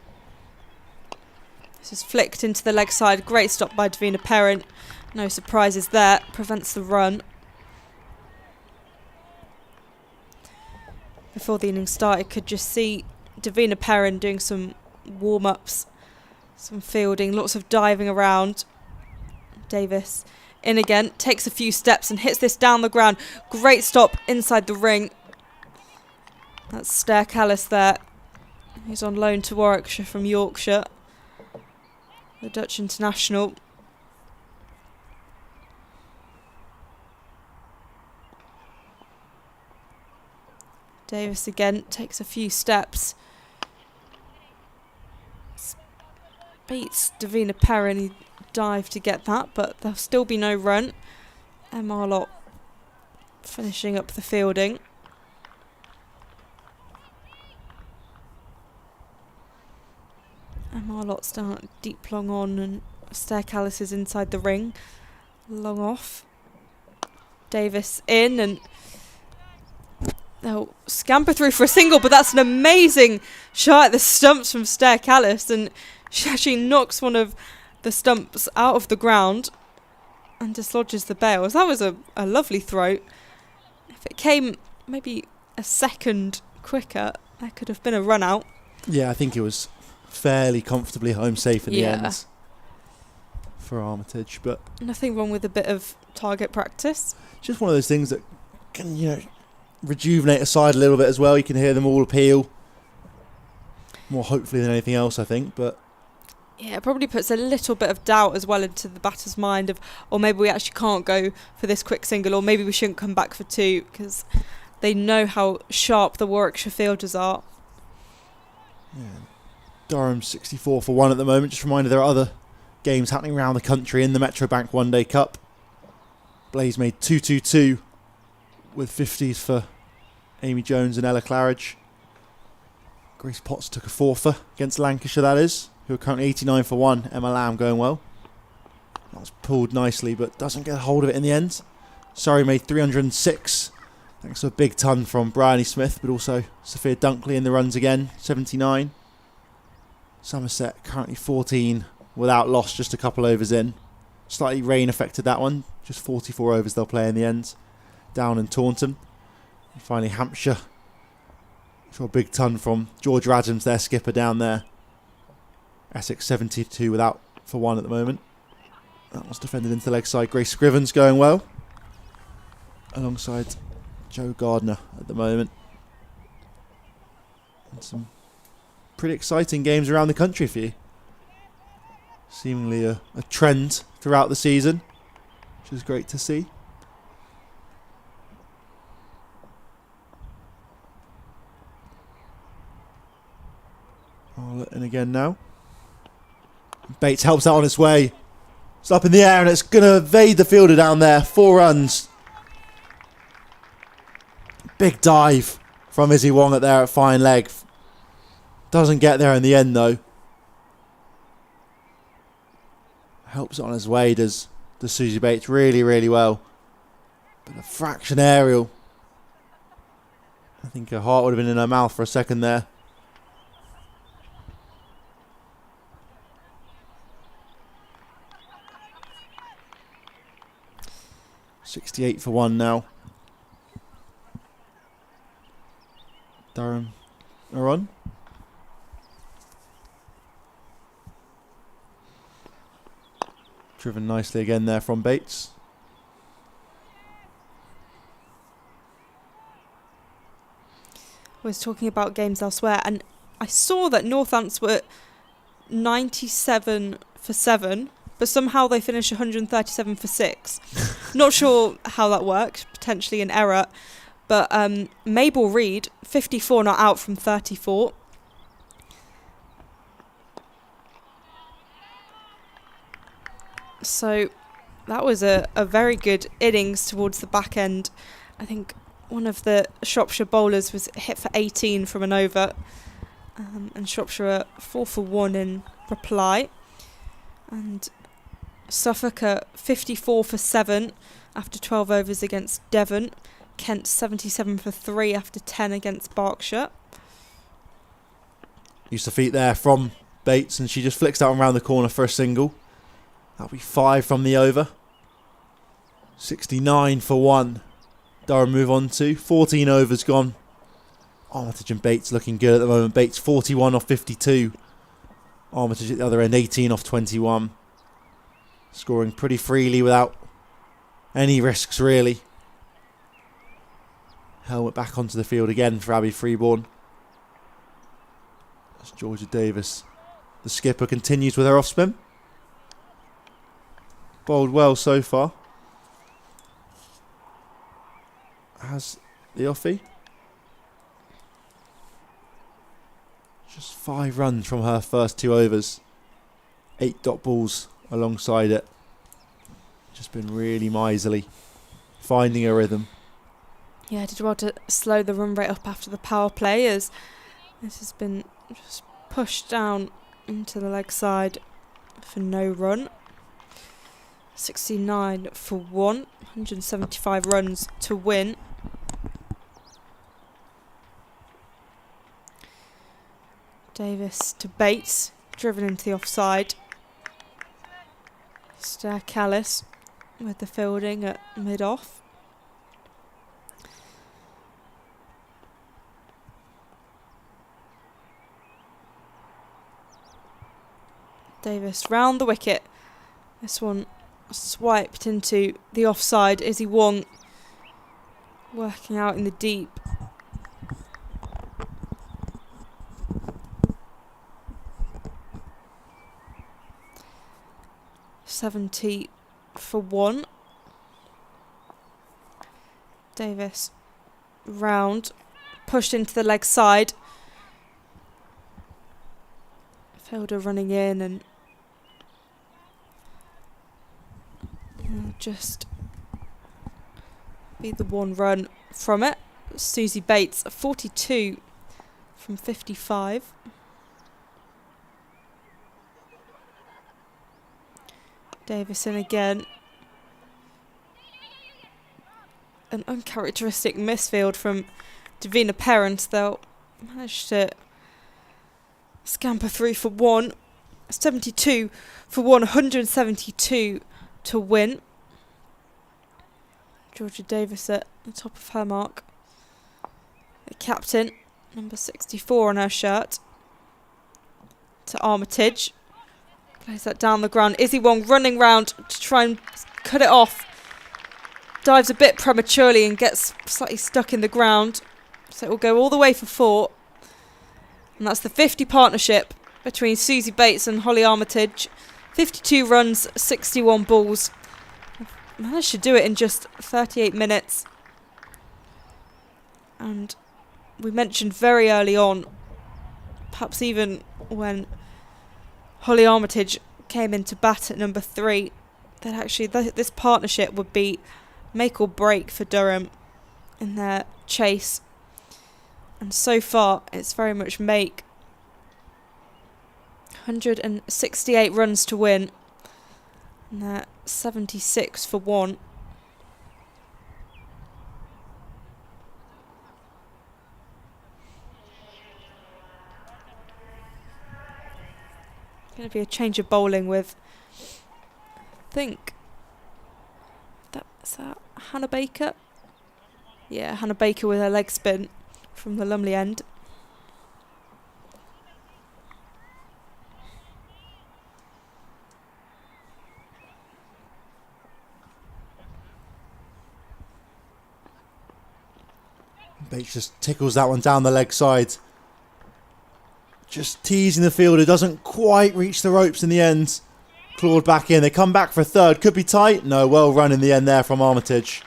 This is flicked into the leg side. Great stop by Davina Perrin. No surprises there. Prevents the run. Before the innings started, could just see Davina Perrin doing some warm-ups. Some fielding, lots of diving around. Davis in again, takes a few steps and hits this down the ground. Great stop inside the ring. That's Stair Callis there. He's on loan to Warwickshire from Yorkshire. The Dutch international. Davis again takes a few steps. Beats Davina Perrin. He dived to get that, but there'll still be no run. Em Arlott finishing up the fielding. Em Arlott's down deep long on, and Stair Callis is inside the ring. Long off. Davis in, and they'll scamper through for a single, but that's an amazing shot at the stumps from Stair Callis, and she actually knocks one of the stumps out of the ground and dislodges the bails. That was a lovely throw. If it came maybe a second quicker, there could have been a run out. Yeah, I think it was fairly comfortably home safe in the end for Armitage, but nothing wrong with a bit of target practice. Just one of those things that can, rejuvenate a side a little bit as well. You can hear them all appeal more hopefully than anything else, I think, but yeah, it probably puts a little bit of doubt as well into the batter's mind of, or maybe we actually can't go for this quick single, or maybe we shouldn't come back for two, because they know how sharp the Warwickshire fielders are. Yeah. Durham 64 for 1 at the moment. Just a reminder, there are other games happening around the country in the Metro Bank One Day Cup. Blaze made 2-2-2 with 50s for Amy Jones and Ella Claridge. Grace Potts took a fourfer against Lancashire, that is, who are currently 89 for 1. Emma Lamb going well. That was pulled nicely, but doesn't get a hold of it in the end. Surrey made 306. Thanks to a big ton from Bryony Smith, but also Sophia Dunkley in the runs again, 79. Somerset currently 14 without loss, just a couple overs in. Slightly rain affected that one, just 44 overs they'll play in the end. Down in Taunton. And finally Hampshire. Saw a big ton from George Adams, their skipper down there. Essex 72 without for 1 at the moment. That was defended into the leg side. Grace Scrivens going well, alongside Joe Gardner at the moment. And some pretty exciting games around the country for you. Seemingly a trend throughout the season, which is great to see. Arlott in again now. Bates helps out on its way. It's up in the air and it's going to evade the fielder down there. 4 runs. Big dive from Izzy Wong at there at fine leg. Doesn't get there in the end though. Helps it on his way, does Susie Bates really, really well. But a fraction aerial. I think her heart would have been in her mouth for a second there. .68 for 1 now. Durham are on. Driven nicely again there from Bates. I was talking about games elsewhere, and I saw that Northants were 97 for 7, but somehow they finished 137 for 6. Not sure how that worked, potentially an error. But Mabel Reid, 54 not out from 34. So that was a very good innings towards the back end. I think one of the Shropshire bowlers was hit for 18 from an over. And Shropshire are 4 for 1 in reply. And Suffolk are 54 for 7 after 12 overs against Devon. Kent 77 for 3 after 10 against Berkshire. Used to feet there from Bates and she just flicks that one round the corner for a single. That'll be 5 from the over. 69 for 1. Durham move on to 14 overs gone. Armitage and Bates looking good at the moment. Bates 41 off 52. Armitage at the other end 18 off 21. Scoring pretty freely without any risks really. Helmet back onto the field again for Abby Freeborn. That's Georgia Davis. The skipper continues with her off spin. Bowled well so far. Has the offie. Just 5 runs from her first 2 overs. 8 dot balls alongside it. Just been really miserly. Finding a rhythm. Yeah, did well to slow the run rate up after the power play, as this has been just pushed down into the leg side for no run. 69 for 1, 175 runs to win. Davis to Bates, driven into the offside. Callis with the fielding at mid-off. Davis round the wicket. This one swiped into the offside. Izzy Wong working out in the deep. $70 for 1. Davis round, pushed into the leg side. Fielder running in and just be the 1 run from it. Susie Bates, 42 from 55. Davison again. An uncharacteristic misfield from Davina Perrant. They'll manage to scamper through for 1. 72 for 1, 172 to win. Georgia Davis at the top of her mark. The captain, number 64 on her shirt. To Armitage. Plays that down the ground. Izzy Wong running round to try and cut it off. Dives a bit prematurely and gets slightly stuck in the ground. So it will go all the way for 4. And that's the 50 partnership between Susie Bates and Holly Armitage. 52 runs, 61 balls. Managed to do it in just 38 minutes. And we mentioned very early on, perhaps even when Holly Armitage came into bat at number 3, that actually this partnership would be make or break for Durham in their chase. And so far, it's very much make. 168 runs to win. And they're 76 for 1. Going to be a change of bowling with, I think, that's Hannah Baker. Yeah, Hannah Baker with her leg spin from the Lumley end. Bates just tickles that one down the leg side. Just teasing the fielder, doesn't quite reach the ropes in the end. Clawed back in, they come back for a 3rd, could be tight. No, well run in the end there from Armitage.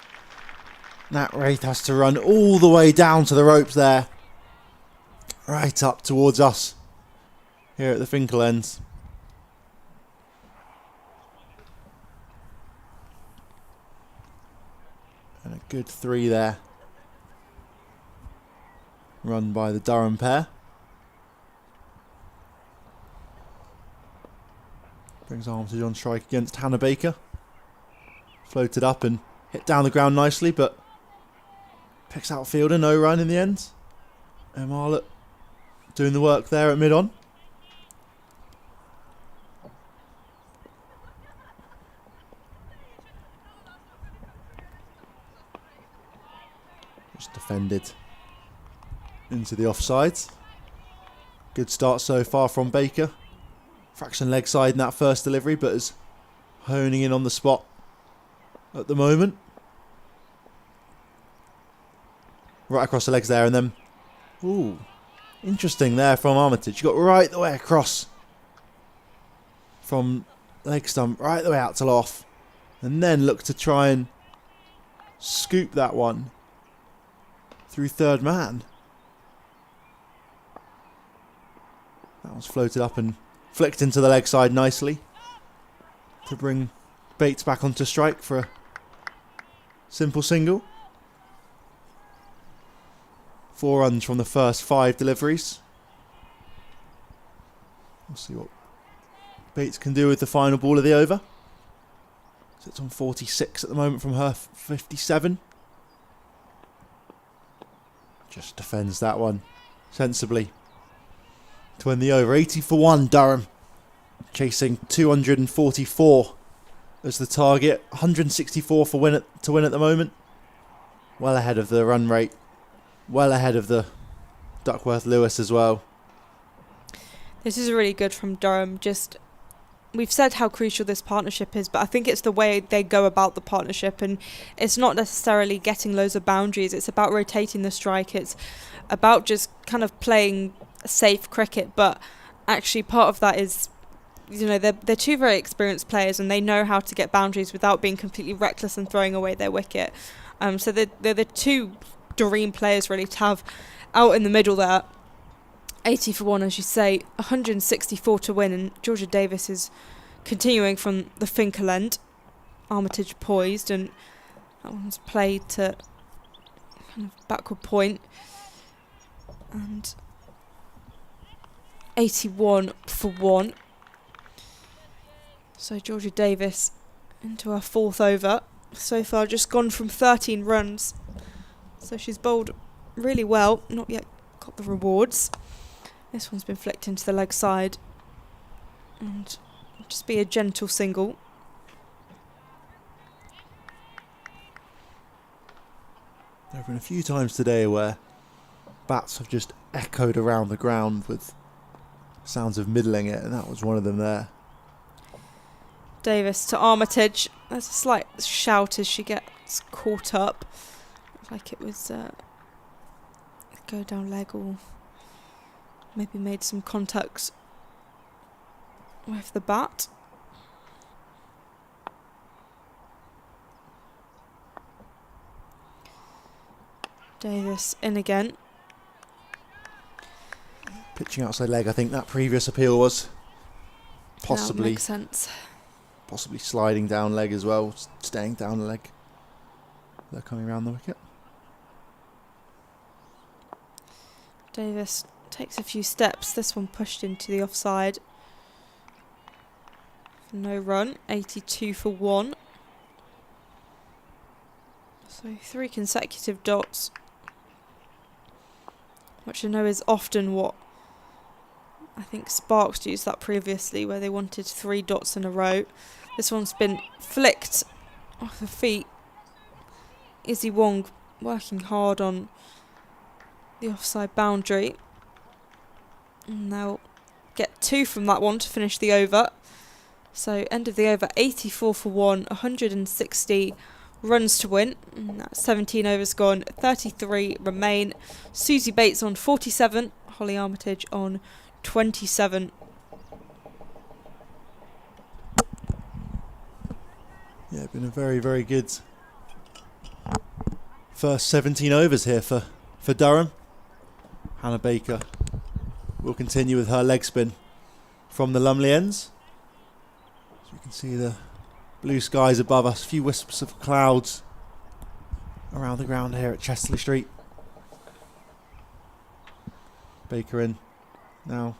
Nat Wraith has to run all the way down to the ropes there. Right up towards us here at the Finkel end. And a good 3 there. Run by the Durham pair. Brings Armitage on strike against Hannah Baker. Floated up and hit down the ground nicely, but picks out fielder, no run in the end. And Marlett doing the work there at mid-on. Just defended into the offsides. Good start so far from Baker. Fraction leg side in that first delivery, but is honing in on the spot at the moment. Right across the legs there, and then, ooh, interesting there from Armitage. She got right the way across from leg stump, right the way out to off, and then looked to try and scoop that one through 3rd man. That was floated up and flicked into the leg side nicely to bring Bates back onto strike for a simple single. 4 runs from the first 5 deliveries. We'll see what Bates can do with the final ball of the over. Sits on 46 at the moment from her 57. Just defends that one sensibly. to win the over. 80 for 1, Durham. Chasing 244 as the target. 164 to win at the moment. Well ahead of the run rate. Well ahead of the Duckworth-Lewis as well. This is really good from Durham. We've said how crucial this partnership is, but I think it's the way they go about the partnership, and it's not necessarily getting loads of boundaries. It's about rotating the strike. It's about just kind of playing safe cricket, but actually part of that is, they're two very experienced players, and they know how to get boundaries without being completely reckless and throwing away their wicket. So they're the two dream players really to have out in the middle there. 80 for 1, as you say, 164 to win, and Georgia Davis is continuing from the Finkel end. Armitage poised, and that one's played to kind of backward point. And 81 for 1. So Georgia Davis into her 4th over. So far just gone from 13 runs. So she's bowled really well, not yet got the rewards. This one's been flicked into the leg side, and just be a gentle single. There have been a few times today where bats have just echoed around the ground with sounds of middling it, and that was one of them there. Davis to Armitage. There's a slight shout as she gets caught up. Like it was go down leg, or maybe made some contacts with the bat. Davis in again. Pitching outside leg, I think that previous appeal was. That Possibly makes sense. possibly sliding down leg as well, staying down the leg. They're coming around the wicket. Davis takes a few steps. This one pushed into the offside. No run. 82 for 1. So 3 consecutive dots, which I know is often what I think Sparks used that previously, where they wanted 3 dots in a row. This one's been flicked off the feet. Izzy Wong working hard on the offside boundary. And they'll get 2 from that one to finish the over. So end of the over, 84 for 1, 160 runs to win. And that's 17 overs gone, 33 remain. Susie Bates on 47, Holly Armitage on 27. Yeah, been a very, very good first 17 overs here for Durham. Hannah Baker will continue with her leg spin from the Lumley ends. As you can see the blue skies above us, a few wisps of clouds around the ground here at Chesterley Street. Baker in now,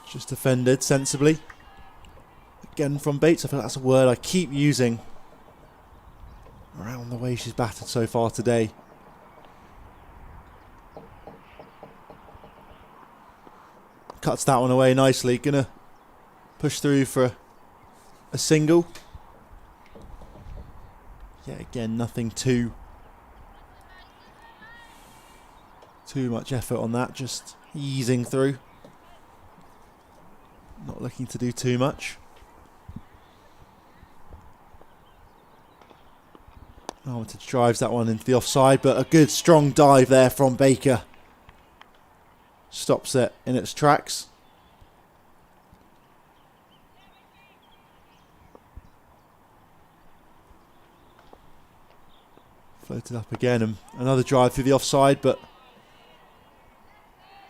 just defended sensibly. Again from Bates, I feel that's a word I keep using around the way she's batted so far today. Cuts that one away nicely, gonna push through for a single. Yeah, again, nothing too much effort on that, just easing through. Not looking to do too much. Armitage drives that one into the offside, but a good strong dive there from Baker. Stops it in its tracks. Floated up again, and another drive through the offside, but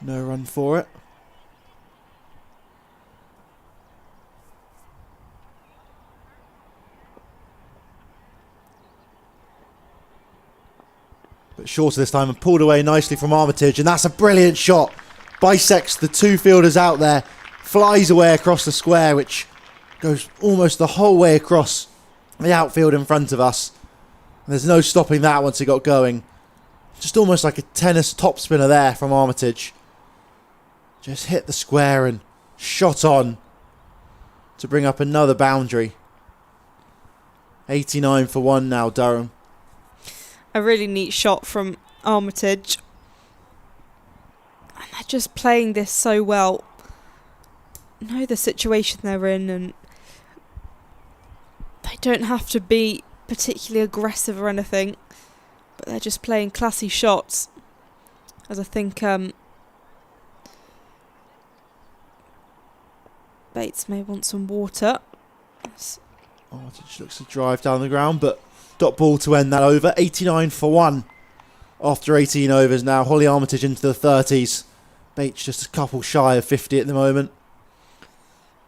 no run for it. But shorter this time and pulled away nicely from Armitage, and that's a brilliant shot. Bisects the 2 fielders out there, flies away across the square, which goes almost the whole way across the outfield in front of us. And there's no stopping that once it got going. Just almost like a tennis top spinner there from Armitage. just hit the square and shot on to bring up another boundary. 89 for 1 now, Durham. A really neat shot from Armitage. And they're just playing this so well. Know the situation they're in, and they don't have to be particularly aggressive or anything, but they're just playing classy shots. As I think Bates may want some water. Armitage looks to drive down the ground, but dot ball to end that over. 89 for 1 after 18 overs now. Holly Armitage into the 30s. Bates just a couple shy of 50 at the moment.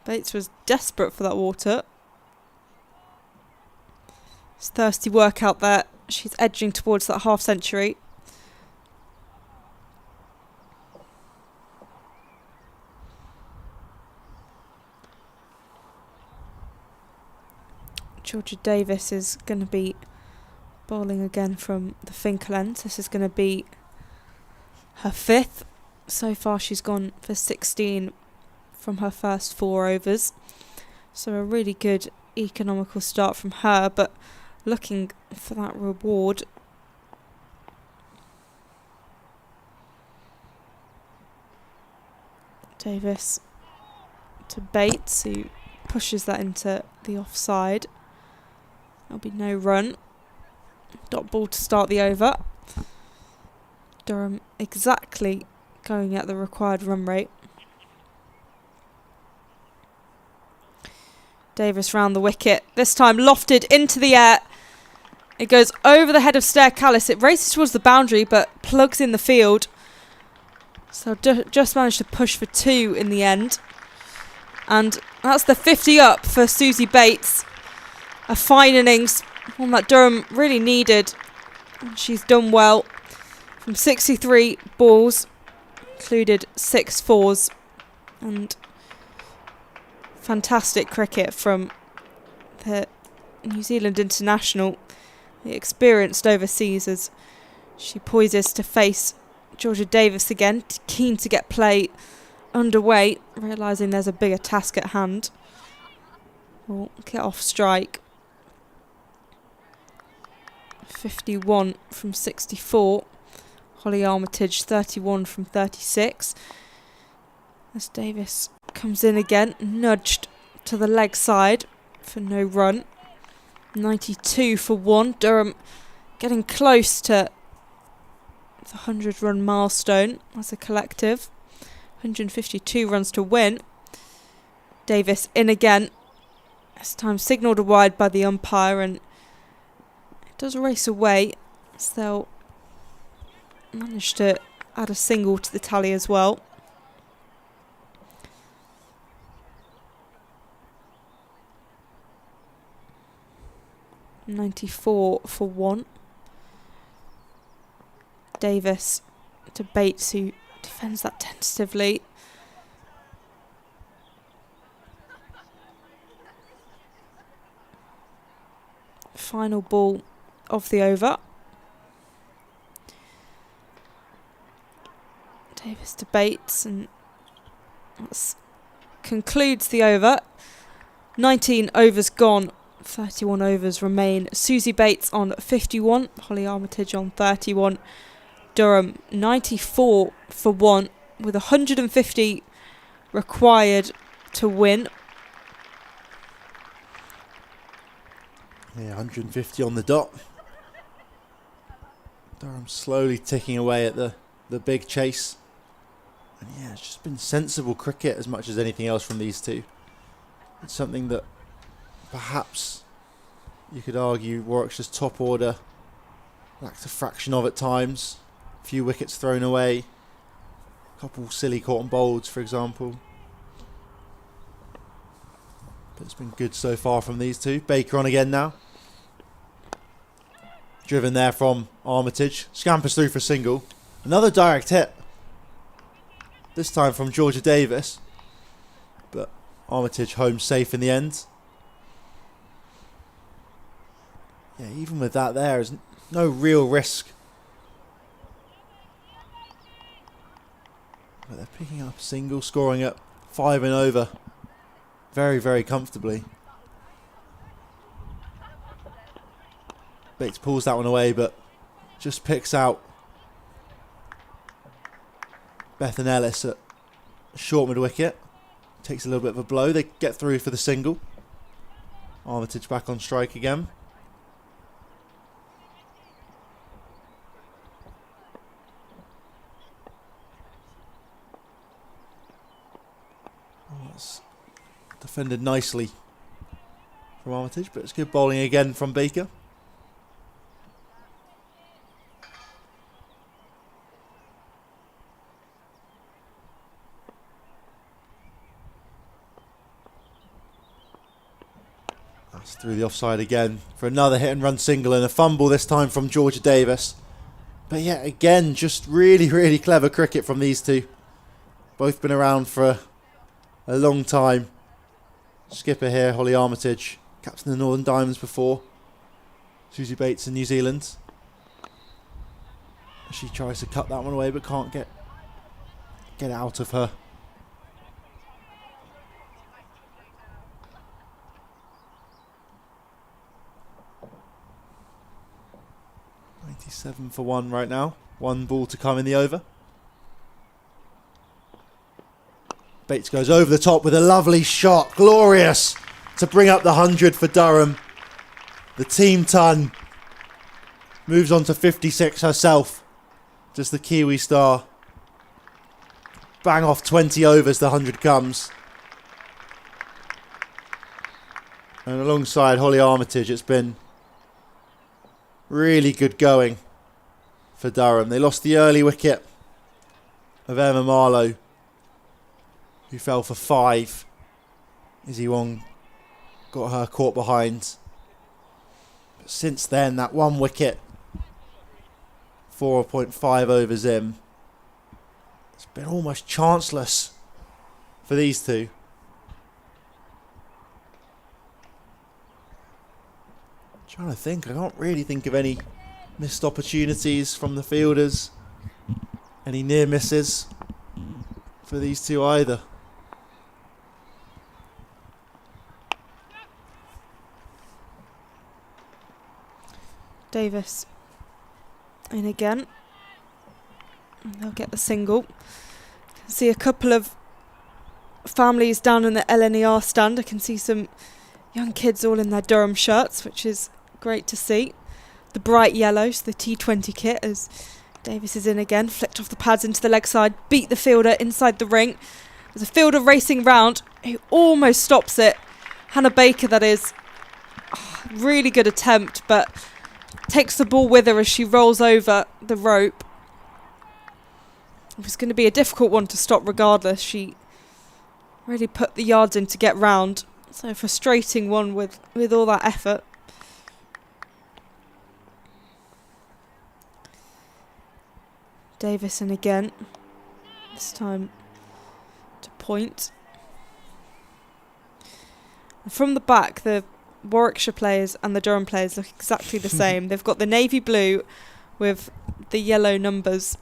Bates was desperate for that water. It's thirsty work out there. She's edging towards that half century. Georgia Davis is going to be bowling again from the Finkel end. This is going to be her 5th. So far she's gone for 16 from her first 4 overs. So a really good economical start from her, but looking for that reward. Davis to Bates, who pushes that into the offside. There'll be no run. Dot ball to start the over. Durham exactly going at the required run rate. Davis round the wicket. This time lofted into the air. It goes over the head of Stair Callis. It races towards the boundary but plugs in the field. So just managed to push for 2 in the end. And that's the 50 up for Susie Bates. A fine innings, one that Durham really needed. She's done well. From 63 balls, included 6 fours. And fantastic cricket from the New Zealand international. The experienced overseas as she poises to face Georgia Davis again, keen to get play underway, realising there's a bigger task at hand. Will get off strike. 51 from 64. Holly Armitage 31 from 36. As Davis comes in again, nudged to the leg side for no run. 92 for 1. Durham getting close to the 100 run milestone as a collective. 152 runs to win. Davis in again. This time signalled a wide by the umpire, and it does race away, so they'll manage to add a single to the tally as well. .94 for 1. Davis to Bates, who defends that tentatively. Final ball of the over. Davis to Bates, and that concludes the over. 19 overs gone, 31 overs remain. Susie Bates on 51, Holly Armitage on 31. Durham 94 for 1 with 150 required to win. Yeah, 150 on the dot. Durham slowly ticking away at the big chase. And yeah, it's just been sensible cricket as much as anything else from these two. It's something that perhaps you could argue Warwickshire's top order lacked a fraction of at times. A few wickets thrown away. A couple silly caught on bowls, for example. But it's been good so far from these two. Baker on again now. Driven there from Armitage. Scampers through for a single. Another direct hit. This time from Georgia Davis. But Armitage home safe in the end. Yeah, even with that there's no real risk. But But they're picking up a single, scoring at 5 and over very, very comfortably. Bates pulls that one away, but just picks out Bethan Ellis at short mid wicket. Takes a little bit of a blow. They get through for the single. Armitage back on strike again. Oh, that's defended nicely from Armitage, but it's good bowling again from Baker. That's through the offside again for another hit and run single and a fumble this time from Georgia Davis. But yeah, again, just really, really clever cricket from these two. Both been around for a long time. Skipper here, Holly Armitage, captain of the Northern Diamonds before. Susie Bates in New Zealand. She tries to cut that one away but can't get it out of her. Seven for one right now. One ball to come in the over. Bates goes over the top with a lovely shot. Glorious to bring up the 100 for Durham. The team ton moves on to 56 herself. Just the Kiwi star. Bang off 20 overs, the 100 comes. And alongside Holly Armitage, it's been really good going for Durham. They lost the early wicket of Emma Marlowe, who fell for 5. Izzy Wong got her caught behind. But since then, that one wicket, 4.5 overs in, it's been almost chanceless for these two. Trying to think, I can't really think of any missed opportunities from the fielders, any near misses for these two either. Davis in again. They'll get the single. See a couple of families down in the LNER stand. I can see some young kids all in their Durham shirts, which is great to see. The bright yellows, the T20 kit, as Davis is in again, flicked off the pads into the leg side, beat the fielder inside the ring. There's a fielder racing round who almost stops it. Hannah Baker, that is. Oh, really good attempt, but takes the ball with her as she rolls over the rope. It was going to be a difficult one to stop regardless. She really put the yards in to get round. So frustrating one with all that effort. Davison again. This time to point. And from the back, the Warwickshire players and the Durham players look exactly the same. They've got the navy blue with the yellow numbers.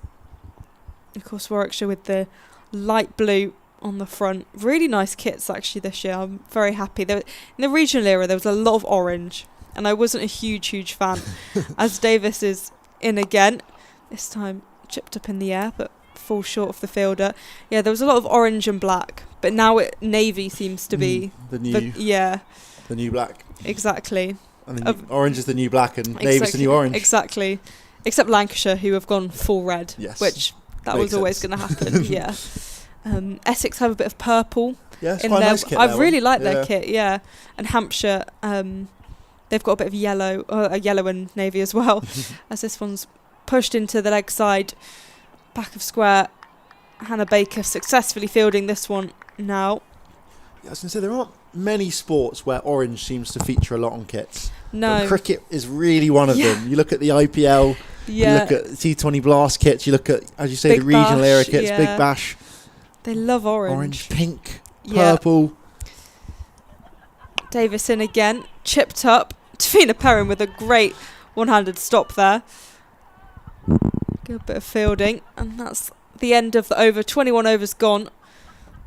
Of course, Warwickshire with the light blue on the front. Really nice kits actually this year. I'm very happy. In the regional era there was a lot of orange and I wasn't a huge fan. As Davis is in again, this time chipped up in the air but falls short of the fielder. Yeah, there was a lot of orange and black, but now navy seems to be the new black. Exactly. And orange is the new black and navy is the new orange. Exactly. Except Lancashire, who have gone full red, yes. Which that Makes was always going to happen. Yeah. Essex have a bit of purple. Yeah, it's in quite their, a nice kit. I really like their kit. Yeah, and Hampshire, they've got a bit of yellow, yellow and navy as well. As this one's pushed into the leg side, back of square. Hannah Baker successfully fielding this one now. Yeah, I was going to say there aren't many sports where orange seems to feature a lot on kits. No, but cricket is really one of them. You look at the IPL. Yeah. You look at T20 Blast kits. You look at, as you say, Big the regional Bash, era kits. yeah. Big Bash. They love orange. Orange, pink, purple. Davis in again, chipped up. Tafina Perrin with a great one-handed stop there. Good bit of fielding, and that's the end of the over. 21 overs gone.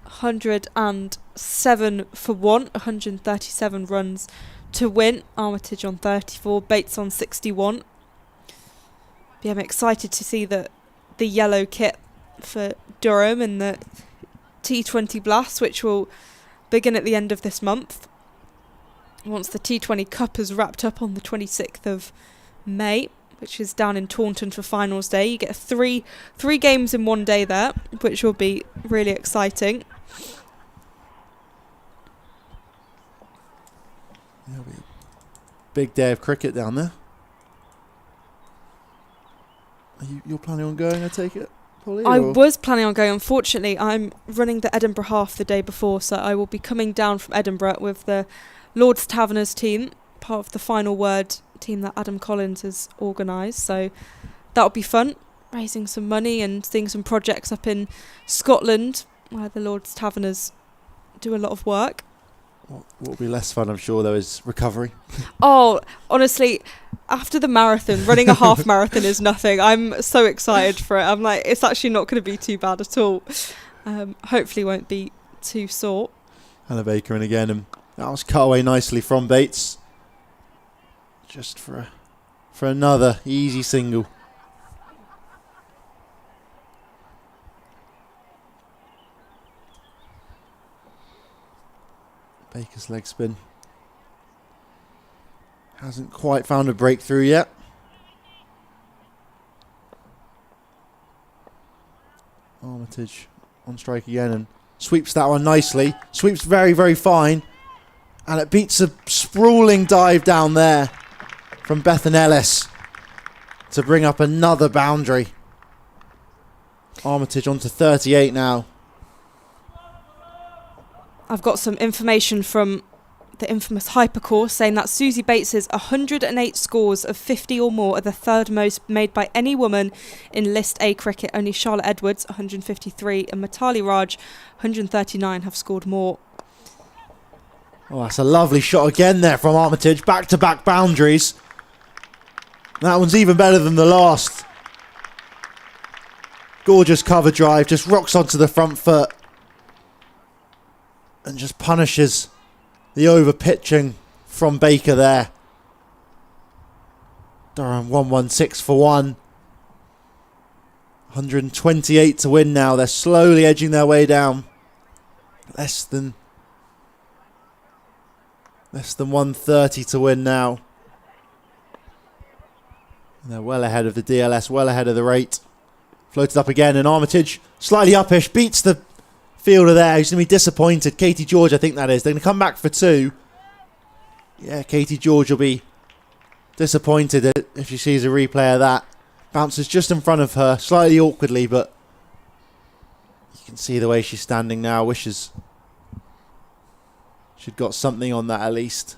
107 for 137 runs to win. Armitage on 34, Bates on 61. Yeah, I'm excited to see the yellow kit for Durham in the T20 Blast, which will begin at the end of this month. Once the T20 Cup is wrapped up on the 26th of May, which is down in Taunton for finals day. You get three games in one day there, which will be really exciting. There'll be a big day of cricket down there. You're planning on going, I take it, Polly? I was planning on going. Unfortunately, I'm running the Edinburgh half the day before, so I will be coming down from Edinburgh with the Lord's Taverners team, part of the Final Word team that Adam Collins has organised. So that'll be fun, raising some money and seeing some projects up in Scotland where the Lord's Taverners do a lot of work. What will be less fun, I'm sure, though, is recovery. Oh, honestly, after the marathon, running a half marathon is nothing. I'm so excited for it. I'm like, it's actually not going to be too bad at all. Hopefully won't be too sore. Hannah Baker in again, and that was cut away nicely from Bates. Just for another easy single. Baker's leg spin hasn't quite found a breakthrough yet. Armitage on strike again and sweeps that one nicely. Sweeps very, very fine. And it beats a sprawling dive down there from Bethan Ellis to bring up another boundary. Armitage on to 38 now. I've got some information from the infamous Hypercourse saying that Susie Bates's 108 scores of 50 or more are the third most made by any woman in List A cricket. Only Charlotte Edwards, 153, and Mitali Raj, 139, have scored more. Oh, that's a lovely shot again there from Armitage. Back-to-back boundaries. That one's even better than the last. Gorgeous cover drive, just rocks onto the front foot. And just punishes the over-pitching from Baker there. Durham 116 for 1. 128 to win now. They're slowly edging their way down. Less than 130 to win now. And they're well ahead of the DLS, well ahead of the rate. Floated up again, and Armitage, slightly uppish, beats the fielder there. He's going to be disappointed. Katie George, I think that is. They're going to come back for 2. Yeah, Katie George will be disappointed if she sees a replay of that. Bounces just in front of her, slightly awkwardly, but you can see the way she's standing now. Wishes she'd got something on that at least.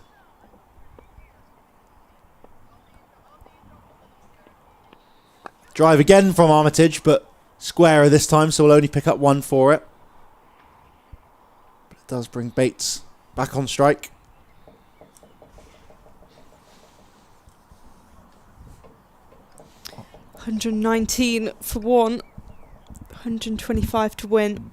Drive again from Armitage, but squarer this time, so we'll only pick up 1 for it. But it does bring Bates back on strike. $119 for 1, 125 to win.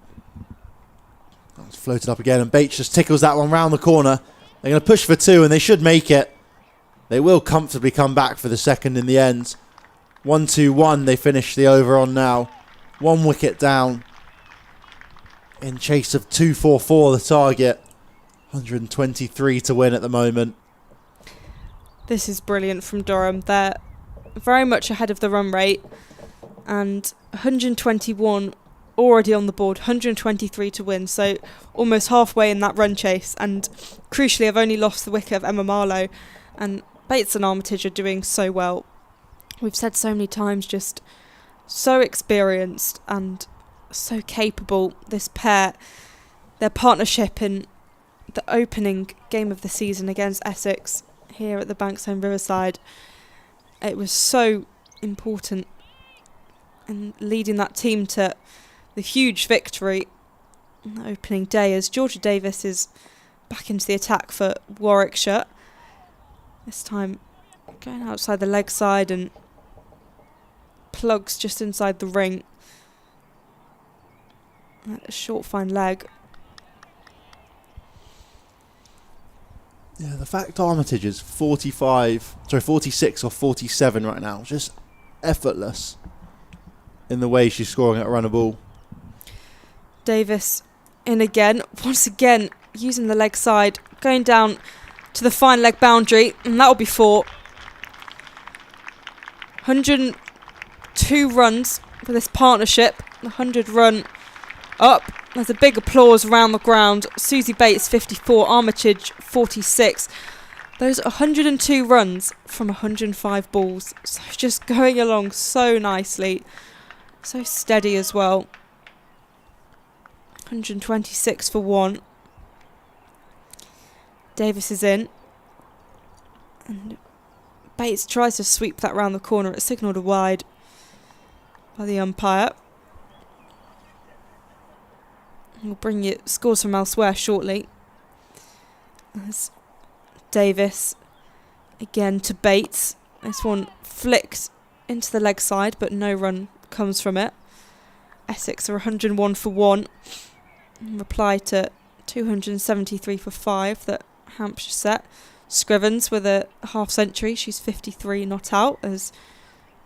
That's floated up again, and Bates just tickles that one round the corner. They're going to push for 2, and they should make it. They will comfortably come back for the second in the end. 1-2-1 they finish the over on now. 1 wicket down. In chase of 2-4-4 the target. 123 to win at the moment. This is brilliant from Durham. They're very much ahead of the run rate. And 121 already on the board. 123 to win. So almost halfway in that run chase. And crucially, I've only lost the wicket of Emma Marlowe. And Bates and Armitage are doing so well. We've said so many times, just so experienced and so capable, this pair. Their partnership in the opening game of the season against Essex here at the Banks Homes Riverside, it was so important in leading that team to the huge victory on the opening day as Georgia Davis is back into the attack for Warwickshire. This time going outside the leg side and plugs just inside the ring. A short fine leg. Yeah, the fact Armitage is 46 or 47 right now, just effortless in the way she's scoring at a run of ball. Davis in again, once again using the leg side, going down to the fine leg boundary, and that'll be 4. 102 runs for this partnership, 100 run up. There's a big applause around the ground. Susie Bates 54, Armitage 46. Those 102 runs from 105 balls. So just going along so nicely. So steady as well. 126 for 1. Davis is in. And Bates tries to sweep that round the corner. It's signalled a wide by the umpire. We'll bring you scores from elsewhere shortly. As Davis again to Bates. This one flicked into the leg side, but no run comes from it. Essex are 101 for 1. In reply to 273 for 5 that Hampshire set. Scrivens with a half century. She's 53 not out as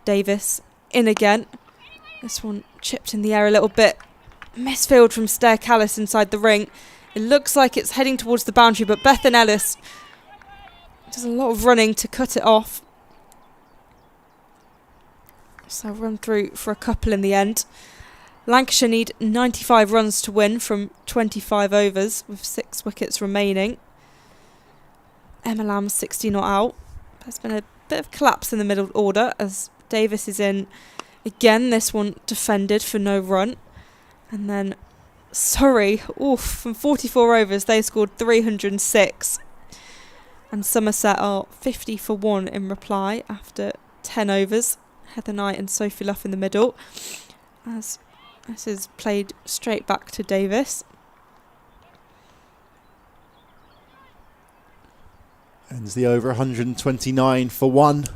Davis in again. This one chipped in the air a little bit. Misfield from Stair Callis inside the ring. It looks like it's heading towards the boundary, but Bethan Ellis does a lot of running to cut it off. So run through for a couple in the end. Lancashire need 95 runs to win from 25 overs with 6 wickets remaining. Emma Lamb 60 not out. There's been a bit of collapse in the middle order as Davis is in again. This one defended for no run. And then Surrey, from 44 overs, they scored 306. And Somerset are 50 for 1 in reply after 10 overs. Heather Knight and Sophie Luff in the middle. As this is played straight back to Davis. Ends the over 129 for 1.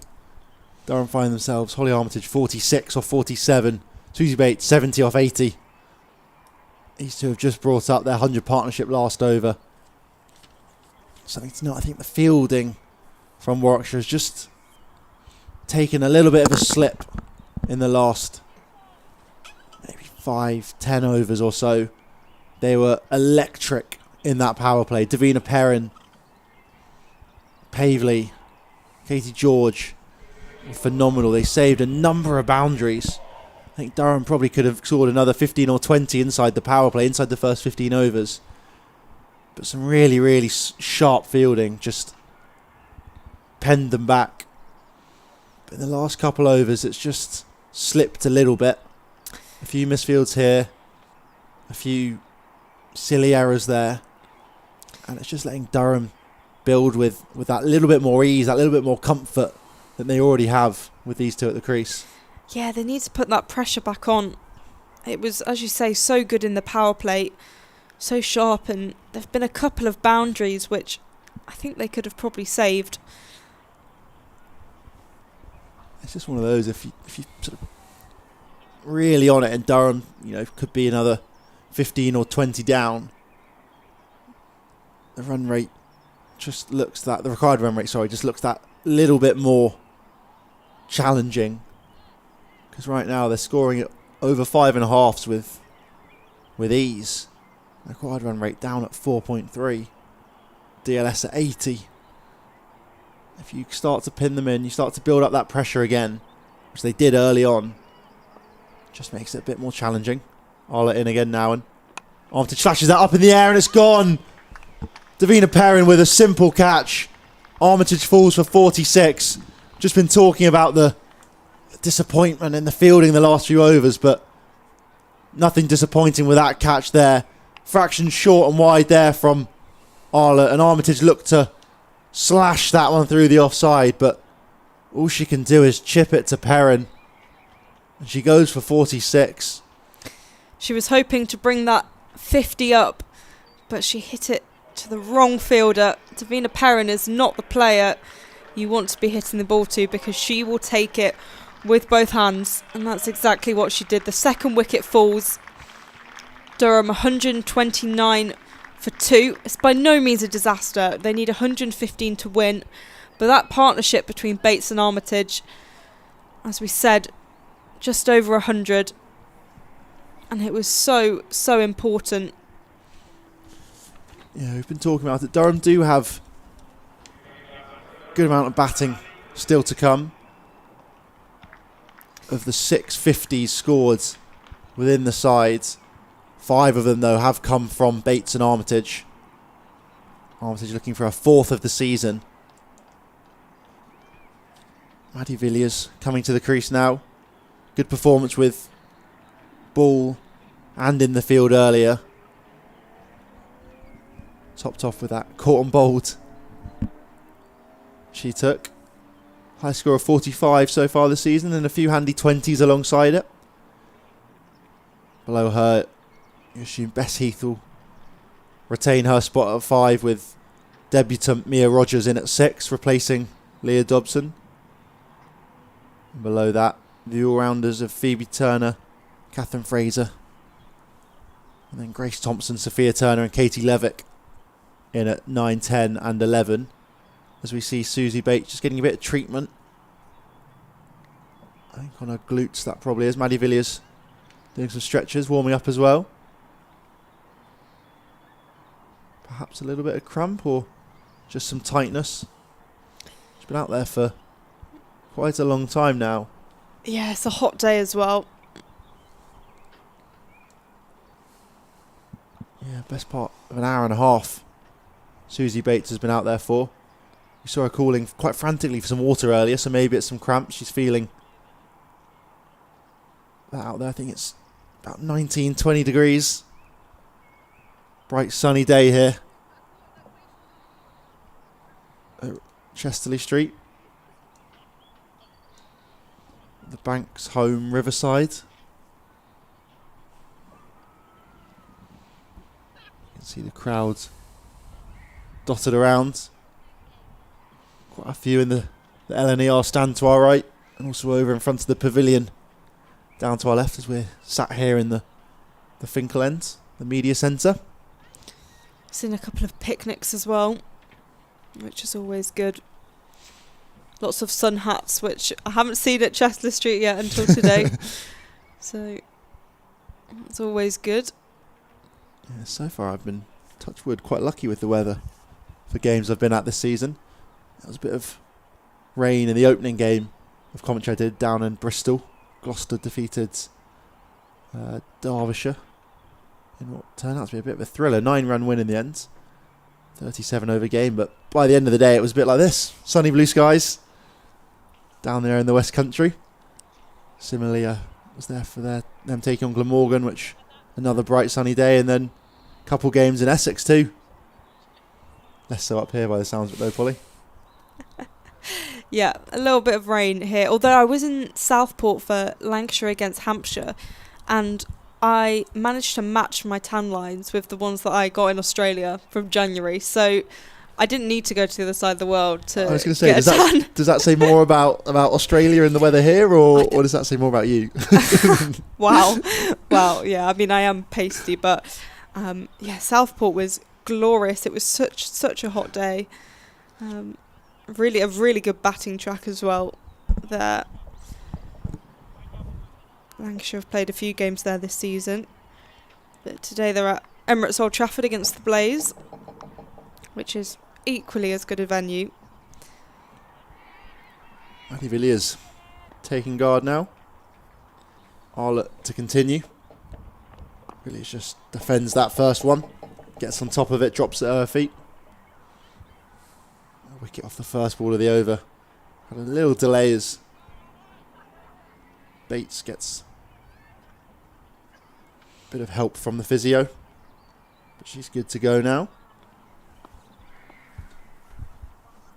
Durham find themselves Holly Armitage 46 off 47. Susie Bates 70 off 80. These two have just brought up their 100 partnership last over. Something to note, I think the fielding from Warwickshire has just taken a little bit of a slip in the last maybe 5-10 overs or so. They were electric in that power play. Davina Perrin, Pavley, Katie George were phenomenal. They saved a number of boundaries. I think Durham probably could have scored another 15 or 20 inside the power play, inside the first 15 overs. But some really, really sharp fielding just penned them back. But in the last couple overs, it's just slipped a little bit. A few misfields here, a few silly errors there. And it's just letting Durham build with that little bit more ease, that little bit more comfort that they already have with these two at the crease. Yeah, they need to put that pressure back on. It was, as you say, so good in the power play, so sharp, and there have been a couple of boundaries which I think they could have probably saved. It's just one of those, if you sort of really on it, and Durham, could be another 15 or 20 down. The run rate just looks the required run rate, just looks that little bit more challenging. Because right now they're scoring at over 5.5s with ease. The required run rate down at 4.3. DLS at 80. If you start to pin them in, you start to build up that pressure again, which they did early on. Just makes it a bit more challenging. Arla in again now, and Armitage flashes that up in the air and it's gone. Davina Perrin with a simple catch. Armitage falls for 46. Just been talking about the disappointment in the fielding the last few overs, but nothing disappointing with that catch there. Fraction short and wide there from Arla, and Armitage looked to slash that one through the offside, but all she can do is chip it to Perrin, and she goes for 46. She was hoping to bring that 50 up, but she hit it to the wrong fielder. Davina Perrin is not the player you want to be hitting the ball to, because she will take it with both hands, and that's exactly what she did. The second wicket falls, Durham 129 for 2. It's by no means a disaster. They need 115 to win. But that partnership between Bates and Armitage, as we said, just over 100. And it was so important. Yeah, we've been talking about it. Durham do have a good amount of batting still to come. Of the 650s scored within the sides, 5 of them, though, have come from Bates and Armitage. Armitage looking for a 4th of the season. Maddie Villiers coming to the crease now. Good performance with ball and in the field earlier. Topped off with that caught and bowled she took. High score of 45 so far this season and a few handy 20s alongside it. Below her, you assume Bess Heath will retain her spot at 5 with debutant Mia Rogers in at 6, replacing Leah Dobson. And below that, the all-rounders of Phoebe Turner, Catherine Fraser, and then Grace Thompson, Sophia Turner and Katie Levick in at 9, 10 and 11. As we see Susie Bates just getting a bit of treatment. I think on her glutes that probably is. Maddie Villiers doing some stretches, warming up as well. Perhaps a little bit of cramp or just some tightness. She's been out there for quite a long time now. Yeah, it's a hot day as well. Yeah, best part of an hour and a half Susie Bates has been out there for. We saw her calling quite frantically for some water earlier, so maybe it's some cramps she's feeling. That out there, I think it's about 19, 20 degrees. Bright sunny day here at Chesterley Street. The Banks Home Riverside. You can see the crowds dotted around. Quite a few in the LNER stand to our right, and also over in front of the pavilion down to our left as we're sat here in the Finkel end, the media centre. Seen a couple of picnics as well, which is always good. Lots of sun hats, which I haven't seen at Chester Street yet until today. So it's always good. Yeah, so far I've been, touch wood, quite lucky with the weather for games I've been at this season. There was a bit of rain in the opening game of commentary I did down in Bristol. Gloucester defeated Derbyshire in what turned out to be a bit of a thriller. 9-run win in the end. 37 over game, but by the end of the day it was a bit like this. Sunny blue skies down there in the West Country. Similarly, I was there for them taking on Glamorgan, which another bright sunny day, and then a couple games in Essex too. Less so up here by the sounds of it though, Polly. Yeah, a little bit of rain here. Although I was in Southport for Lancashire against Hampshire, and I managed to match my tan lines with the ones that I got in Australia from January. So I didn't need to go to the other side of the world to I was going to say, get a tan. does that say more about Australia and the weather here, or does that say more about you? Wow. Well, yeah, I mean, I am pasty, but yeah, Southport was glorious. It was such a hot day. Really, a really good batting track as well there. Lancashire have played a few games there this season, but today they're at Emirates Old Trafford against the Blaze, which is equally as good a venue. Maddie Villiers taking guard now. Arlott to continue. Villiers just defends that first one, gets on top of it, drops it at her feet. A wicket off the first ball of the over. Had a little delay as Bates gets a bit of help from the physio, but she's good to go now.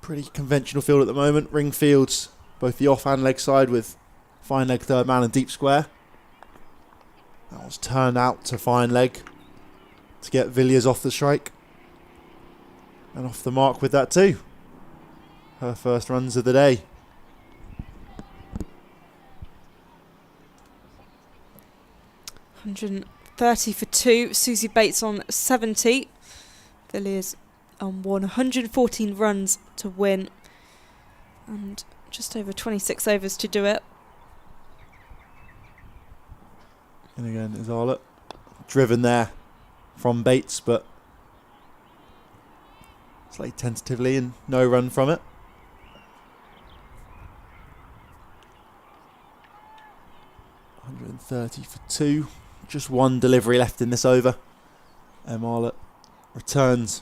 Pretty conventional field at the moment. Ring fields, both the off and leg side, with fine leg third man and deep square. That was turned out to fine leg to get Villiers off the strike and off the mark with that too. Her first runs of the day. 30 for 2. Susie Bates on 70. Villiers on 114 runs to win. And just over 26 overs to do it. And again, is Arlott driven there from Bates, but slightly tentatively and no run from it. .130 for 2. Just one delivery left in this over. Arlott returns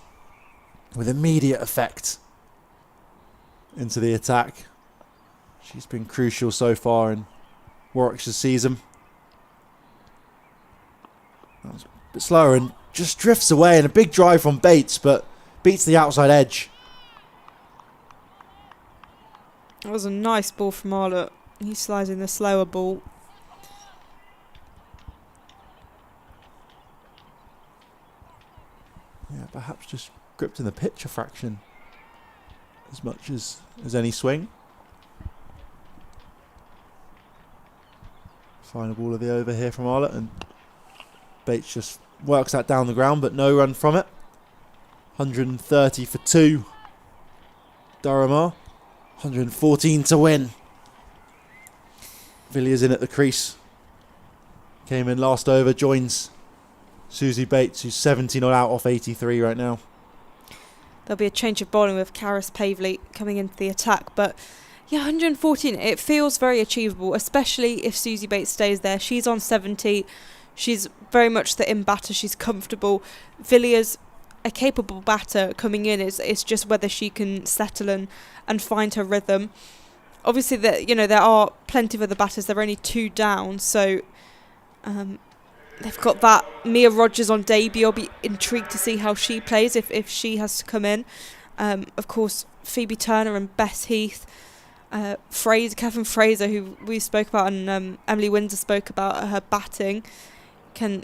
with immediate effect into the attack. She's been crucial so far in Warwickshire's season. That was a bit slower and just drifts away, and a big drive from Bates, but beats the outside edge. That was a nice ball from Arlott. He slides in the slower ball. Yeah, perhaps just gripped in the pitch a fraction as much as any swing. Final ball of the over here from Arlott, and Bates just works that down the ground, but no run from it. 130 for 2. Durham are 114 to win. Villiers in at the crease. Came in last over, joins Susie Bates, who's 70 not out off 83 right now. There'll be a change of bowling with Karis Pavley coming into the attack, but yeah, 114, it feels very achievable, especially if Susie Bates stays there. She's on 70. She's very much the in batter. She's comfortable. Villiers, a capable batter coming in. It's just whether she can settle and find her rhythm. Obviously, there are plenty of other batters. They're only 2 down, so they've got that. Mia Rogers on debut. I'll be intrigued to see how she plays if she has to come in. Of course, Phoebe Turner and Bess Heath. Catherine Fraser, who we spoke about, and Emily Windsor spoke about her batting, can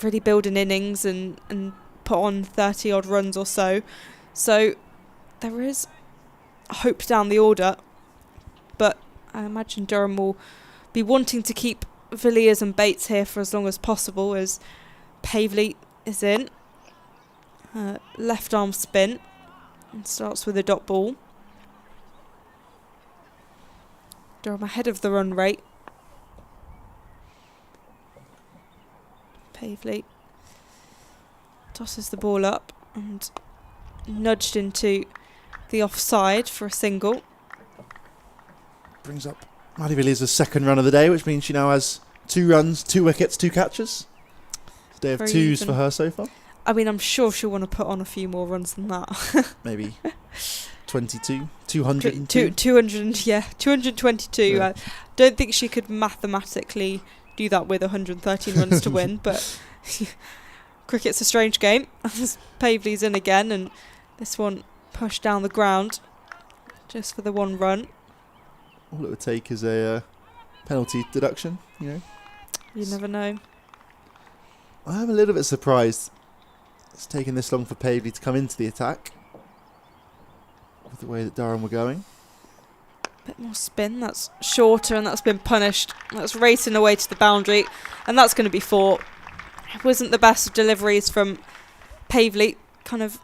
really build an innings and put on 30 odd runs or so. So there is hope down the order, but I imagine Durham will be wanting to keep Villiers and Bates here for as long as possible, as Pavley is in. Left arm spin and starts with a dot ball. Durham ahead of the run rate. Pavley tosses the ball up and nudged into the offside for a single. Brings up Maddie Villiers' second run of the day, which means she now has 2 runs, 2 wickets, 2 catches. It's a day of Very 2s even for her so far. I mean, I'm sure she'll want to put on a few more runs than that. Maybe 22, 202. 222. Yeah. I don't think she could mathematically do that with 113 runs to win, but cricket's a strange game. Pavley's in again, and this one pushed down the ground just for the 1 run. All it would take is a penalty deduction, You never know. I am a little bit surprised it's taken this long for Pavley to come into the attack with the way that Durham were going. Bit more spin, that's shorter, and that's been punished. That's racing away to the boundary, and that's going to be 4. It wasn't the best of deliveries from Pavley, kind of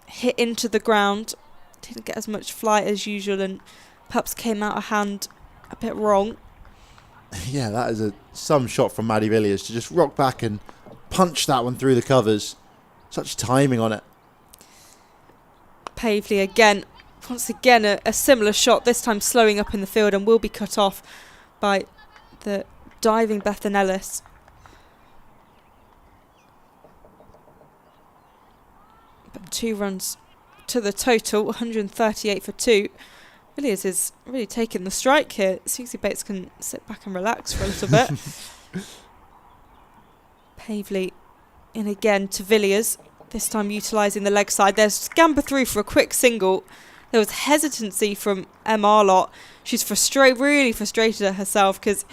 hit into the ground, didn't get as much flight as usual, and perhaps came out of hand a bit wrong. Yeah, that is some shot from Maddie Villiers to just rock back and punch that one through the covers. Such timing on it. Pavley again, once again a similar shot, this time slowing up in the field, and will be cut off by the diving Bethan Ellis. But 2 runs to the total, 138 for 2. Villiers is really taking the strike here. Susie Bates can sit back and relax for a little bit. Pavley in again to Villiers, this time utilising the leg side. There's scamper through for a quick single. There was hesitancy from Arlott. She's really frustrated at herself, because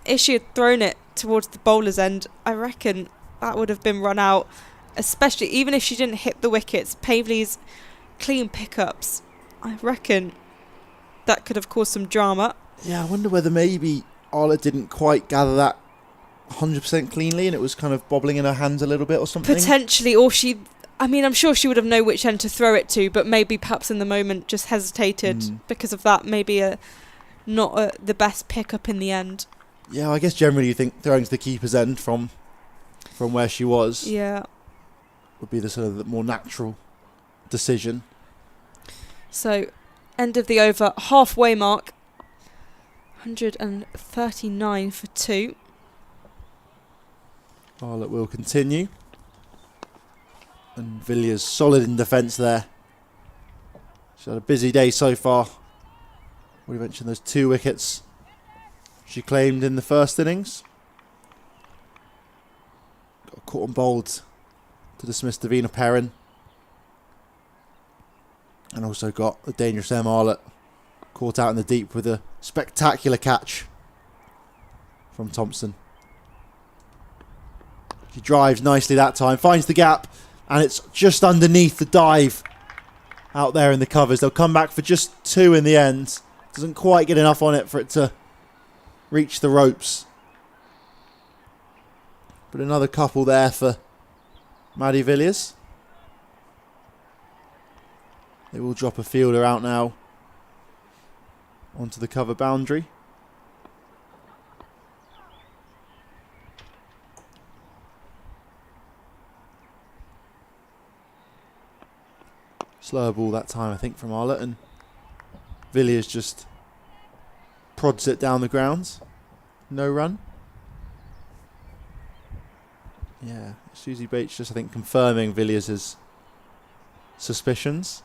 if she had thrown it towards the bowler's end, I reckon that would have been run out, especially even if she didn't hit the wickets. Pavley's clean pickups, I reckon that could have caused some drama. Yeah, I wonder whether maybe Arlott didn't quite gather that 100% cleanly and it was kind of bobbling in her hands a little bit or something? Potentially, or I'm sure she would have known which end to throw it to, but maybe perhaps in the moment just hesitated because of that. Maybe not the best pick-up in the end. Yeah, I guess generally you think throwing to the keeper's end from where she was would be the sort of the more natural decision. So, end of the over, halfway mark, 139 for 2. Arlott will continue. And Villiers solid in defence there. She's had a busy day so far. We mentioned those 2 wickets she claimed in the first innings. Got caught and bowled to dismiss Davina Perrin. And also got the dangerous Arlott caught out in the deep with a spectacular catch from Thompson. She drives nicely that time, finds the gap, and it's just underneath the dive out there in the covers. They'll come back for just 2 in the end. Doesn't quite get enough on it for it to reach the ropes. But another couple there for Maddie Villiers. They will drop a fielder out now onto the cover boundary. Slower ball that time, I think, from Arlott, and Villiers just prods it down the grounds. No run. Yeah, Susie Bates just, I think, confirming Villiers' suspicions.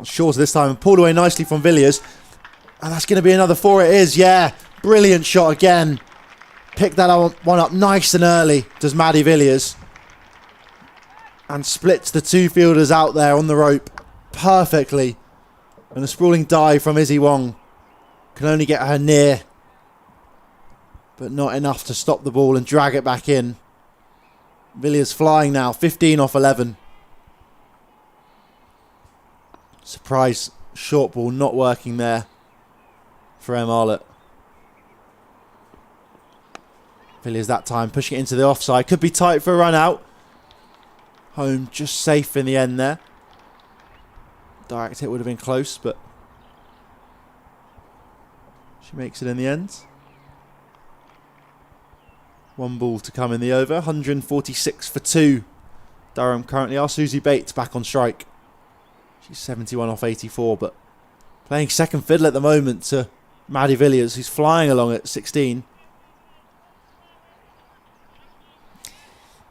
Short this time and pulled away nicely from Villiers. And that's going to be another 4. It is, yeah. Brilliant shot again. Picked that one up nice and early, does Maddie Villiers. And splits the 2 fielders out there on the rope perfectly. And a sprawling dive from Izzy Wong can only get her near, but not enough to stop the ball and drag it back in. Villiers flying now, 15 off 11. Surprise short ball not working there for Arlott. Villiers that time pushing it into the offside. Could be tight for a run out. Home just safe in the end there. Direct hit would have been close, but she makes it in the end. 1 ball to come in the over. 146 for 2. Durham currently are. Susie Bates back on strike. She's 71 off 84, but playing second fiddle at the moment to Maddie Villiers, who's flying along at 16.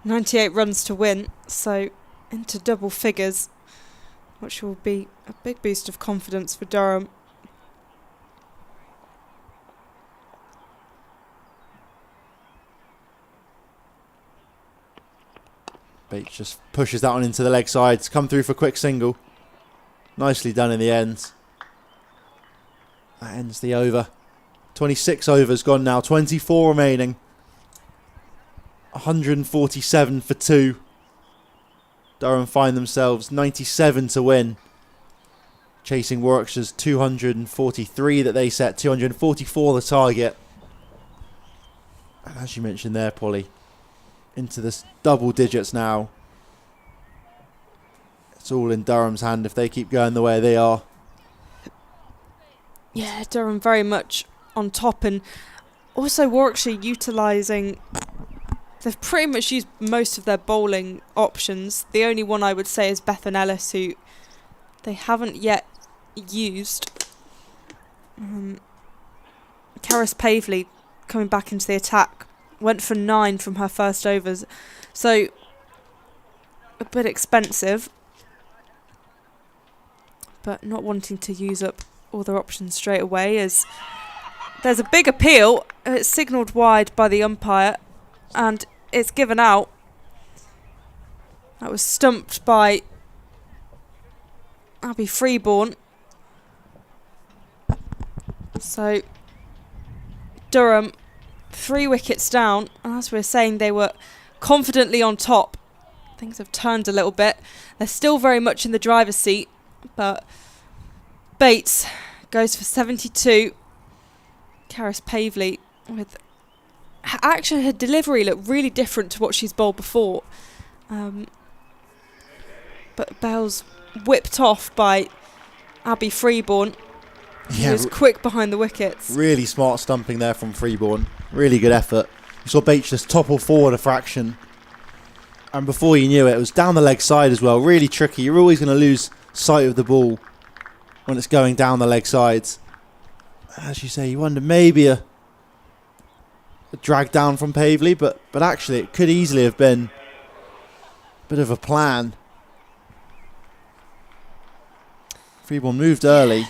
98 runs to win, so into double figures, which will be a big boost of confidence for Durham. Bates just pushes that one into the leg side. It's come through for a quick single. Nicely done in the end. That ends the over. 26 overs gone now. 24 remaining. 147 for 2. Durham find themselves 97 to win. Chasing Warwickshire's 243 that they set. 244 the target. And as you mentioned there, Polly, into this double digits now. It's all in Durham's hand if they keep going the way they are. Yeah, Durham very much on top, and also Warwickshire utilising. They've pretty much used most of their bowling options. The only one I would say is Bethan Ellis, who they haven't yet used. Karis Pavley coming back into the attack. Went for 9 from her first overs. So, a bit expensive. But not wanting to use up all their options straight away, as there's a big appeal. It's signalled wide by the umpire, and it's given out. That was stumped by Abby Freeborn. So Durham 3 wickets down. As we were saying, they were confidently on top. Things have turned a little bit. They're still very much in the driver's seat, but Bates goes for 72. Karis Pavley with actually her delivery looked really different to what she's bowled before. But Bell's whipped off by Abby Freeborn. He was quick behind the wickets. Really smart stumping there from Freeborn. Really good effort. You saw Bates just topple forward a fraction. And before you knew it, it was down the leg side as well. Really tricky. You're always going to lose sight of the ball when it's going down the leg sides. As you say, you wonder maybe a drag down from Pavley, but actually it could easily have been a bit of a plan. Freeborn moved early.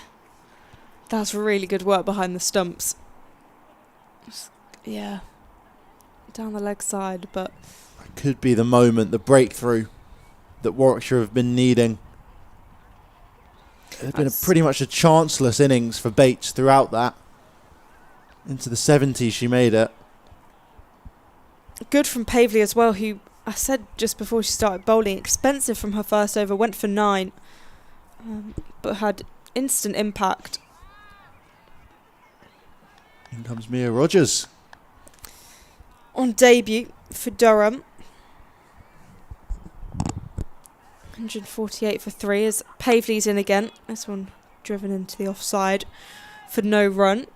That's really good work behind the stumps. Yeah. Down the leg side, but That could be the moment, the breakthrough that Warwickshire have been needing. It's been pretty much a chanceless innings for Bates throughout that. Into the 70s she made it. good from Pavley as well, who I said just before she started bowling, expensive from her first over, went for 9, but had instant impact. In comes Mia Rogers. On debut for Durham, 148 for 3 as Pavley's in again. This one driven into the offside for no run.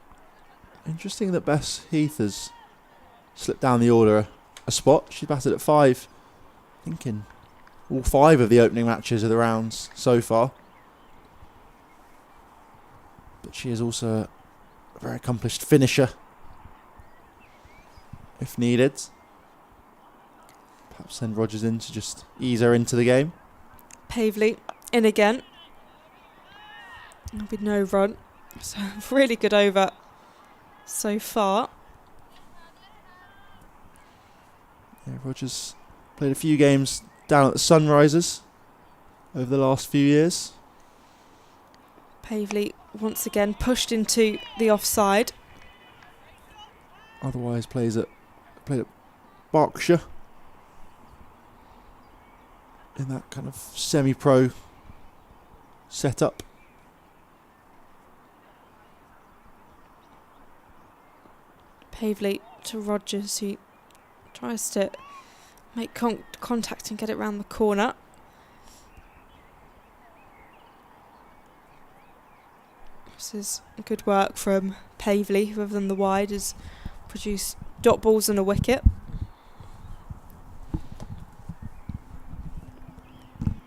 Interesting that Bess Heath has slipped down the order a spot. She batted at 5, I think in all 5 of the opening matches of the rounds so far. But she is also a very accomplished finisher, if needed. Perhaps send Rogers in to just ease her into the game. Pavley in again. There'll be no run. So really good over so far. Yeah, Rogers played a few games down at the Sunrisers over the last few years. Pavley once again pushed into the offside. Otherwise played at Berkshire in that kind of semi-pro setup. Pavley to Rogers, who tries to make contact and get it round the corner. This is good work from Pavley, who other than the wide has produced dot balls and a wicket.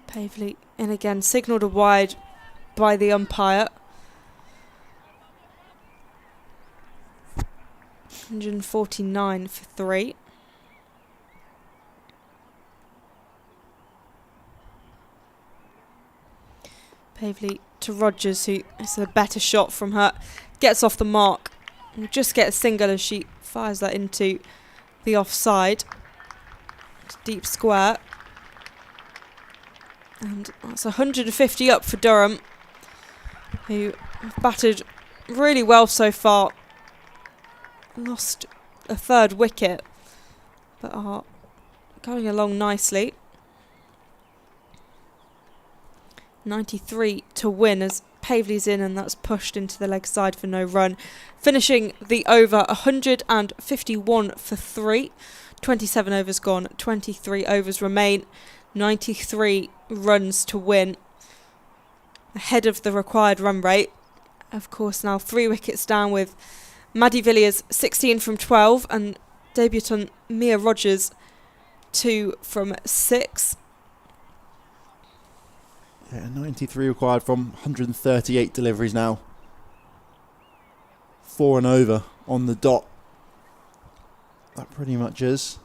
Pavley in again, signalled a wide by the umpire. 149 for 3. Pavley to Rogers, who is a better shot from her, gets off the mark. We'll just get a single as she fires that into the offside. Deep square. And that's 150 up for Durham, who have batted really well so far. Lost a 3rd wicket, but are going along nicely. 93 to win as Pavley's in, and that's pushed into the leg side for no run. Finishing the over 151 for 3. 27 overs gone, 23 overs remain. 93 runs to win. Ahead of the required run rate. Of course, now 3 wickets down with Maddie Villiers 16 from 12 and debutant Mia Rogers 2 from 6. Yeah, 93 required from 138 deliveries now. 4 and over on the dot. That pretty much is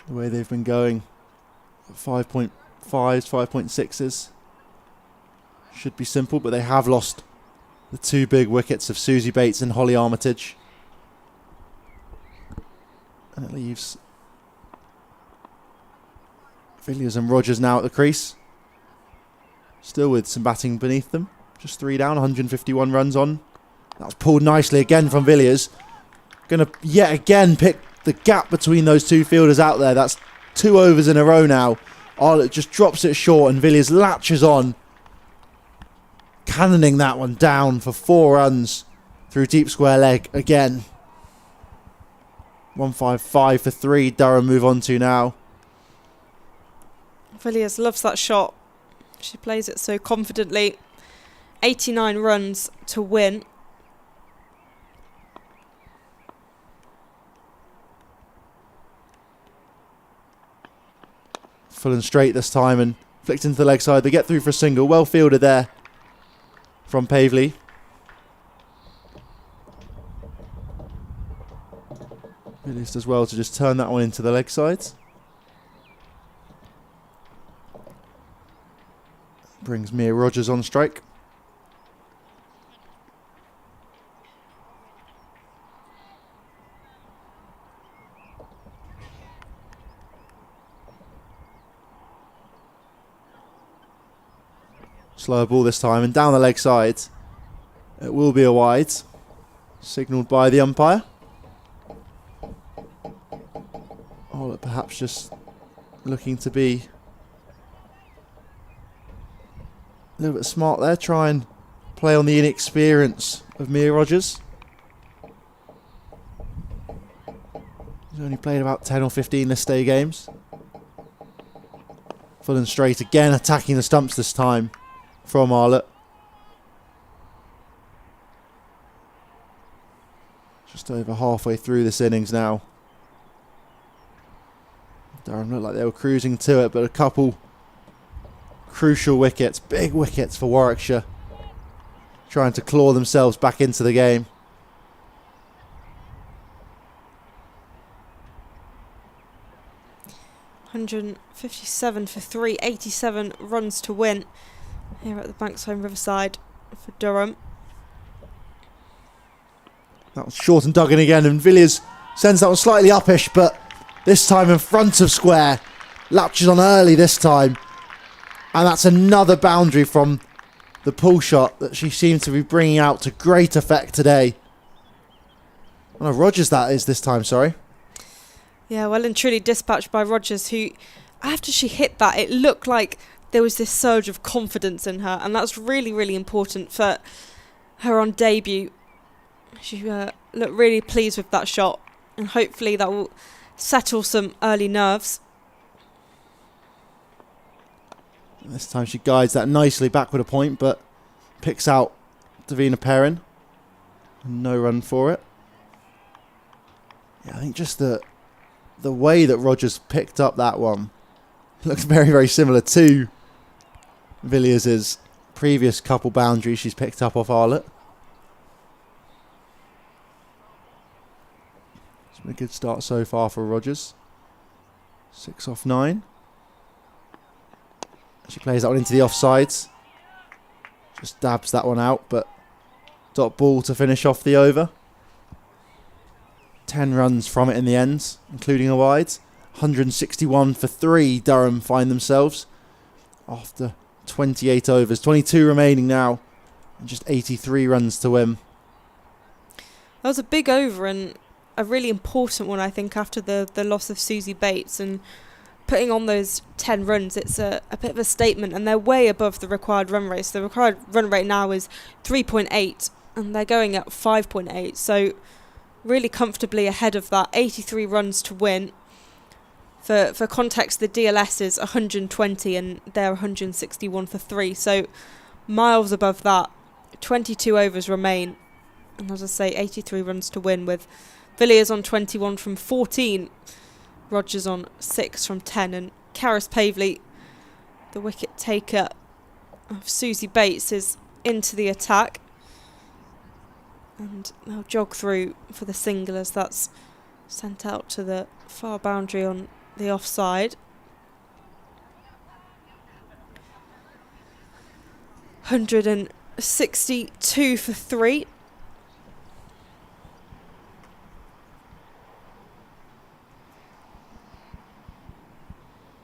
the way they've been going. 5.5s, 5.6s. Should be simple, but they have lost the 2 big wickets of Susie Bates and Holly Armitage. And it leaves Villiers and Rogers now at the crease. Still with some batting beneath them. Just 3 down, 151 runs on That was pulled nicely again from Villiers. Going to yet again pick the gap between those two fielders out there. That's 2 overs in a row now. Arlott just drops it short and Villiers latches on, cannoning that one down for 4 runs through deep square leg again. 155 for 3. Durham move on to now. Villiers loves that shot. She plays it so confidently. 89 runs to win. Full and straight this time and flicked into the leg side. They get through for a single. Well fielded there from Pavley. Villiers does well to just turn that one into the leg sides. Brings Mia Rogers on strike. Slower ball this time and down the leg side. It will be a wide. Signalled by the umpire. Oh, perhaps just looking to be a little bit smart there. Try and play on the inexperience of Mia Rogers. He's only played about 10 or 15 this day games. Full and straight again, attacking the stumps this time from Arlott. Just over halfway through this innings now. Durham looked like they were cruising to it, but a couple crucial wickets, big wickets for Warwickshire, trying to claw themselves back into the game. £157 for 3, 87 runs to win here at the Banks Homes Riverside for Durham. That was short and dug in again, and Villiers sends that one slightly uppish, but this time in front of square. Latches on early this time. And that's another boundary from the pull shot that she seemed to be bringing out to great effect today. Oh, no, Rogers that is this time, sorry. Yeah, well and truly dispatched by Rogers, who, after she hit that, it looked like there was this surge of confidence in her, and that's really, really important for her on debut. She looked really pleased with that shot, and hopefully that will settle some early nerves. This time she guides that nicely back with a point, but picks out Davina Perrin. No run for it. Yeah, I think just the way that Rogers picked up that one looks very, very similar to Villiers' previous couple boundaries she's picked up off Arlott. It's been a good start so far for Rogers. 6 off 9. She plays that one into the offsides. Just dabs that one out, but dot ball to finish off the over. 10 runs from it in the end, including a wide. 161 for 3 Durham find themselves after 28 overs. 22 remaining now, and just 83 runs to win. That was a big over and a really important one, I think, after the loss of Susie Bates, and putting on those 10 runs, it's a bit of a statement, and they're way above the required run rate. So the required run rate now is 3.8 and they're going at 5.8, so really comfortably ahead of that. 83 runs to win. For context, the DLS is 120 and they're 161 for 3, so miles above that. 22 overs remain, and as I say, 83 runs to win, with Villiers on 21 from 14, Rogers on 6 from 10, and Karis Pavley, the wicket taker of Susie Bates, is into the attack, and they'll jog through for the single as that's sent out to the far boundary on the offside. 162 for 3.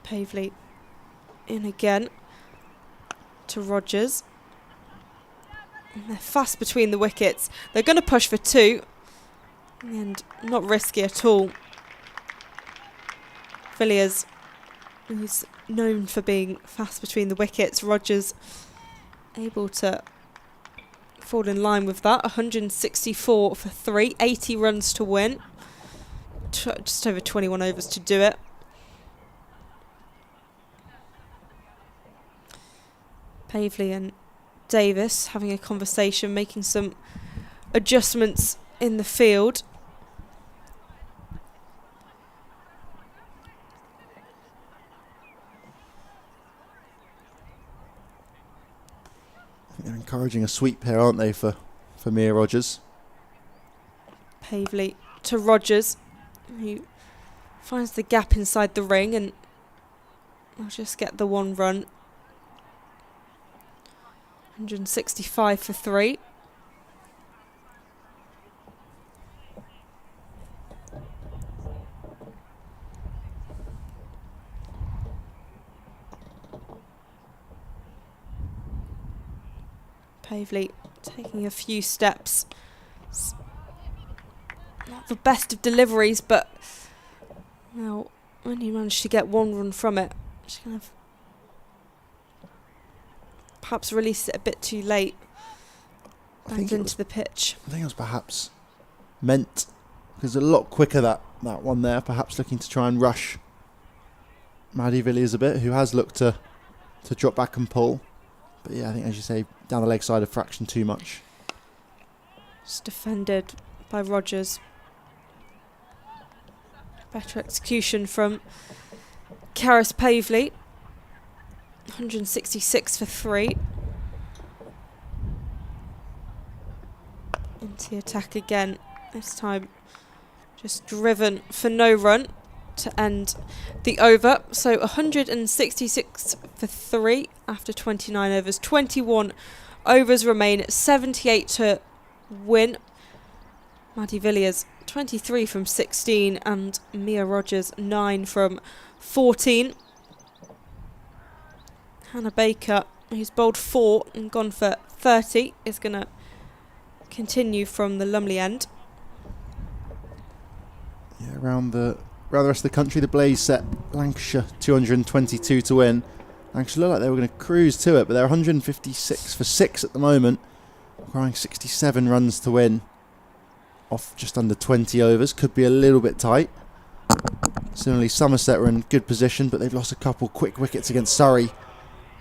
Pavley in again to Rogers. And they're fast between the wickets. They're going to push for 2. And not risky at all. Villiers, who's known for being fast between the wickets. Rogers able to fall in line with that. 164 for 3. 80 runs to win. Just over 21 overs to do it. Pavley and Davis having a conversation, making some adjustments in the field. They're encouraging a sweep here, aren't they, for Mia Rogers? Pavley to Rogers, who finds the gap inside the ring, and will just get the 1 run. 165 for 3. Pavley taking a few steps. It's not the best of deliveries, but well, when you manage to get 1 run from it, just kind of perhaps released it a bit too late. Banged into the pitch. I think it was perhaps meant, because a lot quicker that one there, perhaps looking to try and rush Maddie Villiers a bit, who has looked to drop back and pull. But yeah, I think, as you say, down the leg side a fraction too much. Just defended by Rogers. Better execution from Karis Pavley. 166 for 3. Into the attack again. This time just driven for no run to end the over. So 166 for 3 after 29 overs. 21 overs remain. 78 to win. Maddie Villiers 23 from 16 and Mia Rogers 9 from 14. Hannah Baker, who's bowled 4 and gone for 30, is going to continue from the Lumley end. Yeah, around the rest of the country, the Blaze set Lancashire 222 to win. Lancashire looked like they were going to cruise to it, but they're 156 for 6 at the moment, requiring 67 runs to win off just under 20 overs. Could be a little bit tight. Similarly, Somerset were in good position, but they've lost a couple quick wickets against Surrey,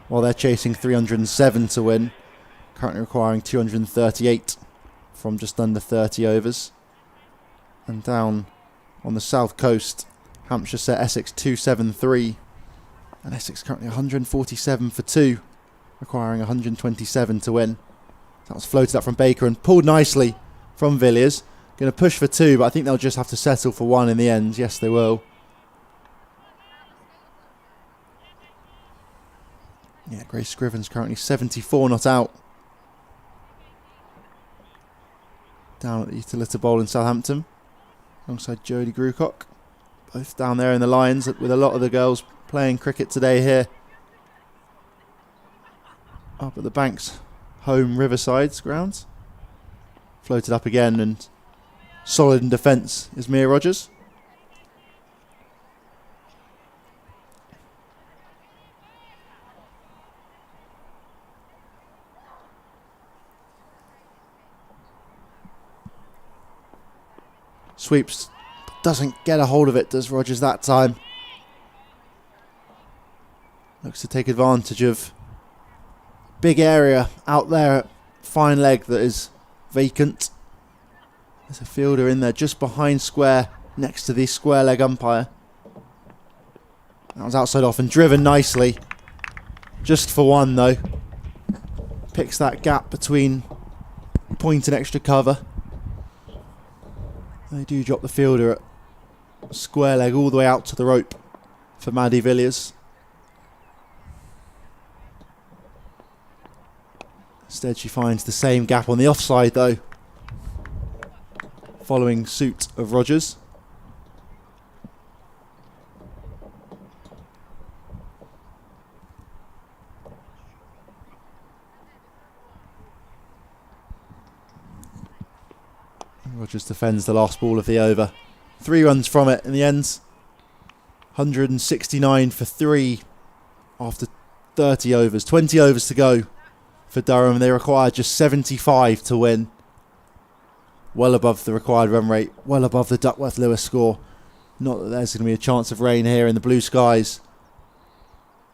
while they're chasing 307 to win, currently requiring 238 from just under 30 overs. And down on the south coast, Hampshire set Essex 273, and Essex currently 147 for 2, requiring 127 to win. That was floated up from Baker and pulled nicely from Villiers. Going to push for 2, but I think they'll just have to settle for 1 in the end. Yes, they will. Yeah, Grace Scriven's currently 74 not out. Down at the Utilita Bowl in Southampton, alongside Jodie Grucock. Both down there in the Lions, with a lot of the girls playing cricket today here. Up at the Banks Home Riverside grounds. Floated up again, and solid in defence is Mia Rogers. Sweeps, doesn't get a hold of it, does Rogers that time. Looks to take advantage of big area out there at fine leg that is vacant. There's a fielder in there just behind square, next to the square leg umpire. That was outside off and driven nicely. Just for 1 though. Picks that gap between point and extra cover. They do drop the fielder at square leg all the way out to the rope for Maddie Villiers. Instead she finds the same gap on the offside though, following suit of Rogers. Rogers defends the last ball of the over. 3 runs from it in the end. 169 for 3 after 30 overs. 20 overs to go for Durham. They require just 75 to win. Well above the required run rate. Well above the Duckworth-Lewis score. Not that there's going to be a chance of rain here in the blue skies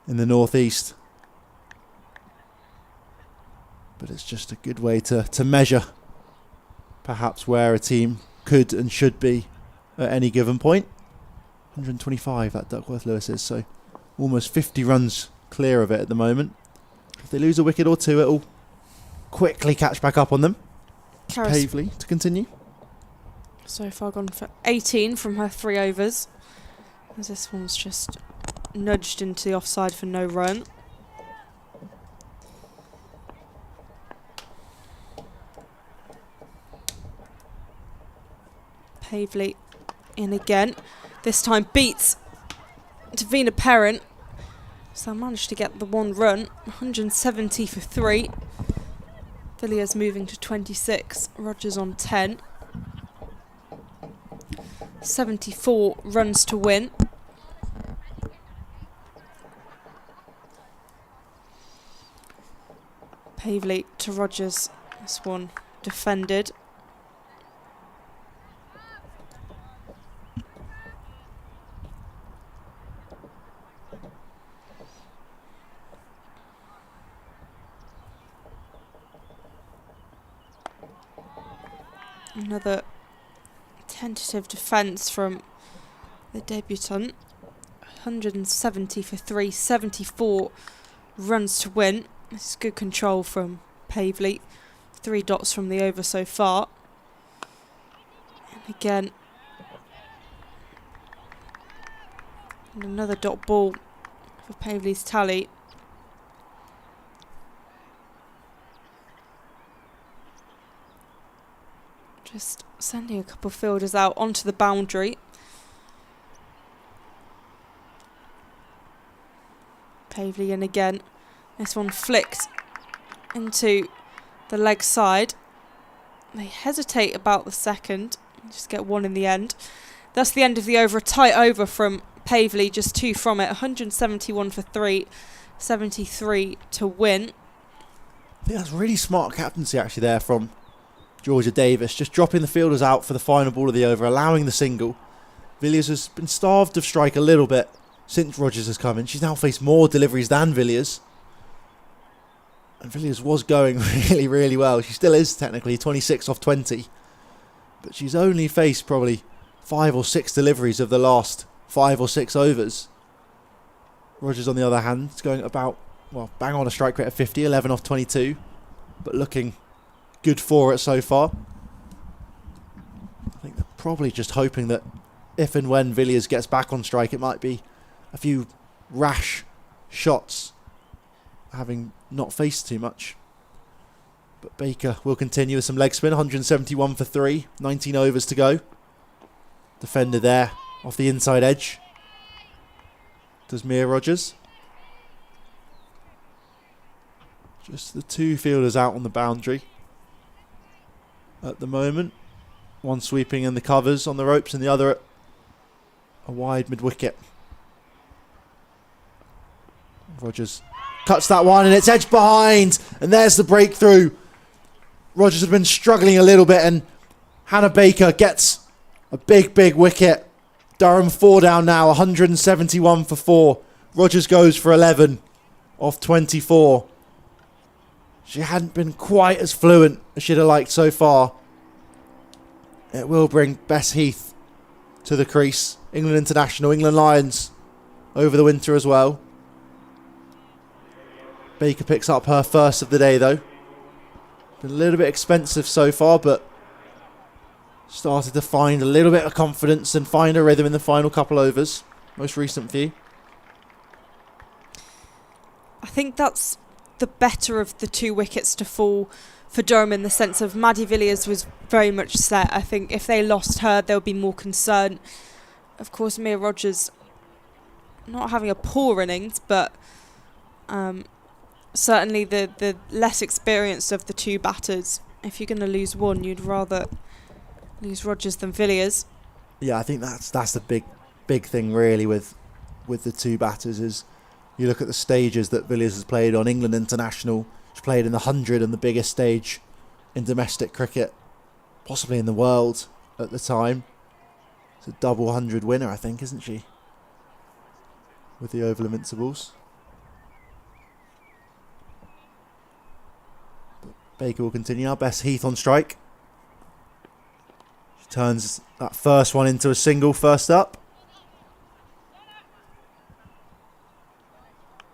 in the northeast. But it's just a good way to measure perhaps where a team could and should be at any given point. 125 that Duckworth-Lewis is, so almost 50 runs clear of it at the moment. If they lose a wicket or two, it'll quickly catch back up on them. Pavley to continue. So far gone for 18 from her 3 overs. As this one's just nudged into the offside for no run. Pavley in again. This time beats Davina Perrin. So I managed to get the 1 run. 170 for 3. Villiers moving to 26. Rogers on 10. 74 runs to win. Pavley to Rogers. This one defended. Another tentative defence from the debutant. 170 for 3, 74 runs to win. This is good control from Pavley. 3 dots from the over so far. And again, and another dot ball for Pavley's tally. Just sending a couple of fielders out onto the boundary. Pavley in again. This one flicked into the leg side. They hesitate about the second. Just get 1 in the end. That's the end of the over. A tight over from Pavley. Just 2 from it. 171 for 3. 73 to win. I think that's really smart captaincy actually there from Georgia Davis, just dropping the fielders out for the final ball of the over, allowing the single. Villiers has been starved of strike a little bit since Rogers has come in. She's now faced more deliveries than Villiers. And Villiers was going really, really well. She still is technically 26 off 20. But she's only faced probably 5 or 6 deliveries of the last 5 or 6 overs. Rogers, on the other hand, is going about, well, bang on a strike rate of 50, 11 off 22. But looking good for it so far. I think they're probably just hoping that if and when Villiers gets back on strike, it might be a few rash shots, having not faced too much. But Baker will continue with some leg spin. 171 for 3, 19 overs to go. Defender there off the inside edge. Does Mia Rogers. Just the 2 fielders out on the boundary at the moment. One sweeping in the covers on the ropes and the other at a wide mid-wicket. Rogers cuts that one and it's edged behind, and there's the breakthrough. Rogers had been struggling a little bit and Hannah Baker gets a big wicket. Durham 4 down now, 171 for 4. Rogers goes for 11 off 24. She hadn't been quite as fluent as she'd have liked so far. It will bring Bess Heath to the crease. England international, England Lions over the winter as well. Baker picks up her first of the day though. Been a little bit expensive so far, but started to find a little bit of confidence and find a rhythm in the final couple overs. Most recent view. I think that's the better of the 2 wickets to fall for Durham, in the sense of Maddie Villiers was very much set. I think if they lost her, there would be more concern. Of course, Mia Rogers not having a poor innings, but certainly the less experienced of the 2 batters. If you're going to lose one, you'd rather lose Rogers than Villiers. Yeah, I think that's the big thing really with the two batters is you look at the stages that Villiers has played on. England international, she's played in the 100 and the biggest stage in domestic cricket, possibly in the world at the time. It's a double 100 winner, I think, isn't she? With the Oval Invincibles. But Baker will continue now. Bess Heath on strike. She turns that first one into a single first up.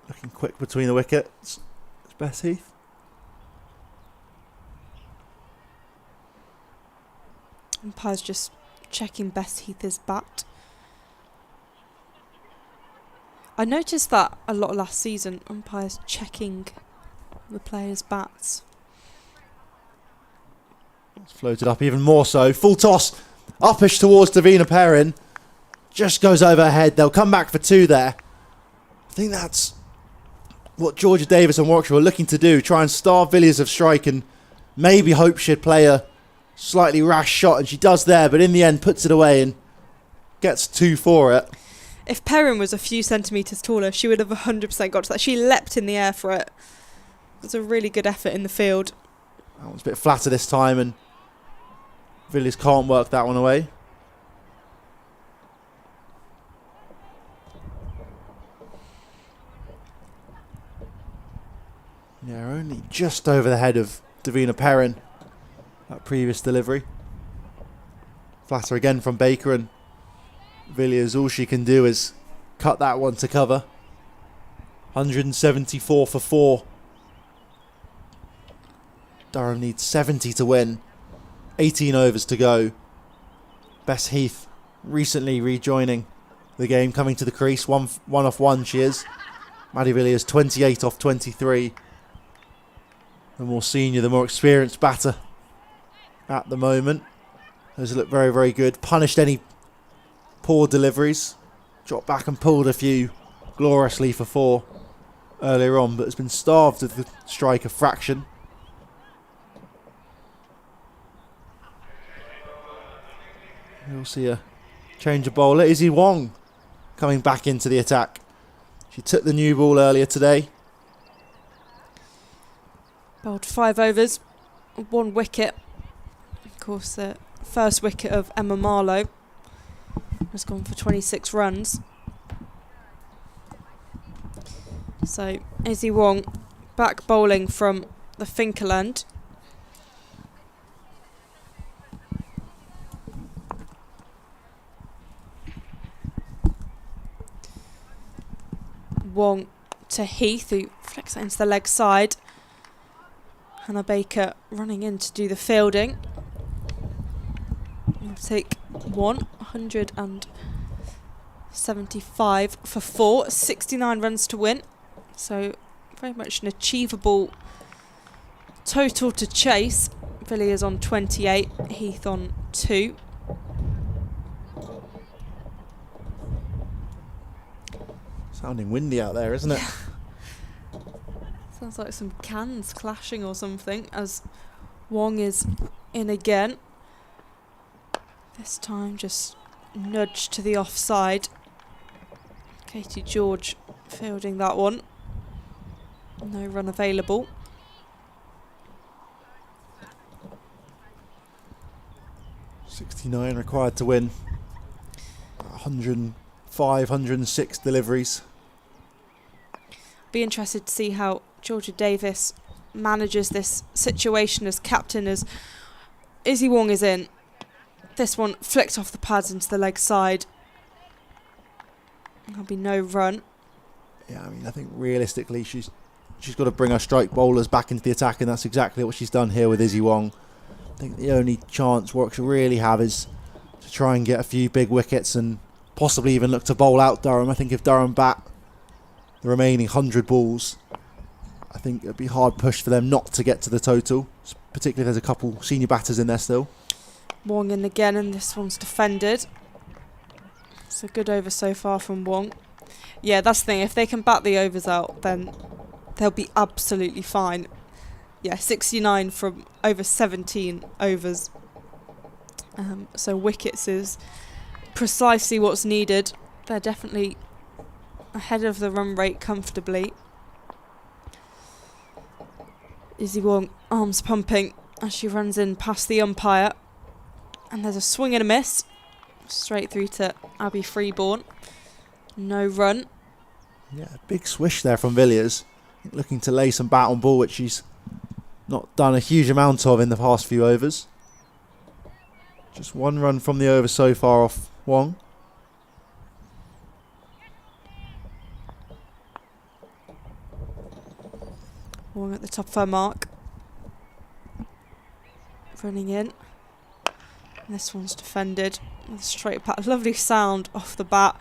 Looking quick between the wickets. It's Bess Heath. Umpire's just checking Bess Heath's bat. I noticed that a lot last season, umpires checking the players' bats. It's floated up even more so. Full toss. Uppish towards Davina Perrin. Just goes overhead. They'll come back for two there. I think that's what Georgia Davis and Warwickshire were looking to do. Try and starve Villiers of strike and maybe hope she'd play a slightly rash shot. And she does there, but in the end puts it away and gets two for it. If Perrin was a few centimetres taller, she would have 100% got to that. She leapt in the air for it. It was a really good effort in the field. That one's a bit flatter this time and Villiers can't work that one away. Yeah, only just over the head of Davina Perrin, that previous delivery. Flatter again from Baker and Villiers, all she can do is cut that one to cover. 174 for 4. Durham needs 70 to win. 18 overs to go. Bess Heath recently rejoining the game, coming to the crease. One off one she is. Maddie Villiers 28 off 23. The more senior, the more experienced batter at the moment. Those look very, very good. Punished any poor deliveries. Dropped back and pulled a few gloriously for 4 earlier on, but has been starved of the strike of fraction. We'll see a change of bowler. Izzy Wong coming back into the attack. She took the new ball earlier today. Bowled 5 overs, 1 wicket. Of course, the first wicket of Emma Marlowe has gone for 26 runs. So Izzy Wong back bowling from the Finkerland. Wong to Heath, who flicks it into the leg side. Hannah Baker running in to do the fielding. We'll take 175 for 4, 69 runs to win. So very much an achievable total to chase. Villiers on 28, Heath on 2. Sounding windy out there, isn't it? Sounds like some cans clashing or something as Wong is in again. This time just nudged to the offside. Katie George fielding that one. No run available. .69 required to win. 105, 106 deliveries. Be interested to see how Georgia Davis manages this situation as captain, as Izzy Wong is in. This one flicked off the pads into the leg side. There'll be no run. Yeah, I mean, I think realistically she's got to bring her strike bowlers back into the attack, and that's exactly what she's done here with Izzy Wong. I think the only chance Warwickshire really have is to try and get a few big wickets and possibly even look to bowl out Durham. I think if Durham bat the remaining 100 balls, I think it'd be hard push for them not to get to the total, particularly if there's a couple senior batters in there still. Wong in again, and this one's defended. It's a good over so far from Wong. Yeah, that's the thing. If they can bat the overs out, then they'll be absolutely fine. Yeah, 69 from over 17 overs. So wickets is precisely what's needed. They're definitely ahead of the run rate comfortably. Izzy Wong, arms pumping as she runs in past the umpire. And there's a swing and a miss. Straight through to Abby Freeborn. No run. Yeah, big swish there from Villiers. Looking to lay some bat on ball, which she's not done a huge amount of in the past few overs. Just one run from the over so far off Wong. Wong at the top of her mark. Running in. And this one's defended. With a straight bat. Lovely sound off the bat.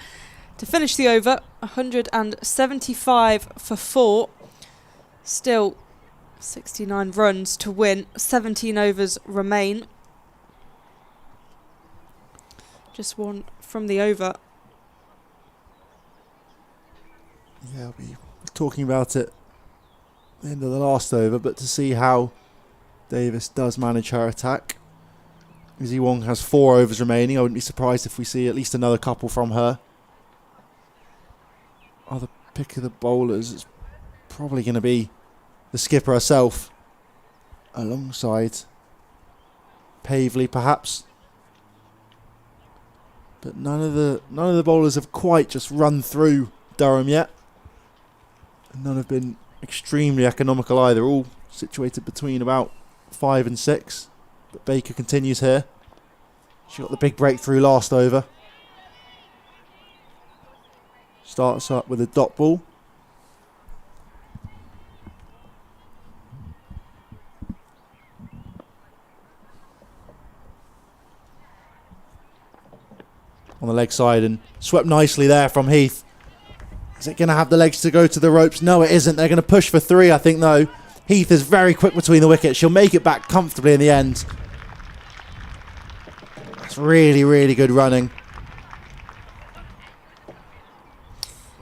To finish the over, 175 for 4. Still 69 runs to win. 17 overs remain. Just one from the over. Yeah, we were talking about it at the end of the last over, but to see how Davis does manage her attack. Izzy Wong has 4 overs remaining. I wouldn't be surprised if we see at least another couple from her. Other pick of the bowlers is probably going to be the skipper herself, alongside Pavley perhaps. But none of the bowlers have quite just run through Durham yet. And none have been extremely economical either. All situated between about 5 and 6. But Baker continues here. She got the big breakthrough last over. Starts up with a dot ball. On the leg side and swept nicely there from Heath. Is it going to have the legs to go to the ropes? No, it isn't. They're going to push for 3, I think, though. Heath is very quick between the wickets. She'll make it back comfortably in the end. It's really, really good running.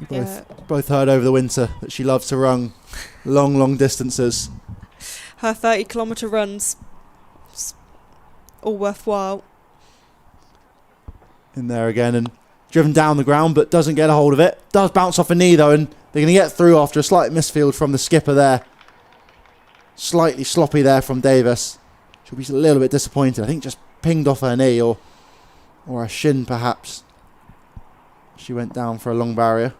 We both heard over the winter that she loves to run long, long distances. Her 30-kilometre runs, all worthwhile. In there again and driven down the ground, but doesn't get a hold of it. Does bounce off a knee, though, and they're going to get through after a slight misfield from the skipper there. Slightly sloppy there from Davis. She'll be a little bit disappointed. I think just pinged off her knee or her shin, perhaps. She went down for a long barrier.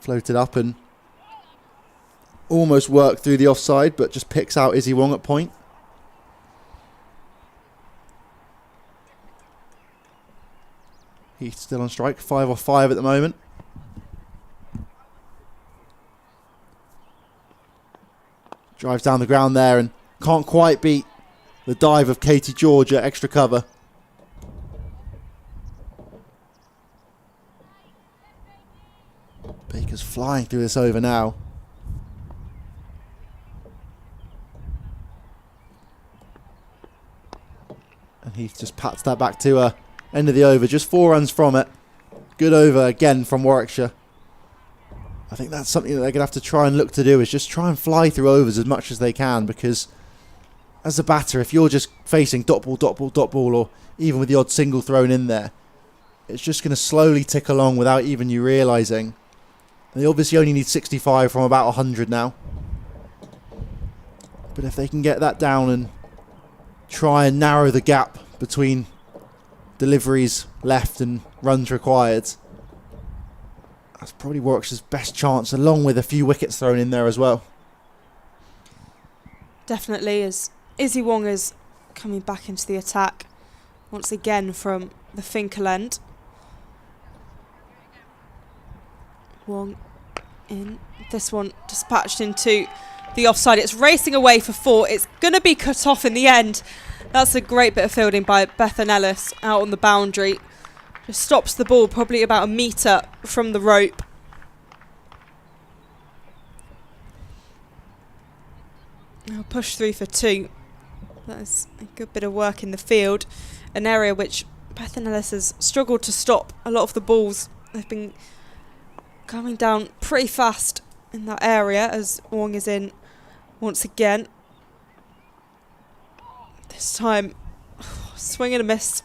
Floated up and almost worked through the offside, but just picks out Izzy Wong at point. Heath still on strike, 5 off 5 at the moment. Drives down the ground there and can't quite beat the dive of Katie George at extra cover. Baker's flying through this over now. And Heath just pats that back to her. End of the over, just 4 runs from it. Good over again from Warwickshire. I think that's something that they're going to have to try and look to do, is just try and fly through overs as much as they can, because as a batter, if you're just facing dot ball, dot ball, dot ball, or even with the odd single thrown in there, it's just going to slowly tick along without even you realising. They obviously only need 65 from about 100 now. But if they can get that down and try and narrow the gap between deliveries left and runs required, that's probably Warwickshire's best chance, along with a few wickets thrown in there as well. Definitely, as Izzy Wong is coming back into the attack once again from the Finkel end. Wong in. This one dispatched into the offside. It's racing away for 4. It's going to be cut off in the end. That's a great bit of fielding by Bethan Ellis out on the boundary. Just stops the ball probably about a metre from the rope. I'll push through for 2. That's a good bit of work in the field. An area which Bethan Ellis has struggled to stop. A lot of the balls have been coming down pretty fast in that area as Wong is in once again. This time, swing and a miss.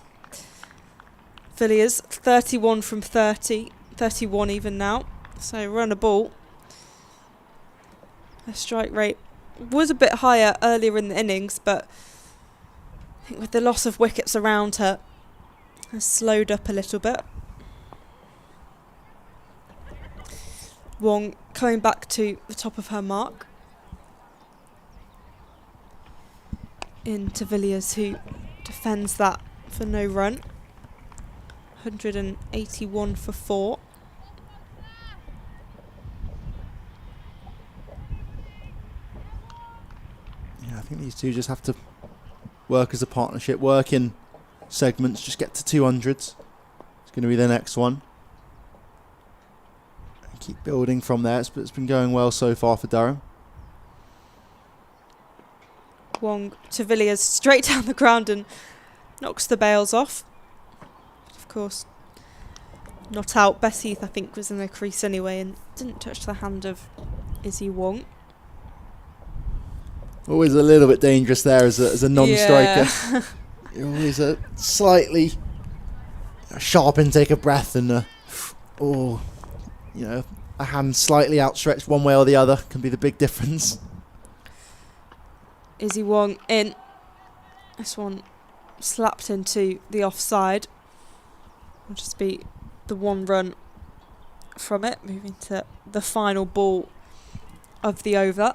Villiers, 31 from 30, 31 even now. So run a ball. Her strike rate was a bit higher earlier in the innings, but I think with the loss of wickets around her, has slowed up a little bit. Wong coming back to the top of her mark. Into Villiers, who defends that for no run. 181 for 4. Yeah, I think these two just have to work as a partnership, work in segments, just get to 200s. It's going to be the next one. And keep building from there. It's been going well so far for Durham. Wong to Villiers, straight down the ground and knocks the bails off. Of course, not out. Bess Heath, I think, was in the crease anyway and didn't touch the hand of Izzy Wong. Always a little bit dangerous there as a non-striker. Yeah. You're always a slightly sharp intake of breath and a hand slightly outstretched one way or the other can be the big difference. Izzy Wong in. This one slapped into the offside. Will just be the one run from it, moving to the final ball of the over.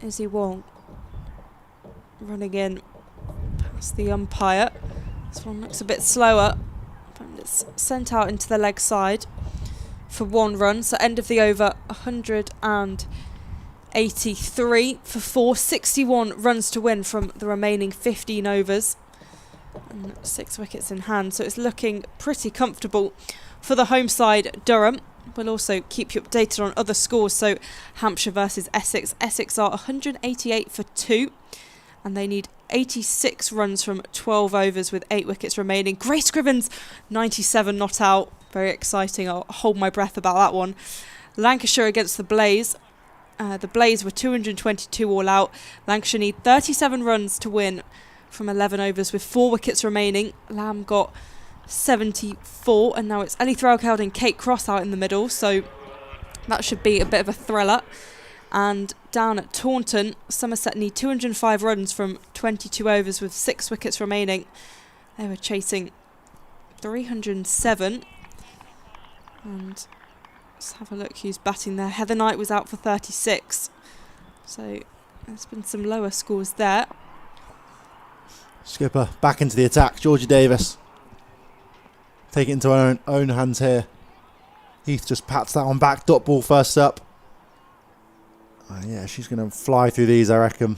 Izzy Wong running in past the umpire. This one looks a bit slower, but it's sent out into the leg side for one run. So end of the over, 183 for 4. 61 runs to win from the remaining 15 overs. And 6 wickets in hand. So it's looking pretty comfortable for the home side, Durham. We'll also keep you updated on other scores. So Hampshire versus Essex. Essex are 188 for 2. And they need 86 runs from 12 overs with 8 wickets remaining. Grace Scrivens, 97 not out. Very exciting. I'll hold my breath about that one. Lancashire against the Blaze. The Blaze were 222 all out. Lancashire need 37 runs to win from 11 overs with 4 wickets remaining. Lamb got 74, and now it's Ellie Threlkeld and Kate Cross out in the middle, so that should be a bit of a thriller. And down at Taunton, Somerset need 205 runs from 22 overs with 6 wickets remaining. They were chasing 307. And let's have a look who's batting there. Heather Knight was out for 36. So there's been some lower scores there. Skipper back into the attack. Georgia Davis. Take it into her own hands here. Heath just pats that one back. Dot ball first up. Yeah, she's going to fly through these, I reckon.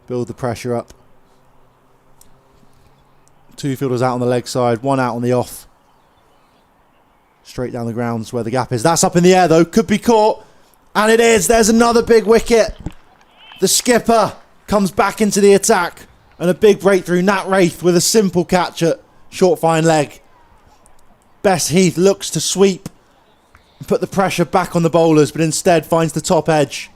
Build the pressure up. 2 fielders out on the leg side, 1 out on the off. Straight down the grounds where the gap is. That's up in the air though. Could be caught. And it is. There's another big wicket. The skipper comes back into the attack. And a big breakthrough. Nat Wraith with a simple catch at short fine leg. Bess Heath looks to sweep and put the pressure back on the bowlers, but instead finds the top edge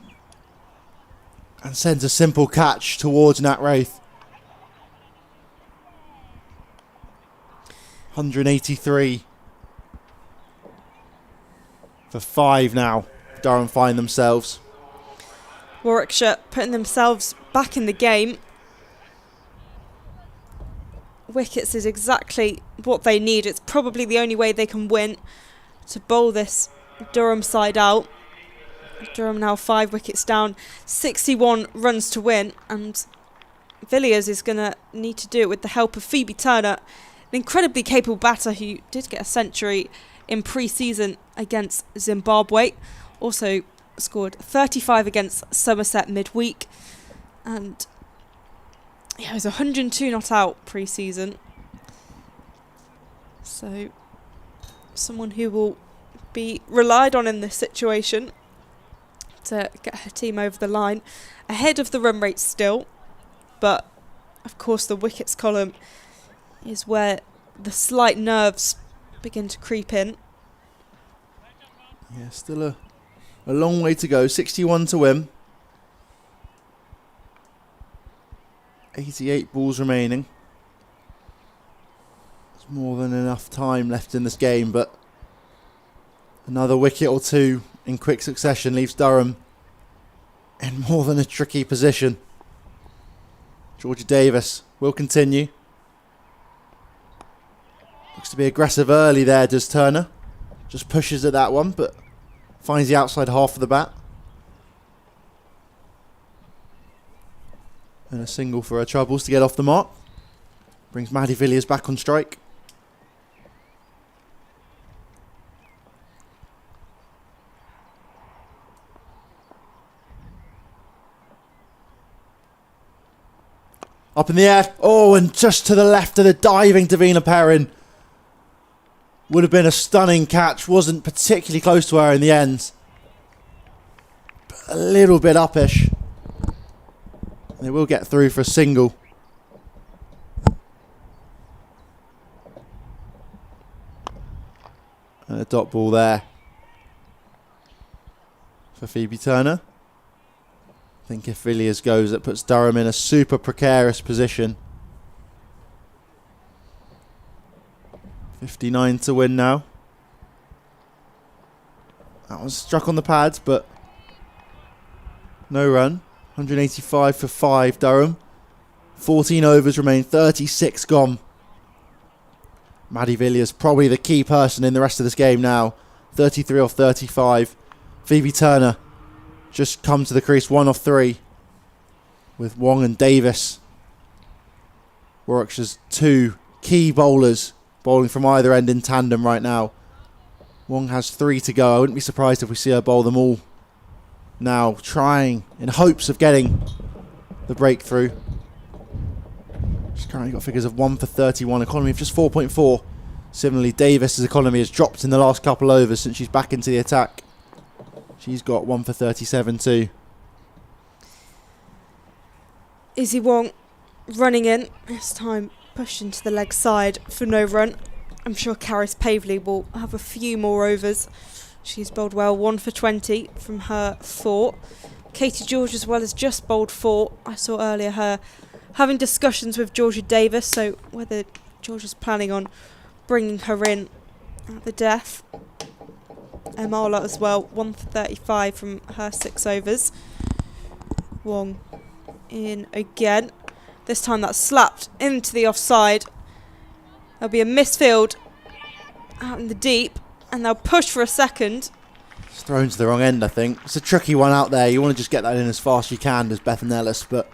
and sends a simple catch towards Nat Wraith. 183 for 5 now. Durham find themselves. Warwickshire putting themselves back in the game. Wickets is exactly what they need. It's probably the only way they can win, to bowl this Durham side out. Durham now 5 wickets down, 61 runs to win, and Villiers is going to need to do it with the help of Phoebe Turner, an incredibly capable batter who did get a century in pre-season against Zimbabwe. Also scored 35 against Somerset midweek, and yeah, it was 102 not out pre-season. So someone who will be relied on in this situation to get her team over the line, ahead of the run rate still, but of course the wickets column is where the slight nerves begin to creep in. Yeah, still a long way to go. 61 to win. 88 balls remaining. There's more than enough time left in this game, but another wicket or two in quick succession leaves Durham in more than a tricky position. Georgia Davis will continue. Looks to be aggressive early there, does Turner. Just pushes at that one, but finds the outside half of the bat. And a single for her troubles to get off the mark. Brings Maddie Villiers back on strike. Up in the air. Oh, and just to the left of the diving Davina Perrin. Would have been a stunning catch. Wasn't particularly close to her in the end. But a little bit uppish. They will get through for a single. And a dot ball there for Phoebe Turner. I think if Villiers goes, it puts Durham in a super precarious position. 59 to win now. That was struck on the pads, but no run. 185 for 5, Durham. 14 overs remain, 36 gone. Maddie Villiers probably the key person in the rest of this game now. 33 off 35. Phoebe Turner just come to the crease, 1 off 3. With Wong and Davis. Warwickshire's 2 key bowlers bowling from either end in tandem right now. Wong has 3 to go. I wouldn't be surprised if we see her bowl them all now, trying in hopes of getting the breakthrough. She's currently got figures of 1 for 31, economy of just 4.4. Similarly, Davis's economy has dropped in the last couple overs since she's back into the attack. She's got 1 for 37 too. Izzy Wong running in, this time pushed into the leg side for no run. I'm sure Caris Pavley will have a few more overs. She's bowled well, 1 for 20 from her 4. Katie George as well has just bowled 4. I saw earlier her having discussions with Georgia Davis, so whether George is planning on bringing her in at the death. Amala as well, 1 for 35 from her 6 overs. Wong in again. This time that's slapped into the offside. There'll be a misfield out in the deep, and they'll push for a second. It's thrown to the wrong end, I think. It's a tricky one out there. You want to just get that in as fast as you can, as Bethan Ellis, but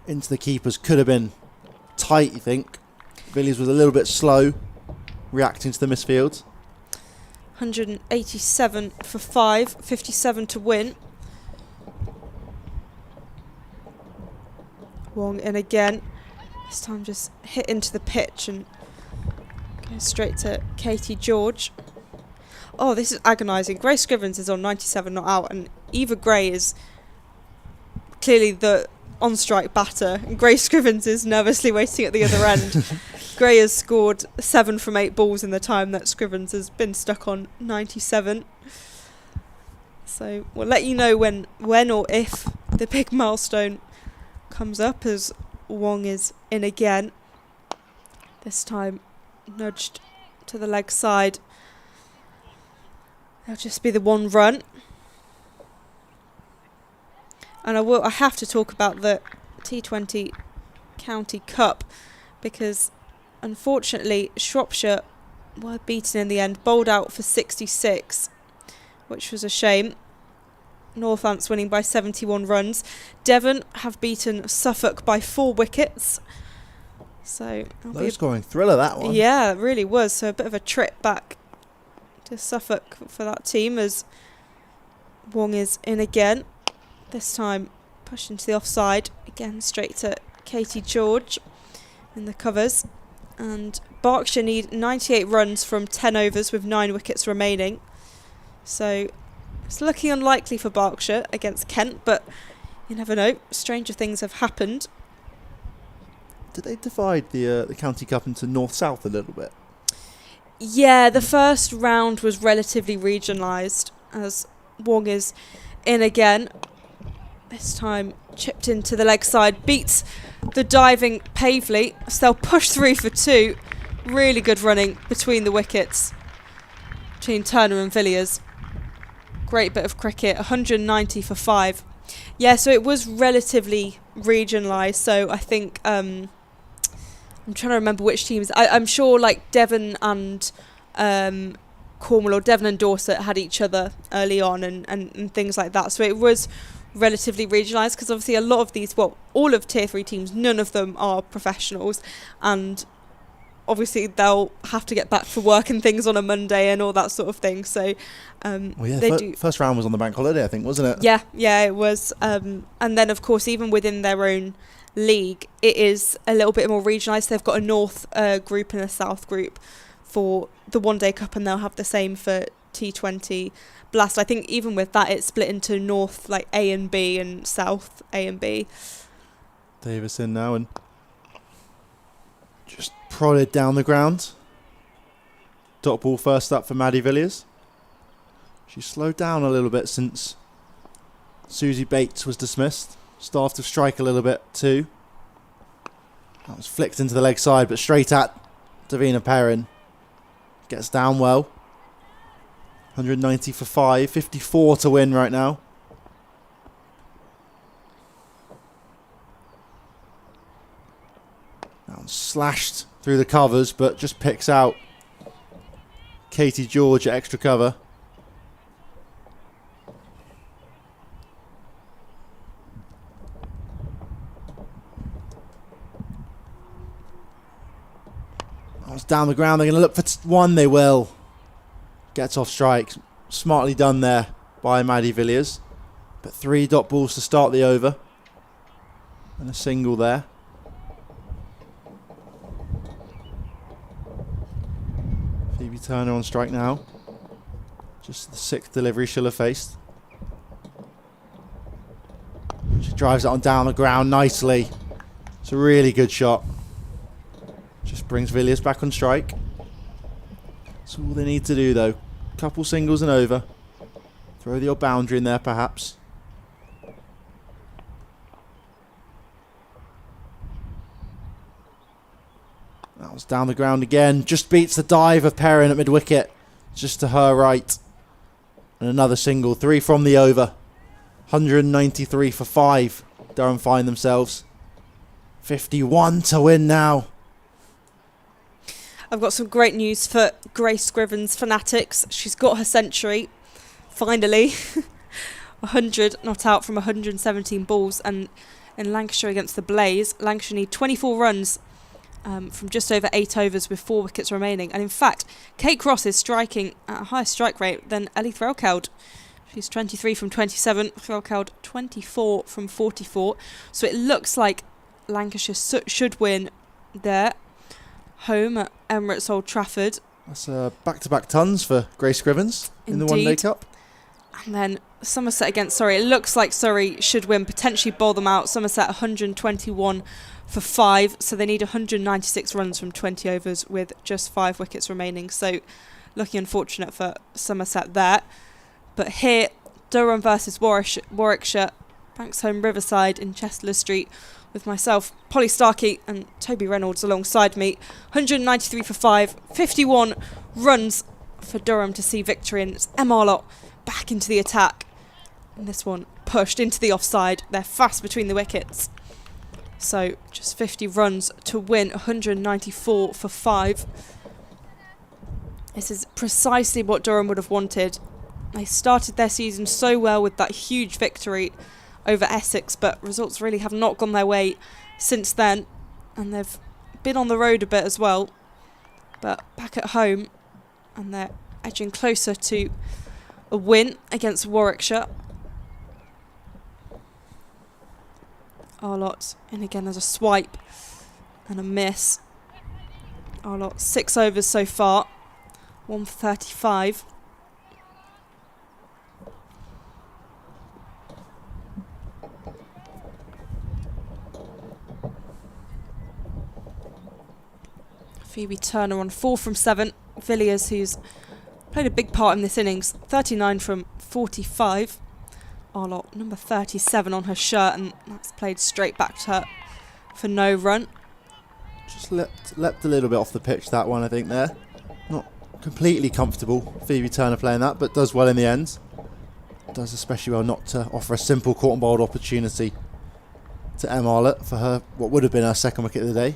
into the keepers could have been tight, you think. Villiers was a little bit slow reacting to the misfield. 187 for 5, 57 to win. Wong in again. This time just hit into the pitch and goes straight to Katie George. Oh, this is agonising. Grace Scrivens is on 97 not out, and Eva Gray is clearly the on-strike batter, and Grace Scrivens is nervously waiting at the other end. Gray has scored 7 from 8 balls in the time that Scrivens has been stuck on 97. So we'll let you know when or if the big milestone comes up, as Wong is in again. This time nudged to the leg side. There'll just be the 1 run. And I have to talk about the T20 County Cup, because unfortunately Shropshire were beaten in the end, bowled out for 66, which was a shame. Northants winning by 71 runs. Devon have beaten Suffolk by 4 wickets. So low scoring thriller, that one. Yeah, it really was. So a bit of a trip back to Suffolk for that team, as Wong is in again. This time pushed into the offside. Again straight to Katie George in the covers. And Berkshire need 98 runs from 10 overs with 9 wickets remaining. So it's looking unlikely for Berkshire against Kent, but you never know. Stranger things have happened. Did they divide the County Cup into north-south a little bit? Yeah, the first round was relatively regionalised as Wong is in again. This time chipped into the leg side, beats the diving Pavley. So they'll push through for 2. Really good running between the wickets, between Turner and Villiers. Great bit of cricket, 190 for 5. Yeah, so it was relatively regionalised. So I think I'm trying to remember which teams. I'm sure like Devon and Cornwall, or Devon and Dorset, had each other early on and things like that. So it was relatively regionalised because obviously a lot of these, well, all of tier 3 teams, none of them are professionals, and obviously they'll have to get back for work and things on a Monday and all that sort of thing. So they do. First round was on the bank holiday, I think, wasn't it? Yeah, it was. And then of course, even within their own league, it is a little bit more regionalised. They've got a North group and a South group for the One Day Cup, and they'll have the same for T20 Blast. I think even with that, it's split into North like A and B and South A and B. Davis in now and just prodded down the ground. Dot ball first up for Maddie Villiers. She slowed down a little bit since Susie Bates was dismissed. Started to strike a little bit too. That was flicked into the leg side, but straight at Davina Perrin. Gets down well. 190 for 5, 54 to win right now. That one's slashed through the covers, but just picks out Katie George at extra cover. That was down the ground. They're going to look for 1. They will. Gets off strike. Smartly done there by Maddie Villiers. But 3 dot balls to start the over. And a single there. Phoebe Turner on strike now. Just the 6th delivery she'll have faced. She drives that one down the ground nicely. It's a really good shot. Just brings Villiers back on strike. That's all they need to do though. Couple singles and over. Throw the odd boundary in there perhaps. That was down the ground again. Just beats the dive of Perrin at mid-wicket. Just to her right. And another single. 3 from the over. 193 for 5. Durham find themselves. 51 to win now. I've got some great news for Grace Scriven's fanatics. She's got her century, finally. 100 not out from 117 balls, and in Lancashire against the Blaze, Lancashire need 24 runs from just over 8 overs with 4 wickets remaining. And in fact, Kate Cross is striking at a higher strike rate than Ellie Threlkeld. She's 23 from 27, Threlkeld 24 from 44. So it looks like Lancashire should win there. Home at Emirates Old Trafford. That's back-to-back tons for Grace Scrivens in the One Day Cup. And then Somerset against Surrey. It looks like Surrey should win, potentially bowl them out. Somerset 121 for 5, so they need 196 runs from 20 overs with just 5 wickets remaining. So looking unfortunate for Somerset there. But here, Durham versus Warwickshire, Banks Homes Riverside in Chester Street, with myself, Polly Starkey and Toby Reynolds alongside me. 193 for 5, 51 runs for Durham to see victory, and it's Emarlott back into the attack. And this one pushed into the offside. They're fast between the wickets. So just 50 runs to win, 194 for 5. This is precisely what Durham would have wanted. They started their season so well with that huge victory over Essex, but results really have not gone their way since then, and they've been on the road a bit as well, but back at home, and they're edging closer to a win against Warwickshire. Arlott in again as a swipe and a miss. Arlott 6 overs so far, 1 for 35. Phoebe Turner on 4 from 7. Villiers, who's played a big part in this innings, 39 from 45. Arlott, number 37 on her shirt, and that's played straight back to her for no run. Just leapt a little bit off the pitch, that one, I think, there. Not completely comfortable, Phoebe Turner playing that, but does well in the end. Does especially well not to offer a simple caught and bowled opportunity to Em Arlott for her, what would have been her second wicket of the day.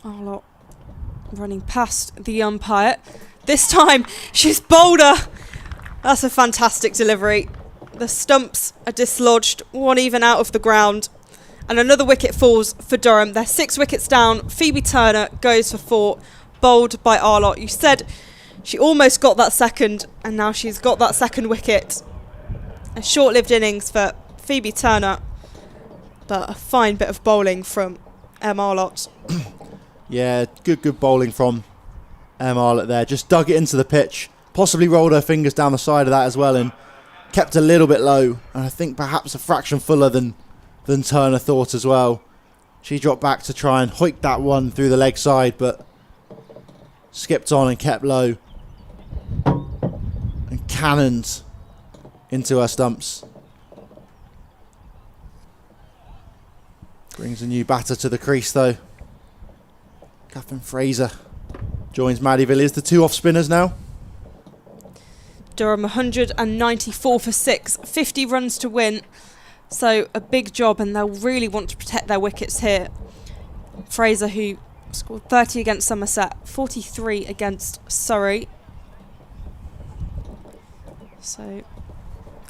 Arlott running past the umpire. This time, she's bowled her. That's a fantastic delivery. The stumps are dislodged, one even out of the ground. And another wicket falls for Durham. They're 6 wickets down. Phoebe Turner goes for 4, bowled by Arlott. You said she almost got that second, and now she's got that second wicket. A short-lived innings for Phoebe Turner, but a fine bit of bowling from Em Arlott. Yeah, good bowling from Em Arlott there. Just dug it into the pitch, possibly rolled her fingers down the side of that as well, and kept a little bit low. And I think perhaps a fraction fuller than Turner thought as well. She dropped back to try and hoik that one through the leg side, but skipped on and kept low. And cannoned into her stumps. Brings a new batter to the crease though. Catherine Fraser joins Maddie Villiers, the 2 off spinners now. Durham 194 for 6, 50 runs to win. So a big job, and they'll really want to protect their wickets here. Fraser, who scored 30 against Somerset, 43 against Surrey. So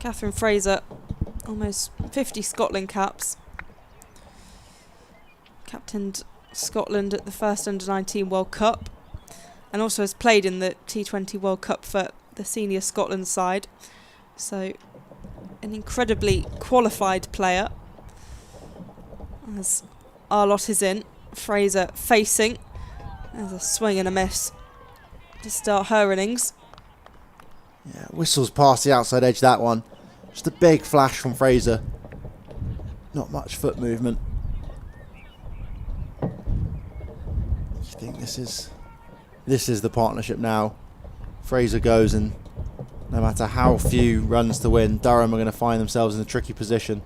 Catherine Fraser, almost 50 Scotland caps. Captained Scotland at the first Under-19 World Cup, and also has played in the T20 World Cup for the senior Scotland side. So an incredibly qualified player. As Arlott is in, Fraser facing. There's a swing and a miss to start her innings. Yeah, whistles past the outside edge, that one. Just a big flash from Fraser. Not much foot movement. I think this is the partnership now. Fraser goes, and no matter how few runs to win, Durham are going to find themselves in a tricky position.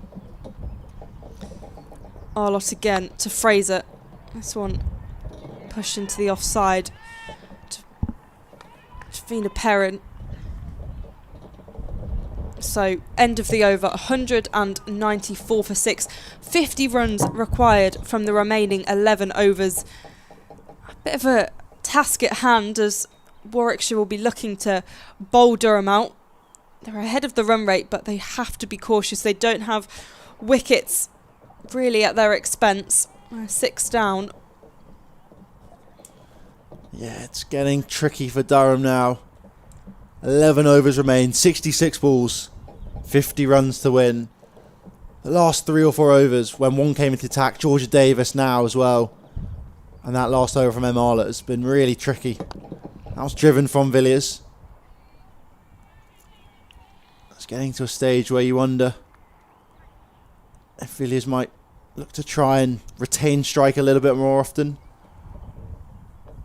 Arlott again to Fraser. This one pushed into the offside to Fina Perrin. So end of the over, 194 for 6. 50 runs required from the remaining 11 overs. A bit of a task at hand, as Warwickshire will be looking to bowl Durham out. They're ahead of the run rate, but they have to be cautious. They don't have wickets really at their expense. 6 down. Yeah, it's getting tricky for Durham now. 11 overs remain, 66 balls, 50 runs to win. The last 3 or 4 overs, when one came into attack, Georgia Davis now as well. And that last over from Em Arlott has been really tricky. That was driven from Villiers. It's getting to a stage where you wonder if Villiers might look to try and retain strike a little bit more often.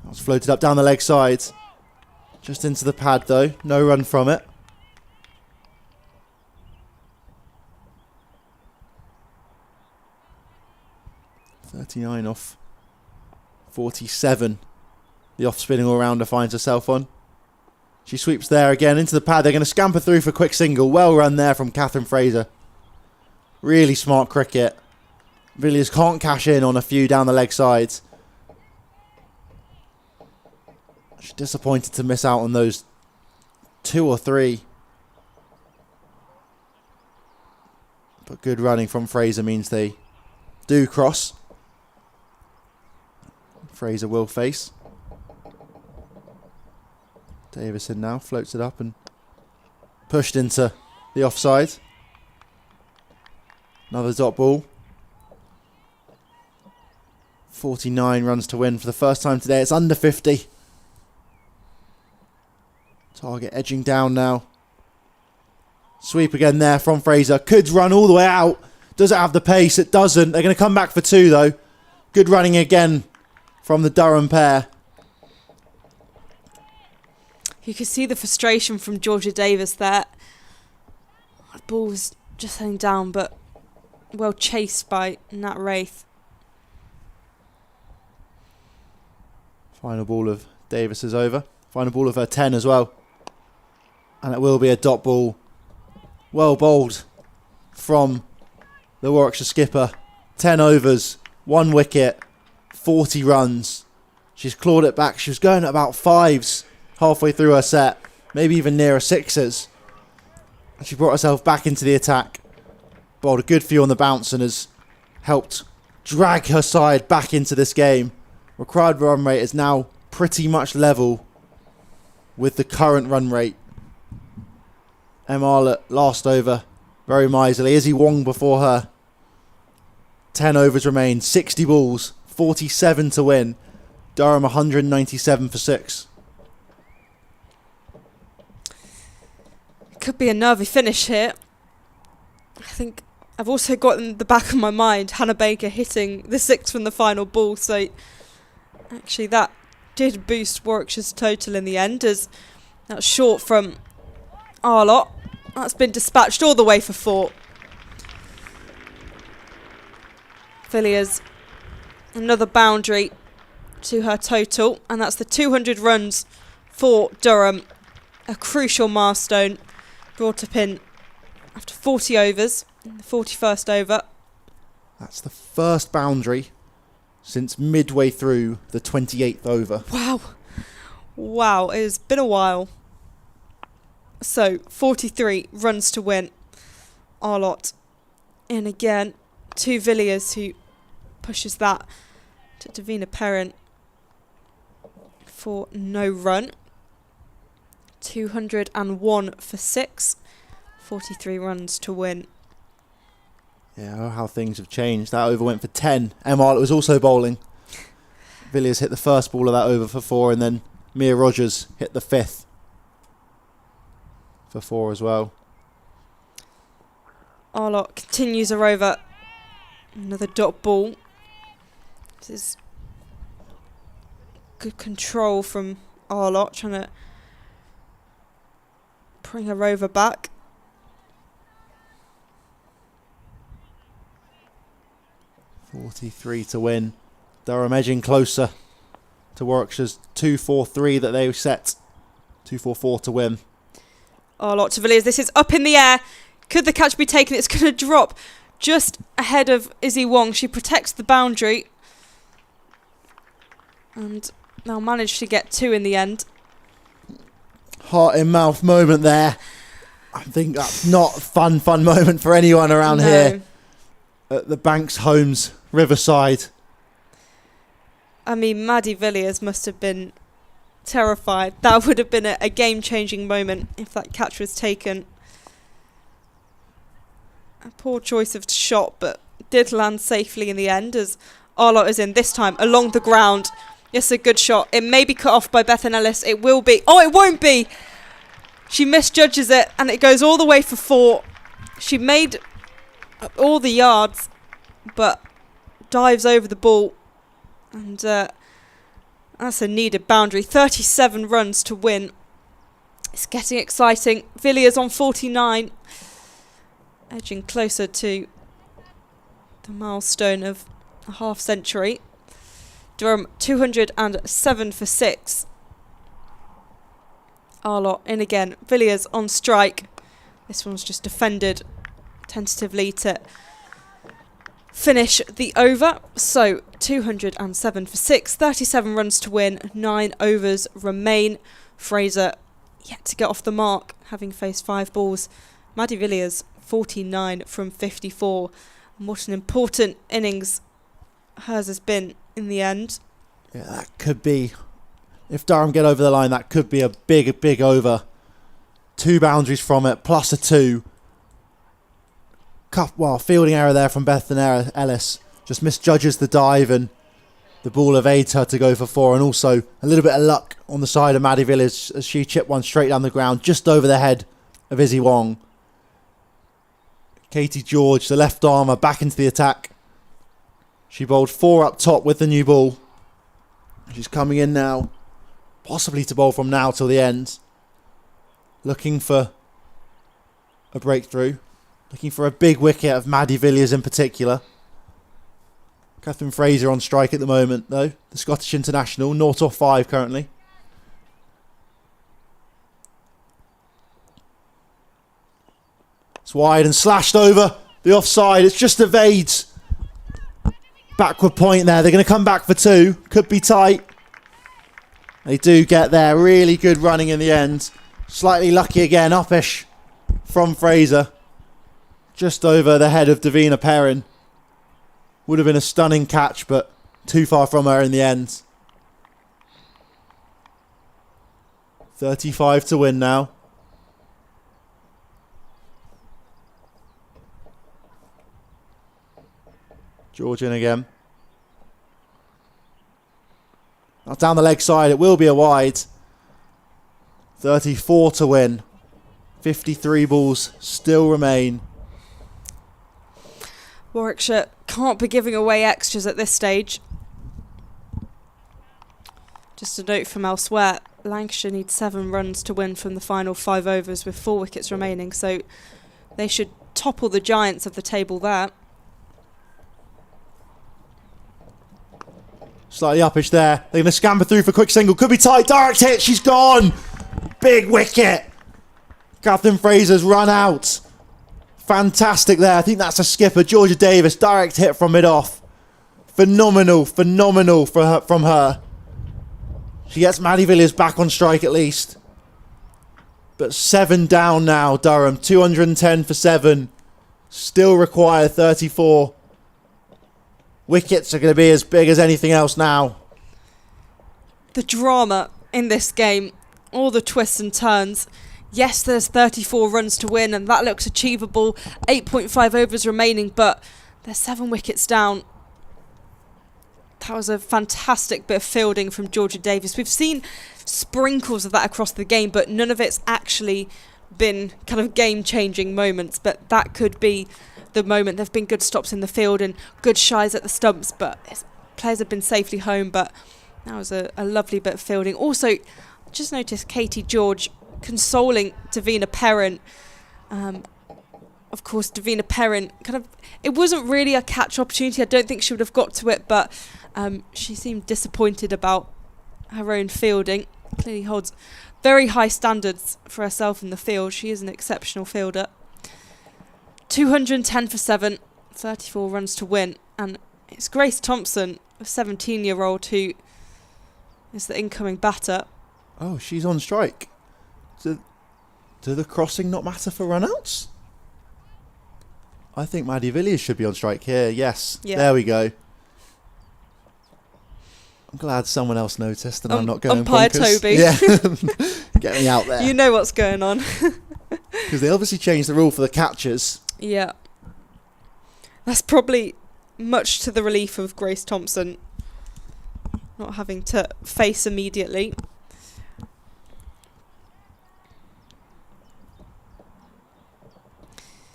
That was floated up down the leg side. Just into the pad though, no run from it. .39 off 47. The off-spinning all-rounder finds herself on. She sweeps there again into the pad. They're going to scamper through for a quick single. Well run there from Catherine Fraser. Really smart cricket. Villiers can't cash in on a few down the leg sides. She's disappointed to miss out on those 2 or 3. But good running from Fraser means they do cross. Fraser will face. Davison now floats it up and pushed into the offside. Another dot ball. 49 runs to win for the first time today. It's under 50. Target edging down now. Sweep again there from Fraser. Could run all the way out. Does it have the pace? It doesn't. They're going to come back for 2 though. Good running again from the Durham pair. You could see the frustration from Georgia Davis there. The ball was just heading down, but well chased by Nat Wraith. Final ball of Davis is over. Final ball of her 10 as well. And it will be a dot ball. Well bowled from the Warwickshire skipper. 10 overs, 1 wicket, 40 runs. She's clawed it back. She was going at about 5s halfway through her set, maybe even nearer 6s. And she brought herself back into the attack. Bowled a good few on the bounce and has helped drag her side back into this game. Required run rate is now pretty much level with the current run rate. Arlott last over, very miserly. Izzy Wong before her. 10 overs remain, 60 balls, 47 to win. Durham 197 for 6. Could be a nervy finish here. I think I've also got in the back of my mind Hannah Baker hitting the 6 from the final ball, so actually that did boost Warwickshire's total in the end, as that's short from Arlott. That's been dispatched all the way for 4. Villiers, another boundary to her total, and that's the 200 runs for Durham. A crucial milestone brought up in after 40 overs, in the 41st over. That's the first boundary since midway through the 28th over. Wow, it has been a while. So, 43 runs to win. Arlott in again to Villiers, who pushes that to Davina Perrin for no run. 201 for 6. 43 runs to win. Yeah, oh, how things have changed. That over went for 10. Arlott was also bowling. Villiers hit the first ball of that over for 4, and then Mia Rogers hit the 5th for 4 as well. Arlott continues her over. Another dot ball. This is good control from Arlott, trying to bring her over back. .43 to win. Durham edging closer to Warwickshire's 2-4-3 that they set. 2-4-4 to win. Arlott to Villiers. This is up in the air. Could the catch be taken? It's going to drop just ahead of Izzy Wong. She protects the boundary. And they'll manage to get 2 in the end. Heart in mouth moment there. I think that's not a fun moment for anyone around here at the Banks Homes Riverside. I mean, Maddie Villiers must have been terrified. That would have been a game-changing moment if that catch was taken. A poor choice of shot, but did land safely in the end, as Arlott is in this time along the ground. Yes, a good shot. It may be cut off by Bethan Ellis. It will be. Oh, it won't be. She misjudges it, and it goes all the way for 4. She made all the yards, but dives over the ball. And that's a needed boundary. 37 runs to win. It's getting exciting. Villiers on 49. Edging closer to the milestone of a half century. Durham 207 for 6. Arlott in again. Villiers on strike. This one's just defended tentatively to finish the over. So 207 for 6. 37 runs to win. 9 overs remain. Fraser yet to get off the mark, having faced 5 balls. Maddie Villiers 49 from 54. And what an important innings hers has been in the end. Yeah, that could be, if Durham get over the line, that could be a big over. 2 boundaries from it, plus a 2. Fielding error there from Bethan Ellis. Just misjudges the dive, and the ball evades her to go for 4. And also a little bit of luck on the side of Maddie Villiers as she chipped one straight down the ground, just over the head of Izzy Wong. Katie George, the left armer, back into the attack. She bowled 4 up top with the new ball. She's coming in now, possibly to bowl from now till the end. Looking for a breakthrough. Looking for a big wicket of Maddie Villiers in particular. Catherine Fraser on strike at the moment, though. The Scottish international, 0 off 5 currently. It's wide and slashed over the offside. It's just evades. Backward point there. They're going to come back for 2. Could be tight. They do get there. Really good running in the end. Slightly lucky again. Uppish from Fraser. Just over the head of Davina Perrin. Would have been a stunning catch, but too far from her in the end. 35 to win now. George in again. Now down the leg side, it will be a wide. 34 to win. 53 balls still remain. Warwickshire can't be giving away extras at this stage. Just a note from elsewhere, Lancashire need 7 runs to win from the final 5 overs with 4 wickets remaining, so they should topple the giants of the table there. Slightly uppish there. They're going to scamper through for a quick single. Could be tight. Direct hit. She's gone. Big wicket. Catherine Fraser's run out. Fantastic there. I think that's a skipper. Georgia Davis. Direct hit from mid-off. Phenomenal from her. She gets Maddie Villiers back on strike at least. But 7 down now, Durham. 210 for 7. Still require 34. Wickets are going to be as big as anything else now. The drama in this game, all the twists and turns. Yes, there's 34 runs to win and that looks achievable. 8.5 overs remaining, but they're 7 wickets down. That was a fantastic bit of fielding from Georgia Davis. We've seen sprinkles of that across the game, but none of it's actually been kind of game-changing moments. But that could be the moment. There have been good stops in the field and good shies at the stumps, but his players have been safely home. But that was a lovely bit of fielding. Also, just noticed Katie George consoling Davina Perrin. Of course, Davina Perrin it wasn't really a catch opportunity. I don't think she would have got to it, but she seemed disappointed about her own fielding. Clearly holds very high standards for herself in the field. She is an exceptional fielder. 210 for 7, 34 runs to win, and it's Grace Thompson, a 17-year-old who is the incoming batter. Oh, she's on strike. Do the crossing not matter for runouts? I think Maddie Villiers should be on strike here. Yes, yeah. There we go. I'm glad someone else noticed and I'm not going umpire bonkers. Toby. Yeah, get me out there. You know what's going on. Because they obviously changed the rule for the catchers. Yeah. That's probably much to the relief of Grace Thompson, not having to face immediately.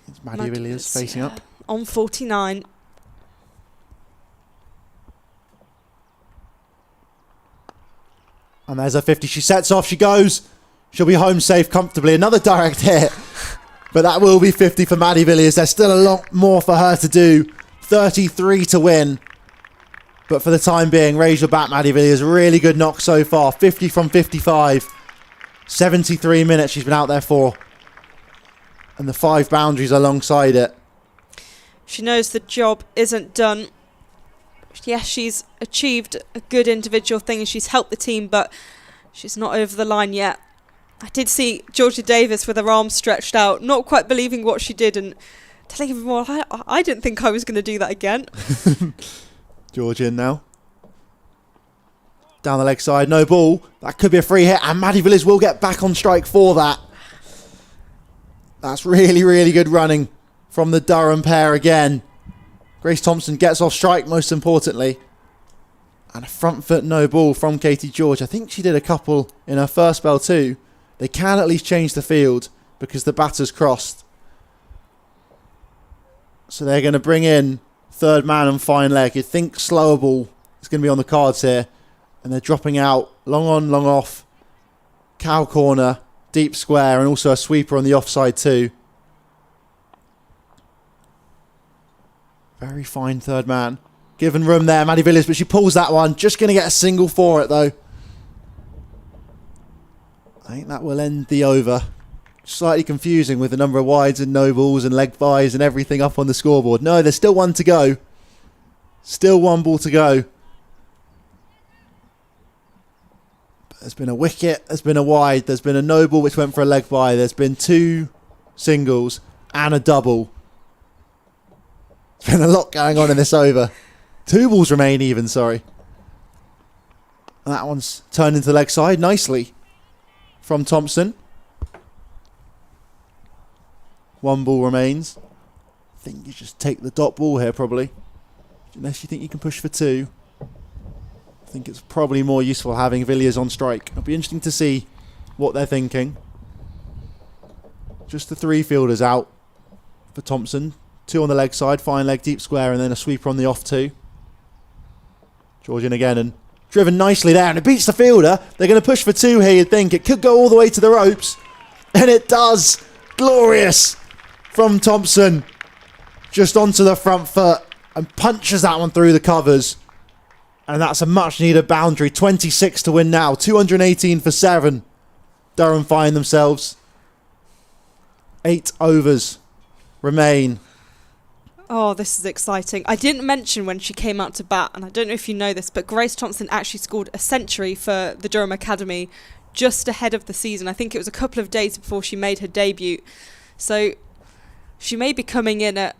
It's Maddie Villiers facing up. On 49. And there's her 50. She sets off. She goes. She'll be home safe comfortably. Another direct hit. But that will be 50 for Maddie Villiers. There's still a lot more for her to do. 33 to win. But for the time being, raise your bat, Maddie Villiers. Really good knock so far. 50 from 55. 73 minutes she's been out there for. And the 5 boundaries alongside it. She knows the job isn't done. Yes, she's achieved a good individual thing and she's helped the team, but she's not over the line yet. I did see Georgia Davis with her arms stretched out, not quite believing what she did and telling everyone, I didn't think I was going to do that again. George in now. Down the leg side, no ball. That could be a free hit and Maddie Villiers will get back on strike for that. That's really, really good running from the Durham pair again. Grace Thompson gets off strike, most importantly. And a front foot no ball from Katie George. I think she did a couple in her first spell too. They can at least change the field because the batter's crossed. So they're going to bring in third man and fine leg. You'd think slower ball is going to be on the cards here. And they're dropping out, long on, long off. Cow corner, deep square, and also a sweeper on the offside too. Very fine third man. Given room there, Maddie Villiers, but she pulls that one. Just going to get a single for it though. I think that will end the over. Slightly confusing with the number of wides and no balls and leg byes and everything up on the scoreboard. No, there's still one to go. Still one ball to go. There's been a wicket, there's been a wide, there's been a no ball which went for a leg bye, there's been 2 singles and a double. There's been a lot going on in this over. 2 balls remain even, sorry. And that one's turned into the leg side nicely from Thompson. 1 ball remains. I think you just take the dot ball here probably. Unless you think you can push for 2. I think it's probably more useful having Villiers on strike. It'll be interesting to see what they're thinking. Just the 3 fielders out for Thompson. 2 on the leg side, fine leg, deep square, and then a sweeper on the off 2. Georgian again, and driven nicely there, and it beats the fielder. They're going to push for 2 here, you'd think. It could go all the way to the ropes, and it does. Glorious from Thompson. Just onto the front foot, and punches that one through the covers. And that's a much needed boundary. 26 to win now. 218 for 7. Durham find themselves. 8 overs remain. Oh, this is exciting. I didn't mention when she came out to bat, and I don't know if you know this, but Grace Thompson actually scored a century for the Durham Academy just ahead of the season. I think it was a couple of days before she made her debut. So she may be coming in at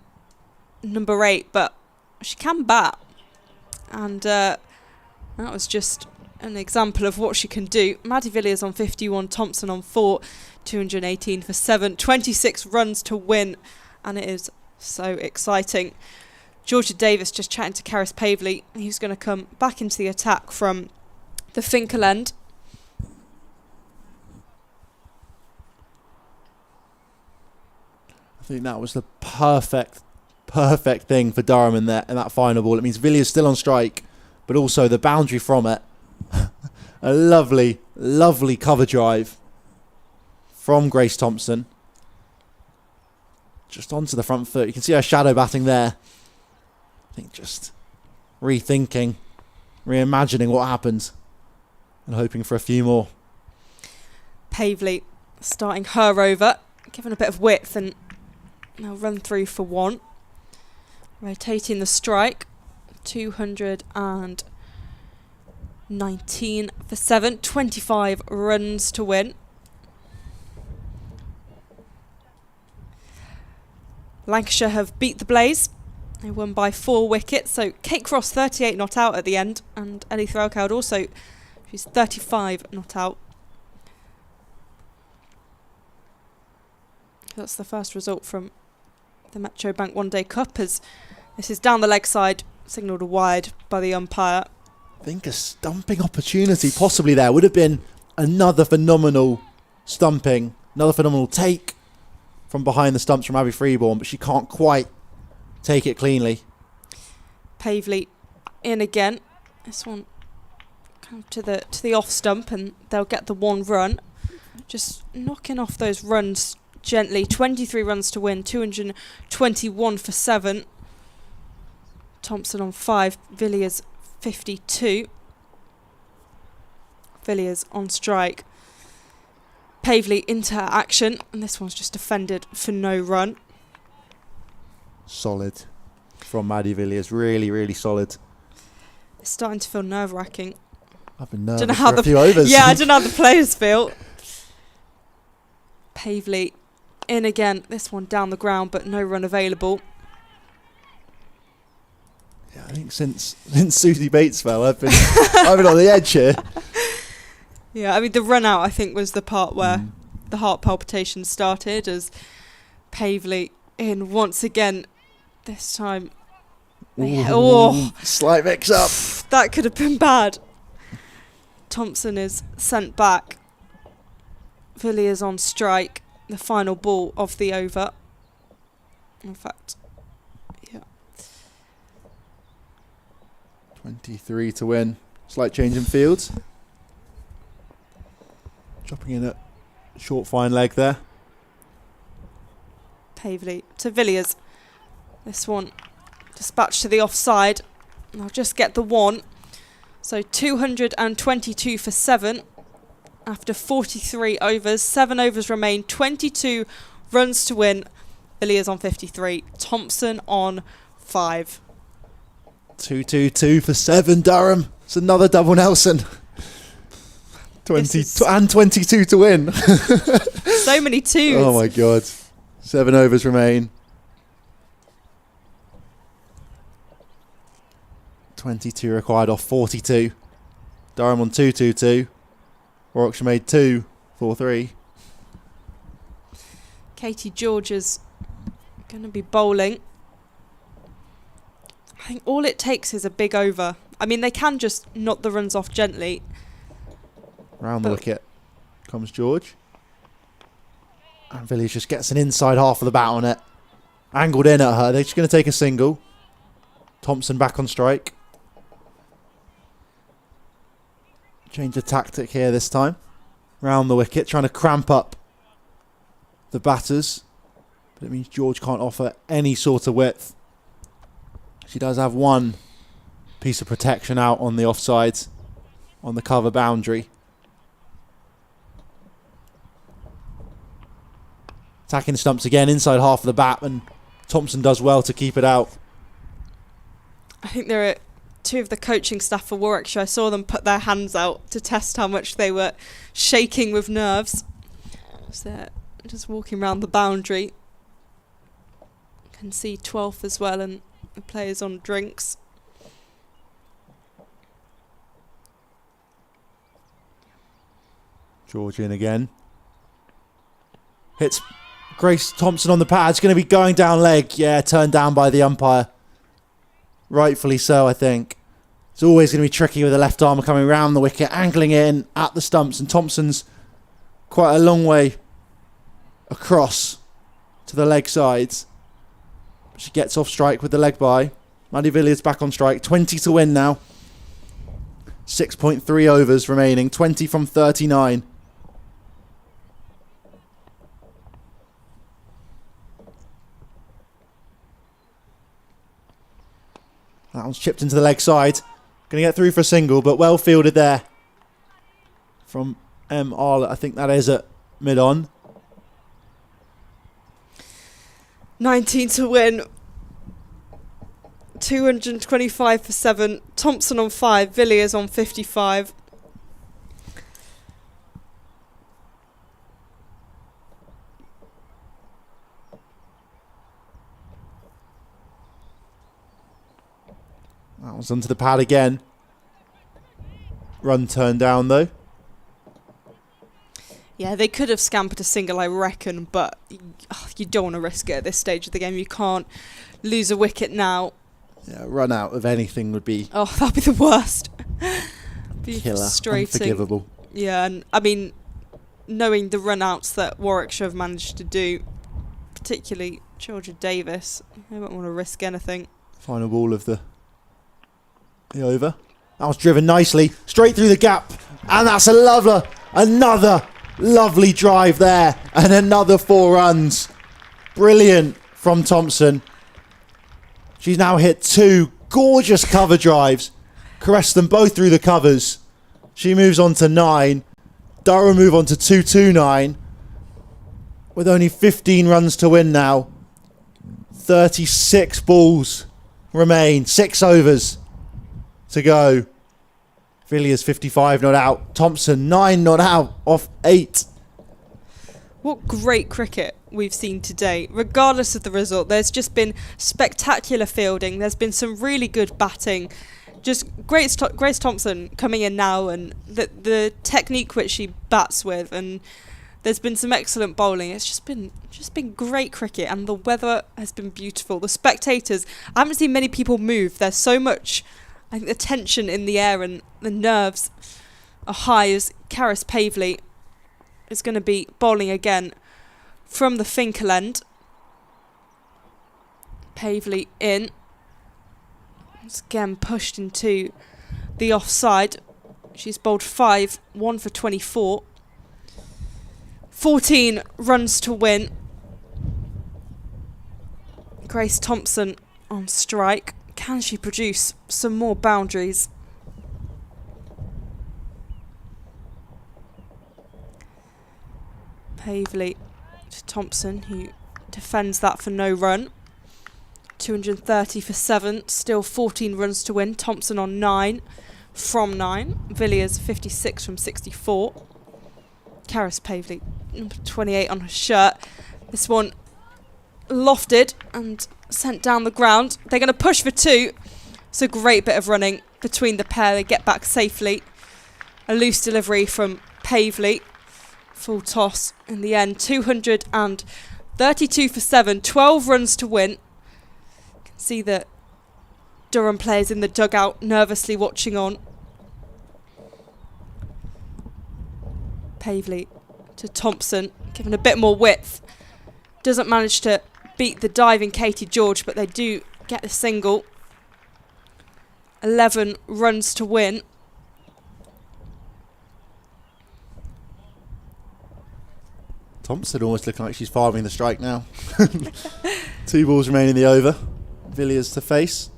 number 8, but she can bat. And that was just an example of what she can do. Maddie Villiers on 51, Thompson on 4, 218 for 7, 26 runs to win, and it is so exciting. Georgia Davis just chatting to Karis Pavley. He's going to come back into the attack from the Finkel end. I think that was the perfect thing for Durham in that final ball. It means Villiers still on strike, but also the boundary from it. A lovely cover drive from Grace Thompson. Just onto the front foot. You can see her shadow batting there. I think just rethinking, reimagining what happens and hoping for a few more. Pavley starting her over, given a bit of width, and now run through for 1. Rotating the strike, 219 for 7, 25 runs to win. Lancashire have beat the Blaze. They won by 4 wickets, so Kate Cross 38 not out at the end, and Ellie Threlkeld also, she's 35 not out. That's the first result from the Metro Bank One Day Cup, as this is down the leg side, signalled a wide by the umpire. I think a stumping opportunity possibly there would have been another phenomenal stumping, another phenomenal take from behind the stumps from Abby Freeborn, but she can't quite take it cleanly. Pavley in again. This one kind of to the off stump, and they'll get the 1 run. Just knocking off those runs gently. 23 runs to win, 221 for 7. Thompson on 5, Villiers 52. Villiers on strike. Pavley into action, and this one's just defended for no run. Solid from Maddie Villiers, really solid. It's starting to feel nerve-wracking. I've been nervous for a few overs. Yeah, I don't know how the players feel. Pavley in again, this one down the ground, but no run available. Yeah, I think since Susie Bates fell, I've been on the edge here. Yeah, I mean, the run out, I think, was the part where the heart palpitations started, as Pavley in once again. This time, slight mix up. That could have been bad. Thompson is sent back. Villiers on strike, the final ball of the over. In fact, yeah. 23 to win. Slight change in fields. Dropping in a short fine leg there. Pavley to Villiers. This one dispatched to the offside. I'll just get the one. So 222 for 7 after 43 overs. 7 overs remain. 22 runs to win. Villiers on 53. Thompson on 5. 222 for 7, Durham. It's another double Nelson. 22 to win. So many twos. Oh my God. 7 overs remain. 22 required off 42. Durham on 222. Warwickshire made 2 4-3. Katie George is going to be bowling. I think all it takes is a big over. I mean, they can just knock the runs off gently. Round the wicket comes George. And Villiers just gets an inside half of the bat on it. Angled in at her. They're just going to take a single. Thompson back on strike. Change of tactic here this time. Round the wicket, trying to cramp up the batters. But it means George can't offer any sort of width. She does have one piece of protection out on the offside, on the cover boundary. Attacking stumps again, inside half of the bat, and Thompson does well to keep it out. I think there are two of the coaching staff for Warwickshire. I saw them put their hands out to test how much they were shaking with nerves. So they're just walking around the boundary. You can see 12th as well, and the players on drinks. George in again. Hits Grace Thompson on the pad. It's going to be going down leg. Yeah, turned down by the umpire. Rightfully so, I think. It's always going to be tricky with the left arm coming round the wicket, angling in at the stumps, and Thompson's quite a long way across to the leg sides. She gets off strike with the leg by. Maddie Villiers back on strike. 20 to win now. 6.3 overs remaining. 20 from 39. That one's chipped into the leg side. Going to get through for a single, but well fielded there from M. Arlett. I think that is at mid-on. 19 to win. 225 for 7. Thompson on 5. Villiers on 55. That one's onto the pad again. Run turned down though. Yeah, they could have scampered a single, I reckon, but you don't want to risk it at this stage of the game. You can't lose a wicket now. Yeah, run out of anything would be... Oh, that'd be the worst. Be killer, frustrating. unforgivable. Yeah, and I mean, knowing the run-outs that Warwickshire have managed to do, particularly Georgia Davis, they won't want to risk anything. Final ball of the over. That was driven nicely, straight through the gap, and that's another lovely drive there, and another 4 runs. Brilliant from Thompson. She's now hit 2 gorgeous cover drives, caressed them both through the covers. She moves on to 9. Durham move on to 229 with only 15 runs to win now. 36 balls remain, 6 overs to go. Villiers 55 not out. Thompson 9 not out off 8. What great cricket we've seen today. Regardless of the result, there's just been spectacular fielding. There's been some really good batting. Just Grace Thompson coming in now, and the technique which she bats with, and there's been some excellent bowling. It's just been great cricket, and the weather has been beautiful. The spectators, I haven't seen many people move. There's so much, I think, the tension in the air and the nerves are high as Karis Pavley is going to be bowling again from the Finkel end. Pavley in. Once again pushed into the offside. She's bowled 5, 1 for 24. 14 runs to win. Grace Thompson on strike. Can she produce some more boundaries? Pavely to Thompson, who defends that for no run. 230 for 7, still 14 runs to win. Thompson on 9 from 9. Villiers 56 from 64. Karis Pavely, number 28 on her shirt. This one lofted and sent down the ground. They're going to push for 2. It's a great bit of running between the pair. They get back safely. A loose delivery from Pavely. Full toss in the end. 232 for 7. 12 runs to win. You can see the Durham players in the dugout nervously watching on. Pavely to Thompson, given a bit more width. Doesn't manage to beat the diving Katie George, but they do get the single. 11 runs to win. Thompson almost looking like she's farming the strike now. 2 balls remaining in the over. Villiers to face.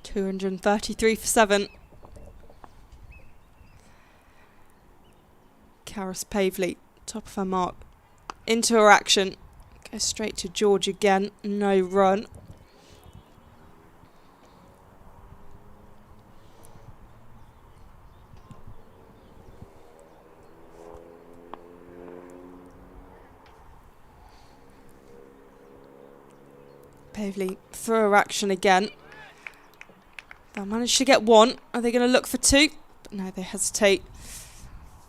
233 for 7. Karis Pavely, top of her mark. Into her action. Goes straight to George again. No run. Pavely for her action again. They'll manage to get 1. Are they going to look for 2? But no, they hesitate.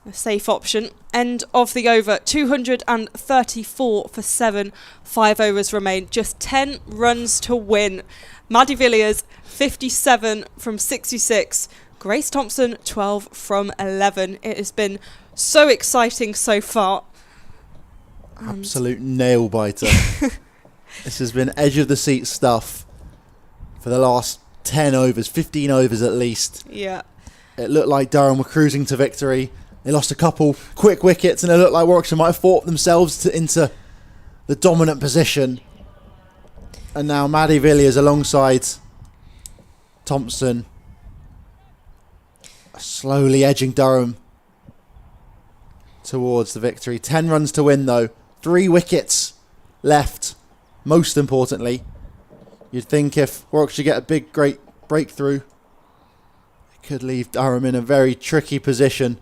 A safe option. End of the over. 234 for 7. 5 overs remain. Just 10 runs to win. Maddie Villiers, 57 from 66. Grace Thompson, 12 from 11. It has been so exciting so far. Absolute nail biter. This has been edge of the seat stuff for the last 10 overs, 15 overs at least. Yeah. It looked like Durham were cruising to victory. They lost a couple quick wickets and it looked like Warwickshire might have fought themselves into the dominant position. And now Maddie Villiers alongside Thompson slowly edging Durham towards the victory. 10 runs to win though. 3 wickets left. Most importantly, you'd think if Warwickshire get a big, great breakthrough, it could leave Durham in a very tricky position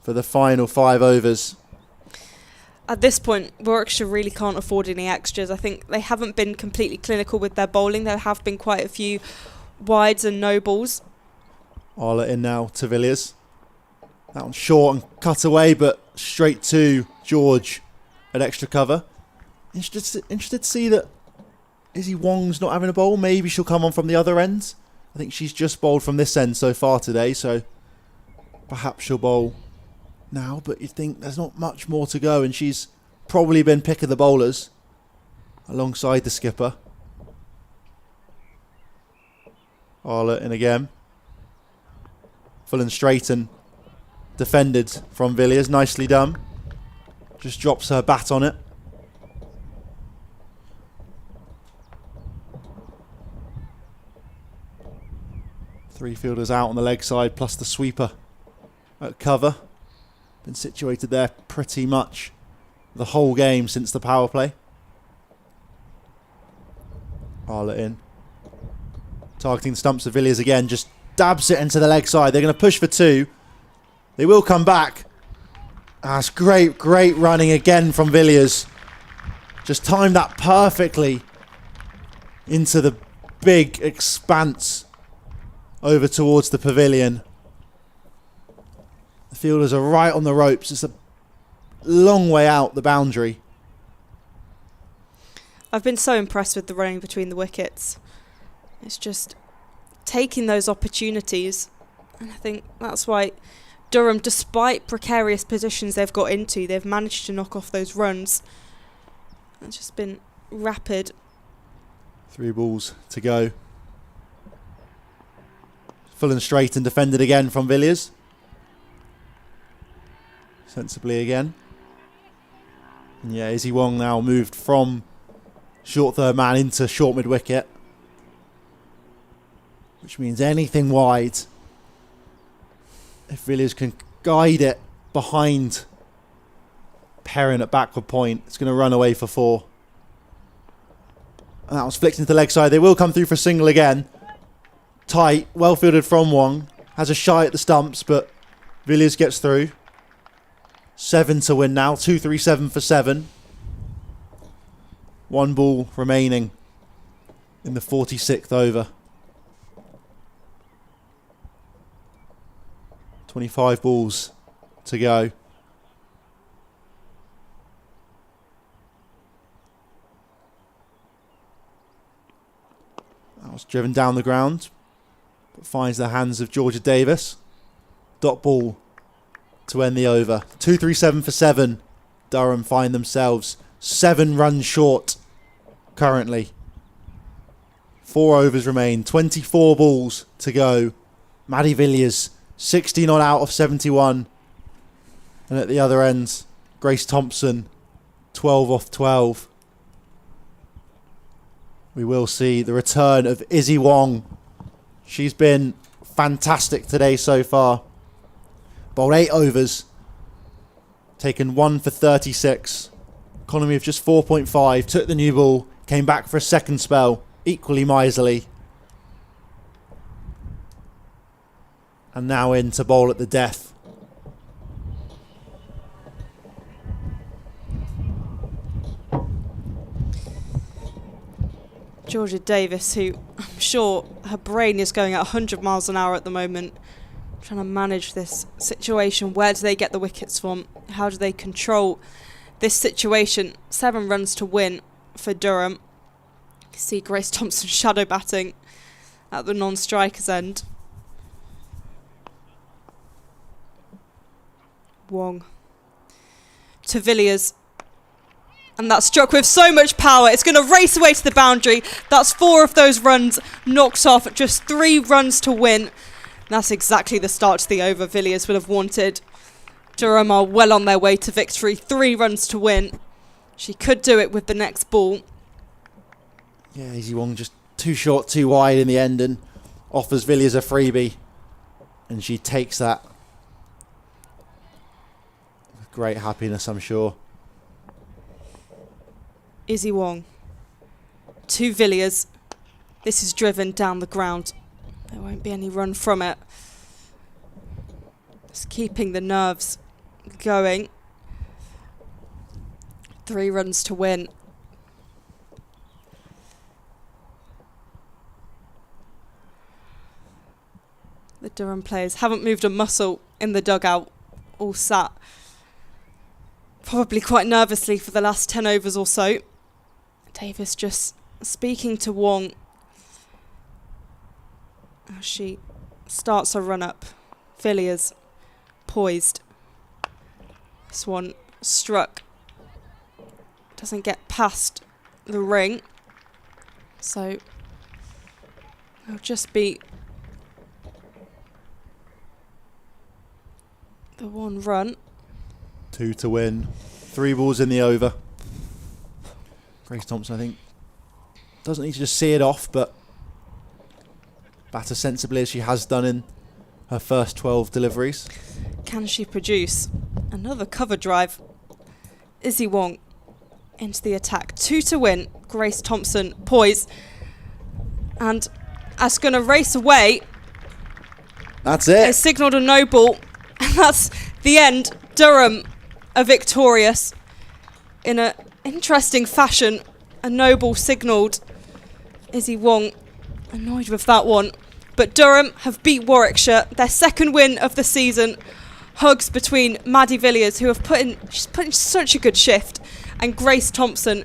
for the final 5 overs. At this point, Warwickshire really can't afford any extras. I think they haven't been completely clinical with their bowling. There have been quite a few wides and no balls. Arla in now to Villiers. That one's short and cut away, but straight to George at extra cover. Interested to see that Izzy Wong's not having a bowl. Maybe she'll come on from the other end. I think she's just bowled from this end so far today, so perhaps she'll bowl now. But you'd think there's not much more to go, and she's probably been pick of the bowlers alongside the skipper. Arla in again. Full and straight and defended from Villiers. Nicely done. Just drops her bat on it. Three fielders out on the leg side, plus the sweeper at cover. Been situated there pretty much the whole game since the power play. Arla in. Targeting the stumps of Villiers again, just dabs it into the leg side. They're going to push for 2. They will come back. That's great running again from Villiers. Just timed that perfectly into the big expanse over towards the pavilion. The fielders are right on the ropes. It's a long way out the boundary. I've been so impressed with the running between the wickets. It's just taking those opportunities. And I think that's why Durham, despite precarious positions they've got into, they've managed to knock off those runs. It's just been rapid 3 balls to go. Full and straight and defended again from Villiers. Sensibly again. And yeah, Izzy Wong now moved from short third man into short mid wicket, which means anything wide, if Villiers can guide it behind Perrin at backward point, it's going to run away for 4. And that was flicked into the leg side. They will come through for a single again. Tight, well fielded from Wong. Has a shy at the stumps, but Villiers gets through. 7 to win now. 2-3-7 for 7. 1 ball remaining in the 46th over. 25 balls to go. That was driven down the ground, but finds the hands of Georgia Davis. Dot ball to end the over. 2-3-7 for 7. Durham find themselves 7 runs short currently. 4 overs remain. 24 balls to go. Maddie Villiers 60 not out of 71. And at the other end, Grace Thompson 12 off 12. We will see the return of Izzy Wong. She's been fantastic today so far. Bowled 8 overs. Taken 1 for 36. Economy of just 4.5. Took the new ball. Came back for a second spell. Equally miserly. And now in to bowl at the death. Georgia Davis, who I'm sure her brain is going at 100 miles an hour at the moment, trying to manage this situation. Where do they get the wickets from? How do they control this situation? 7 runs to win for Durham. You can see Grace Thompson shadow batting at the non-striker's end. Wong to Villiers. And that's struck with so much power. It's going to race away to the boundary. That's 4 of those runs knocked off. Just 3 runs to win. That's exactly the start to the over Villiers would have wanted. Durham are well on their way to victory. 3 runs to win. She could do it with the next ball. Yeah, Izzy Wong just too short, too wide in the end and offers Villiers a freebie. And she takes that with great happiness, I'm sure. Izzy Wong to Villiers. This is driven down the ground. There won't be any run from it. Just keeping the nerves going. 3 runs to win. The Durham players haven't moved a muscle in the dugout. All sat probably quite nervously for the last 10 overs or so. Davis just speaking to Wong as she starts a run up. Villiers poised. This one struck. Doesn't get past the ring. So it'll just be the 1 run. 2 to win. 3 balls in the over. Grace Thompson, I think, doesn't need to just see it off, but batter sensibly as she has done in her first 12 deliveries. Can she produce another cover drive? Izzy Wong into the attack. 2 to win. Grace Thompson poise. And that's going to race away. That's it. They signalled a no ball. And that's the end. Durham are victorious in an interesting fashion. A no ball signalled. Izzy Wong annoyed with that one. But Durham have beat Warwickshire. Their 2nd win of the season. Hugs between Maddie Villiers, who she's put in such a good shift, and Grace Thompson,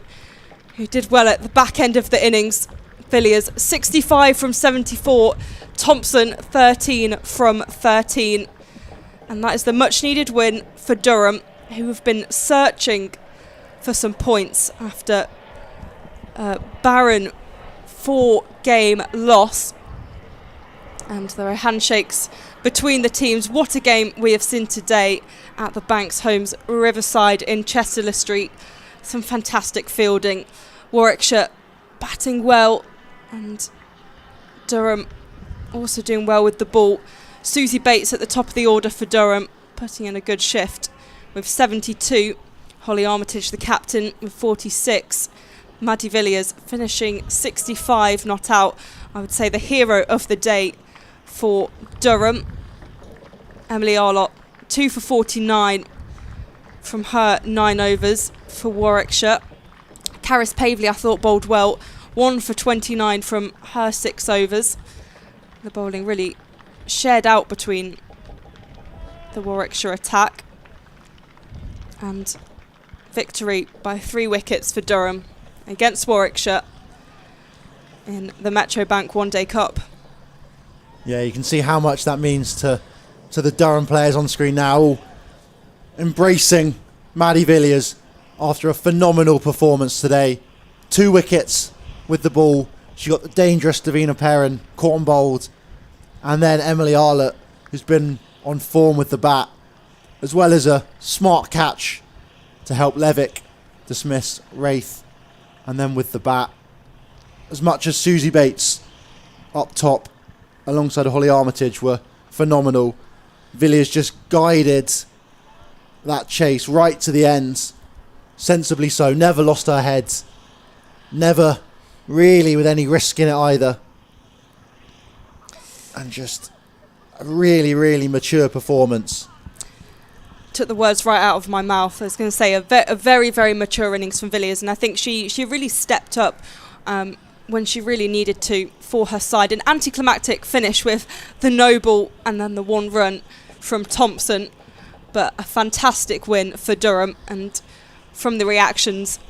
who did well at the back end of the innings. Villiers 65 from 74. Thompson 13 from 13. And that is the much needed win for Durham, who have been searching for some points after barren 4-game loss. And there are handshakes between the teams. What a game we have seen today at the Banks Homes Riverside in Chester Street. Some fantastic fielding. Warwickshire batting well, and Durham also doing well with the ball. Susie Bates at the top of the order for Durham, putting in a good shift with 72. Holly Armitage, the captain, with 46. Maddie Villiers finishing 65, not out. I would say the hero of the day for Durham. Emily Arlott, 2 for 49 from her 9 overs for Warwickshire. Caris Pavley, I thought, bowled well, 1 for 29 from her 6 overs. The bowling really shared out between the Warwickshire attack. And victory by 3 wickets for Durham against Warwickshire in the Metro Bank One Day Cup. Yeah, you can see how much that means to the Durham players on screen now, all embracing Maddie Villiers after a phenomenal performance today. 2 wickets with the ball. She got the dangerous Davina Perrin caught and bowled, and then Emily Arlott, who's been on form with the bat, as well as a smart catch to help Levick dismiss Wraith, and then with the bat, as much as Susie Bates up top alongside Holly Armitage were phenomenal. Villiers just guided that chase right to the end, sensibly so, never lost her head, never really with any risk in it either, and just a really, really mature performance. Took the words right out of my mouth. I was going to say a very, very mature innings from Villiers, and I think she really stepped up when she really needed to for her side. An anticlimactic finish with the no ball and then the 1 run from Thompson, but a fantastic win for Durham, and from the reactions,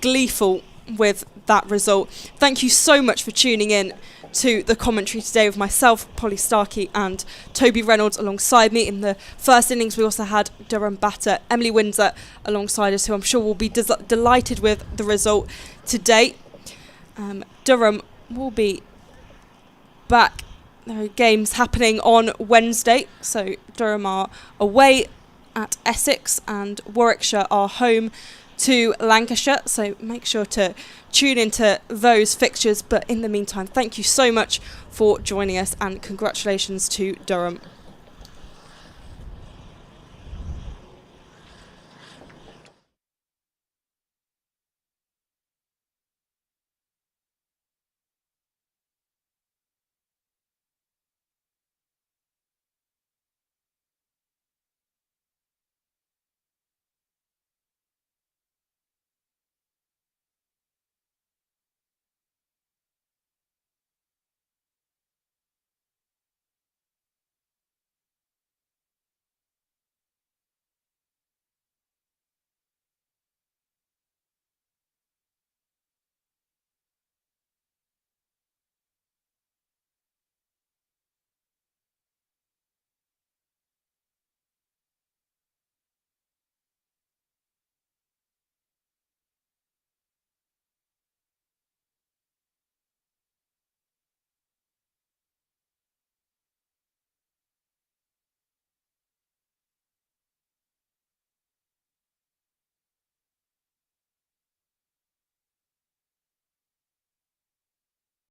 gleeful with that result. Thank you so much for tuning in to the commentary today with myself, Polly Starkey, and Toby Reynolds alongside me. In the first innings, we also had Durham batter Emily Windsor alongside us, who I'm sure will be delighted with the result today. Durham will be back. There are games happening on Wednesday, so Durham are away at Essex and Warwickshire are home to Lancashire, so make sure to tune into those fixtures. But in the meantime, thank you so much for joining us, and congratulations to Durham.